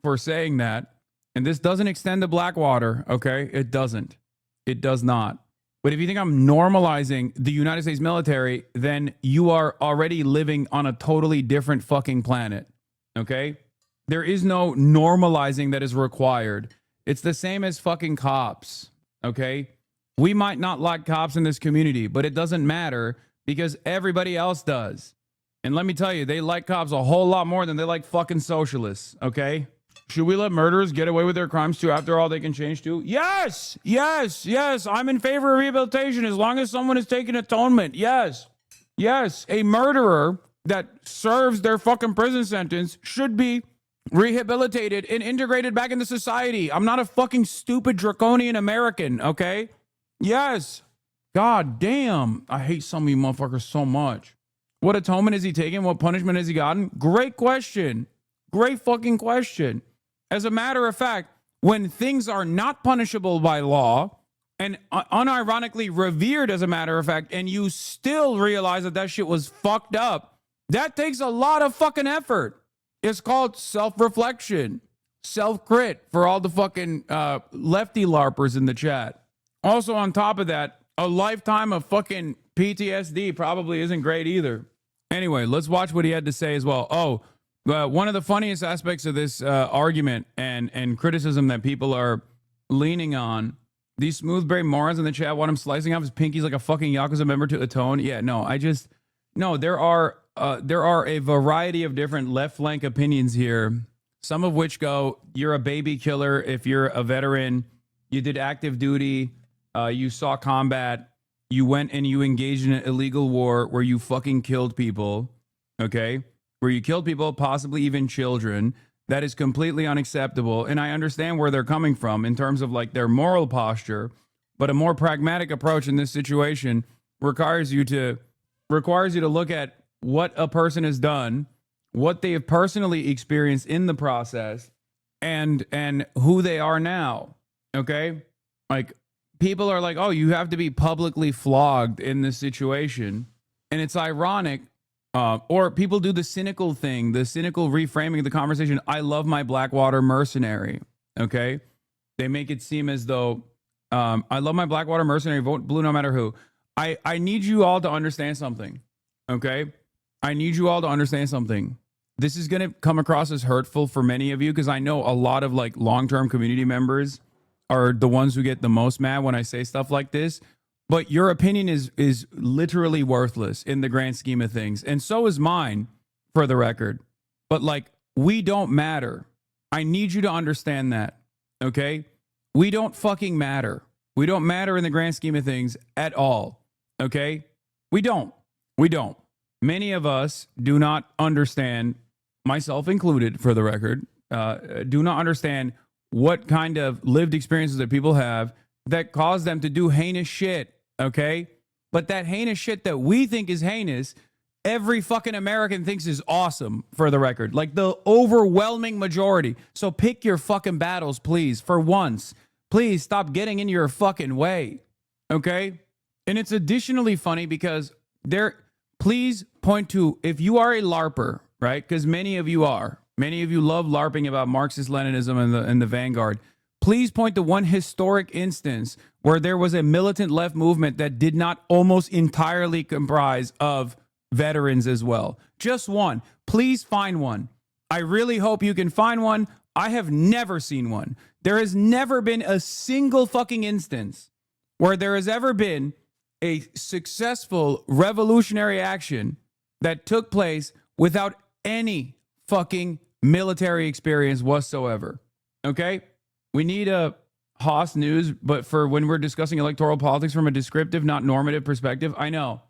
for saying that, and this doesn't extend to Blackwater, okay? It doesn't. It does not. But if you think I'm normalizing the United States military, then you are already living on a totally different fucking planet, okay? There is no normalizing that is required. It's the same as fucking cops, okay? We might not like cops in this community, but it doesn't matter because everybody else does. And let me tell you, they like cops a whole lot more than they like fucking socialists, okay? Should we let murderers get away with their crimes too? After all, they can change too? Yes! Yes! Yes! I'm in favor of rehabilitation as long as someone is taking atonement. Yes! Yes! A murderer that serves their fucking prison sentence should be rehabilitated and integrated back into society. I'm not a fucking stupid draconian American, okay? Yes! God damn. I hate some of you motherfuckers so much. What atonement is he taking? What punishment has he gotten? Great question. Great fucking question. As a matter of fact, when things are not punishable by law and unironically revered as a matter of fact, and you still realize that that shit was fucked up, that takes a lot of fucking effort. It's called self-reflection, self-crit for all the fucking lefty LARPers in the chat. Also, on top of that, a lifetime of fucking PTSD probably isn't great either. Anyway, let's watch what he had to say as well. Oh, one of the funniest aspects of this argument and criticism that people are leaning on, these smooth-brained morons in the chat want him slicing off his pinkies like a fucking Yakuza member to atone. Yeah, no, there are a variety of different left flank opinions here, some of which go, you're a baby killer if you're a veteran, you did active duty, you saw combat, you went and you engaged in an illegal war where you fucking killed people, okay? Where you killed people, possibly even children. That is completely unacceptable. And I understand where they're coming from in terms of like their moral posture, but a more pragmatic approach in this situation requires you to look at what a person has done, what they have personally experienced in the process, and who they are now, okay? Like, people are like, oh, you have to be publicly flogged in this situation. And it's ironic, or people do the cynical thing, the cynical reframing of the conversation. I love my Blackwater mercenary, okay? They make it seem as though, I love my Blackwater mercenary, vote blue no matter who. I need you all to understand something, okay? I need you all to understand something. This is going to come across as hurtful for many of you because I know a lot of like long-term community members are the ones who get the most mad when I say stuff like this. But your opinion is literally worthless in the grand scheme of things. And so is mine, for the record. But like, we don't matter. I need you to understand that, okay? We don't fucking matter. We don't matter in the grand scheme of things at all, okay? We don't. Many of us do not understand, myself included, for the record, do not understand what kind of lived experiences that people have that cause them to do heinous shit, okay? But that heinous shit that we think is heinous, every fucking American thinks is awesome, for the record. Like the overwhelming majority. So pick your fucking battles, please, for once. Please stop getting in your fucking way, okay? And it's additionally funny because please point to, if you are a LARPer, right? Because many of you are. Many of you love LARPing about Marxist-Leninism and the vanguard. Please point to one historic instance where there was a militant left movement that did not almost entirely comprise of veterans as well. Just one. Please find one. I really hope you can find one. I have never seen one. There has never been a single fucking instance where there has ever been a successful revolutionary action that took place without any fucking military experience whatsoever. Okay? We need a Haas news, but for when we're discussing electoral politics from a descriptive, not normative perspective. I know.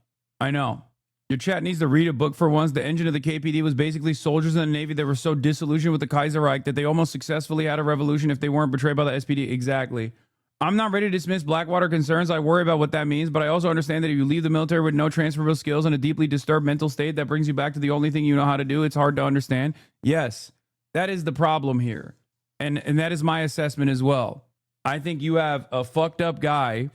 Your chat needs to read a book for once. The engine of the KPD was basically soldiers in the Navy that were so disillusioned with the Kaiserreich that they almost successfully had a revolution if they weren't betrayed by the SPD. Exactly. I'm not ready to dismiss Blackwater concerns. I worry about what that means, but I also understand that if you leave the military with no transferable skills and a deeply disturbed mental state that brings you back to the only thing you know how to do, it's hard to understand. Yes, that is the problem here. And that is my assessment as well. I think you have a fucked up guy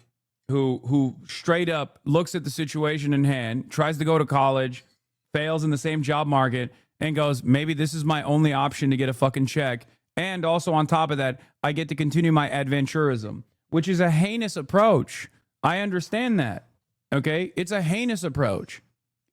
who straight up looks at the situation in hand, tries to go to college, fails in the same job market, and goes, maybe this is my only option to get a fucking check. And also on top of that, I get to continue my adventurism, which is a heinous approach. I understand that. Okay? It's a heinous approach.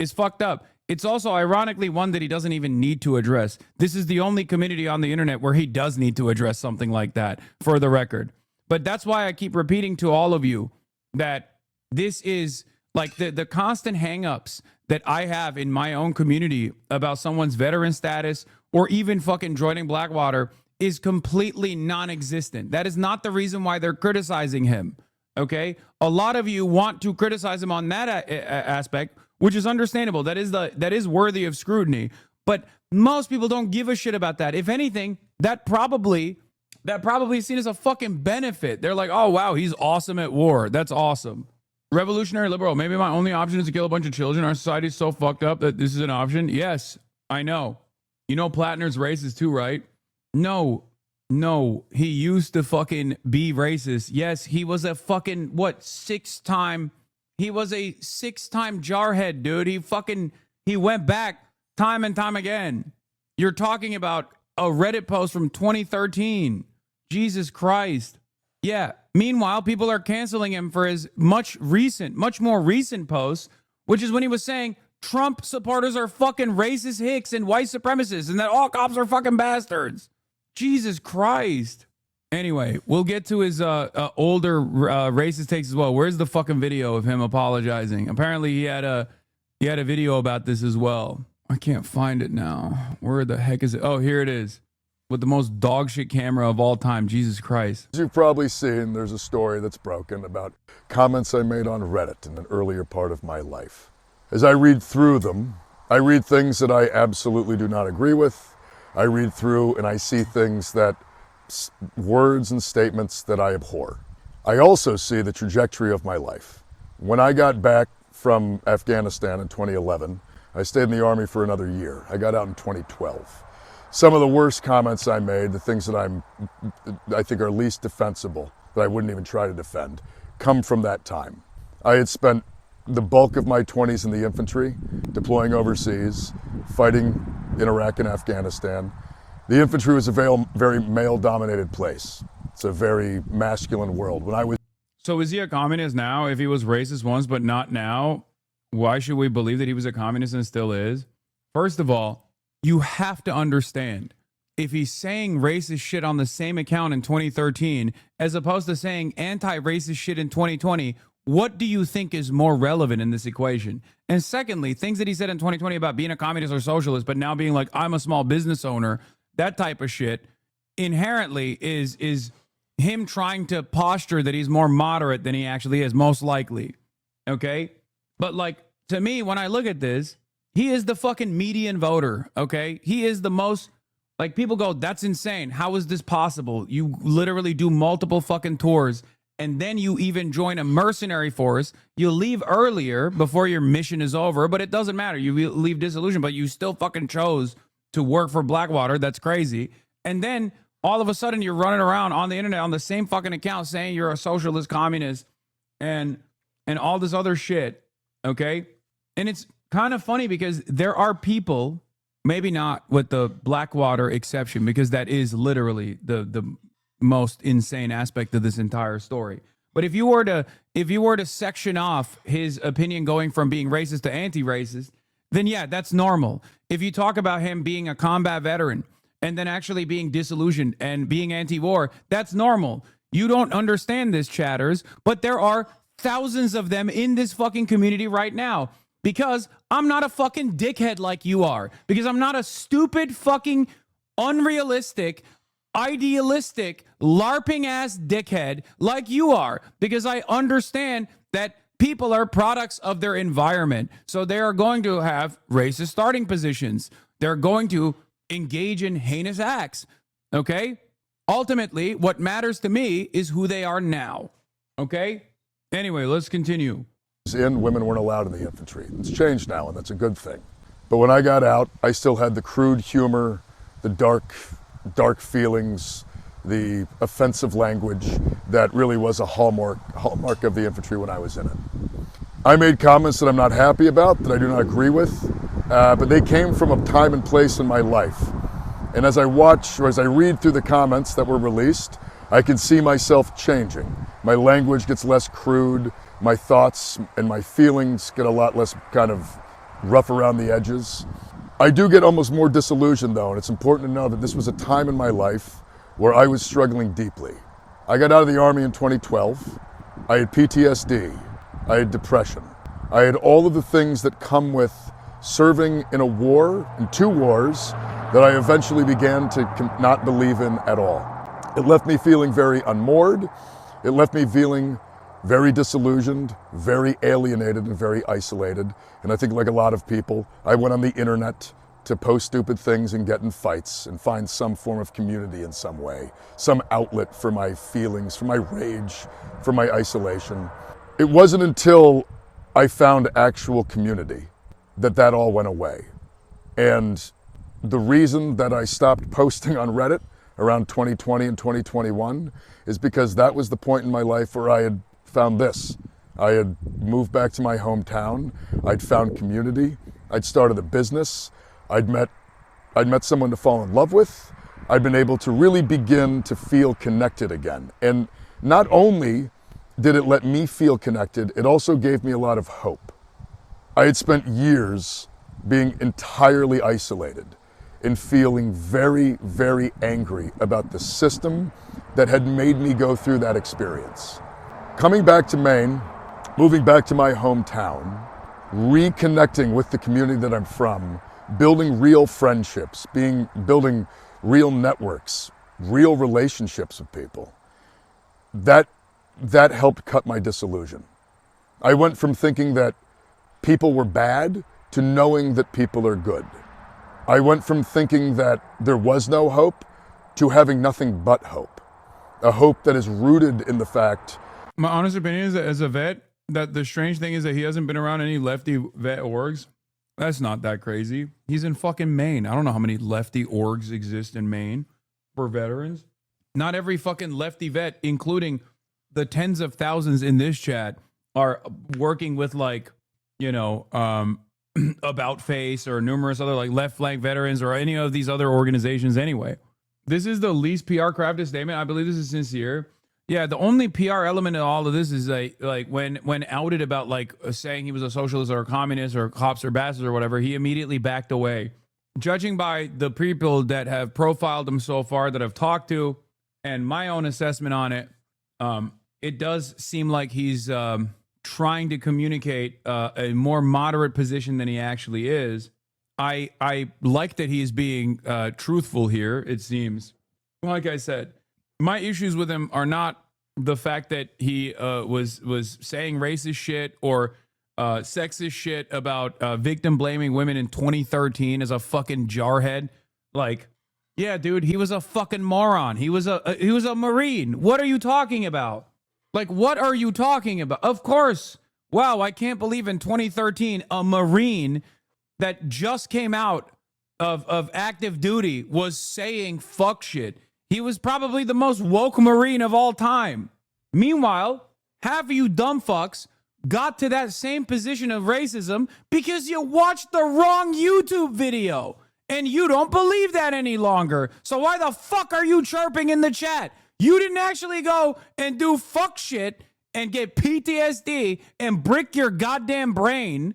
It's fucked up. It's also ironically one that he doesn't even need to address. This is the only community on the internet where he does need to address something like that, for the record. But that's why I keep repeating to all of you that this is like the constant hangups that I have in my own community about someone's veteran status or even fucking joining Blackwater is completely non-existent. That is not the reason why they're criticizing him. Okay? A lot of you want to criticize him on that aspect, which is understandable. That is worthy of scrutiny. But most people don't give a shit about that. If anything, that probably is seen as a fucking benefit. They're like, oh, wow, he's awesome at war. That's awesome. Revolutionary liberal. Maybe my only option is to kill a bunch of children. Our society is so fucked up that this is an option. Yes, I know. You know Plattner's racist too, right? No, he used to fucking be racist. Yes, he was a fucking, he was a six-time jarhead, dude. He went back time and time again. You're talking about a Reddit post from 2013. Jesus Christ. Yeah. Meanwhile, people are canceling him for his much more recent posts, which is when he was saying Trump supporters are fucking racist hicks and white supremacists and that all cops are fucking bastards. Jesus Christ. Anyway, we'll get to his older racist takes as well. Where's the fucking video of him apologizing? Apparently he had a video about this as well. I can't find it now. Where the heck is it? Oh, here it is. With the most dog shit camera of all time. Jesus Christ. As you've probably seen, there's a story that's broken about comments I made on Reddit in an earlier part of my life. As I read through them, I read things that I absolutely do not agree with. I read through and I see things that, words and statements that I abhor. I also see the trajectory of my life. When I got back from Afghanistan in 2011, I stayed in the Army for another year. I got out in 2012. Some of the worst comments I made, the things that I think are least defensible, that I wouldn't even try to defend, come from that time. I had spent the bulk of my 20s in the infantry, deploying overseas, fighting in Iraq and Afghanistan. The infantry was a very male-dominated place. It's a very masculine world. So is he a communist now? If he was racist once but not now, why should we believe that he was a communist and still is? First of all, you have to understand, if he's saying racist shit on the same account in 2013, as opposed to saying anti-racist shit in 2020, what do you think is more relevant in this equation? And secondly, things that he said in 2020 about being a communist or socialist, but now being like, I'm a small business owner, that type of shit, inherently is him trying to posture that he's more moderate than he actually is, most likely. Okay? But like, to me, when I look at this, he is the fucking median voter, okay? He is the most, like, people go, that's insane. How is this possible? You literally do multiple fucking tours, and then you even join a mercenary force. You leave earlier before your mission is over, but it doesn't matter. You leave disillusioned, but you still fucking chose to work for Blackwater. That's crazy. And then all of a sudden you're running around on the internet on the same fucking account saying you're a socialist communist and all this other shit, okay? And it's kind of funny because there are people, maybe not with the Blackwater exception, because that is literally the most insane aspect of this entire story. But if you were to section off his opinion going from being racist to anti-racist, then yeah, that's normal. If you talk about him being a combat veteran and then actually being disillusioned and being anti-war, that's normal. You don't understand this, chatters, but there are thousands of them in this fucking community right now. Because I'm not a fucking dickhead like you are. Because I'm not a stupid fucking unrealistic, idealistic, LARPing ass dickhead like you are. Because I understand that people are products of their environment. So they are going to have racist starting positions. They're going to engage in heinous acts. Okay? Ultimately, what matters to me is who they are now. Okay? Anyway, let's continue. Women weren't allowed in the infantry. It's changed now, and that's a good thing. But when I got out, I still had the crude humor, the dark feelings, the offensive language that really was a hallmark of the infantry when I was in it. I made comments that I'm not happy about, that I do not agree with, but they came from a time and place in my life. And as I watch, or as I read through the comments that were released, I can see myself changing. My language gets less crude, my thoughts and my feelings get a lot less kind of rough around the edges. I do get almost more disillusioned though, and it's important to know that this was a time in my life where I was struggling deeply. I got out of the Army in 2012. I had PTSD. I had depression. I had all of the things that come with serving in a war, in 2 wars, that I eventually began to not believe in at all. It left me feeling very unmoored. It left me feeling very disillusioned, very alienated, and very isolated. And I think like a lot of people, I went on the internet to post stupid things and get in fights and find some form of community in some way, some outlet for my feelings, for my rage, for my isolation. It wasn't until I found actual community that all went away. And the reason that I stopped posting on Reddit around 2020 and 2021 is because that was the point in my life where I had found this. I had moved back to my hometown. I'd found community. I'd started a business. I'd met someone to fall in love with. I'd been able to really begin to feel connected again. And not only did it let me feel connected, it also gave me a lot of hope. I had spent years being entirely isolated and feeling very, very angry about the system that had made me go through that experience. Coming back to Maine, moving back to my hometown, reconnecting with the community that I'm from, building real friendships, building real networks, real relationships with people, that helped cut my disillusion. I went from thinking that people were bad to knowing that people are good. I went from thinking that there was no hope to having nothing but hope. A hope that is rooted in the fact. My honest opinion is that as a vet, that the strange thing is that he hasn't been around any lefty vet orgs. That's not that crazy. He's in fucking Maine. I don't know how many lefty orgs exist in Maine for veterans. Not every fucking lefty vet, including the tens of thousands in this chat, are working with like, you know, About Face or numerous other like left flank veterans or any of these other organizations anyway. This is the least PR crafted statement. I believe this is sincere. Yeah, the only PR element of all of this is like when outed about like saying he was a socialist or a communist or cops or bastards or whatever, he immediately backed away. Judging by the people that have profiled him so far, that I've talked to, and my own assessment on it, it does seem like he's trying to communicate a more moderate position than he actually is. I like that he's being truthful here, it seems. Like I said, my issues with him are not the fact that he was saying racist shit or sexist shit about victim blaming women in 2013 as a fucking jarhead. Like, yeah, dude, he was a fucking moron. He was a Marine. What are you talking about? Like, what are you talking about? Of course. Wow, I can't believe in 2013 a Marine that just came out of active duty was saying fuck shit. He was probably the most woke Marine of all time. Meanwhile, half of you dumb fucks got to that same position of racism because you watched the wrong YouTube video. And you don't believe that any longer. So why the fuck are you chirping in the chat? You didn't actually go and do fuck shit and get PTSD and brick your goddamn brain.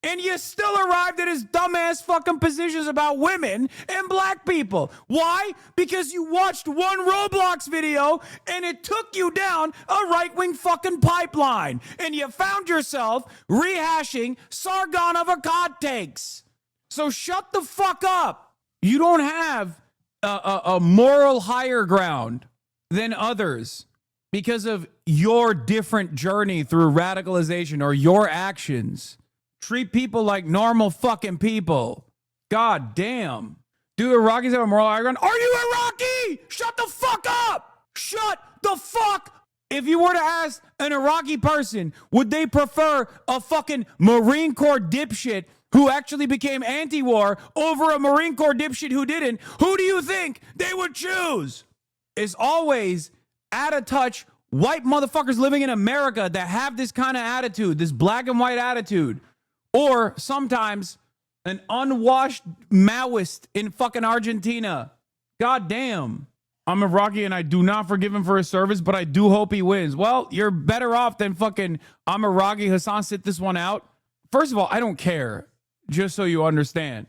And you still arrived at his dumbass fucking positions about women and black people. Why? Because you watched one Roblox video and it took you down a right-wing fucking pipeline. And you found yourself rehashing Sargon of Akkad takes. So shut the fuck up. You don't have a moral higher ground than others. because of your different journey through radicalization or your actions. Treat people like normal fucking people. God damn. Do Iraqis have a moral high ground? Are you Iraqi? Shut the fuck up. Shut the fuck. If you were to ask an Iraqi person, would they prefer a fucking Marine Corps dipshit who actually became anti-war over a Marine Corps dipshit who didn't? Who do you think they would choose? It's always out of touch white motherfuckers living in America that have this kind of attitude, this black and white attitude. Or sometimes an unwashed Maoist in fucking Argentina. God damn. I'm Iraqi and I do not forgive him for his service, but I do hope he wins. Well, you're better off than fucking I'm Iraqi. Hassan, sit this one out. First of all, I don't care. Just so you understand.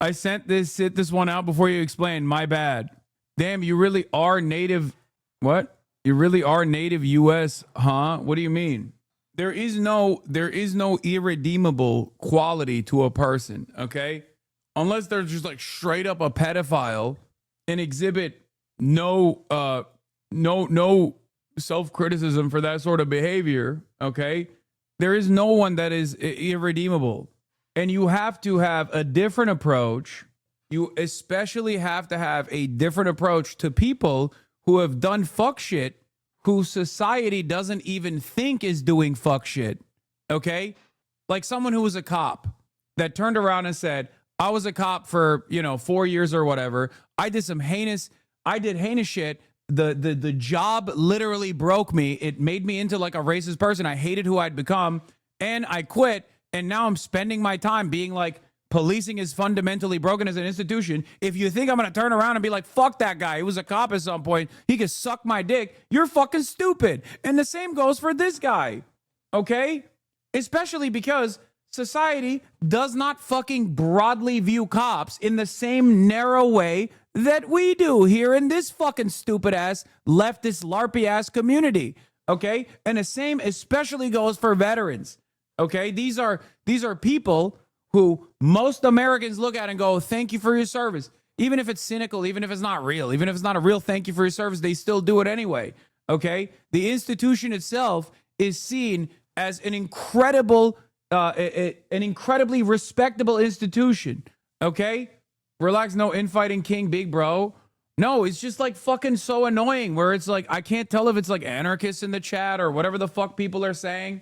I sit this one out before you explain. My bad. Damn, you really are native. What? You really are native US, huh? What do you mean? There is no irredeemable quality to a person, okay? Unless they're just like straight up a pedophile and exhibit no self-criticism for that sort of behavior, okay? There is no one that is irredeemable. And you have to have a different approach. You especially have to have a different approach to people who have done fuck shit, who society doesn't even think is doing fuck shit, okay? Like someone who was a cop that turned around and said, I was a cop for, 4 years or whatever. I did heinous shit. The job literally broke me. It made me into like a racist person. I hated who I'd become and I quit. And now I'm spending my time being like, policing is fundamentally broken as an institution. If you think I'm going to turn around and be like, fuck that guy, he was a cop at some point, he could suck my dick, you're fucking stupid. And the same goes for this guy, okay? Especially because society does not fucking broadly view cops in the same narrow way that we do here in this fucking stupid ass, leftist, LARPy ass community, okay? And the same especially goes for veterans, okay? These are people who most Americans look at and go, thank you for your service. Even if it's cynical, even if it's not real, even if it's not a real thank you for your service, they still do it anyway, okay? The institution itself is seen as an incredibly respectable institution, okay? Relax, no infighting king, big bro. No, it's just like fucking so annoying where it's like, I can't tell if it's like anarchists in the chat or whatever the fuck people are saying.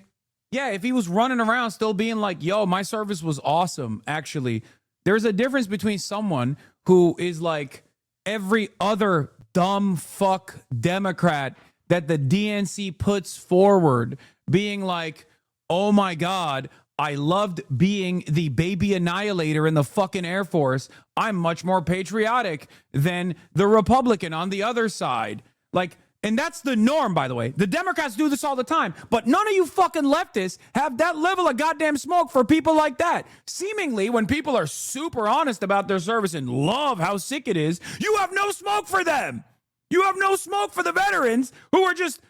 Yeah, if he was running around still being like, yo, my service was awesome, actually. There's a difference between someone who is like every other dumb fuck Democrat that the DNC puts forward, being like, oh my God, I loved being the baby annihilator in the fucking Air Force. I'm much more patriotic than the Republican on the other side. Like, and that's the norm, by the way. The Democrats do this all the time, but none of you fucking leftists have that level of goddamn smoke for people like that. Seemingly, when people are super honest about their service and love how sick it is, you have no smoke for them. You have no smoke for the veterans who are just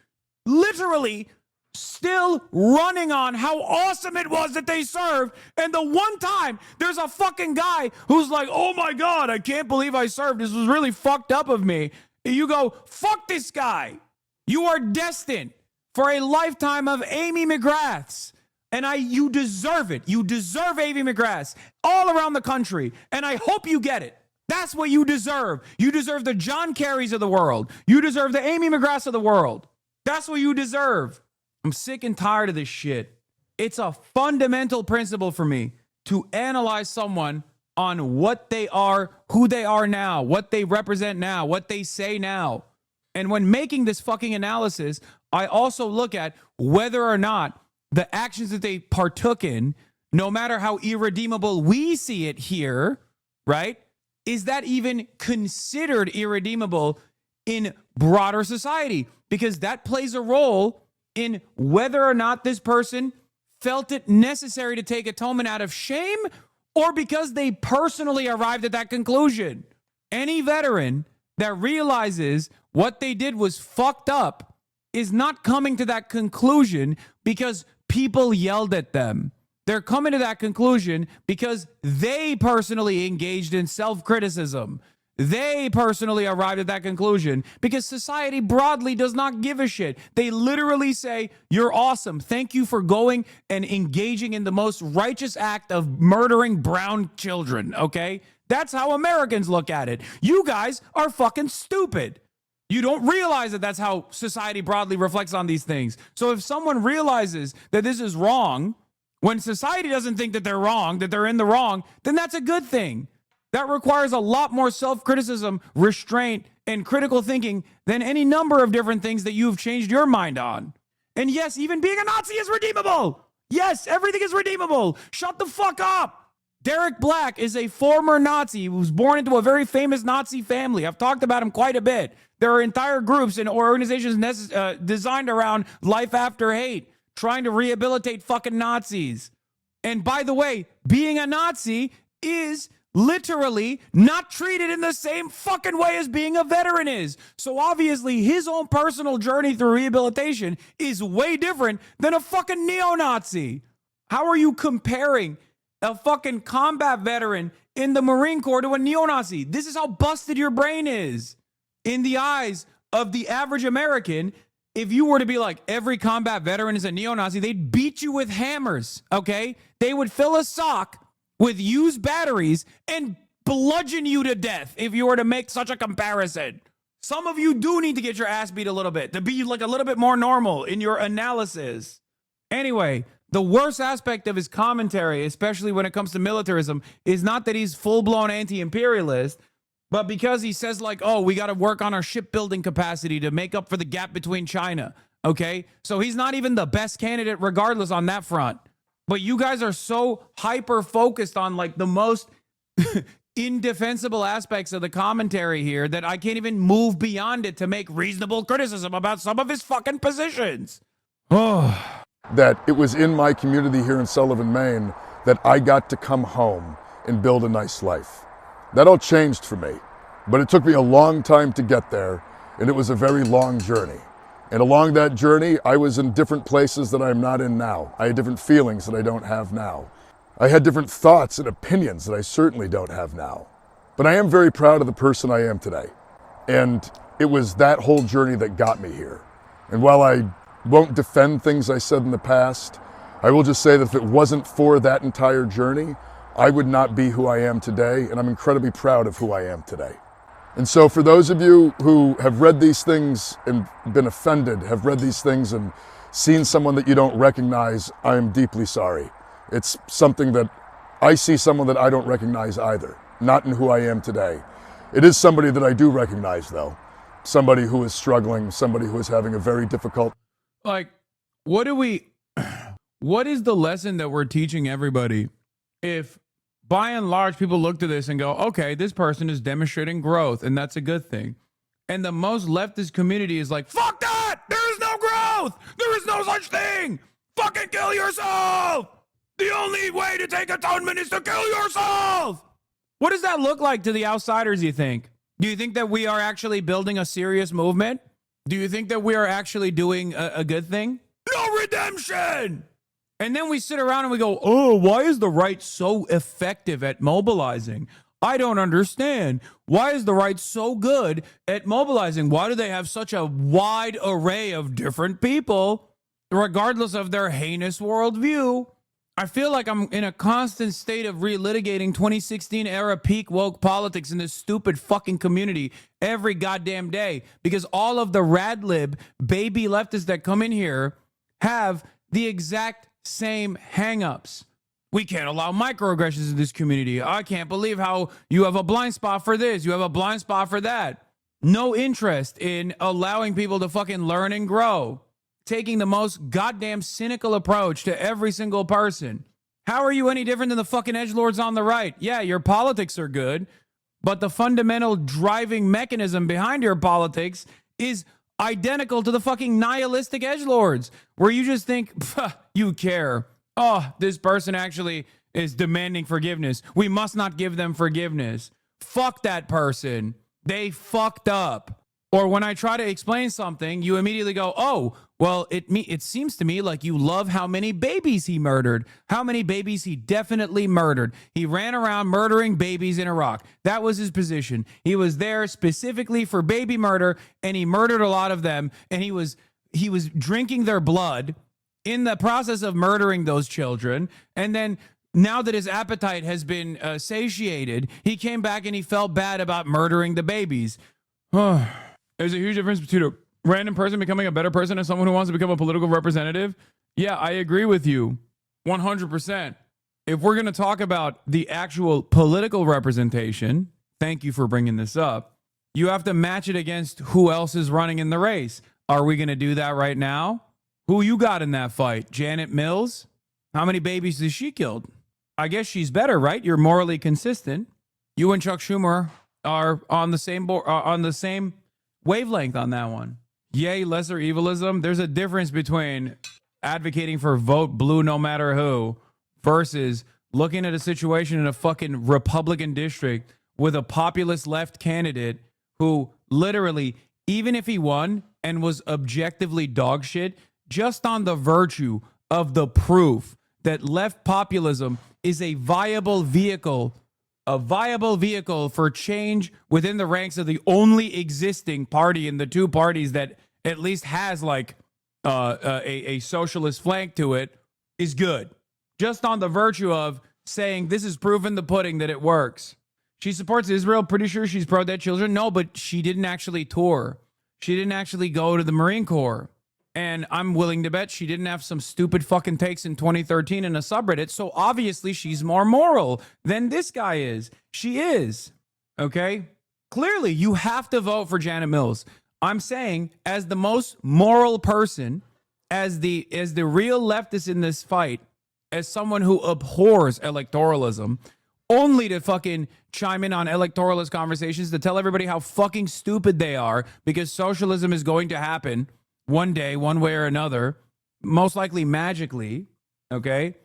literally still running on how awesome it was that they served. And the one time there's a fucking guy who's like, oh my God, I can't believe I served. This was really fucked up of me. You go, fuck this guy. You are destined for a lifetime of Amy McGraths. And you deserve it. You deserve Amy McGraths all around the country. And I hope you get it. That's what you deserve. You deserve the John Kerrys of the world. You deserve the Amy McGraths of the world. That's what you deserve. I'm sick and tired of this shit. It's a fundamental principle for me to analyze someone on what they are, who they are now, what they represent now, what they say now. And when making this fucking analysis, I also look at whether or not the actions that they partook in, no matter how irredeemable we see it here, right? Is that even considered irredeemable in broader society? Because that plays a role in whether or not this person felt it necessary to take atonement out of shame or because they personally arrived at that conclusion. Any veteran that realizes what they did was fucked up is not coming to that conclusion because people yelled at them. They're coming to that conclusion because they personally engaged in self-criticism. They personally arrived at that conclusion because society broadly does not give a shit. They literally say, you're awesome. Thank you for going and engaging in the most righteous act of murdering brown children, okay? That's how Americans look at it. You guys are fucking stupid. You don't realize that that's how society broadly reflects on these things. So if someone realizes that this is wrong, when society doesn't think that they're wrong, that they're in the wrong, then that's a good thing. That requires a lot more self-criticism, restraint, and critical thinking than any number of different things that you've changed your mind on. And yes, even being a Nazi is redeemable. Yes, everything is redeemable. Shut the fuck up. Derek Black is a former Nazi who was born into a very famous Nazi family. I've talked about him quite a bit. There are entire groups and organizations designed around life after hate, trying to rehabilitate fucking Nazis. And by the way, being a Nazi is literally not treated in the same fucking way as being a veteran is. So obviously his own personal journey through rehabilitation is way different than a fucking neo-Nazi. How are you comparing a fucking combat veteran in the Marine Corps to a neo-Nazi? This is how busted your brain is. In the eyes of the average American, if you were to be like, every combat veteran is a neo-Nazi, they'd beat you with hammers, okay? They would fill a sock with used batteries and bludgeon you to death if you were to make such a comparison. Some of you do need to get your ass beat a little bit to be like a little bit more normal in your analysis. Anyway, the worst aspect of his commentary, especially when it comes to militarism, is not that he's full-blown anti-imperialist, but because he says like, oh, we got to work on our shipbuilding capacity to make up for the gap between China, okay? So he's not even the best candidate regardless on that front. But you guys are so hyper-focused on like the most indefensible aspects of the commentary here that I can't even move beyond it to make reasonable criticism about some of his fucking positions. Oh. That it was in my community here in Sullivan, Maine, that I got to come home and build a nice life. That all changed for me, but it took me a long time to get there, and it was a very long journey. And along that journey, I was in different places that I'm not in now. I had different feelings that I don't have now. I had different thoughts and opinions that I certainly don't have now. But I am very proud of the person I am today. And it was that whole journey that got me here. And while I won't defend things I said in the past, I will just say that if it wasn't for that entire journey, I would not be who I am today, and I'm incredibly proud of who I am today. And so for those of you who have read these things and been offended, have read these things and seen someone that you don't recognize, I am deeply sorry. It's something that I see someone that I don't recognize either, not in who I am today. It is somebody that I do recognize though, somebody who is struggling, somebody who is having a very difficult. Like, what is the lesson that we're teaching everybody if by and large, people look to this and go, okay, this person is demonstrating growth, and that's a good thing. And the most leftist community is like, fuck that! There is no growth! There is no such thing! Fucking kill yourself! The only way to take atonement is to kill yourself! What does that look like to the outsiders, you think? Do you think that we are actually building a serious movement? Do you think that we are actually doing a good thing? No redemption! And then we sit around and we go, oh, why is the right so effective at mobilizing? I don't understand. Why is the right so good at mobilizing? Why do they have such a wide array of different people, regardless of their heinous worldview? I feel like I'm in a constant state of relitigating 2016 era peak woke politics in this stupid fucking community every goddamn day, because all of the rad lib baby leftists that come in here have the exact same hangups. We can't allow microaggressions in this community. I can't believe how you have a blind spot for this. You have a blind spot for that. No interest in allowing people to fucking learn and grow. Taking the most goddamn cynical approach to every single person. How are you any different than the fucking edgelords on the right? Yeah, your politics are good, but the fundamental driving mechanism behind your politics is identical to the fucking nihilistic edgelords, where you just think, you care. Oh, this person actually is demanding forgiveness. We must not give them forgiveness. Fuck that person. They fucked up. Or when I try to explain something, you immediately go, oh, well, it seems to me like you love how many babies he murdered, how many babies he definitely murdered. He ran around murdering babies in Iraq. That was his position. He was there specifically for baby murder, and he murdered a lot of them, and he was drinking their blood in the process of murdering those children. And then now that his appetite has been satiated, he came back and he felt bad about murdering the babies. There's a huge difference between a random person becoming a better person and someone who wants to become a political representative. Yeah, I agree with you 100%. If we're going to talk about the actual political representation, thank you for bringing this up, you have to match it against who else is running in the race. Are we going to do that right now? Who you got in that fight? Janet Mills? How many babies has she killed? I guess she's better, right? You're morally consistent. You and Chuck Schumer are on the same wavelength on that one. Yay, lesser evilism. There's a difference between advocating for vote blue no matter who versus looking at a situation in a fucking Republican district with a populist left candidate who literally, even if he won and was objectively dog shit, just on the virtue of the proof that left populism is a viable vehicle for change within the ranks of the only existing party in the two parties that at least has like a socialist flank to it, is good. Just on the virtue of saying this is proof in the pudding that it works. She supports Israel. Pretty sure she's pro-dead children. No, but she didn't actually tour. She didn't actually go to the Marine Corps. And I'm willing to bet she didn't have some stupid fucking takes in 2013 in a subreddit. So obviously she's more moral than this guy is. She is. Okay? Clearly, you have to vote for Janet Mills. I'm saying, as the most moral person, as the real leftist in this fight, as someone who abhors electoralism, only to fucking chime in on electoralist conversations to tell everybody how fucking stupid they are because socialism is going to happen one day, one way or another, most likely magically, okay?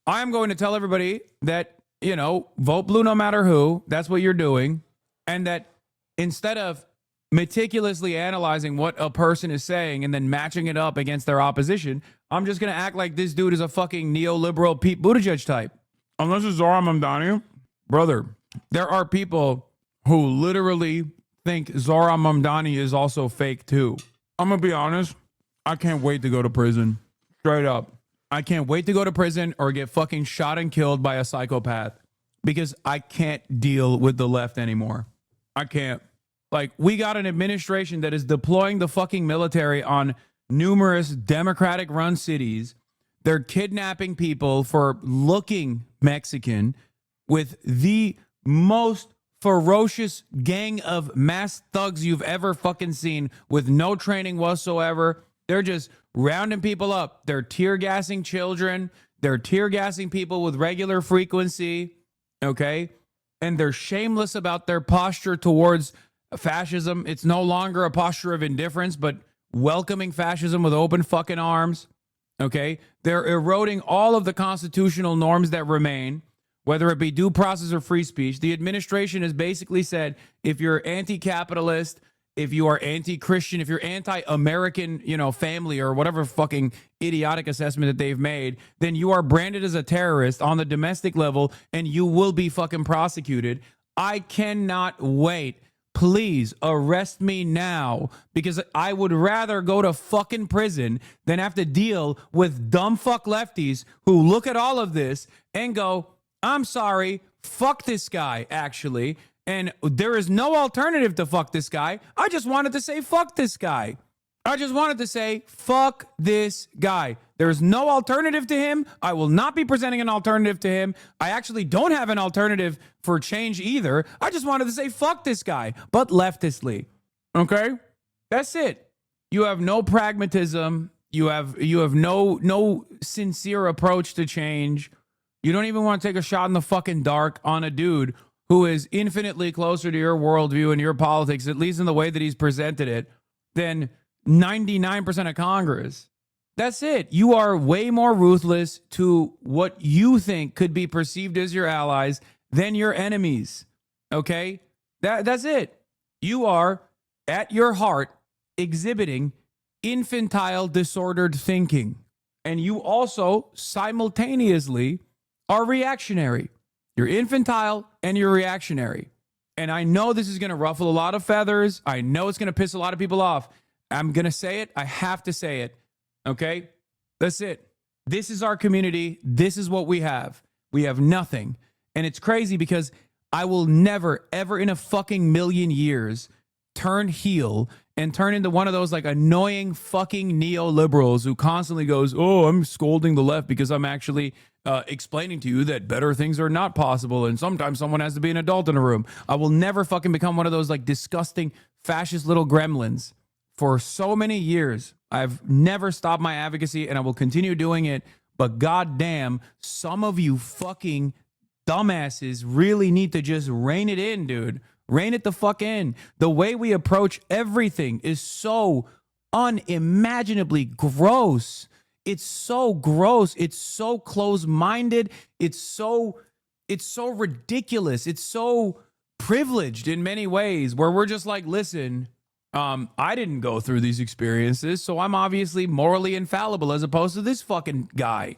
I'm going to tell everybody that, you know, vote blue no matter who, that's what you're doing, and that instead of meticulously analyzing what a person is saying and then matching it up against their opposition, I'm just going to act like this dude is a fucking neoliberal Pete Buttigieg type. Unless it's Zohran Mamdani, brother, there are people who literally think Zohran Mamdani is also fake too. I'm going to be honest. I can't wait to go to prison. Straight up. I can't wait to go to prison or get fucking shot and killed by a psychopath because I can't deal with the left anymore. I can't. Like, we got an administration that is deploying the fucking military on numerous Democratic-run cities. They're kidnapping people for looking Mexican with the most ferocious gang of mass thugs you've ever fucking seen with no training whatsoever. They're just rounding people up. They're tear gassing children. They're tear gassing people with regular frequency. Okay. And they're shameless about their posture towards fascism. It's no longer a posture of indifference, but welcoming fascism with open fucking arms. Okay. They're eroding all of the constitutional norms that remain, whether it be due process or free speech. The administration has basically said, if you're anti-capitalist, if you are anti-Christian, if you're anti-American, you know, family or whatever fucking idiotic assessment that they've made, then you are branded as a terrorist on the domestic level and you will be fucking prosecuted. I cannot wait. Please arrest me now, because I would rather go to fucking prison than have to deal with dumb fuck lefties who look at all of this and go, I'm sorry, fuck this guy, actually. And there is no alternative to fuck this guy. I just wanted to say fuck this guy. I just wanted to say fuck this guy. There's no alternative to him. I will not be presenting an alternative to him. I actually don't have an alternative for change either. I just wanted to say fuck this guy, but leftistly. Okay? That's it. You have no pragmatism. You have no sincere approach to change. You don't even want to take a shot in the fucking dark on a dude who is infinitely closer to your worldview and your politics, at least in the way that he's presented it, than 99% of Congress. That's it. You are way more ruthless to what you think could be perceived as your allies than your enemies. Okay? That's it. You are at your heart exhibiting infantile disordered thinking. And you also simultaneously are reactionary. You're infantile and you're reactionary. And I know this is going to ruffle a lot of feathers. I know it's going to piss a lot of people off. I'm going to say it. I have to say it. Okay? That's it. This is our community. This is what we have. We have nothing. And it's crazy because I will never, ever in a fucking million years turn heel and turn into one of those like annoying fucking neoliberals who constantly goes, oh, I'm scolding the left because I'm actually explaining to you that better things are not possible and sometimes someone has to be an adult in a room. I will never fucking become one of those like disgusting fascist little gremlins. For so many years, I've never stopped my advocacy and I will continue doing it. But goddamn, some of you fucking dumbasses really need to just rein it in, dude. Rein it the fuck in. The way we approach everything is so unimaginably gross. It's so gross. It's so close-minded. It's so ridiculous. It's so privileged in many ways where we're just like, listen, I didn't go through these experiences, so I'm obviously morally infallible as opposed to this fucking guy,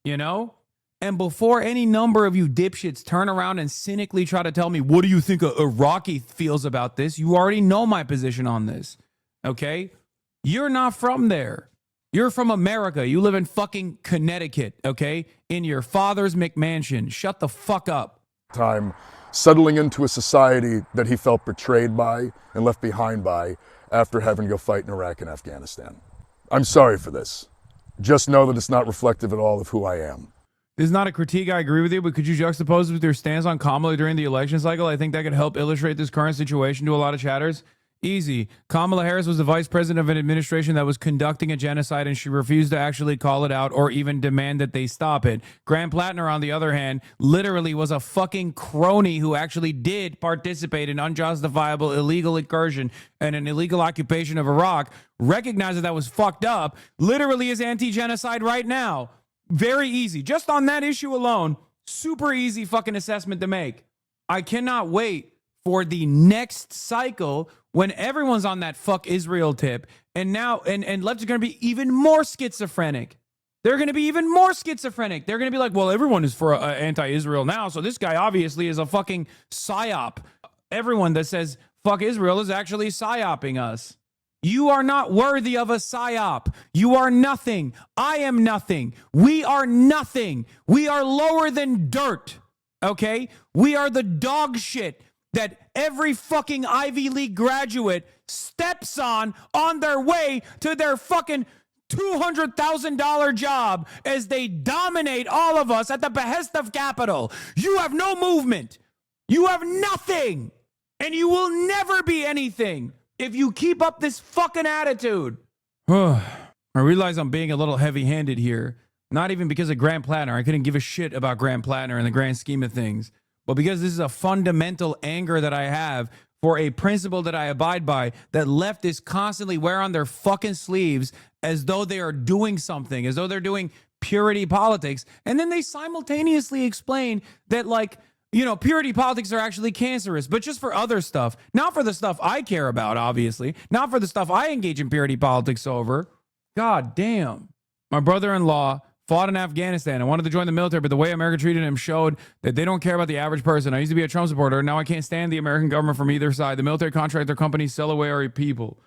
you know? And before any number of you dipshits turn around and cynically try to tell me, what do you think a Rocky feels about this? You already know my position on this, okay? You're not from there. You're from America. You live in fucking Connecticut, okay? In your father's McMansion. Shut the fuck up. Time settling into a society that he felt betrayed by and left behind by after having to go fight in Iraq and Afghanistan. I'm sorry for this. Just know that it's not reflective at all of who I am. This is not a critique, I agree with you, but could you juxtapose it with your stance on Kamala during the election cycle? I think that could help illustrate this current situation to a lot of chatters. Easy. Kamala Harris was the vice president of an administration that was conducting a genocide, and she refused to actually call it out or even demand that they stop it. Graham Plattner, on the other hand, literally was a fucking crony who actually did participate in unjustifiable illegal incursion and an illegal occupation of Iraq, recognized that was fucked up, literally is anti-genocide right now. Very easy. Just on that issue alone, super easy fucking assessment to make. I cannot wait for the next cycle when everyone's on that fuck Israel tip and now and left is going to be even more schizophrenic. They're going to be even more schizophrenic. They're going to be like, well, everyone is for anti-Israel now, so this guy obviously is a fucking psyop. Everyone that says fuck Israel is actually psyoping us. You are not worthy of a psyop. You are nothing. I am nothing. We are nothing. We are lower than dirt. Okay? We are the dog shit that every fucking Ivy League graduate steps on their way to their fucking $200,000 job as they dominate all of us at the behest of capital. You have no movement. You have nothing. And you will never be anything if you keep up this fucking attitude. I realize I'm being a little heavy-handed here. Not even because of Graham Plattner. I couldn't give a shit about Graham Plattner in the grand scheme of things. But because this is a fundamental anger that I have for a principle that I abide by, that leftists constantly wear on their fucking sleeves as though they are doing something, as though they're doing purity politics. And then they simultaneously explain that, like, you know, purity politics are actually cancerous, but just for other stuff. Not for the stuff I care about, obviously. Not for the stuff I engage in purity politics over. God damn. My brother-in-law fought in Afghanistan. I wanted to join the military, but the way America treated him showed that they don't care about the average person. I used to be a Trump supporter. Now I can't stand the American government from either side. The military contract their companies sell away our people.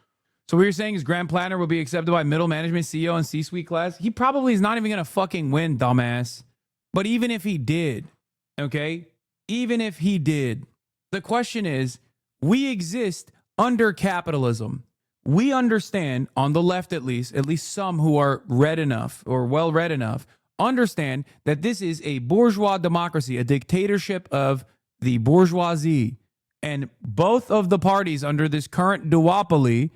So what you're saying is Graham Plattner will be accepted by middle management, CEO, and C-suite class? He probably is not even going to fucking win, dumbass. But even if he did, okay? Even if he did, the question is, we exist under capitalism. We understand, on the left at least some who are read enough or well-read enough, understand that this is a bourgeois democracy, a dictatorship of the bourgeoisie. And both of the parties under this current duopoly,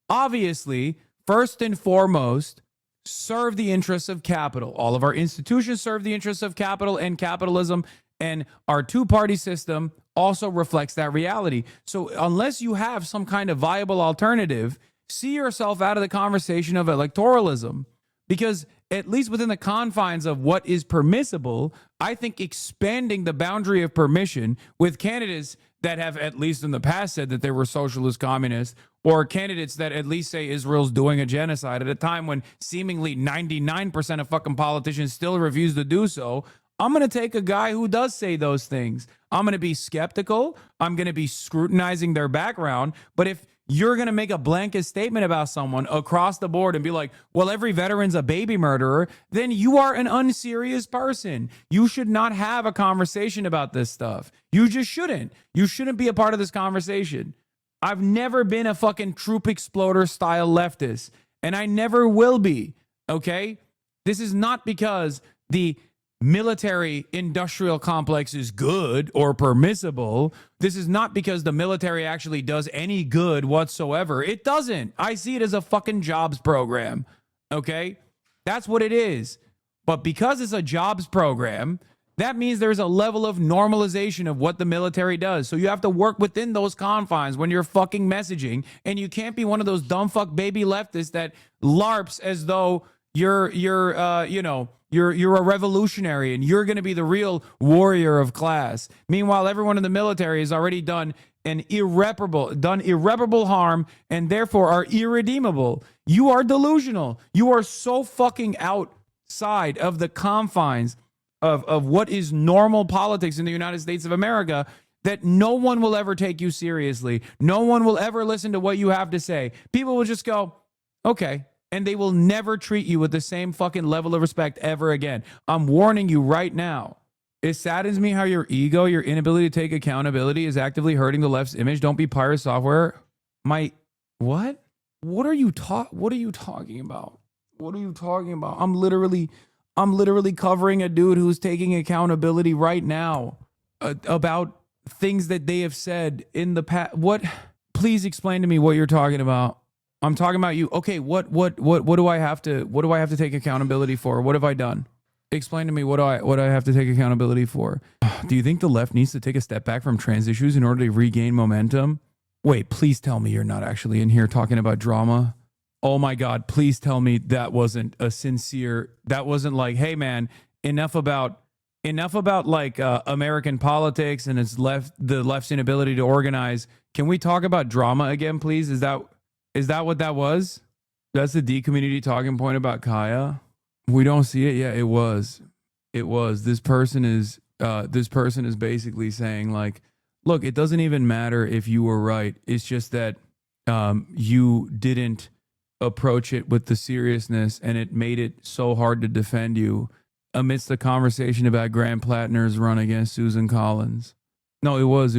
obviously, first and foremost, serve the interests of capital. All of our institutions serve the interests of capital and capitalism, and our two-party system also reflects that reality. So unless you have some kind of viable alternative, see yourself out of the conversation of electoralism. Because at least within the confines of what is permissible, I think expanding the boundary of permission with candidates that have at least in the past said that they were socialist communists, or candidates that at least say Israel's doing a genocide at a time when seemingly 99% of fucking politicians still refuse to do so, I'm going to take a guy who does say those things. I'm going to be skeptical. I'm going to be scrutinizing their background. But if you're going to make a blanket statement about someone across the board and be like, well, every veteran's a baby murderer, then you are an unserious person. You should not have a conversation about this stuff. You just shouldn't. You shouldn't be a part of this conversation. I've never been a fucking troop exploder style leftist, and I never will be. Okay? This is not because the military industrial complex is good or permissible. This is not because the military actually does any good whatsoever. It doesn't. I see it as a fucking jobs program. Okay? That's what it is. But because it's a jobs program, that means there's a level of normalization of what the military does. So you have to work within those confines when you're fucking messaging, and you can't be one of those dumb fuck baby leftists that LARPs as though you're a revolutionary and you're going to be the real warrior of class. Meanwhile, everyone in the military has already done irreparable harm and therefore are irredeemable. You are delusional. You are so fucking outside of the confines of what is normal politics in the United States of America that no one will ever take you seriously. No one will ever listen to what you have to say. People will just go, okay. And they will never treat you with the same fucking level of respect ever again. I'm warning you right now. It saddens me how your ego, your inability to take accountability is actively hurting the left's image. Don't be pirate software. What? What are you talking about? What are you talking about? I'm literally covering a dude who's taking accountability right now about things that they have said in the past. What? Please explain to me what you're talking about. I'm talking about you. Okay, what do I have to take accountability for? What have I done? Explain to me what I have to take accountability for. Do you think the left needs to take a step back from trans issues in order to regain momentum? Wait, please tell me you're not actually in here talking about drama. Oh my God, please tell me that wasn't like, hey man, enough about like American politics and the left's inability to organize. Can we talk about drama again, please? Is that what that was? That's the D community talking point about Kaya. We don't see it. Yeah, it was. This person is basically saying like, look, it doesn't even matter if you were right. It's just that you didn't approach it with the seriousness, and it made it so hard to defend you amidst the conversation about Graham Plattner's run against Susan Collins. No, it was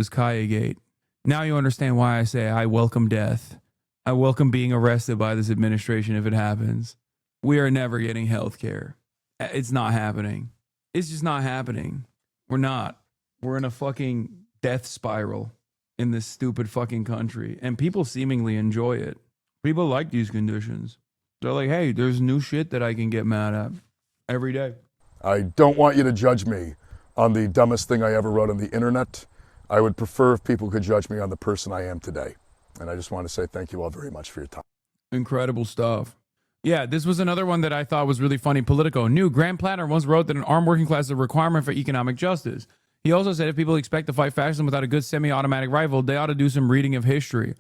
Kaya Gate. Now you understand why I say I welcome death. I welcome being arrested by this administration if it happens. We are never getting health care. It's not happening. It's just not happening. We're not. We're in a fucking death spiral in this stupid fucking country. And people seemingly enjoy it. People like these conditions. They're like, hey, there's new shit that I can get mad at every day. I don't want you to judge me on the dumbest thing I ever wrote on the internet. I would prefer if people could judge me on the person I am today. And I just want to say thank you all very much for your time. Incredible stuff. Yeah, this was another one that I thought was really funny. Politico. New Graham Plattner once wrote that an armed working class is a requirement for economic justice. He also said if people expect to fight fascism without a good semi-automatic rifle, they ought to do some reading of history.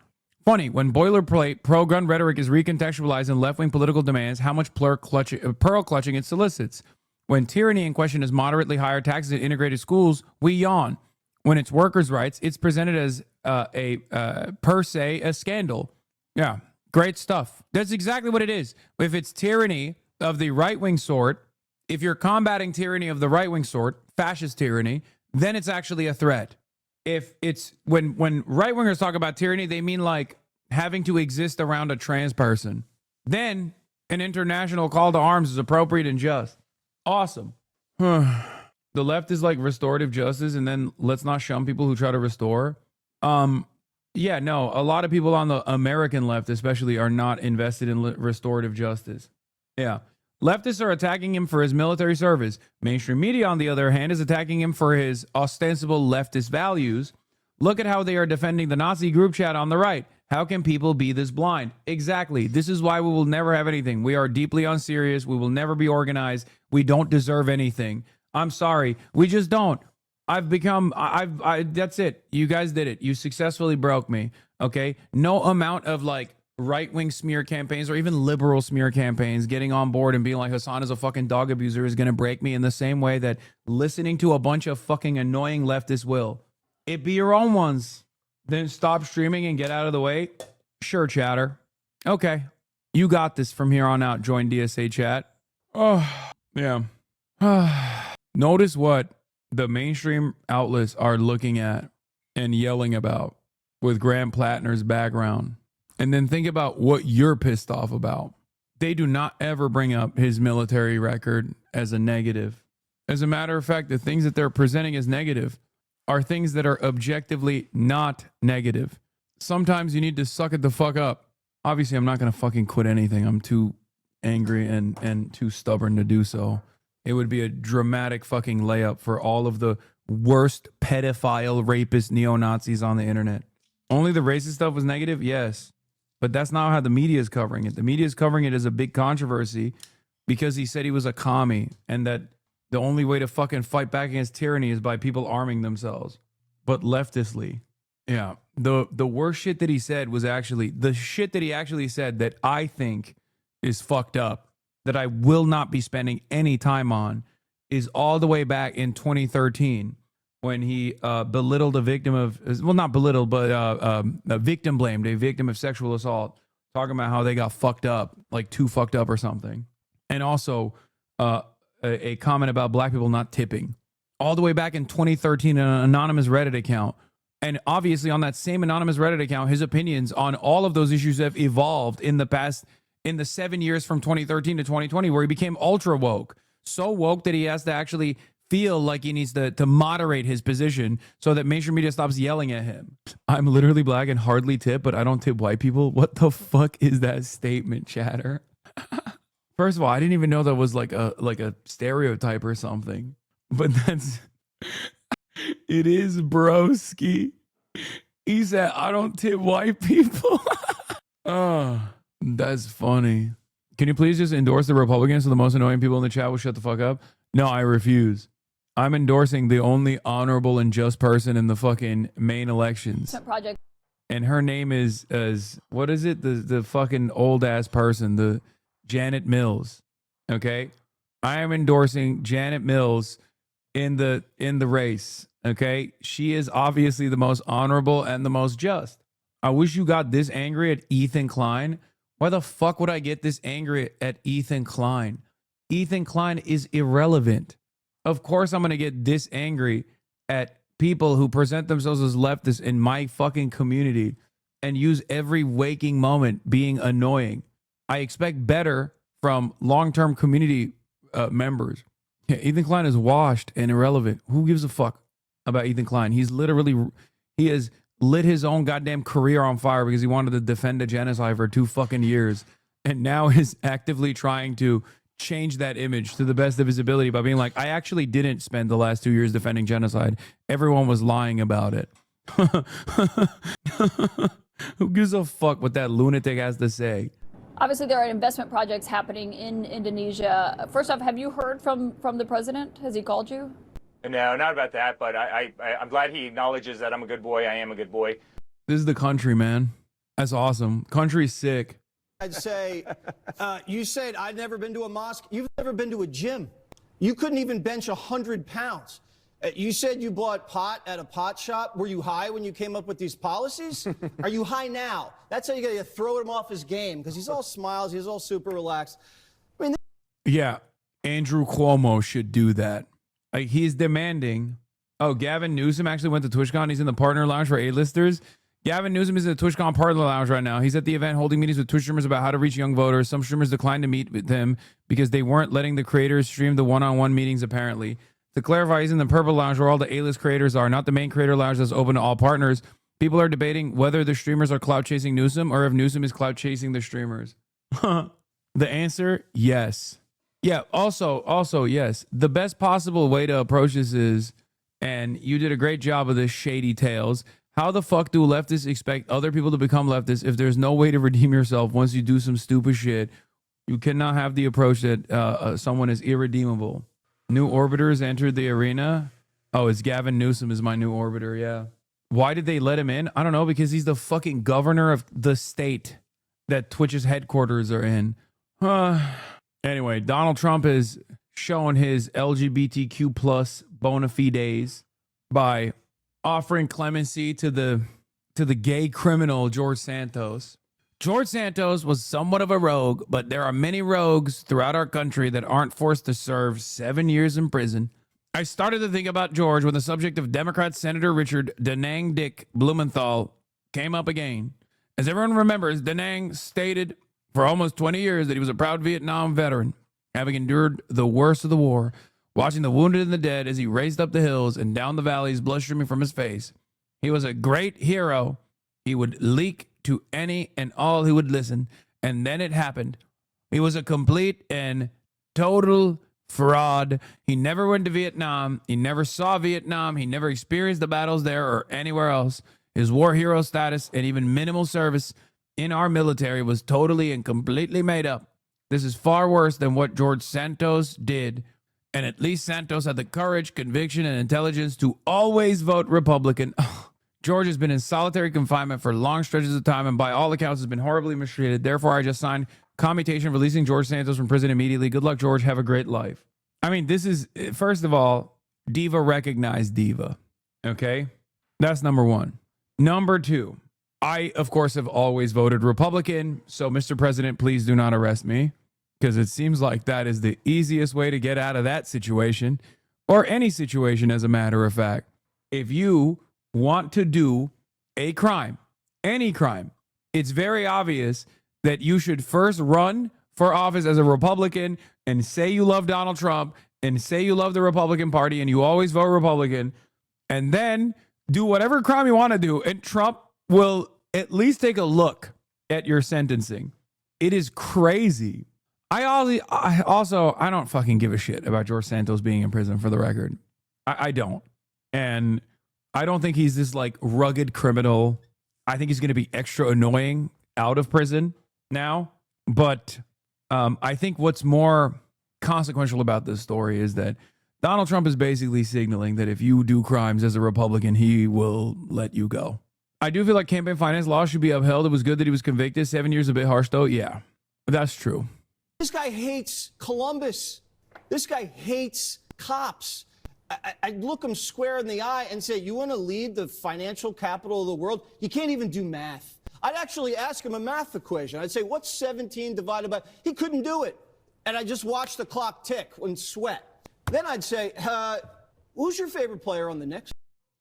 Funny, when boilerplate pro-gun rhetoric is recontextualized in left-wing political demands, how much pearl clutching it solicits. When tyranny in question is moderately higher taxes and integrated schools, we yawn. When it's workers' rights, it's presented as per se a scandal. Yeah, great stuff. That's exactly what it is. If it's tyranny of the right-wing sort, if you're combating tyranny of the right-wing sort, fascist tyranny, then it's actually a threat. If it's when right-wingers talk about tyranny, they mean like having to exist around a trans person. Then an international call to arms is appropriate and just. Awesome. The left is like restorative justice, and then let's not shun people who try to restore. Yeah, no, a lot of people on the American left especially are not invested in restorative justice. Yeah. Leftists are attacking him for his military service. Mainstream media, on the other hand, is attacking him for his ostensible leftist values. Look at how they are defending the Nazi group chat on the right. How can people be this blind? Exactly. This is why we will never have anything. We are deeply unserious. We will never be organized. We don't deserve anything. I'm sorry. We just don't. That's it. You guys did it. You successfully broke me. Okay. No amount of like right-wing smear campaigns or even liberal smear campaigns getting on board and being like Hasan is a fucking dog abuser is going to break me in the same way that listening to a bunch of fucking annoying leftists will. It be your own ones. Then stop streaming and get out of the way. Sure, chatter. Okay. You got this from here on out. Join DSA chat. Oh, yeah. Notice what the mainstream outlets are looking at and yelling about with Graham Plattner's background. And then think about what you're pissed off about. They do not ever bring up his military record as a negative. As a matter of fact, the things that they're presenting as negative are things that are objectively not negative. Sometimes you need to suck it the fuck up. Obviously, I'm not going to fucking quit anything. I'm too angry and too stubborn to do so. It would be a dramatic fucking layup for all of the worst pedophile, rapist, neo-Nazis on the internet. Only the racist stuff was negative? Yes. But that's not how the media is covering it. The media is covering it as a big controversy because he said he was a commie and that the only way to fucking fight back against tyranny is by people arming themselves. But leftistly. Yeah. The worst shit that he said was actually the shit that he actually said that I think is fucked up, that I will not be spending any time on, is all the way back in 2013 when he belittled a victim of, well, not belittled, but a victim blamed a victim of sexual assault, talking about how they got fucked up, like too fucked up or something. And also a comment about black people not tipping. All the way back in 2013 in an anonymous Reddit account. And obviously on that same anonymous Reddit account, his opinions on all of those issues have evolved in the past, in the 7 years from 2013 to 2020, where he became ultra woke. So woke that he has to actually feel like he needs to moderate his position so that mainstream media stops yelling at him. I'm literally black and hardly tip, but I don't tip white people. What the fuck is that statement, chatter? First of all, I didn't even know that was like a stereotype or something. But that's... It is broski. He said, I don't tip white people. Oh, that's funny. Can you please just endorse the Republicans so the most annoying people in the chat will shut the fuck up? No, I refuse. I'm endorsing the only honorable and just person in the fucking main elections. Project. And her name is what is it? The fucking old ass person, the Janet Mills. Okay? I am endorsing Janet Mills in the race. Okay? She is obviously the most honorable and the most just. I wish you got this angry at Ethan Klein. Why the fuck would I get this angry at Ethan Klein? Ethan Klein is irrelevant. Of course I'm going to get this angry at people who present themselves as leftists in my fucking community and use every waking moment being annoying. I expect better from long-term community members. Yeah, Ethan Klein is washed and irrelevant. Who gives a fuck about Ethan Klein? He has lit his own goddamn career on fire because he wanted to defend a genocide for 2 fucking years, and now is actively trying to change that image to the best of his ability by being like, I actually didn't spend the last 2 years defending genocide. Everyone was lying about it. Who gives a fuck what that lunatic has to say? Obviously, there are investment projects happening in Indonesia. First off, have you heard from the president? Has he called you? No, not about that, but I'm glad he acknowledges that I'm a good boy. I am a good boy. This is the country, man. That's awesome. Country's sick. I'd say, you said I'd never been to a mosque. You've never been to a gym. You couldn't even bench 100 pounds. You said you bought pot at a pot shop. Were you high when you came up with these policies? Are you high now? That's how you got to throw him off his game, because he's all smiles. He's all super relaxed. I mean, yeah, Andrew Cuomo should do that. Like, he's demanding. Oh, Gavin Newsom actually went to TwitchCon. He's in the partner lounge for A-listers. Gavin Newsom is in the TwitchCon partner lounge right now. He's at the event holding meetings with Twitch streamers about how to reach young voters. Some streamers declined to meet with him because they weren't letting the creators stream the one-on-one meetings, apparently. To clarify, he's in the purple lounge where all the A-list creators are, not the main creator lounge that's open to all partners. People are debating whether the streamers are clout chasing Newsom or if Newsom is clout chasing the streamers. The answer, yes. Yeah, also, yes. The best possible way to approach this is, and you did a great job of this, Shady Tales, how the fuck do leftists expect other people to become leftists if there's no way to redeem yourself once you do some stupid shit? You cannot have the approach that someone is irredeemable. New orbiters entered the arena. Oh, it's Gavin Newsom is my new orbiter. Yeah. Why did they let him in? I don't know, because he's the fucking governor of the state that Twitch's headquarters are in. Anyway, Donald Trump is showing his LGBTQ plus bona fides by offering clemency to the gay criminal George Santos. George Santos was somewhat of a rogue, but there are many rogues throughout our country that aren't forced to serve 7 years in prison. I started to think about George when the subject of Democrat Senator Richard Danang Dick Blumenthal came up again. As everyone remembers, Danang stated for almost 20 years that he was a proud Vietnam veteran, having endured the worst of the war, watching the wounded and the dead as he raced up the hills and down the valleys, blood streaming from his face. He was a great hero. He would leak to any and all who would listen, and then it happened. He was a complete and total fraud. He never went to Vietnam. He never saw Vietnam. He never experienced the battles there or anywhere else. His war hero status and even minimal service in our military was totally and completely made up. This is far worse than what George Santos did. And at least Santos had the courage, conviction, and intelligence to always vote Republican. George has been in solitary confinement for long stretches of time and by all accounts has been horribly mistreated. Therefore, I just signed commutation releasing George Santos from prison immediately. Good luck, George. Have a great life. I mean, this is, first of all, diva recognized diva. Okay? That's number one. Number two, I, of course, have always voted Republican. So, Mr. President, please do not arrest me, because it seems like that is the easiest way to get out of that situation, or any situation, as a matter of fact. If you want to do a crime, any crime, it's very obvious that you should first run for office as a Republican and say you love Donald Trump and say you love the Republican Party and you always vote Republican, and then do whatever crime you want to do, and Trump will at least take a look at your sentencing. It is crazy. I don't fucking give a shit about George Santos being in prison, for the record. I don't. And I don't think he's this like rugged criminal. I think he's going to be extra annoying out of prison now. But I think what's more consequential about this story is that Donald Trump is basically signaling that if you do crimes as a Republican, he will let you go. I do feel like campaign finance laws should be upheld. It was good that he was convicted. 7 years a bit harsh, though. Yeah, that's true. This guy hates Columbus. This guy hates cops. I'd look him square in the eye and say, you want to lead the financial capital of the world? You can't even do math. I'd actually ask him a math equation. I'd say, what's 17 divided by... He couldn't do it. And I just watched the clock tick and sweat. Then I'd say, who's your favorite player on the Knicks?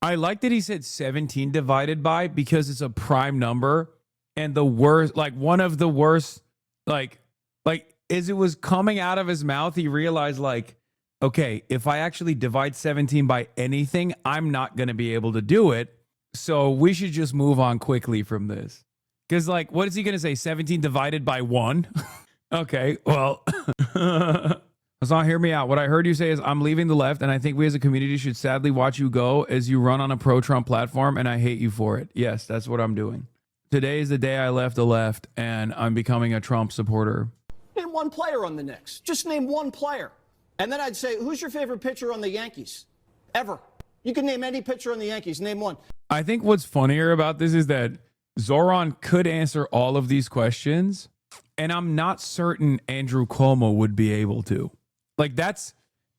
I like that he said 17 divided by, because it's a prime number. And the worst, like one of the worst, like as it was coming out of his mouth, he realized like, okay, if I actually divide 17 by anything, I'm not going to be able to do it. So we should just move on quickly from this. Because like, what is he going to say? 17 divided by 1? Okay, well, Hasan, hear me out. What I heard you say is I'm leaving the left, and I think we as a community should sadly watch you go as you run on a pro-Trump platform, and I hate you for it. Yes, that's what I'm doing. Today is the day I left the left, and I'm becoming a Trump supporter. Name one player on the Knicks. Just name one player. And then I'd say, who's your favorite pitcher on the Yankees? Ever. You can name any pitcher on the Yankees. Name one. I think what's funnier about this is that Zohran could answer all of these questions, and I'm not certain Andrew Cuomo would be able to. Like that's,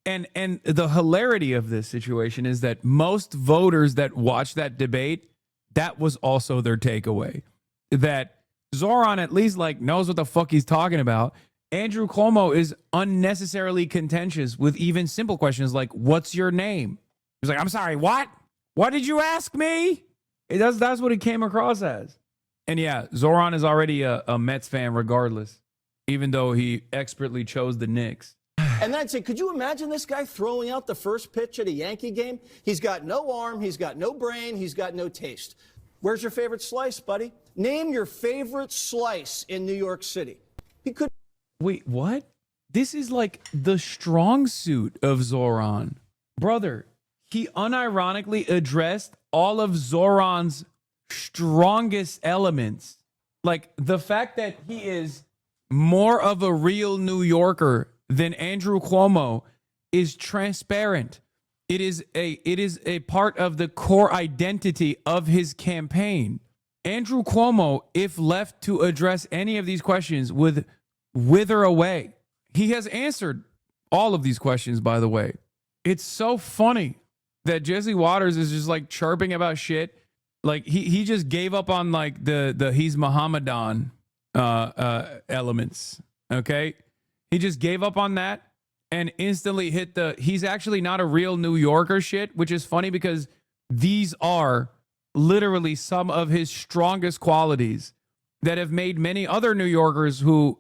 and the hilarity of this situation is that most voters that watch that debate, that was also their takeaway. That Zohran at least like knows what the fuck he's talking about. Andrew Cuomo is unnecessarily contentious with even simple questions like, what's your name? He's like, I'm sorry, what? What did you ask me? That's what it came across as. And yeah, Zohran is already a Mets fan regardless, even though he expertly chose the Knicks. And then I'd say, could you imagine this guy throwing out the first pitch at a Yankee game? He's got no arm, he's got no brain, he's got no taste. Where's your favorite slice, buddy? Name your favorite slice in New York City. He could. Wait, what? This is like the strong suit of Zohran. Brother, he unironically addressed all of Zohran's strongest elements. Like the fact that he is more of a real New Yorker than Andrew Cuomo is transparent. It is a part of the core identity of his campaign. Andrew Cuomo, if left to address any of these questions, would wither away. He has answered all of these questions, by the way. It's so funny that Jesse Waters is just like chirping about shit. Like he just gave up on like the he's Mohammedan elements. Okay. He just gave up on that and instantly hit the he's actually not a real New Yorker shit, which is funny because these are literally some of his strongest qualities that have made many other New Yorkers who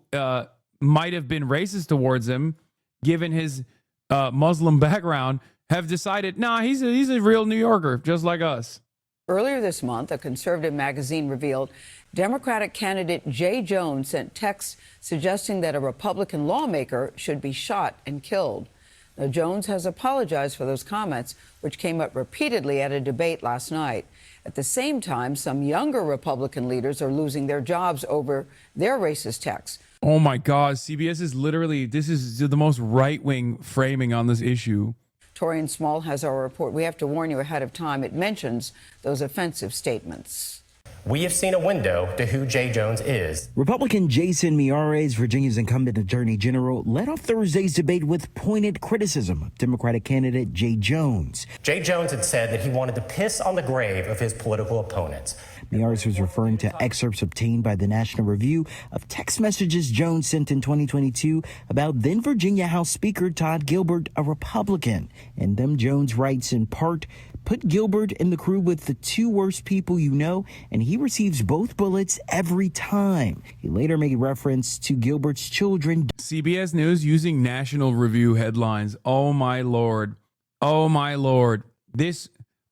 might have been racist towards him, given his Muslim background, have decided, nah, he's a real New Yorker, just like us. Earlier this month, a conservative magazine revealed Democratic candidate Jay Jones sent texts suggesting that a Republican lawmaker should be shot and killed. Now, Jones has apologized for those comments, which came up repeatedly at a debate last night. At the same time, some younger Republican leaders are losing their jobs over their racist texts. Oh my God, CBS is literally, this is the most right-wing framing on this issue. Torian Small has our report. We have to warn you ahead of time. It mentions those offensive statements. We have seen a window to who Jay Jones is. Republican Jason Miyares, Virginia's incumbent attorney general, led off Thursday's debate with pointed criticism of Democratic candidate Jay Jones. Jay Jones had said that he wanted to piss on the grave of his political opponents. Miyares was referring to excerpts obtained by the National Review of text messages Jones sent in 2022 about then Virginia House Speaker Todd Gilbert, a Republican. In them, Jones writes in part, "Put Gilbert and the crew with the two worst people you know, and he receives both bullets every time." He later made reference to Gilbert's children. CBS News using National Review headlines. Oh my Lord. Oh my Lord. This,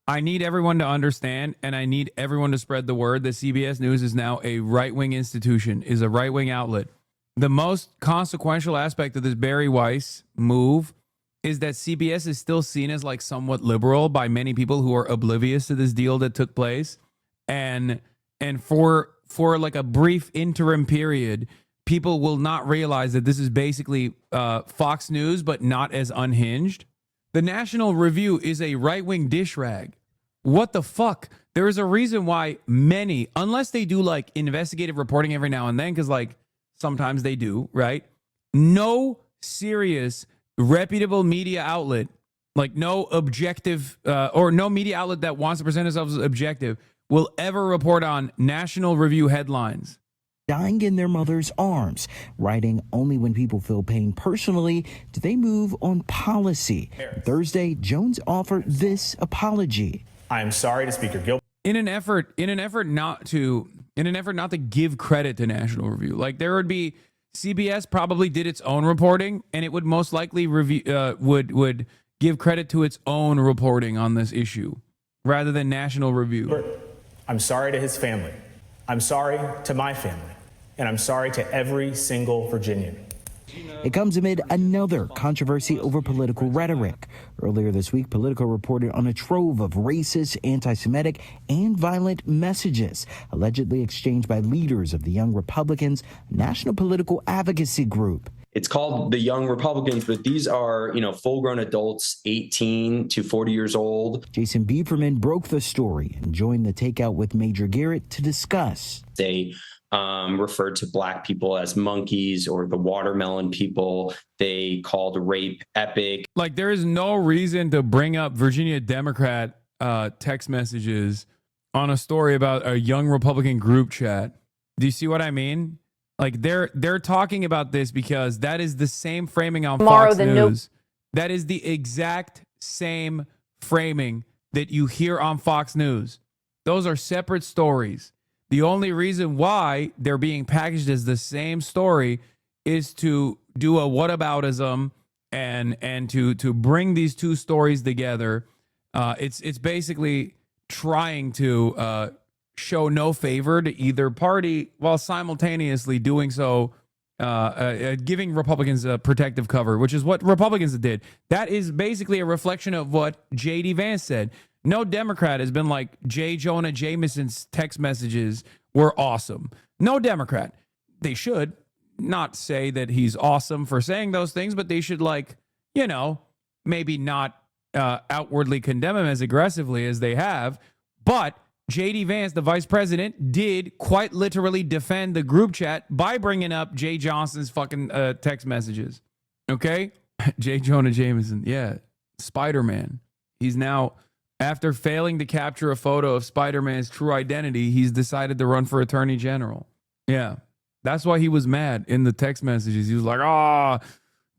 I need everyone to understand, and I need everyone to spread the word that CBS News is now a right-wing institution, is a right-wing outlet. The most consequential aspect of this Barry Weiss move is that CBS is still seen as like somewhat liberal by many people who are oblivious to this deal that took place. And for like a brief interim period, people will not realize that this is basically Fox News, but not as unhinged. The National Review is a right-wing dish rag. What the fuck? There is a reason why many, unless they do like investigative reporting every now and then, because like sometimes they do, right? No serious reputable media outlet, like no objective or no media outlet that wants to present themselves as objective, will ever report on National Review headlines. Dying in their mother's arms, writing, "Only when people feel pain personally do they move on policy." Thursday, Jones offered this apology. I am sorry to Speaker Gilbert. In an effort not to give credit to National Review. Like there would be, CBS probably did its own reporting, and it would most likely would give credit to its own reporting on this issue rather than National Review. I'm sorry to his family. I'm sorry to my family. And I'm sorry to every single Virginian. It comes amid another controversy over political rhetoric. Earlier this week, Politico reported on a trove of racist, anti-Semitic, and violent messages allegedly exchanged by leaders of the Young Republicans, a national political advocacy group. It's called the Young Republicans, but these are, full-grown adults, 18 to 40 years old. Jason Bieferman broke the story and joined the Takeout with Major Garrett to discuss. They referred to Black people as monkeys, or the watermelon people. They called rape epic. Like there is no reason to bring up Virginia Democrat text messages on a story about a young Republican group chat. Do you see what I mean? Like they're talking about this because that is the same framing on Fox News. That is the exact same framing that you hear on Fox News. Those are separate stories. The only reason why they're being packaged as the same story is to do a whataboutism and to bring these two stories together. It's basically trying to show no favor to either party while simultaneously doing so, giving Republicans a protective cover, which is what Republicans did. That is basically a reflection of what J.D. Vance said. No Democrat has been like J. Jonah Jameson's text messages were awesome. No Democrat. They should not say that he's awesome for saying those things, but they should maybe not outwardly condemn him as aggressively as they have. But J.D. Vance, the vice president, did quite literally defend the group chat by bringing up Jay Johnson's fucking text messages. Okay? J. Jonah Jameson. Yeah. Spider-Man. He's now, after failing to capture a photo of Spider-Man's true identity, he's decided to run for attorney general. Yeah. That's why he was mad in the text messages. He was like, oh,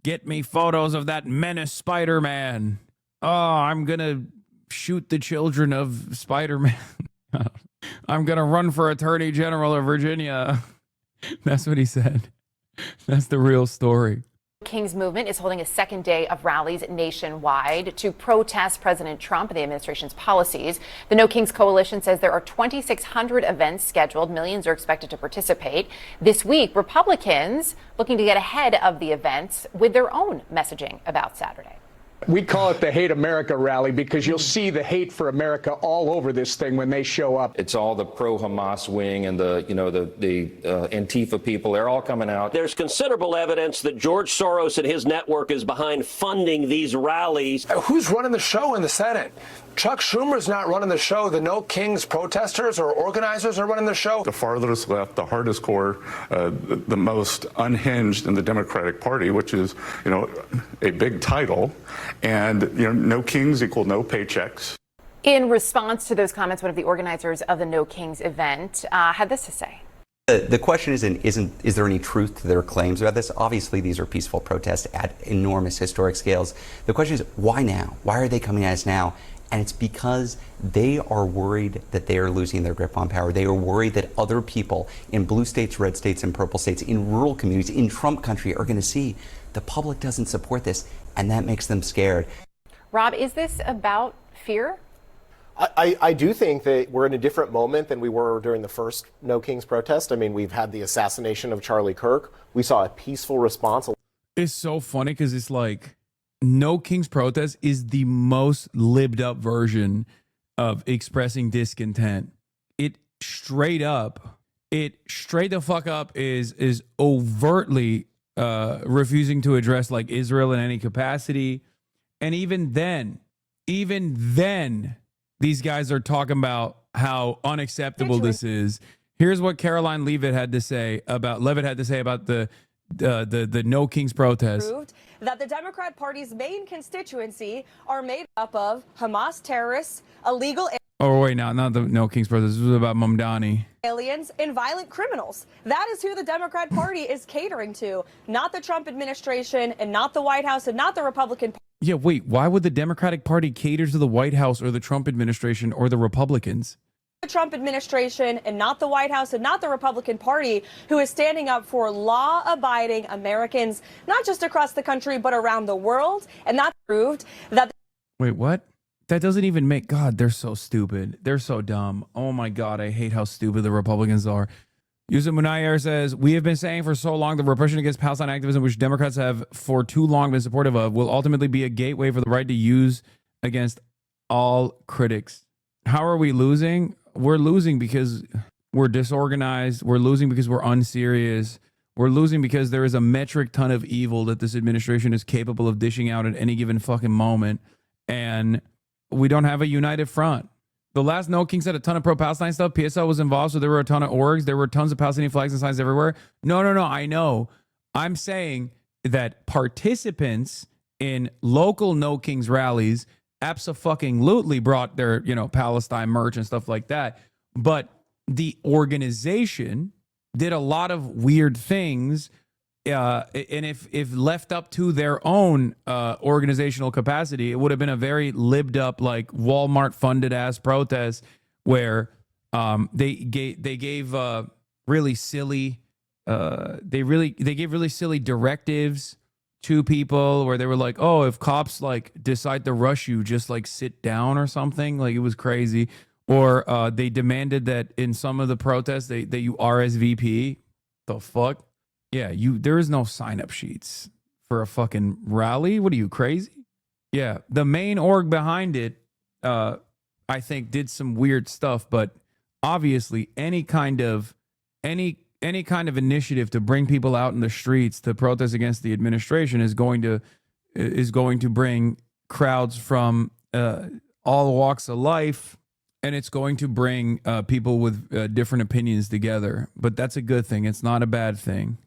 get me photos of that menace Spider-Man. Oh, I'm going to shoot the children of Spider-Man. I'm going to run for attorney general of Virginia. That's what he said. That's the real story. King's movement is holding a second day of rallies nationwide to protest President Trump and the administration's policies. The No Kings Coalition says there are 2,600 events scheduled. Millions are expected to participate. This week, Republicans looking to get ahead of the events with their own messaging about Saturday. We call it the Hate America rally because you'll see the hate for America all over this thing when they show up. It's all the pro-Hamas wing and the Antifa people. They're all coming out. There's considerable evidence that George Soros and his network is behind funding these rallies. Who's running the show in the Senate? Chuck Schumer's not running the show. The No Kings protesters or organizers are running the show. The farthest left, the hardest core, the most unhinged in the Democratic Party, which is, a big title. And, no kings equal no paychecks. In response to those comments, one of the organizers of the No Kings event had this to say. The question is there any truth to their claims about this? Obviously, these are peaceful protests at enormous historic scales. The question is, why now? Why are they coming at us now? And it's because they are worried that they are losing their grip on power. They are worried that other people in blue states, red states, and purple states, in rural communities, in Trump country, are going to see the public doesn't support this, and that makes them scared. Rob, is this about fear? I do think that we're in a different moment than we were during the first No Kings protest. I mean, we've had the assassination of Charlie Kirk. We saw a peaceful response. It's so funny because it's like No Kings protest is the most libbed up version of expressing discontent. It straight the fuck up is overtly refusing to address like Israel in any capacity. And even then, these guys are talking about how unacceptable this is. Here's what Caroline Leavitt had to say about the No Kings protest. Proved that the Democrat Party's main constituency are made up of Hamas terrorists, illegal Oh, wait, not the No Kings protest. This was about Mamdani. aliens, and violent criminals. That is who the Democrat Party is catering to, not the Trump administration and not the White House and not the Republican Party. Yeah, wait, why would the Democratic Party cater to the White House or the Trump administration or the Republicans? The Trump administration and not the White House and not the Republican Party, who is standing up for law-abiding Americans, not just across the country, but around the world. And that proved that... Wait, what? That doesn't even make... God, they're so stupid. They're so dumb. Oh my God, I hate how stupid the Republicans are. Yusuf Munayer says, we have been saying for so long the repression against Palestine activism, which Democrats have for too long been supportive of, will ultimately be a gateway for the right to use against all critics. How are we losing? We're losing because we're disorganized. We're losing because we're unserious. We're losing because there is a metric ton of evil that this administration is capable of dishing out at any given fucking moment. And we don't have a united front. The last No Kings had a ton of pro-Palestine stuff. PSL was involved, so there were a ton of orgs. There were tons of Palestinian flags and signs everywhere. No, I know. I'm saying that participants in local No Kings rallies abso-fucking-lutely brought their, Palestine merch and stuff like that. But the organization did a lot of weird things. And if left up to their own organizational capacity, it would have been a very libbed up, like Walmart funded ass protest where they gave really silly directives to people where they were like, oh, if cops like decide to rush you, just like sit down or something. Like it was crazy. Or they demanded that in some of the protests that you RSVP. The fuck? Yeah, there is no sign-up sheets for a fucking rally. What are you, crazy? Yeah, the main org behind it, I think, did some weird stuff. But obviously, any kind of initiative to bring people out in the streets to protest against the administration is going to bring crowds from all walks of life, and it's going to bring people with different opinions together. But that's a good thing. It's not a bad thing.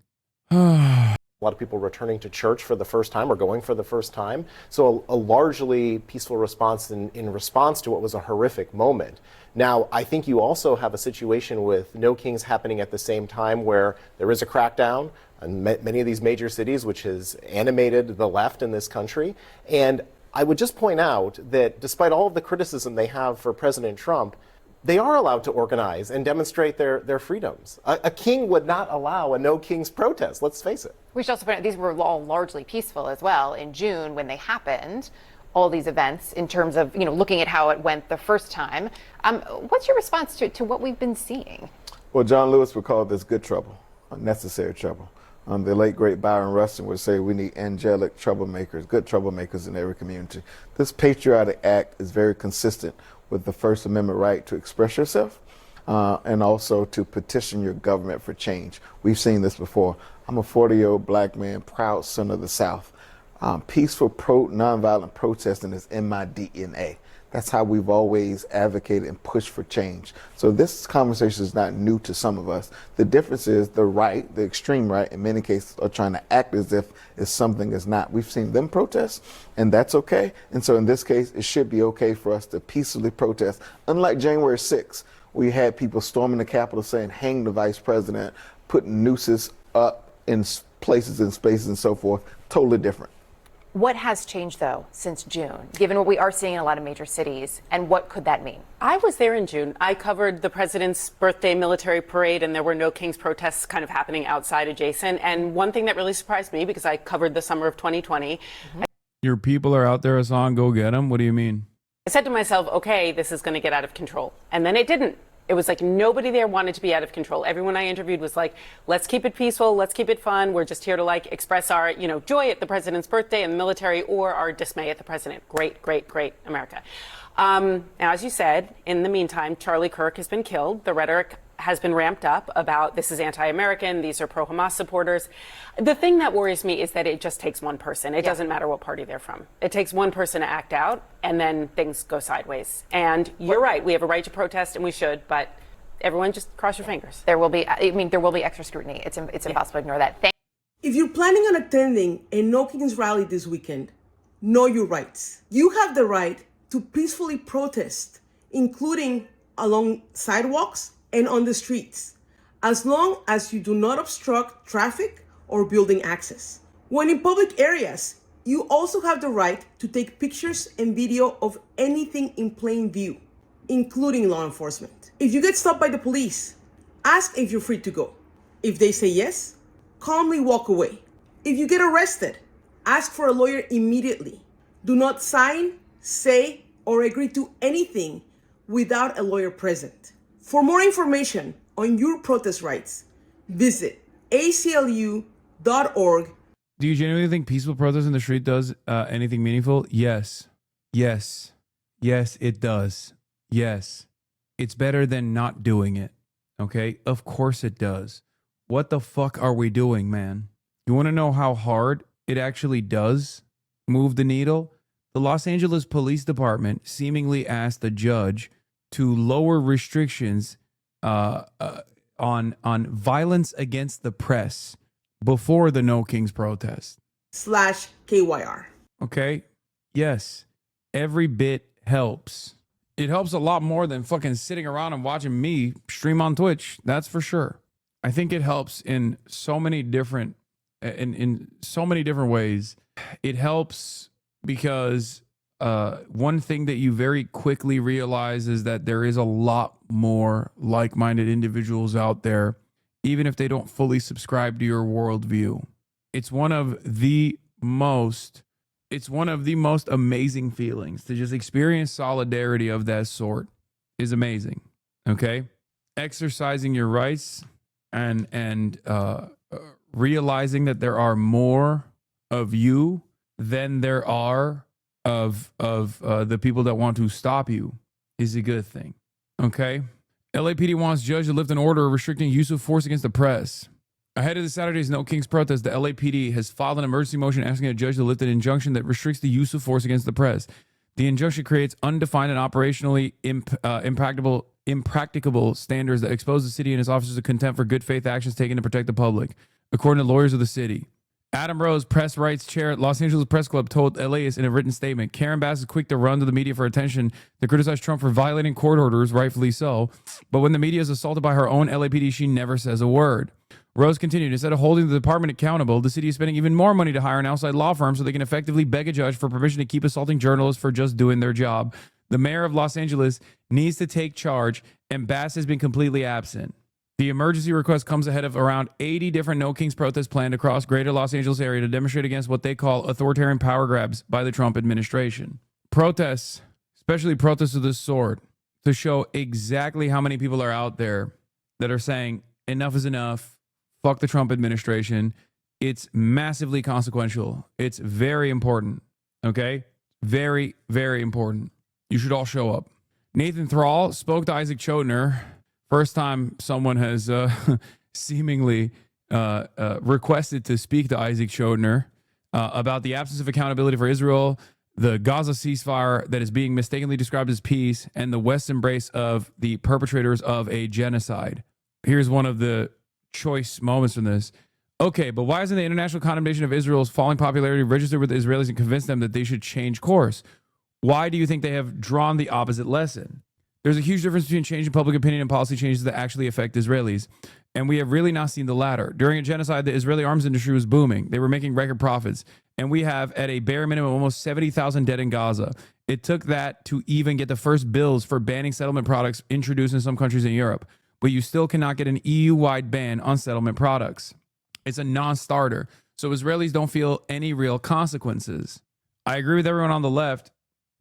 A lot of people returning to church for the first time or going for the first time. So a largely peaceful response in response to what was a horrific moment. Now, I think you also have a situation with No Kings happening at the same time where there is a crackdown in many of these major cities, which has animated the left in this country. And I would just point out that despite all of the criticism they have for President Trump, they are allowed to organize and demonstrate their freedoms. A king would not allow a No Kings protest, let's face it. We should also point out these were all largely peaceful as well. In June, when they happened, all these events, in terms of looking at how it went the first time. What's your response to what we've been seeing? Well, John Lewis would call this good trouble, unnecessary trouble. The late, great Byron Rustin would say we need angelic troublemakers, good troublemakers in every community. This patriotic act is very consistent with the First Amendment right to express yourself and also to petition your government for change. We've seen this before. I'm a 40-year-old black man, proud son of the South. Peaceful, nonviolent protesting is in my DNA. That's how we've always advocated and pushed for change. So this conversation is not new to some of us. The difference is the right, the extreme right, in many cases are trying to act as if it's something is not. We've seen them protest, and that's okay. And so in this case, it should be okay for us to peacefully protest. Unlike January 6th, we had people storming the Capitol saying, hang the vice president, putting nooses up in places and spaces and so forth. Totally different. What has changed, though, since June, given what we are seeing in a lot of major cities, and what could that mean? I was there in June. I covered the president's birthday military parade, and there were No Kings protests kind of happening outside adjacent. And one thing that really surprised me, because I covered the summer of 2020. Your people are out there, Hassan, go get them. What do you mean? I said to myself, okay, this is going to get out of control. And then it didn't. It was like nobody there wanted to be out of control. Everyone I interviewed was like, let's keep it peaceful. Let's keep it fun. We're just here to express our, joy at the president's birthday and the military, or our dismay at the president. Great, great, great America. Now, as you said, in the meantime, Charlie Kirk has been killed. The rhetoric has been ramped up about this is anti-American. These are pro-Hamas supporters. The thing that worries me is that it just takes one person. It doesn't matter what party they're from. It takes one person to act out, and then things go sideways. And you're right. We have a right to protest, and we should. But everyone, just cross your fingers. There will be extra scrutiny. It's impossible to ignore that. If you're planning on attending a No Kings rally this weekend, know your rights. You have the right to peacefully protest, including along sidewalks and on the streets, as long as you do not obstruct traffic or building access. When in public areas, you also have the right to take pictures and video of anything in plain view, including law enforcement. If you get stopped by the police, ask if you're free to go. If they say yes, calmly walk away. If you get arrested, ask for a lawyer immediately. Do not sign, say, or agree to anything without a lawyer present. For more information on your protest rights, visit aclu.org. Do you genuinely think peaceful protest in the street does anything meaningful? Yes. Yes. Yes, it does. Yes. It's better than not doing it. Okay? Of course it does. What the fuck are we doing, man? You want to know how hard it actually does move the needle? The Los Angeles Police Department seemingly asked the judge to lower restrictions on violence against the press before the No Kings protest. /KYR. Okay? Yes. Every bit helps. It helps a lot more than fucking sitting around and watching me stream on Twitch. That's for sure. I think it helps in so many different ways. It helps because one thing that you very quickly realize is that there is a lot more like-minded individuals out there, even if they don't fully subscribe to your worldview. It's one of the most amazing feelings to just experience solidarity of that sort is amazing. Okay? Exercising your rights and realizing that there are more of you than there are of the people that want to stop you is a good thing. Okay? LAPD wants judge to lift an order restricting use of force against the press. Ahead of the Saturday's No Kings protest, the LAPD has filed an emergency motion asking a judge to lift an injunction that restricts the use of force against the press. The injunction creates undefined and operationally impracticable standards that expose the city and its officers to contempt for good faith actions taken to protect the public, according to lawyers of the city. Adam Rose, press rights chair at Los Angeles Press Club, told LAist in a written statement, Karen Bass is quick to run to the media for attention to criticize Trump for violating court orders, rightfully so. But when the media is assaulted by her own LAPD, she never says a word. Rose continued, instead of holding the department accountable, the city is spending even more money to hire an outside law firm so they can effectively beg a judge for permission to keep assaulting journalists for just doing their job. The mayor of Los Angeles needs to take charge, and Bass has been completely absent. The emergency request comes ahead of around 80 different No Kings protests planned across greater Los Angeles area to demonstrate against what they call authoritarian power grabs by the Trump administration. Protests, especially protests of this sort, to show exactly how many people are out there that are saying enough is enough, fuck the Trump administration. It's massively consequential. It's very important, okay? Very, very important. You should all show up. Nathan Thrall spoke to Isaac Chotiner. First time someone has seemingly requested to speak to Isaac Chotiner about the absence of accountability for Israel, the Gaza ceasefire that is being mistakenly described as peace, and the West's embrace of the perpetrators of a genocide. Here's one of the choice moments from this. Okay, but why isn't the international condemnation of Israel's falling popularity registered with the Israelis and convinced them that they should change course? Why do you think they have drawn the opposite lesson? There's a huge difference between changing public opinion and policy changes that actually affect Israelis, and we have really not seen the latter. During a genocide, the Israeli arms industry was booming. They were making record profits, and we have, at a bare minimum, almost 70,000 dead in Gaza. It took that to even get the first bills for banning settlement products introduced in some countries in Europe, but you still cannot get an EU-wide ban on settlement products. It's a non-starter, so Israelis don't feel any real consequences. I agree with everyone on the left.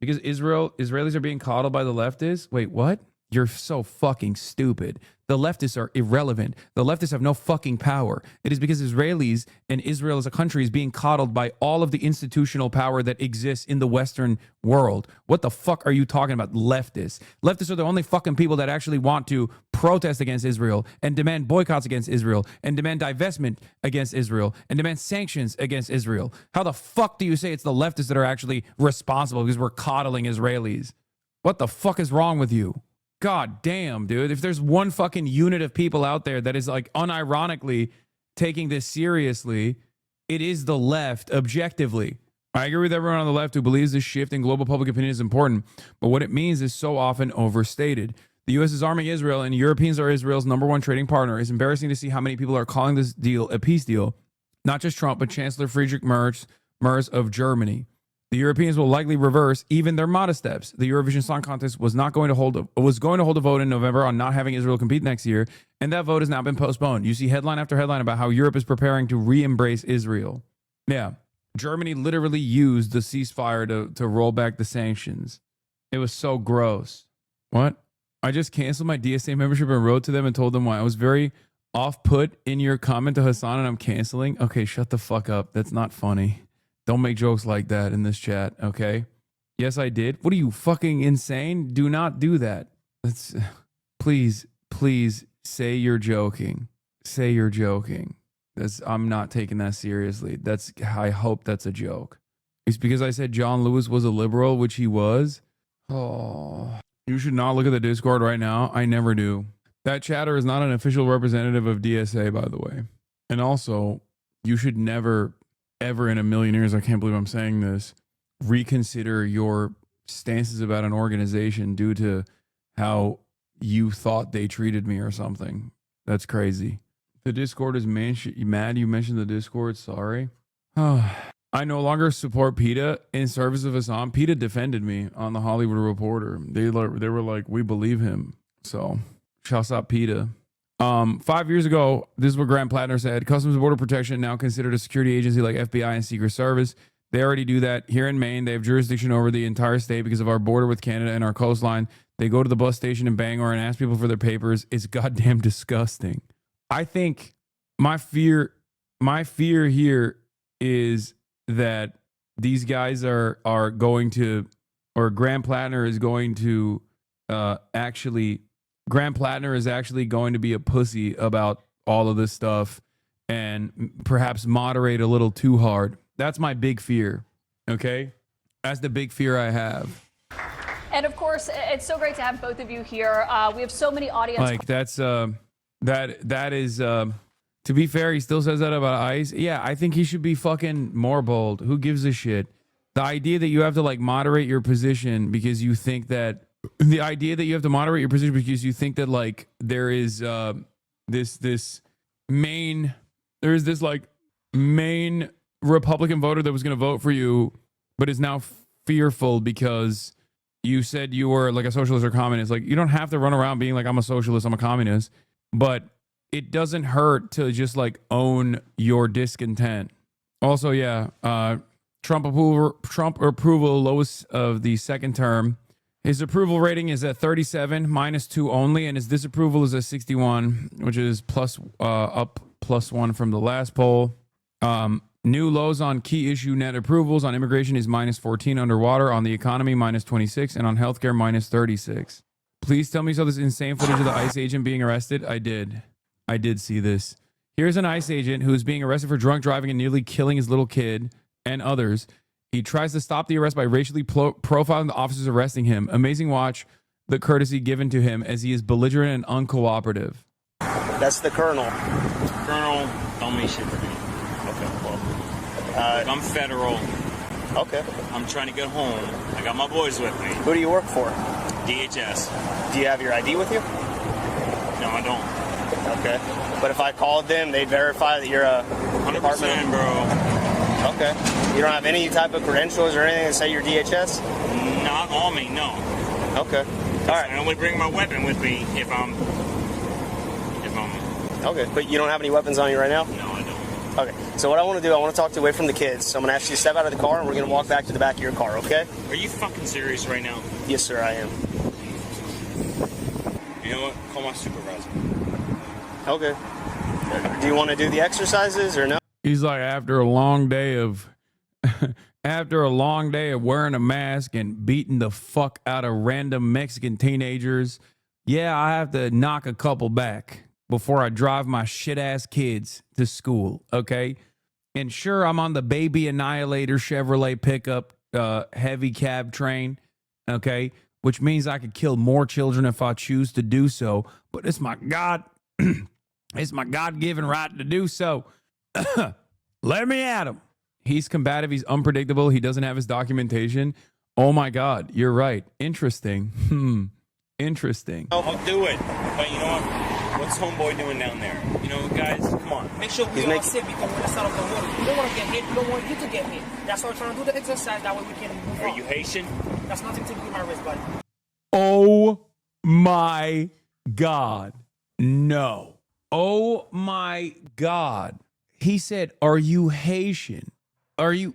Because Israelis are being coddled by the leftists? Wait, what? You're so fucking stupid. The leftists are irrelevant. The leftists have no fucking power. It is because Israelis and Israel as a country is being coddled by all of the institutional power that exists in the Western world. What the fuck are you talking about, leftists? Leftists are the only fucking people that actually want to protest against Israel and demand boycotts against Israel and demand divestment against Israel and demand sanctions against Israel. How the fuck do you say it's the leftists that are actually responsible because we're coddling Israelis? What the fuck is wrong with you? God damn, dude. If there's one fucking unit of people out there that is like unironically taking this seriously, it is the left, objectively. I agree with everyone on the left who believes this shift in global public opinion is important, but what it means is so often overstated. The U.S. is arming Israel, and Europeans are Israel's #1 trading partner. It's embarrassing to see how many people are calling this deal a peace deal. Not just Trump, but Chancellor Friedrich Merz of Germany. The Europeans will likely reverse even their modest steps. The Eurovision Song Contest was going to hold a vote in November on not having Israel compete next year, and that vote has now been postponed. You see headline after headline about how Europe is preparing to re-embrace Israel. Yeah, Germany literally used the ceasefire to roll back the sanctions. It was so gross. What? I just canceled my DSA membership and wrote to them and told them why. I was very off-put in your comment to Hasan and I'm canceling. Okay, shut the fuck up. That's not funny. Don't make jokes like that in this chat, okay? Yes, I did. What are you, fucking insane? Do not do that. That's, please say you're joking. Say you're joking. I'm not taking that seriously. I hope that's a joke. It's because I said John Lewis was a liberal, which he was. Oh, you should not look at the Discord right now. I never do. That chatter is not an official representative of DSA, by the way. And also, you should never, ever in a million years, I can't believe I'm saying this, reconsider your stances about an organization due to how you thought they treated me or something. That's crazy. The Discord is mad you mentioned the Discord. Sorry. I no longer support PETA in service of Hasan. PETA defended me on the Hollywood Reporter. They were like, we believe him. So, shouts out PETA. 5 years ago, this is what Grant Plattner said. Customs and Border Protection now considered a security agency like FBI and Secret Service. They already do that. Here in Maine, they have jurisdiction over the entire state because of our border with Canada and our coastline. They go to the bus station in Bangor and ask people for their papers. It's goddamn disgusting. I think my fear here is that these guys are going to, or Grant Plattner is going to Grant Plattner is actually going to be a pussy about all of this stuff and perhaps moderate a little too hard. That's my big fear. Okay? That's the big fear I have. And of course, it's so great to have both of you here. We have so many audience. Like that's that is to be fair, he still says that about ICE. Yeah, I think he should be fucking more bold. Who gives a shit? The idea that you have to like moderate your position because you think that like there is this main Republican voter that was going to vote for you but is now fearful because you said you were like a socialist or communist. Like, you don't have to run around being like, I'm a socialist, I'm a communist, but it doesn't hurt to just like own your discontent. Also, yeah, Trump approval lowest of the second term. His approval rating is at 37, -2 only, and his disapproval is at 61, which is up +1 from the last poll. New lows on key issue net approvals. On immigration is -14, underwater. On the economy, -26, and on healthcare, -36. Please tell me you saw this insane footage of the ICE agent being arrested. I did see this. Here's an ICE agent who is being arrested for drunk driving and nearly killing his little kid and others. He tries to stop the arrest by racially profiling the officers arresting him. Amazing watch the courtesy given to him as he is belligerent and uncooperative. That's the colonel. Colonel, don't mean shit to me. Okay, well. I'm federal. Okay. I'm trying to get home. I got my boys with me. Who do you work for? DHS. Do you have your ID with you? No, I don't. Okay. But if I called them, they'd verify that you're a 100%, bro. Okay. You don't have any type of credentials or anything that say you're DHS? Not on me, no. Okay. All right. I only bring my weapon with me if I'm. Okay. But you don't have any weapons on you right now? No, I don't. Okay. So what I want to do, I want to talk to you away from the kids. So I'm going to ask you to step out of the car, and we're going to walk back to the back of your car, okay? Are you fucking serious right now? Yes, sir, I am. You know what? Call my supervisor. Okay. Do you want to do the exercises or no? He's like, after a long day of wearing a mask and beating the fuck out of random Mexican teenagers, yeah, I have to knock a couple back before I drive my shit ass kids to school. Okay. And sure, I'm on the Baby Annihilator Chevrolet pickup heavy cab train. Okay. Which means I could kill more children if I choose to do so. But it's my it's my God-given right to do so. Let me at him. He's combative. He's unpredictable. He doesn't have his documentation. Oh my God, you're right. Interesting. Interesting. I'll do it. But you know what? What's homeboy doing down there? You know, guys, come on. Make sure we all sit because we're inside of the water. We don't want to get hit. We don't want you to get hit. That's why we're trying to do the exercise. That way we can move on. Are you Haitian? That's nothing to do with my wrist, buddy. Oh my God. No. Oh my God. He said, are you Haitian? Are you,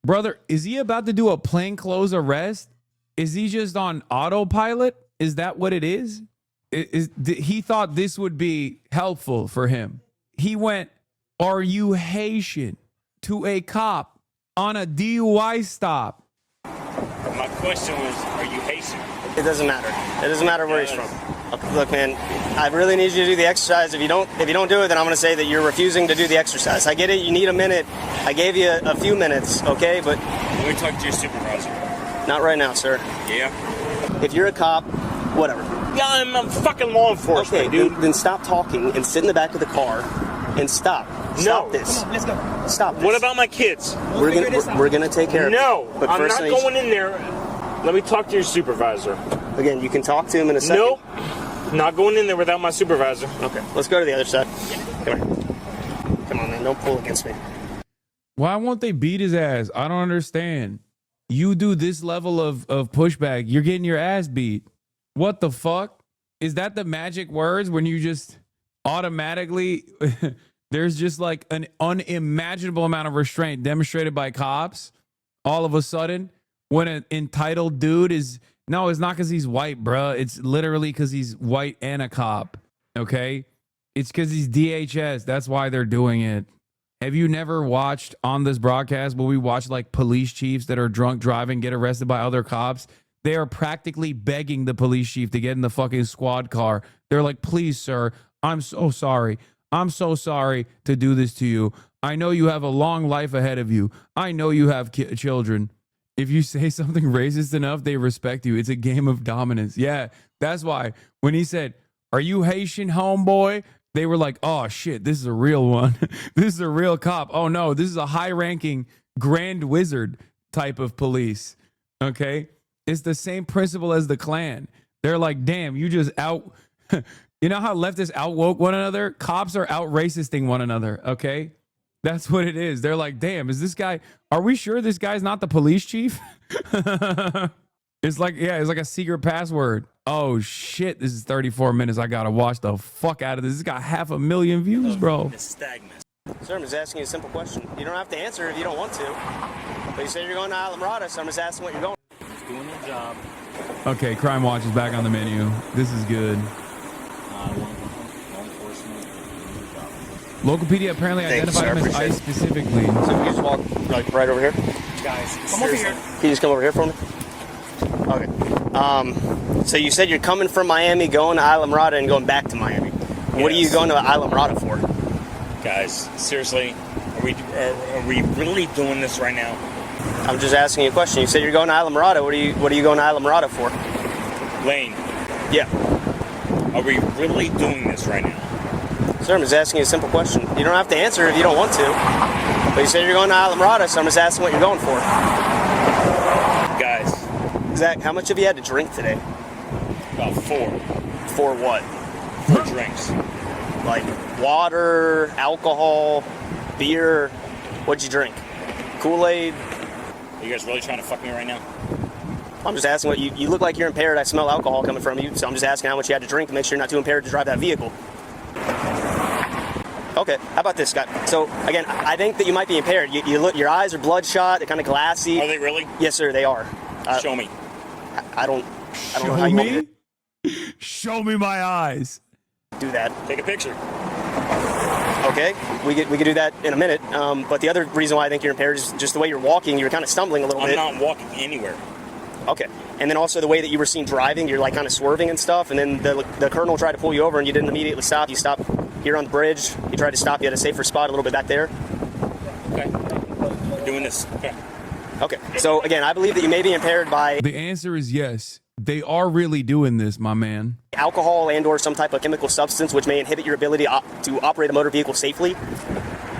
brother, is he about to do a plainclothes arrest? Is he just on autopilot? Is that what it is? He thought this would be helpful for him. He went, are you Haitian, to a cop on a DUI stop. My question was, are you Haitian? It doesn't matter. It doesn't matter where he's from. Look, man, I really need you to do the exercise. If you don't do it, then I'm going to say that you're refusing to do the exercise. I get it. You need a minute. I gave you a few minutes, okay? But let me talk to your supervisor. Not right now, sir. Yeah? If you're a cop, whatever. Yeah, I'm fucking law enforcement, okay, dude. Then stop talking and sit in the back of the car and stop. Stop this. Come on, let's go. Stop this. What about my kids? We're gonna take care of it. No, but I'm first not going in there. Let me talk to your supervisor. Again, you can talk to him in a second. Nope. Not going in there without my supervisor. Okay, let's go to the other side. Come here. Come on, man. Don't pull against me. Why won't they beat his ass? I don't understand. You do this level of pushback, you're getting your ass beat. What the fuck? Is that the magic words when you just automatically, there's just like an unimaginable amount of restraint demonstrated by cops all of a sudden when an entitled dude is, no, it's not because he's white, bruh. It's literally because he's white and a cop, okay? It's because he's DHS. That's why they're doing it. Have you never watched on this broadcast where we watch like police chiefs that are drunk driving get arrested by other cops? They are practically begging the police chief to get in the fucking squad car. They're like, please, sir, I'm so sorry. I'm so sorry to do this to you. I know you have a long life ahead of you. I know you have children. If you say something racist enough, they respect you. It's a game of dominance. Yeah, that's why when he said, "Are you Haitian, homeboy?" They were like, "Oh shit, this is a real one. This is a real cop. Oh no, this is a high-ranking grand wizard type of police." Okay? It's the same principle as the Klan. They're like, "Damn, you just out." You know how leftists outwoke one another? Cops are out racisting one another. Okay? That's what it is. They're like, "Damn, is this guy, are we sure this guy's not the police chief?" It's like, yeah, it's like a secret password. Oh shit, this is 34 minutes. I gotta watch the fuck out of this. This got 500,000 views, bro. Sir, I'm just asking you a simple question. You don't have to answer if you don't want to. But you said you're going to Islamorada, so I'm just asking what you're going. Just doing your job. Okay, Crime Watch is back on the menu. This is good. Localpedia apparently identified him as ICE specifically. So can you just walk like right over here? Guys, come over here. Can you just come over here for me? Okay. So you said you're coming from Miami, going to Islamorada, and going back to Miami. What are you going to Islamorada for? Guys, seriously, are we really doing this right now? I'm just asking you a question. You said you're going to Islamorada. What are you going to Islamorada for? Lane. Yeah. Are we really doing this right now? Sir, I'm just asking you a simple question. You don't have to answer if you don't want to. But you said you're going to Islamorada, so I'm just asking what you're going for. Guys. Zach, how much have you had to drink today? About 4. 4 what? 4 drinks. Like water, alcohol, beer. What'd you drink? Kool-Aid? Are you guys really trying to fuck me right now? I'm just asking what you look like you're impaired. I smell alcohol coming from you, so I'm just asking how much you had to drink to make sure you're not too impaired to drive that vehicle. Okay, how about this, Scott? So, again, I think that you might be impaired. You look, your eyes are bloodshot, they're kind of glassy. Are they really? Yes, sir, they are. Show me. I don't know how you want me to Show me my eyes. do that. Take a picture. Okay, we could do that in a minute. But the other reason why I think you're impaired is just the way you're walking. You're kind of stumbling a little bit. I'm not walking anywhere. Okay, and then also the way that you were seen driving, you're like kind of swerving and stuff, and then the colonel tried to pull you over and you didn't immediately stop. You stopped here on the bridge. He tried to stop you at a safer spot a little bit back there. Okay, we're doing this. Okay. Okay, so again, I believe that you may be impaired by The answer is yes. They are really doing this, my man. alcohol and or some type of chemical substance which may inhibit your ability to operate a motor vehicle safely.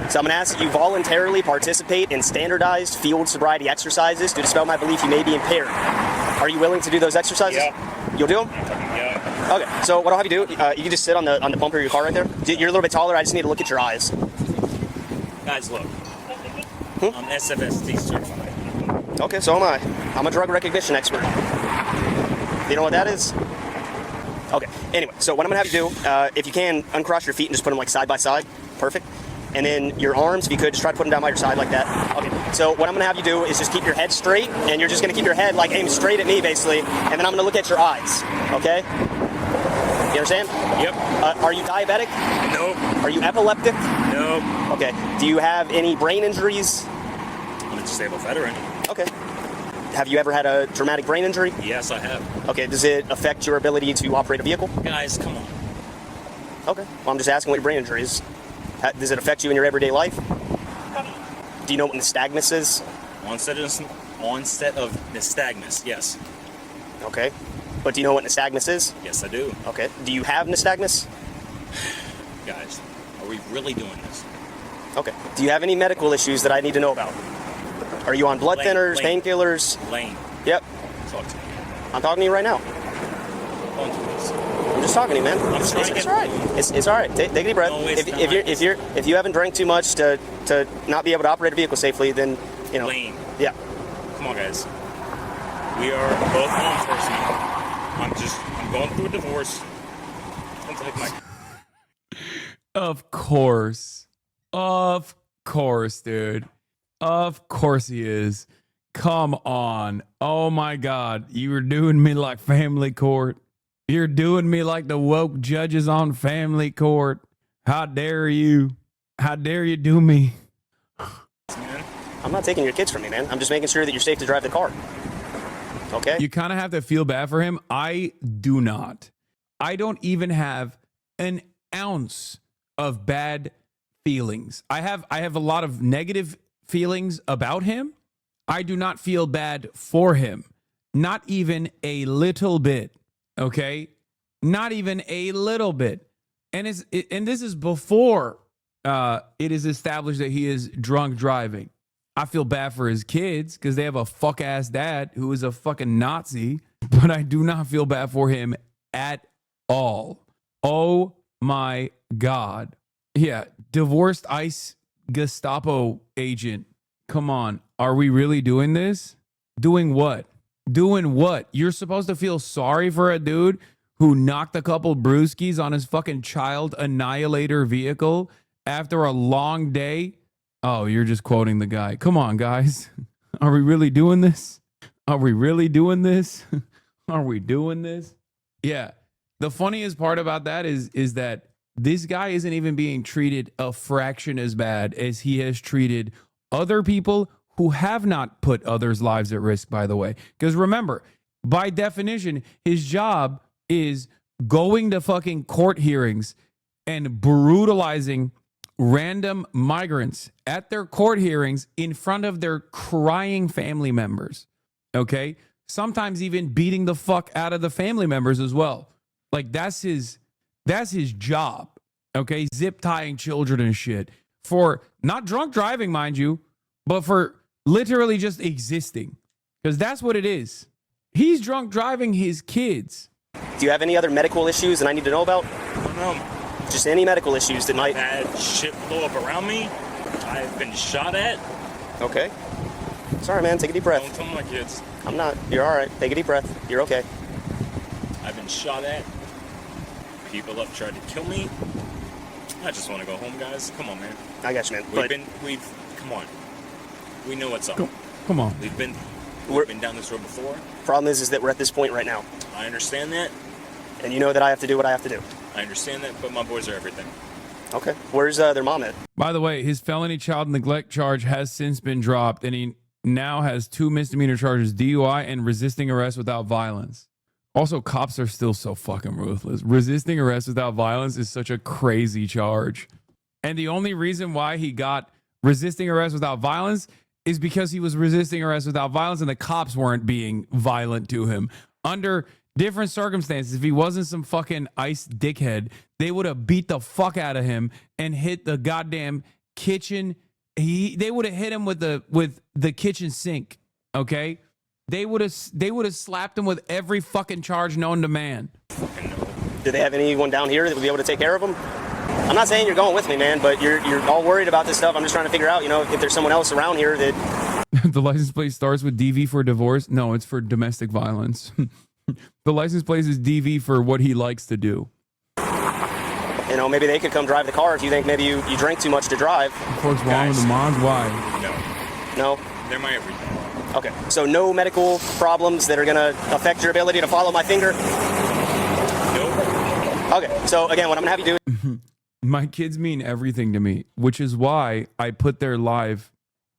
So I'm going to ask that you voluntarily participate in standardized field sobriety exercises to dispel my belief you may be impaired. Are you willing to do those exercises? Yeah. You'll do them? Yeah. Okay, so what I'll have you do, you can just sit on the bumper of your car right there. You're a little bit taller, I just need to look at your eyes. Guys, look. I'm SFST certified. Okay, so am I. I'm a drug recognition expert. You know what that is? Okay, anyway, so what I'm going to have you do, if you can, uncross your feet and just put them like side by side. Perfect. And then your arms, if you could, just try to put them down by your side like that. Okay, so what I'm going to have you do is just keep your head straight, and you're just going to keep your head like aimed straight at me, basically, and then I'm going to look at your eyes, okay? You understand? Yep. Are you diabetic? No. Are you epileptic? No. Okay. Do you have any brain injuries? I'm a disabled veteran. Okay. Have you ever had a traumatic brain injury? Yes, I have. Okay, does it affect your ability to operate a vehicle? Guys, come on. Okay, well, I'm just asking what your brain injury is. Does it affect you in your everyday life? Do you know what nystagmus is? Onset of nystagmus, yes. Okay, but do you know what nystagmus is? Yes, I do. Okay, do you have nystagmus? Guys, are we really doing this? Okay, do you have any medical issues that I need to know about? Are you on blood thinners, painkillers? Lane. Yep. Talk to me. I'm talking to you right now. I'm just talking to you, man. I'm just trying to get... It's all right. It's all right. Take a deep breath. No, if you haven't drank too much to not be able to operate a vehicle safely, then you know. Lane. Yeah. Come on, guys. We are both law enforcement. I'm going through a divorce. I'm taking my... Of course, dude. Of course he is. Come on. Oh my God. You were doing me like family court. You're doing me like the woke judges on family court. How dare you? How dare you do me? I'm not taking your kids from you, man. I'm just making sure that you're safe to drive the car. Okay? You kind of have to feel bad for him. I do not. I don't even have an ounce of bad feelings. I have a lot of negative feelings about him. I do not feel bad for him. Not even a little bit. Okay? Not even a little bit. And this is before it is established that he is drunk driving. I feel bad for his kids because they have a fuck ass dad who is a fucking Nazi, but I do not feel bad for him at all. Oh my God. Yeah, divorced ICE Gestapo agent. Come on. Are we really doing this? Doing what? Doing what? You're supposed to feel sorry for a dude who knocked a couple brewskis on his fucking child annihilator vehicle after a long day? Oh, you're just quoting the guy. Come on, guys. Are we really doing this? Are we really doing this? Are we doing this? Yeah. The funniest part about that is that this guy isn't even being treated a fraction as bad as he has treated other people who have not put others' lives at risk, by the way. Because remember, by definition, his job is going to fucking court hearings and brutalizing random migrants at their court hearings in front of their crying family members. Okay? Sometimes even beating the fuck out of the family members as well. Like that's his job. Okay? Zip tying children and shit. For not drunk driving, mind you, but for literally just existing. Because that's what it is. He's drunk driving his kids. Do you have any other medical issues that I need to know about? I don't know. Just any medical issues that might... I've had shit blow up around me. I've been shot at. Okay. Sorry, man. Take a deep breath. Don't tell my kids. I'm not. You're all right. Take a deep breath. You're okay. I've been shot at. People have tried to kill me. I just want to go home, guys. Come on, man. I got you, man. Come on. We know what's up. Come on. We've been down this road before. Problem is that we're at this point right now. I understand that. And you know that I have to do what I have to do. I understand that, but my boys are everything. Okay. Where's their mom at? By the way, his felony child neglect charge has since been dropped, and he now has 2 misdemeanor charges, DUI and resisting arrest without violence. Also, cops are still so fucking ruthless. Resisting arrest without violence is such a crazy charge. And the only reason why he got resisting arrest without violence is because he was resisting arrest without violence and the cops weren't being violent to him. Under different circumstances, if he wasn't some fucking ICE dickhead, they would have beat the fuck out of him and hit the goddamn kitchen. They would have hit him with the kitchen sink. Okay, they would have slapped him with every fucking charge known to man. Do they have anyone down here that would be able to take care of them? I'm not saying you're going with me, man, but you're all worried about this stuff. I'm just trying to figure out, if there's someone else around here that... The license plate starts with DV for divorce. No, it's for domestic violence. The license plate is DV for what he likes to do. Maybe they could come drive the car if you think maybe you drink too much to drive. What's wrong with the mods? Why? No? They're my everything. Okay, so no medical problems that are going to affect your ability to follow my finger? Nope. Okay, so again, what I'm going to have you do... My kids mean everything to me, which is why I put their lives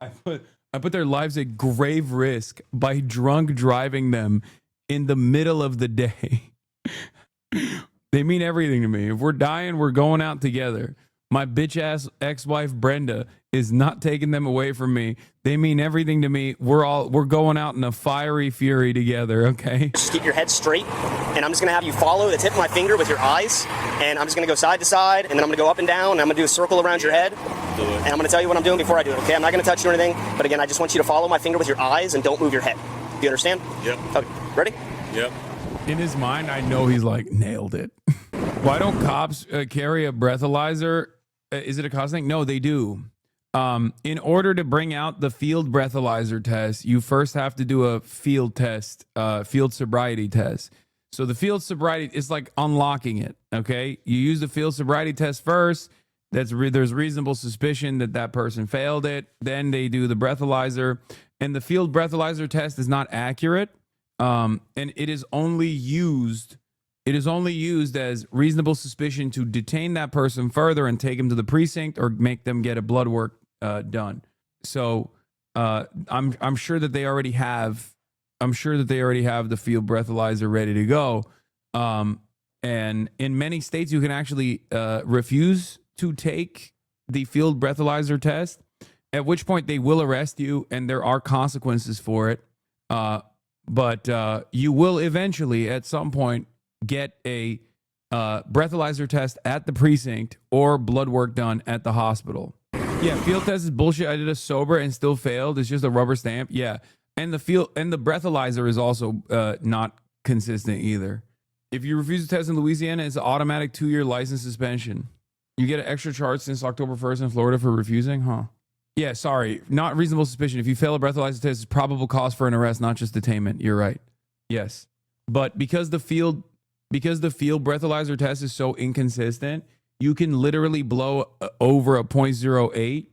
at grave risk by drunk driving them in the middle of the day. They mean everything to me. If we're dying, we're going out together. My bitch ass ex-wife Brenda is not taking them away from me. They mean everything to me. We're going out in a fiery fury together, okay? Just keep your head straight, and I'm just gonna have you follow the tip of my finger with your eyes, and I'm just gonna go side to side, and then I'm gonna go up and down, and I'm gonna do a circle around your head, and I'm gonna tell you what I'm doing before I do it, okay? I'm not gonna touch you or anything, but again, I just want you to follow my finger with your eyes and don't move your head. You understand? Yep. Okay, ready? Yep. In his mind, I know he's like, nailed it. Why don't cops carry a breathalyzer? Is it a cost thing? No, they do. In order to bring out the field breathalyzer test, you first have to do a field test, field sobriety test. So the field sobriety is like unlocking it, okay? You use the field sobriety test first. There's reasonable suspicion that person failed it. Then they do the breathalyzer. And the field breathalyzer test is not accurate. And it is only used as reasonable suspicion to detain that person further and take him to the precinct or make them get a blood work done. So I'm sure that they already have the field breathalyzer ready to go. And in many states, you can actually refuse to take the field breathalyzer test, at which point they will arrest you and there are consequences for it. But you will eventually, at some point, get a breathalyzer test at the precinct or blood work done at the hospital. Yeah, field test is bullshit. I did a sober and still failed. It's just a rubber stamp. Yeah, and the breathalyzer is also not consistent either. If you refuse to test in Louisiana, it's an automatic 2-year license suspension. You get an extra charge since October 1st in Florida for refusing, huh? Yeah, sorry, not reasonable suspicion. If you fail a breathalyzer test, it's probable cause for an arrest, not just detainment. You're right. Yes, but because the field breathalyzer test is so inconsistent, you can literally blow over a 0.08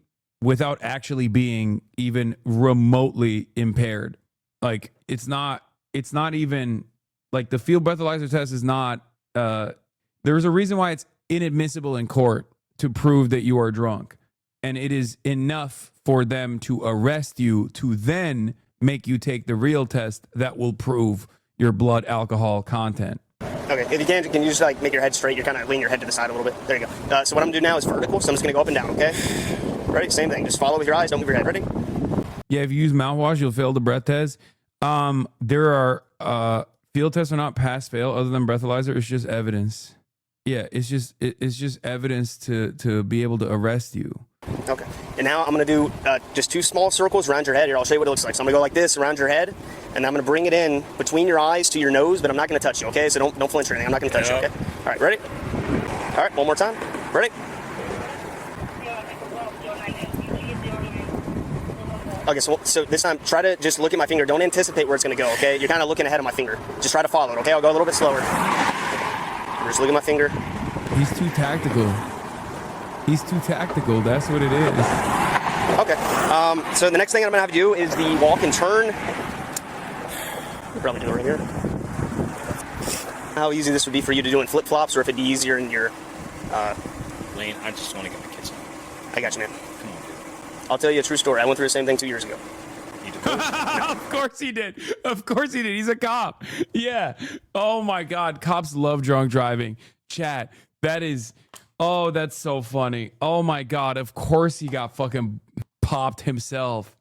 without actually being even remotely impaired. Like it's not even like the field breathalyzer test is not. There's a reason why it's inadmissible in court to prove that you are drunk, and it is enough for them to arrest you to then make you take the real test that will prove your blood alcohol content. Okay, if you can you just like make your head straight? You're kind of leaning your head to the side a little bit. There you go. So what I'm gonna do now is vertical, so I'm just gonna go up and down, okay? Ready? Same thing. Just follow with your eyes, don't move your head. Ready? Yeah, if you use mouthwash, you'll fail the breath test. There are field tests are not pass fail other than breathalyzer. It's just evidence. Yeah, it's just evidence to be able to arrest you. Okay. And now I'm going to do just 2 small circles around your head. Here, I'll show you what it looks like. So I'm going to go like this around your head, and I'm going to bring it in between your eyes to your nose, but I'm not going to touch you, okay? So don't flinch or anything. I'm not going to touch you, okay? All right, ready? All right, one more time. Ready? Okay, so this time, try to just look at my finger. Don't anticipate where it's going to go, okay? You're kind of looking ahead of my finger. Just try to follow it, okay? I'll go a little bit slower. Just look at my finger. He's too tactical. He's too tactical. That's what it is. Okay. So the next thing I'm going to have you do is the walk and turn. We'll probably do it right here. How easy this would be for you to do in flip-flops, or if it'd be easier in your... Lane, I just want to get my kids home. I got you, man. Come on. I'll tell you a true story. I went through the same thing 2 years ago. You did? Of course he did. Of course he did. He's a cop. Yeah. Oh my God. Cops love drunk driving. Chat. That is... Oh, that's so funny. Oh my God. Of course he got fucking popped himself.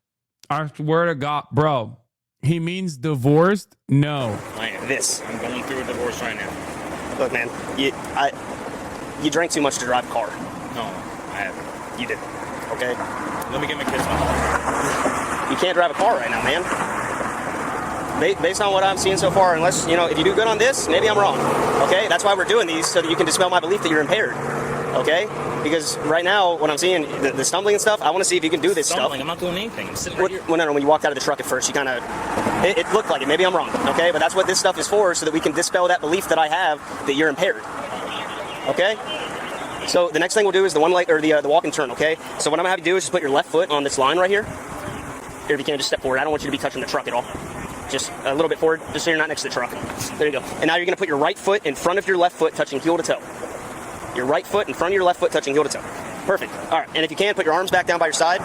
I swear to God, bro. He means divorced? No. This. I'm going through a divorce right now. Look, man, you drank too much to drive a car. No, I haven't. You did. Okay? Let me get my kids home. You can't drive a car right now, man. Based on what I'm seeing so far, unless, if you do good on this, maybe I'm wrong. Okay? That's why we're doing these, so that you can dispel my belief that you're impaired. Okay? Because right now, what I'm seeing, the stumbling and stuff, I want to see if you can do this stumbling, stuff. I'm not doing anything. I'm sitting right here. Well, no, when you walked out of the truck at first, you kind of, it looked like it. Maybe I'm wrong. Okay? But that's what this stuff is for, so that we can dispel that belief that I have that you're impaired. Okay? So the next thing we'll do is the walk and turn, okay? So what I'm going to have you do is just put your left foot on this line right here. Here, if you can, just step forward. I don't want you to be touching the truck at all. Just a little bit forward, just so you're not next to the truck. There you go. And now you're going to put your right foot in front of your left foot, touching heel to toe. Your right foot in front of your left foot, touching heel to toe. Perfect. All right, and if you can, put your arms back down by your side.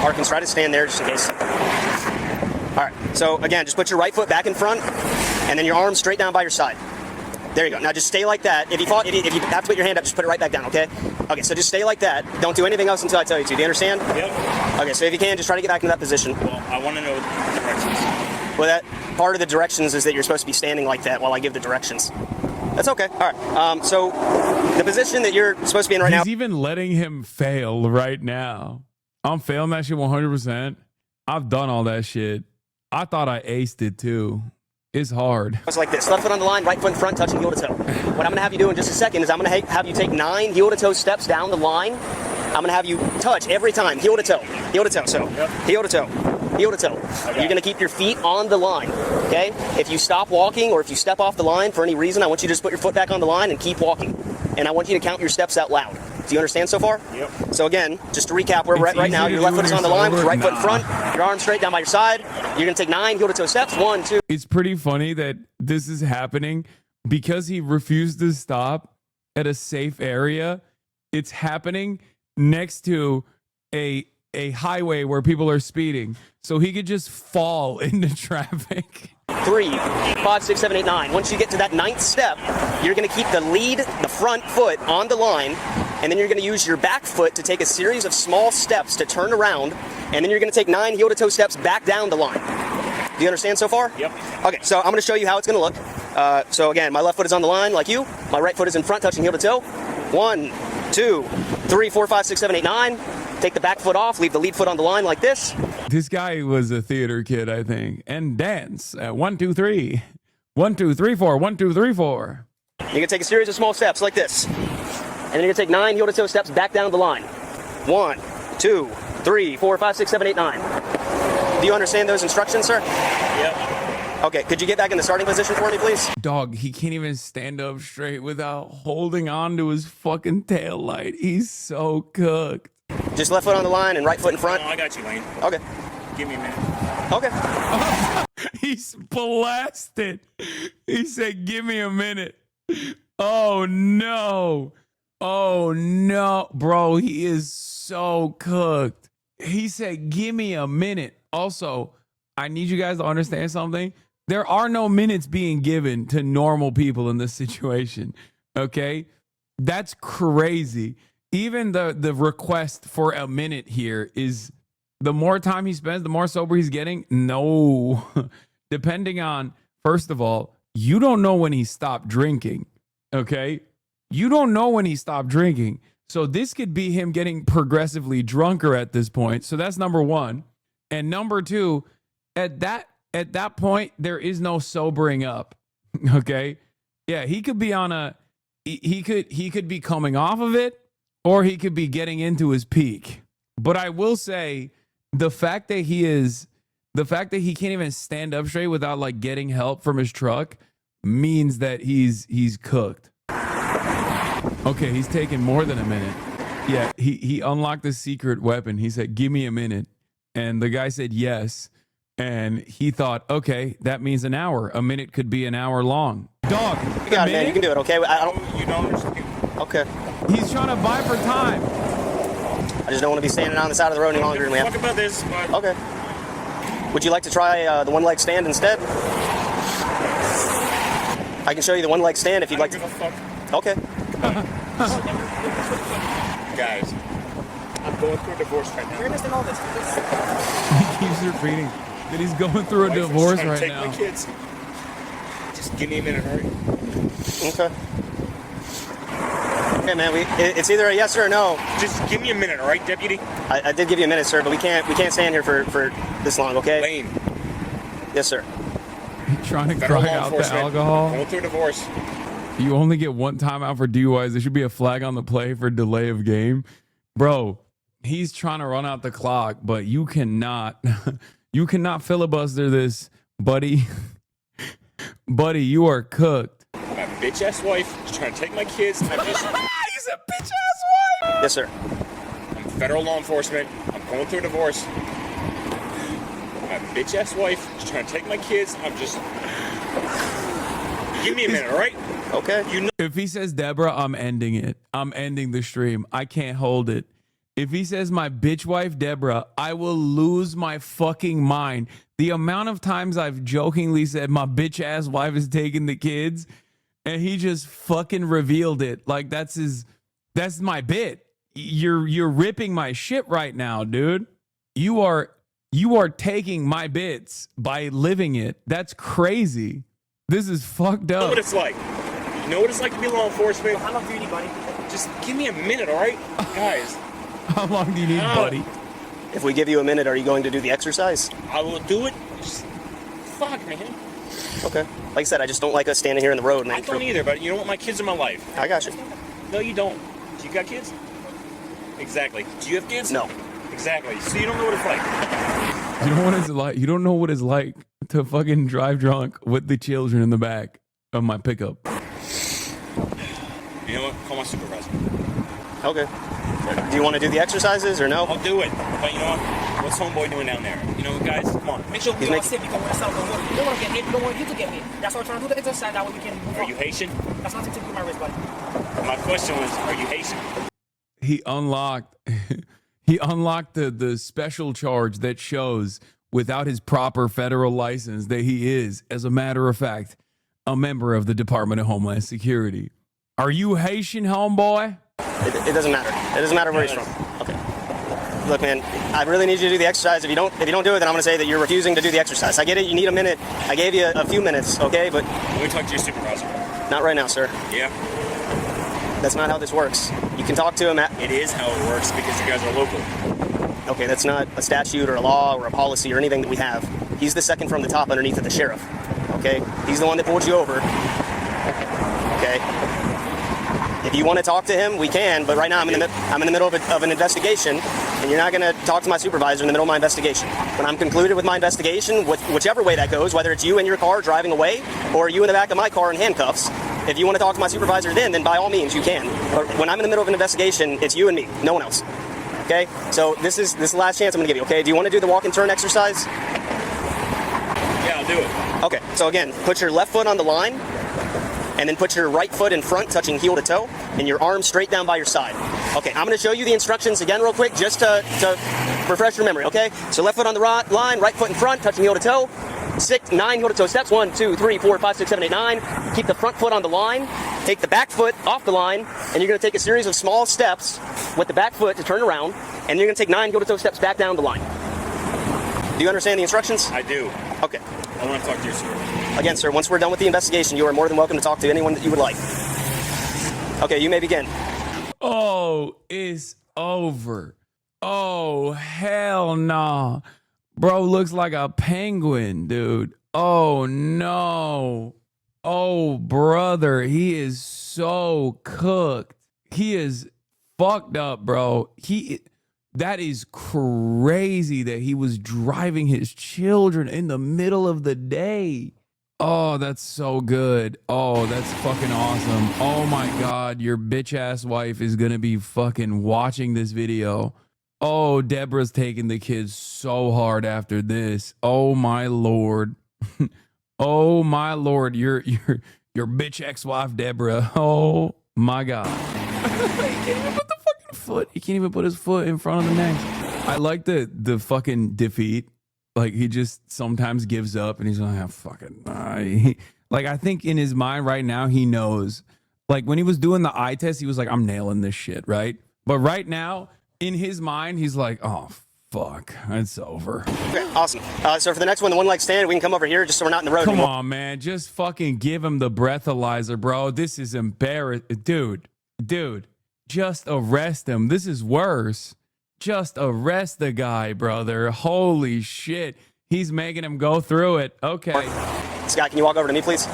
Or can try to stand there just in case. All right, so again, just put your right foot back in front, and then your arms straight down by your side. There you go. Now just stay like that. If you have to put your hand up, just put it right back down, okay? Okay, so just stay like that. Don't do anything else until I tell you to. Do you understand? Yep. Okay, so if you can, just try to get back into that position. Well, I want to know the directions. Well, that part of the directions is that you're supposed to be standing like that while I give the directions. That's okay. All right. So the position that you're supposed to be in right now. He's even letting him fail right now. I'm failing that shit 100%. I've done all that shit. I thought I aced it too. It's hard. It's like this. Left foot on the line, right foot in front, touching heel to toe. What I'm going to have you do in just a second is I'm going to have you take 9 heel to toe steps down the line. I'm going to have you touch every time, heel to toe, heel to toe. So, heel to toe, heel to toe. You're going to keep your feet on the line, okay? If you stop walking or if you step off the line for any reason, I want you to just put your foot back on the line and keep walking. And I want you to count your steps out loud. Do you understand so far? Yep. So again, just to recap where we're at right now, your left foot is on the line with your right foot in front, your arm straight down by your side. You're going to take 9 heel to toe steps. 1, 2. It's pretty funny that this is happening because he refused to stop at a safe area. It's happening next to a highway where people are speeding. So he could just fall into traffic. 3, 5, 6, 7, 8, 9. Once you get to that 9th step, you're going to keep the front foot on the line. and then you're going to use your back foot to take a series of small steps to turn around, and then you're going to take 9 heel-to-toe steps back down the line. Do you understand so far? Yep. Okay, so I'm going to show you how it's going to look. So again, my left foot is on the line like you. My right foot is in front, touching heel-to-toe. 1, 2, 3, 4, 5, 6, 7, 8, 9. Take the back foot off, leave the lead foot on the line like this. This guy was a theater kid, I think. And dance. 1, 2, 3. 1, 2, 3, 4. 1, 2, 3, 4. You're going to take a series of small steps like this. And then you're going to take 9 heel-to-toe steps back down the line. 1, 2, 3, 4, 5, 6, 7, 8, 9. Do you understand those instructions, sir? Yep. Okay, could you get back in the starting position for me, please? Dog, he can't even stand up straight without holding on to his fucking tail light. He's so cooked. Just left foot on the line and right foot in front. No, I got you, Lane. Okay. Give me a minute. Okay. He's blasted. He said, give me a minute. Oh, no. Oh, no. Bro, he is so cooked. He said, give me a minute. Also, I need you guys to understand something. There are no minutes being given to normal people in this situation. Okay? That's crazy. Even the request for a minute here is the more time he spends, the more sober he's getting. No. Depending on, first of all, you don't know when he stopped drinking. Okay? You don't know when he stopped drinking. So this could be him getting progressively drunker at this point. So that's number one. And number two, at that point, there is no sobering up. Okay? Yeah, he could be on a he could be coming off of it, or he could be getting into his peak. But I will say the fact that he can't even stand up straight without like getting help from his truck means that he's cooked. Okay, he's taking more than a minute. Yeah, he unlocked the secret weapon. He said, "Give me a minute." And the guy said yes. And he thought, okay, that means an hour. A minute could be an hour long. Dog, you got it, man. You can do it, okay? You don't understand. Okay. He's trying to buy for time. I just don't want to be standing on the side of the road any longer, man. Talk about this. Okay. Would you like to try the one-leg stand instead? I can show you the one-leg stand if you'd like to. Okay. Guys, I'm going through a divorce right now. You're understand all this. He keeps repeating that he's going through a divorce right now. My kids. Just give me a minute, hurry. Okay. Okay, man. It's either a yes or a no. Just give me a minute, all right, deputy? I did give you a minute, sir, but we can't stand here for this long, okay? Lane. Yes, sir. He's trying to cry out the alcohol. Going through a divorce. You only get one timeout for DUIs. There should be a flag on the play for delay of game. Bro, he's trying to run out the clock, but you cannot filibuster this, buddy. Buddy, you are cooked. My bitch ass wife is trying to take my kids. And He's a bitch ass wife. Yes, sir. I'm federal law enforcement. I'm going through a divorce. My bitch ass wife is trying to take my kids. I'm just. Give me a minute, all right? Okay. If he says Deborah, I'm ending it. I'm ending the stream. I can't hold it. If he says my bitch wife, Deborah, I will lose my fucking mind. The amount of times I've jokingly said my bitch ass wife is taking the kids, and he just fucking revealed it. Like that's my bit. You're ripping my shit right now, dude. You are taking my bits by living it. That's crazy. This is fucked up. You know what it's like. You know what it's like to be law enforcement. How long do you need, buddy? Just give me a minute, all right? Guys. How long do you need, buddy? If we give you a minute, are you going to do the exercise? I will do it. Just, fuck, man. Okay. Like I said, I just don't like us standing here in the road. And I don't either, but you don't want my kids in my life. I got you. No, you don't. Do you got kids? Exactly. Do you have kids? No. Exactly. So you don't know what it's like. You know what it's like. You don't know what it's like to fucking drive drunk with the children in the back of my pickup. You know what? Call my supervisor. Okay. Do you want to do the exercises or no? I'll do it. But you know what? What's homeboy doing down there? You know, guys, come on. Make sure we all sit because we're not selling the water. You don't want to get hit. You don't want you to get hit. That's why we're trying to do the exercise. That way we can move on. Are you Haitian? That's nothing to do with my wrist, buddy. My question was, are you Haitian? He unlocked the special charge that shows without his proper federal license that he is, as a matter of fact, a member of the Department of Homeland Security. Are you Haitian, homeboy? It doesn't matter. It doesn't matter where he's from. Okay. Look, man, I really need you to do the exercise. If you don't do it, then I'm going to say that you're refusing to do the exercise. I get it. You need a minute. I gave you a few minutes, okay? But Let me talk to your supervisor. not right now, sir. Yeah. That's not how this works. You can talk to him at... It is how it works because you guys are local. Okay, that's not a statute or a law or a policy or anything that we have. He's the second from the top underneath of the sheriff. Okay? He's the one that pulled you over. Okay? If you want to talk to him, we can, but right now I'm in the middle of an investigation, and you're not going to talk to my supervisor in the middle of my investigation. When I'm concluded with my investigation, whichever way that goes, whether it's you in your car driving away or you in the back of my car in handcuffs, if you want to talk to my supervisor then by all means you can. But when I'm in the middle of an investigation, it's you and me, no one else. Okay? So this is the last chance I'm going to give you, okay? Do you want to do the walk and turn exercise? Yeah, I'll do it. Okay, so again, put your left foot on the line, and then put your right foot in front, touching heel to toe, and your arms straight down by your side. Okay, I'm going to show you the instructions again real quick, just to refresh your memory, okay? So left foot on the line, right foot in front, touching heel to toe. 9 heel to toe steps. 1, 2, 3, 4, 5, 6, 7, 8, 9. Keep the front foot on the line. Take the back foot off the line, and you're going to take a series of small steps with the back foot to turn around, and you're going to take 9 heel to toe steps back down the line. Do you understand the instructions? I do. Okay. I want to talk to you, sir. Again, sir, once we're done with the investigation, you are more than welcome to talk to anyone that you would like. Okay, you may begin. Oh, it's over. Oh, hell nah. Bro looks like a penguin, dude. Oh, no. Oh, brother, he is so cooked. He is fucked up, bro. That is crazy that he was driving his children in the middle of the day. Oh, that's so good. Oh, that's fucking awesome. Oh my God, your bitch ass wife is gonna be fucking watching this video. Oh, Deborah's taking the kids so hard after this. Oh my Lord. Oh my Lord, your bitch ex-wife Deborah. Oh my God. He can't even put the fucking foot. He can't even put his foot in front of the next. I like the fucking defeat. Like, he just sometimes gives up and he's like, oh, fucking. Like, I think in his mind right now, he knows. Like, when he was doing the eye test, he was like, I'm nailing this shit, right? But right now, in his mind, he's like, oh, fuck, it's over. Okay, awesome. So for the next one, the one leg stand, we can come over here just so we're not in the road Come anymore. on, man. Just fucking give him the breathalyzer, bro. This is embarrassing. Dude, just arrest him. This is worse. Just arrest the guy, brother. Holy shit. He's making him go through it. Okay. Scott, can you walk over to me, please?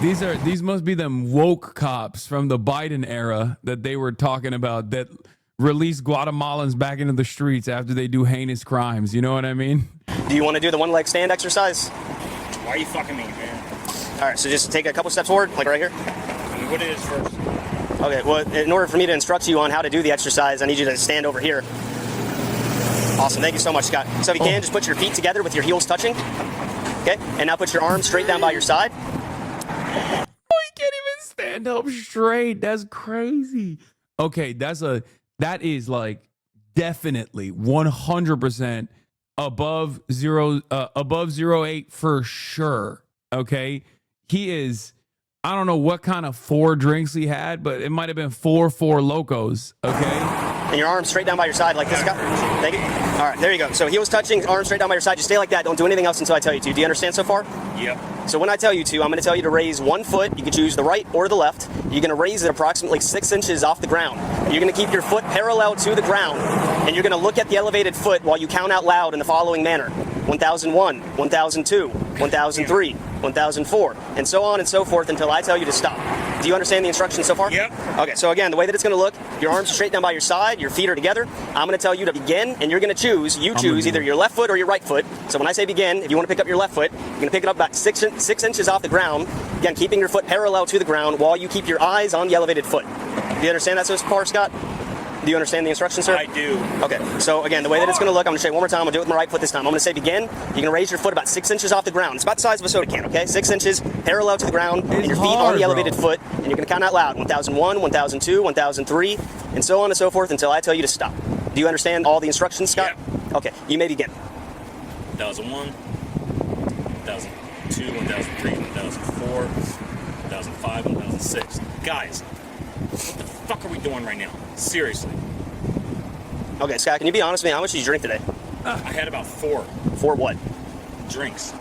These must be them woke cops from the Biden era that they were talking about that release Guatemalans back into the streets after they do heinous crimes. You know what I mean? Do you want to do the one leg stand exercise? Why are you fucking me, man? All right, so just take a couple steps forward, like right here. Tell me what it is first. Okay, well, in order for me to instruct you on how to do the exercise, I need you to stand over here. Awesome, thank you so much, Scott. So if you can, just put your feet together with your heels touching. Okay, and now put your arms straight down by your side. Oh, he can't even stand up straight. That's crazy. Okay, that is like definitely 100% above 0.08 for sure. Okay, he is. I don't know what kind of 4 drinks he had, but it might have been 4 Locos. Okay. And your arms straight down by your side like this, Scott. Thank you. All right, there you go. So heels touching, arms straight down by your side. Just stay like that. Don't do anything else until I tell you to. Do you understand so far? Yep. So when I tell you to, I'm going to tell you to raise one foot. You can choose the right or the left. You're going to raise it approximately 6 inches off the ground. You're going to keep your foot parallel to the ground, and you're going to look at the elevated foot while you count out loud in the following manner: 1001, 1002, 1003, 1004, and so on and so forth until I tell you to stop. Do you understand the instructions so far? Yep. Okay, so again, the way that it's going to look, your arms are straight down by your side, your feet are together. I'm going to tell you to begin, and you're going to choose either your left foot or your right foot. So when I say begin, if you want to pick up your left foot, you're going to pick it up about 6 inches off the ground, again, keeping your foot parallel to the ground while you keep your eyes on the elevated foot. Do you understand that so far, Scott? Do you understand the instructions, sir? I do. Okay, so again, the way that it's going to look, I'm going to show you one more time. I'm going to do it with my right foot this time. I'm going to say begin. You're going to raise your foot about 6 inches off the ground. It's about the size of a soda can, okay? 6 inches parallel to the ground, and your feet on the elevated foot, and you're going to count out loud: 1001, 1002, 1003, and so on and so forth until I tell you to stop. Do you understand all the instructions, Scott? Yep. Okay, you may begin. 1001, 1002, 1003, 1004, 1005, 1006. Guys, What the fuck are we doing right now? Seriously. Okay, Scott, can you be honest with me? How much did you drink today? I had about 4. 4 what? Drinks.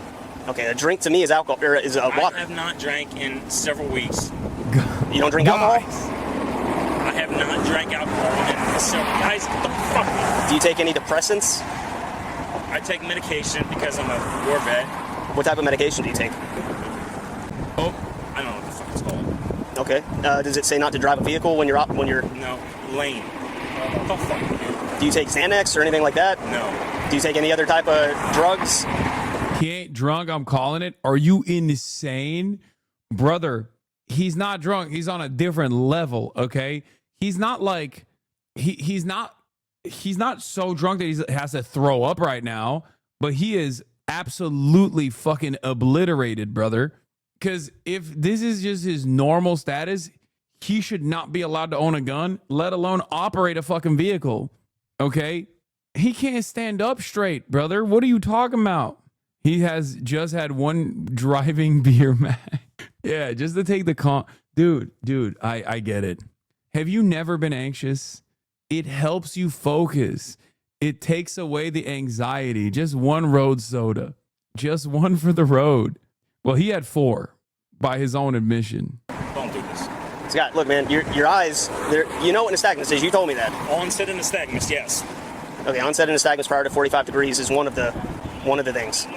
Okay, a drink to me is alcohol, or is water. I have not drank in several weeks. You don't drink alcohol? I have not drank alcohol in several... Guys, get the fuck out. Do you take any depressants? I take medication because I'm a war vet. What type of medication do you take? Oh, I don't know what the fuck it's called. Okay. Does it say not to drive a vehicle when you're No, lane. What the fuck? Do you take Xanax or anything like that? No. Do you take any other type of drugs? He ain't drunk, I'm calling it. Are you insane? Brother, he's not drunk. He's on a different level, okay? He's not like he's not so drunk that he has to throw up right now, but he is absolutely fucking obliterated, brother. Because if this is just his normal status, he should not be allowed to own a gun, let alone operate a fucking vehicle. Okay? He can't stand up straight, brother. What are you talking about? He has just had one driving beer, man. Yeah, just to take the Dude, I get it. Have you never been anxious? It helps you focus. It takes away the anxiety. Just one road soda. Just one for the road. Well, he had 4 by his own admission. Don't do this. Scott, look, man, your eyes, you know what nystagmus is. You told me that. Onset of nystagmus, yes. Okay, onset of nystagmus prior to 45 degrees is one of the things.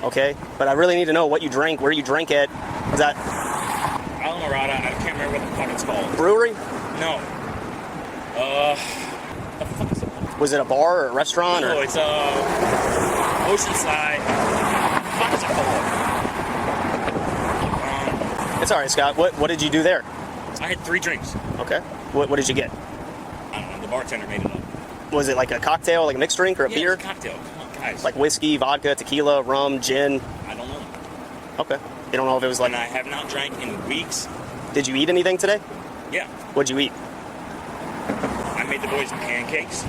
Okay? But I really need to know what you drank, where you drank it. Is that Alamorada, I can't remember what the fuck it's called. Brewery? No. The fuck is it? Was it a bar or a restaurant? No, it's Oceanside. What the fuck is it called? It's all right, Scott. What did you do there? I had 3 drinks. Okay. What did you get? I don't know. The bartender made it up. Was it like a cocktail, like a mixed drink or a beer? It was a cocktail. Come on, guys. Like whiskey, vodka, tequila, rum, gin? I don't know. Okay. You don't know if it was like... And I have not drank in weeks. Did you eat anything today? Yeah. What'd you eat? I made the boys pancakes.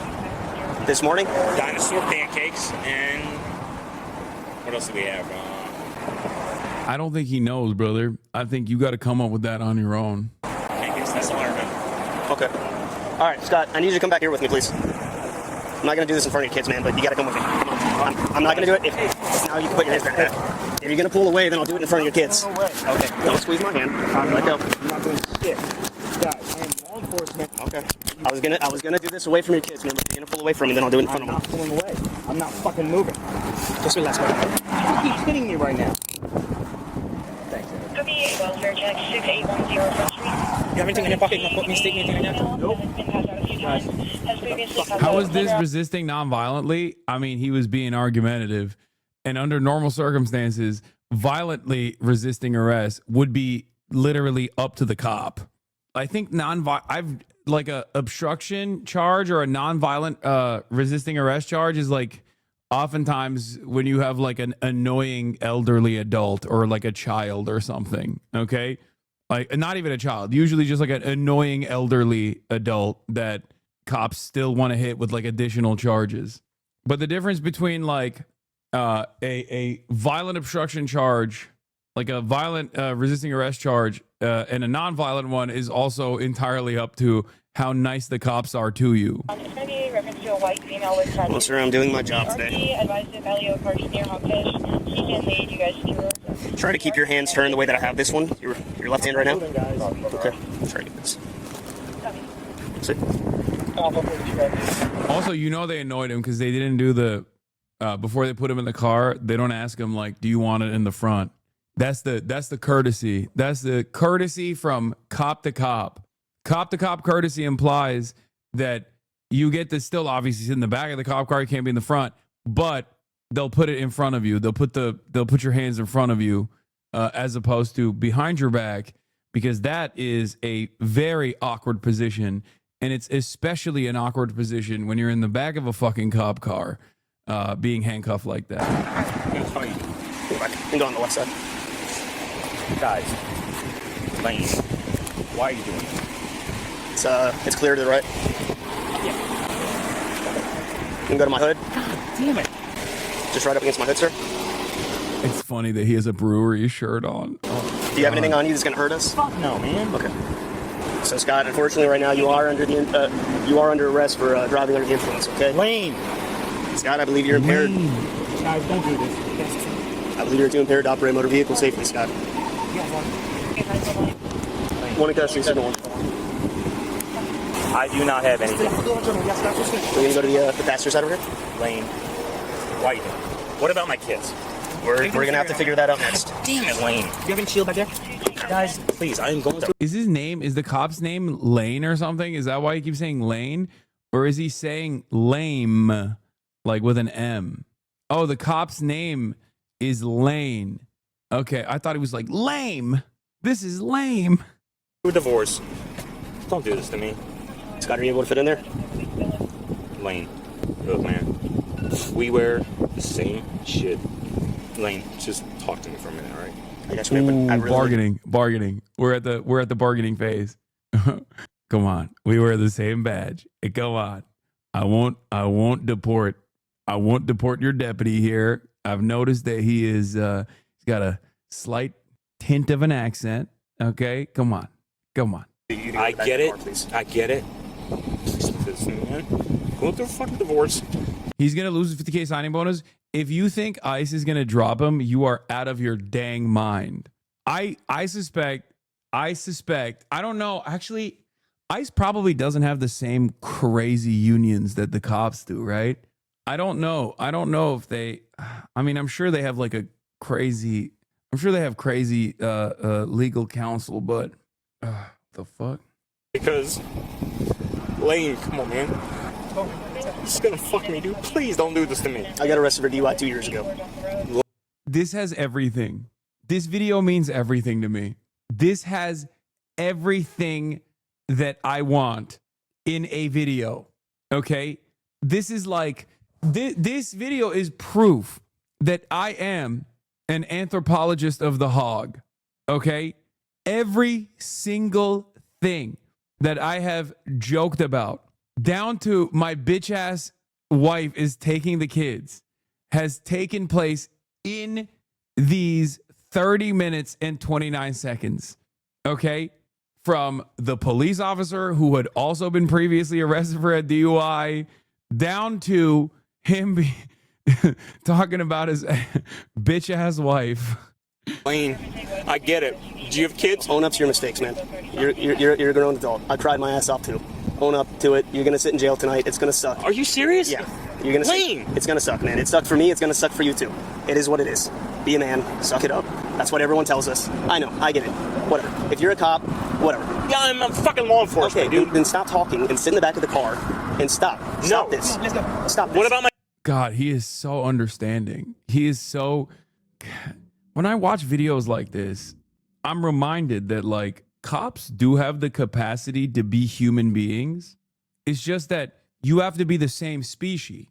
This morning? Dinosaur pancakes. And what else do we have? I don't think he knows, brother. I think you got to come up with that on your own. Pancakes, that's all I remember. Okay. All right, Scott, I need you to come back here with me, please. I'm not going to do this in front of your kids, man, but you got to come with me. Come on. I'm not going to do it. Now you can put your hands back there. If you're going to pull away, then I'll do it in front of your kids. Okay. Don't squeeze my hand. Let go. I'm not doing shit. Guys, I am law enforcement. Okay. I was gonna do this away from your kids, man, but you're gonna pull away from me, then I'll do it in front of them. I'm not pulling away. I'm not fucking moving. Just relax, buddy. You keep hitting me right now. Thanks. COMMIE, welfare check 6810 Front Street. You have anything in your pocket? Not mistaking anything right now? Nope. How is this resisting nonviolently? I mean, he was being argumentative, and under normal circumstances, violently resisting arrest would be literally up to the cop. I think I've like a obstruction charge or a nonviolent resisting arrest charge is like oftentimes when you have like an annoying elderly adult or like a child or something. Okay, like not even a child, usually just like an annoying elderly adult that cops still want to hit with like additional charges. But the difference between like a violent obstruction charge, like a violent resisting arrest charge, and a non-violent one is also entirely up to how nice the cops are to you. It's going to be reference to a white female with Well, sir, I'm doing my job today. Advised to Valley Park near Hawkfish. She can lead you guys to Try to keep your hands turned the way that I have this one. Your left hand right now? Okay. Try to get this. Sit. Also, you know they annoyed him because they didn't do the before they put him in the car. They don't ask him like, "Do you want it in the front?" That's the courtesy. That's the courtesy from cop to cop. Cop to cop courtesy implies that you get to still obviously sit in the back of the cop car. You can't be in the front, but they'll put it in front of you. They'll put your hands in front of you as opposed to behind your back, because that is a very awkward position. And it's especially an awkward position when you're in the back of a fucking cop car being handcuffed like that. Go back and go on the left side. Guys, Lane, why are you doing it? It's clear to the right. Yeah. You can go to my hood. God damn it. Just right up against my hood, sir. It's funny that he has a brewery shirt on. Do you have anything on you that's going to hurt us? Fuck no, man. Okay. So Scott, unfortunately, right now you are under arrest for driving under the influence. Okay. Lane. Scott, I believe you're impaired. Guys, don't do this. I believe you're too impaired to operate motor vehicle safely, Scott. One in custody, second one. I do not have anything. We're gonna go to the passenger side over here. Lane. White. What about my kids? We're gonna have to figure that out next. Damn it, Lane. Do you have any shield back there? Guys, please, I am going through. Is the cop's name Lane or something? Is that why he keeps saying Lane? Or is he saying lame, like with an M? Oh, the cop's name is Lane. Okay, I thought he was like, lame. This is lame. We're divorced. Don't do this to me. Scott, are you able to fit in there? Lane, look, man. We wear the same shit. Lane, just talk to me for a minute, all right? I guess really bargaining. We're at the bargaining phase. Come on, we wear the same badge. Come on, I won't deport your deputy here. I've noticed that he's got a slight hint of an accent. Okay, come on. I get it. I get it. Listen, man. Go through a fucking divorce. He's gonna lose his 50K signing bonus. If you think ICE is gonna drop him, you are out of your dang mind. I suspect. I don't know. Actually, ICE probably doesn't have the same crazy unions that the cops do, right? I don't know if they. I mean, I'm sure they have like a crazy. I'm sure they have crazy legal counsel, but the fuck? Because Lane, come on, man. This is gonna fuck me, dude. Please don't do this to me. I got arrested for DUI 2 years ago. This has everything. This video means everything to me. This has everything that I want in a video. Okay? This is like, this video is proof that I am an anthropologist of the hog. Okay? Every single thing that I have joked about, down to my bitch ass wife is taking the kids, has taken place in these 30 minutes and 29 seconds. Okay? From the police officer who had also been previously arrested for a DUI, down to him talking about his bitch ass wife. Lane, I get it. Do you have kids? Own up to your mistakes, man. You're a grown adult. I cried my ass off too. Own up to it. You're gonna sit in jail tonight. It's gonna suck. Are you serious? Yeah. You're gonna. Lane! It's gonna suck, man. It sucked for me. It's gonna suck for you too. It is what it is. Be a man. Suck it up. That's what everyone tells us. I know. I get it. Whatever. If you're a cop, whatever. Yeah, I'm a fucking law enforcement, okay, dude. Then stop talking and sit in the back of the car and stop. Stop this. Let's go. Stop this. What about my... God, he is so understanding. He is so... When I watch videos like this, I'm reminded that, like, cops do have the capacity to be human beings. It's just that you have to be the same species.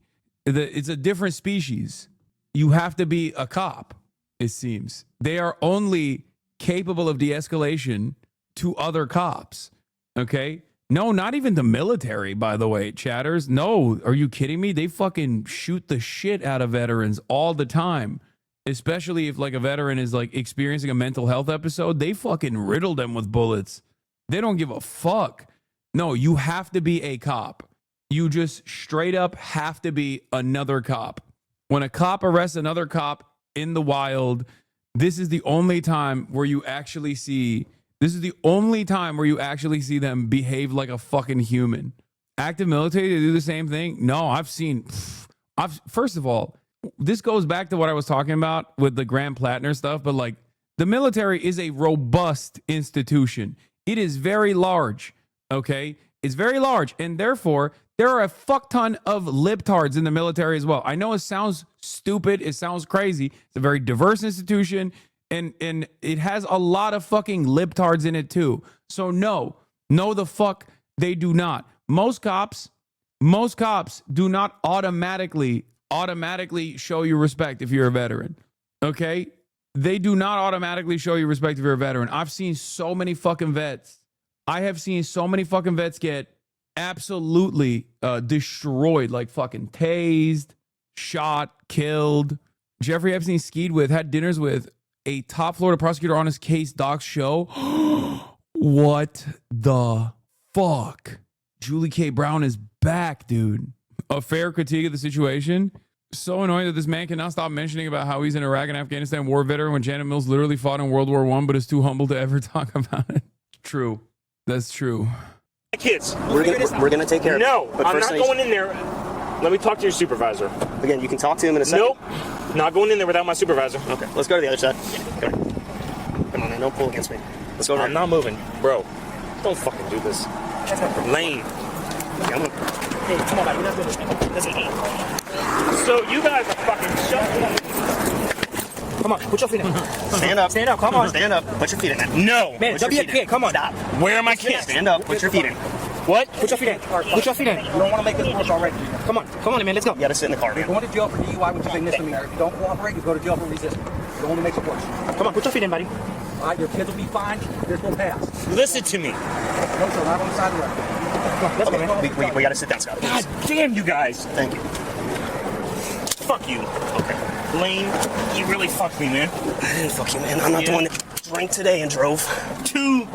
It's a different species. You have to be a cop, it seems. They are only capable of de-escalation to other cops, okay? No, not even the military, by the way, chatters. No, are you kidding me? They fucking shoot the shit out of veterans all the time. Especially if, like, a veteran is, like, experiencing a mental health episode, they fucking riddle them with bullets. They don't give a fuck. No, you have to be a cop. You just straight up have to be another cop. When a cop arrests another cop in the wild, this is the only time where you actually see them behave like a fucking human. Active military, they do the same thing? No, first of all, this goes back to what I was talking about with the Grand Plattner stuff, but, like, the military is a robust institution. It is very large, okay? It's very large, and therefore, there are a fuck ton of libtards in the military as well. I know it sounds stupid. It sounds crazy. It's a very diverse institution, and it has a lot of fucking libtards in it too. So no, the fuck they do not. Most cops do not automatically show you respect if you're a veteran. Okay? They do not automatically show you respect if you're a veteran. I've seen so many fucking vets. I have seen so many fucking vets get absolutely destroyed, like fucking tased, shot, killed. Jeffrey Epstein had dinners with a top Florida prosecutor on his case docs show. What the fuck? Julie K. Brown is back, dude. A fair critique of the situation. So annoying that this man cannot stop mentioning about how he's an Iraq and Afghanistan war veteran when Janet Mills literally fought in World War I, but is too humble to ever talk about it. True. That's true. Kids. We're gonna take care of it. No, But I'm first not I need- going in there. Let me talk to your supervisor. Again, you can talk to him in a second. Nope. Not going in there without my supervisor. Okay, let's go to the other side. Come on. Come on, man. Don't pull against me. Let's go over I'm here. not moving. Bro, don't fucking do this. Lane. Hey, come on, buddy. We're not doing this. Listen. So you guys are fucking shut up. Come on, put your feet in. Stand up. Stand up. Come on. Stand up. Put your feet in. No. Man, don't be a kid. Come on. Stop. Where are my kids? Stand up. Put your feet in. What? Put your feet in. Put your feet in. You don't want to make this worse already. Come on. Come on, man. Let's go. You got to sit in the car, man. You're going to jail for DUI, which is a misdemeanor. If you don't cooperate, you go to jail for resisting. It only makes it worse. Come on. Put your feet in, buddy. All right, your kids will be fine. This will pass. Listen to me. No, sir, not on the side of the road. Let's go, man. We got to sit down, Scott. God damn you guys. Thank you. Fuck you. Okay. Lane, you really fucked me, man. I didn't fuck you, man. I'm not the one that drank today and drove. Two.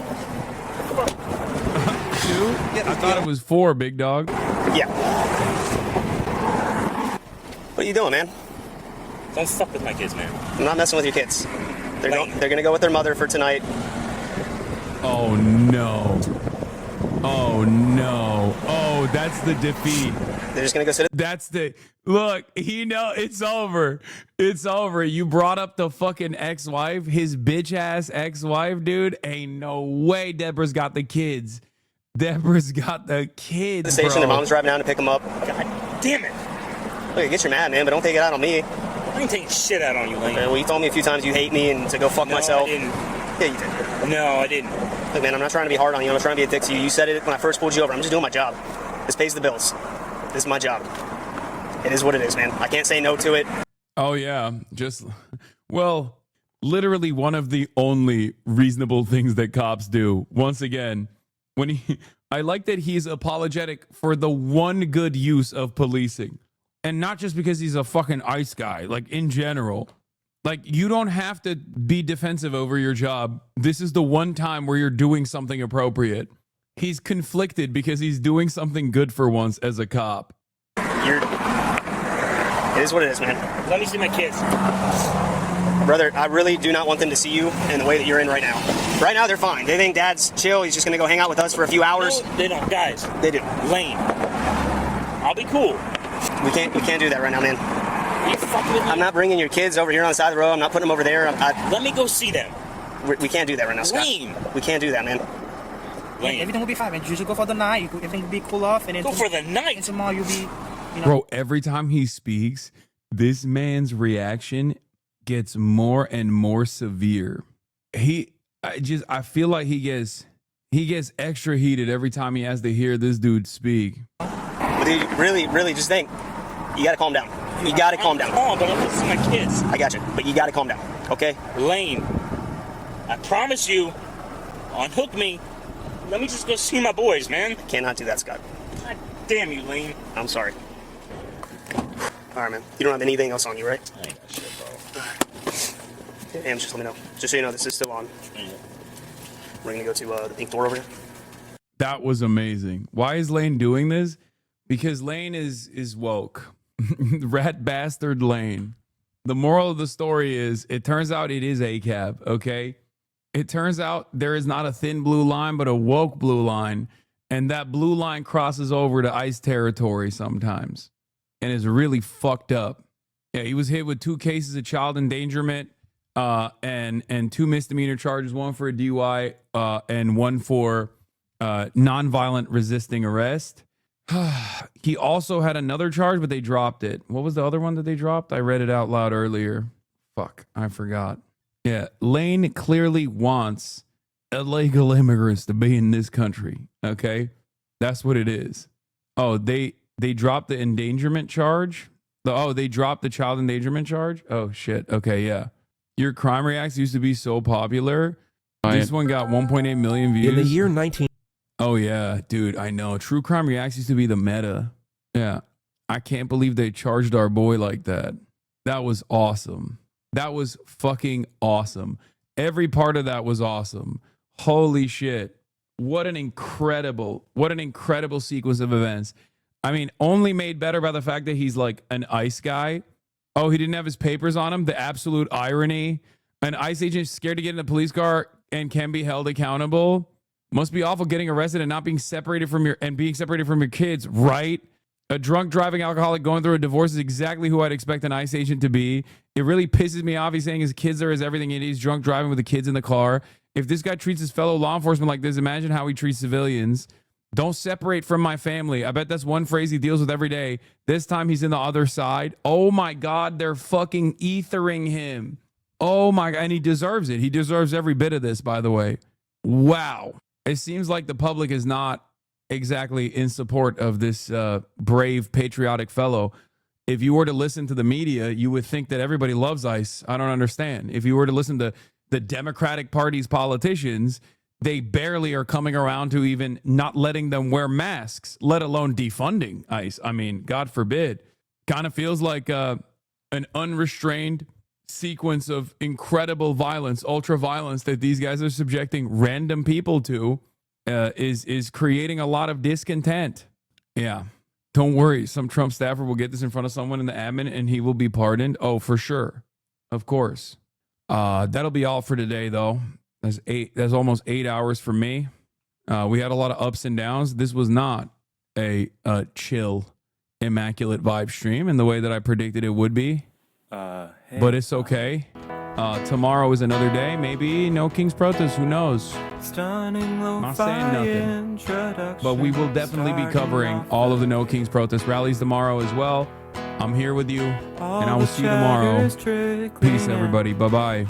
I thought it was 4, big dog. Yeah. What are you doing, man? Don't fuck with my kids, man. I'm not messing with your kids. They're gonna go with their mother for tonight. Oh no. Oh no. Oh, that's the defeat. They're just gonna go sit. That's the look. It's over. It's over. You brought up the fucking ex-wife, his bitch ass ex-wife, dude. Ain't no way Deborah's got the kids. Deborah's got the kids. The station. Bro. Their mom's driving down to pick them up. God damn it. Look, get your mad, man, but don't take it out on me. I ain't taking shit out on you, Lane. Okay, well, you told me a few times you hate me and to go fuck myself. I didn't. Yeah, you did. No, I didn't. Look, man, I'm not trying to be hard on you. I'm not trying to be a dick to you. You said it when I first pulled you over. I'm just doing my job. This pays the bills. This is my job. It is what it is, man. I can't say no to it. Oh yeah, literally one of the only reasonable things that cops do. Once again, I like that he's apologetic for the one good use of policing. And not just because he's a fucking ICE guy, like in general. Like, you don't have to be defensive over your job. This is the one time where you're doing something appropriate. He's conflicted because he's doing something good for once as a cop. It is what it is, man. Let me see my kids. Brother, I really do not want them to see you in the way that you're in right now. Right now, they're fine. They think Dad's chill. He's just going to go hang out with us for a few hours. No, they don't. Guys. They do. Lane. I'll be cool. We can't do that right now, man. Are you fucking with me? I'm not bringing your kids over here on the side of the road. I'm not putting them over there. Let me go see them. We can't do that right now, Scott. Lane. We can't do that, man. Lane. Everything will be fine, man. You should go for the night. Everything will be cool off. And then go for the night. And tomorrow you'll be, Bro, every time he speaks, this man's reaction gets more and more severe. I feel like he gets extra heated every time he has to hear this dude speak. But dude, really, just think. You gotta calm down. You gotta calm down. Calm, but I'm listening to my kids. I got you, but you gotta calm down, okay? Lane, I promise you, unhook me. Let me just go see my boys, man. I cannot do that, Scott. God damn you, Lane. I'm sorry. All right, man. You don't have anything else on you, right? I ain't got shit, bro. And just let me know. Just so you know, this is still on. We're gonna go to the pink door over there. That was amazing. Why is Lane doing this? Because Lane is woke. Rat bastard Lane. The moral of the story is, it turns out it is ACAB, okay? It turns out there is not a thin blue line, but a woke blue line. And that blue line crosses over to ICE territory sometimes. And is really fucked up. Yeah, he was hit with 2 cases of child endangerment and 2 misdemeanor charges, 1 for a DUI and 1 for nonviolent resisting arrest. He also had another charge, but they dropped it. What was the other one that they dropped? I read it out loud earlier. Fuck, I forgot. Yeah, Lane clearly wants illegal immigrants to be in this country, okay? That's what it is. Oh, they dropped the endangerment charge? They dropped the child endangerment charge? Oh, shit. Okay, yeah. Your crime reacts used to be so popular. This one got 1.8 million views. In the year 19... Oh, yeah, dude, I know. True Crime Reacts used to be the meta. Yeah. I can't believe they charged our boy like that. That was awesome. That was fucking awesome. Every part of that was awesome. Holy shit. what an incredible sequence of events. I mean, only made better by the fact that he's like an ICE guy. Oh, he didn't have his papers on him. The absolute irony. An ICE agent scared to get in a police car and can be held accountable. Must be awful getting arrested and not being separated from your kids, right? A drunk driving alcoholic going through a divorce is exactly who I'd expect an ICE agent to be. It really pisses me off. He's saying his kids are his everything, and he's drunk driving with the kids in the car. If this guy treats his fellow law enforcement like this, imagine how he treats civilians. Don't separate from my family. I bet that's one phrase he deals with every day. This time he's in the other side. Oh my God, they're fucking ethering him. Oh my God, and he deserves it. He deserves every bit of this, by the way. Wow. It seems like the public is not exactly in support of this brave, patriotic fellow. If you were to listen to the media, you would think that everybody loves ICE. I don't understand. If you were to listen to the Democratic Party's politicians, they barely are coming around to even not letting them wear masks, let alone defunding ICE. I mean, God forbid. Kind of feels like an unrestrained sequence of incredible violence, ultra violence that these guys are subjecting random people to is creating a lot of discontent. Yeah. Don't worry. Some Trump staffer will get this in front of someone in the admin and he will be pardoned. Oh, for sure. Of course. That'll be all for today, though. That's almost 8 hours for me. We had a lot of ups and downs. This was not a chill, immaculate vibe stream in the way that I predicted it would be. But it's okay. Tomorrow is another day. Maybe no King's protest. Who knows? Not saying nothing. But we will definitely be covering all of the No King's protest rallies tomorrow as well. I'm here with you, and I will see you tomorrow. Peace, everybody. Bye-bye.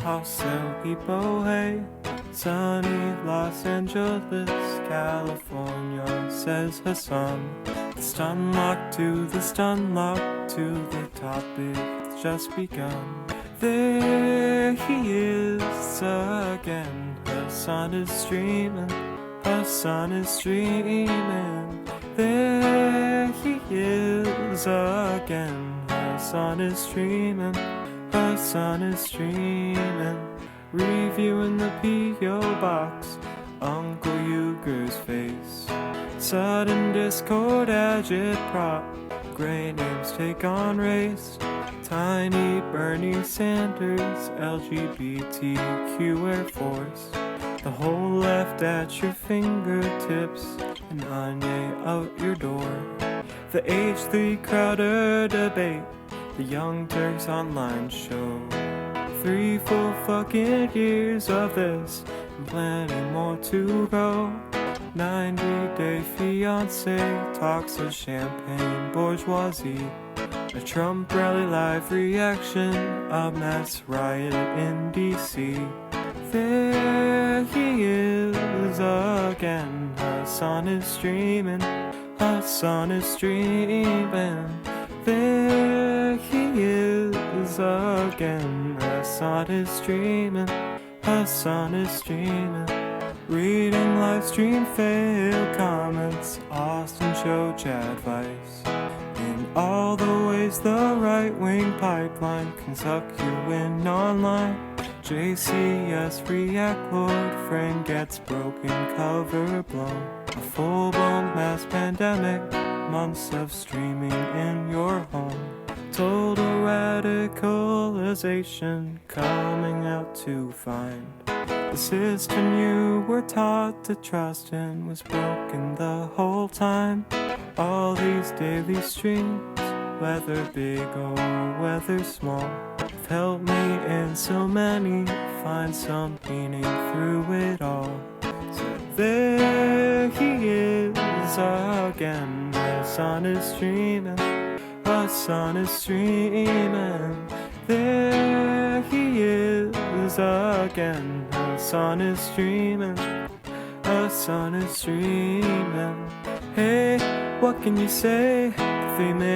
Sunny Los Angeles, California, says Hasan. The stun lock to the stun lock to the topic that's just begun. There he is again. Hasan is streaming. Hasan is streaming. There he is again. Hasan is streaming. Hasan is streaming. Reviewing the P.O. box, Uncle Uyghur's face. Sudden discord, agitprop, gray names take on race. Tiny Bernie Sanders, LGBTQ Air Force. The whole left at your fingertips, and Anye out your door. The H3 Crowder debate, the Young Turks online show. 3 full fucking years of this, and plenty more to go. 90-day fiance talks of champagne bourgeoisie. A Trump rally live reaction, a mass riot in DC. There he is again. Hasan is streaming. Hasan is streaming. There he is again. Hasan is streaming. Hasan is streaming. Reading live stream fail comments. Austin show chat advice. In all the ways the right-wing pipeline can suck you in online. JCS react lord friend gets broken cover blown. A full-blown mass pandemic, months of streaming in your home. Total radicalization coming out to find. The system you were taught to trust in was broken the whole time. All these daily streams, whether big or whether small, have helped me and so many find some meaning through it all. So there he is again. Hasan is streaming. Hasan is streaming. There he is again. Hasan is streaming. Hasan is streaming. Hey, what can you say? 3 minutes.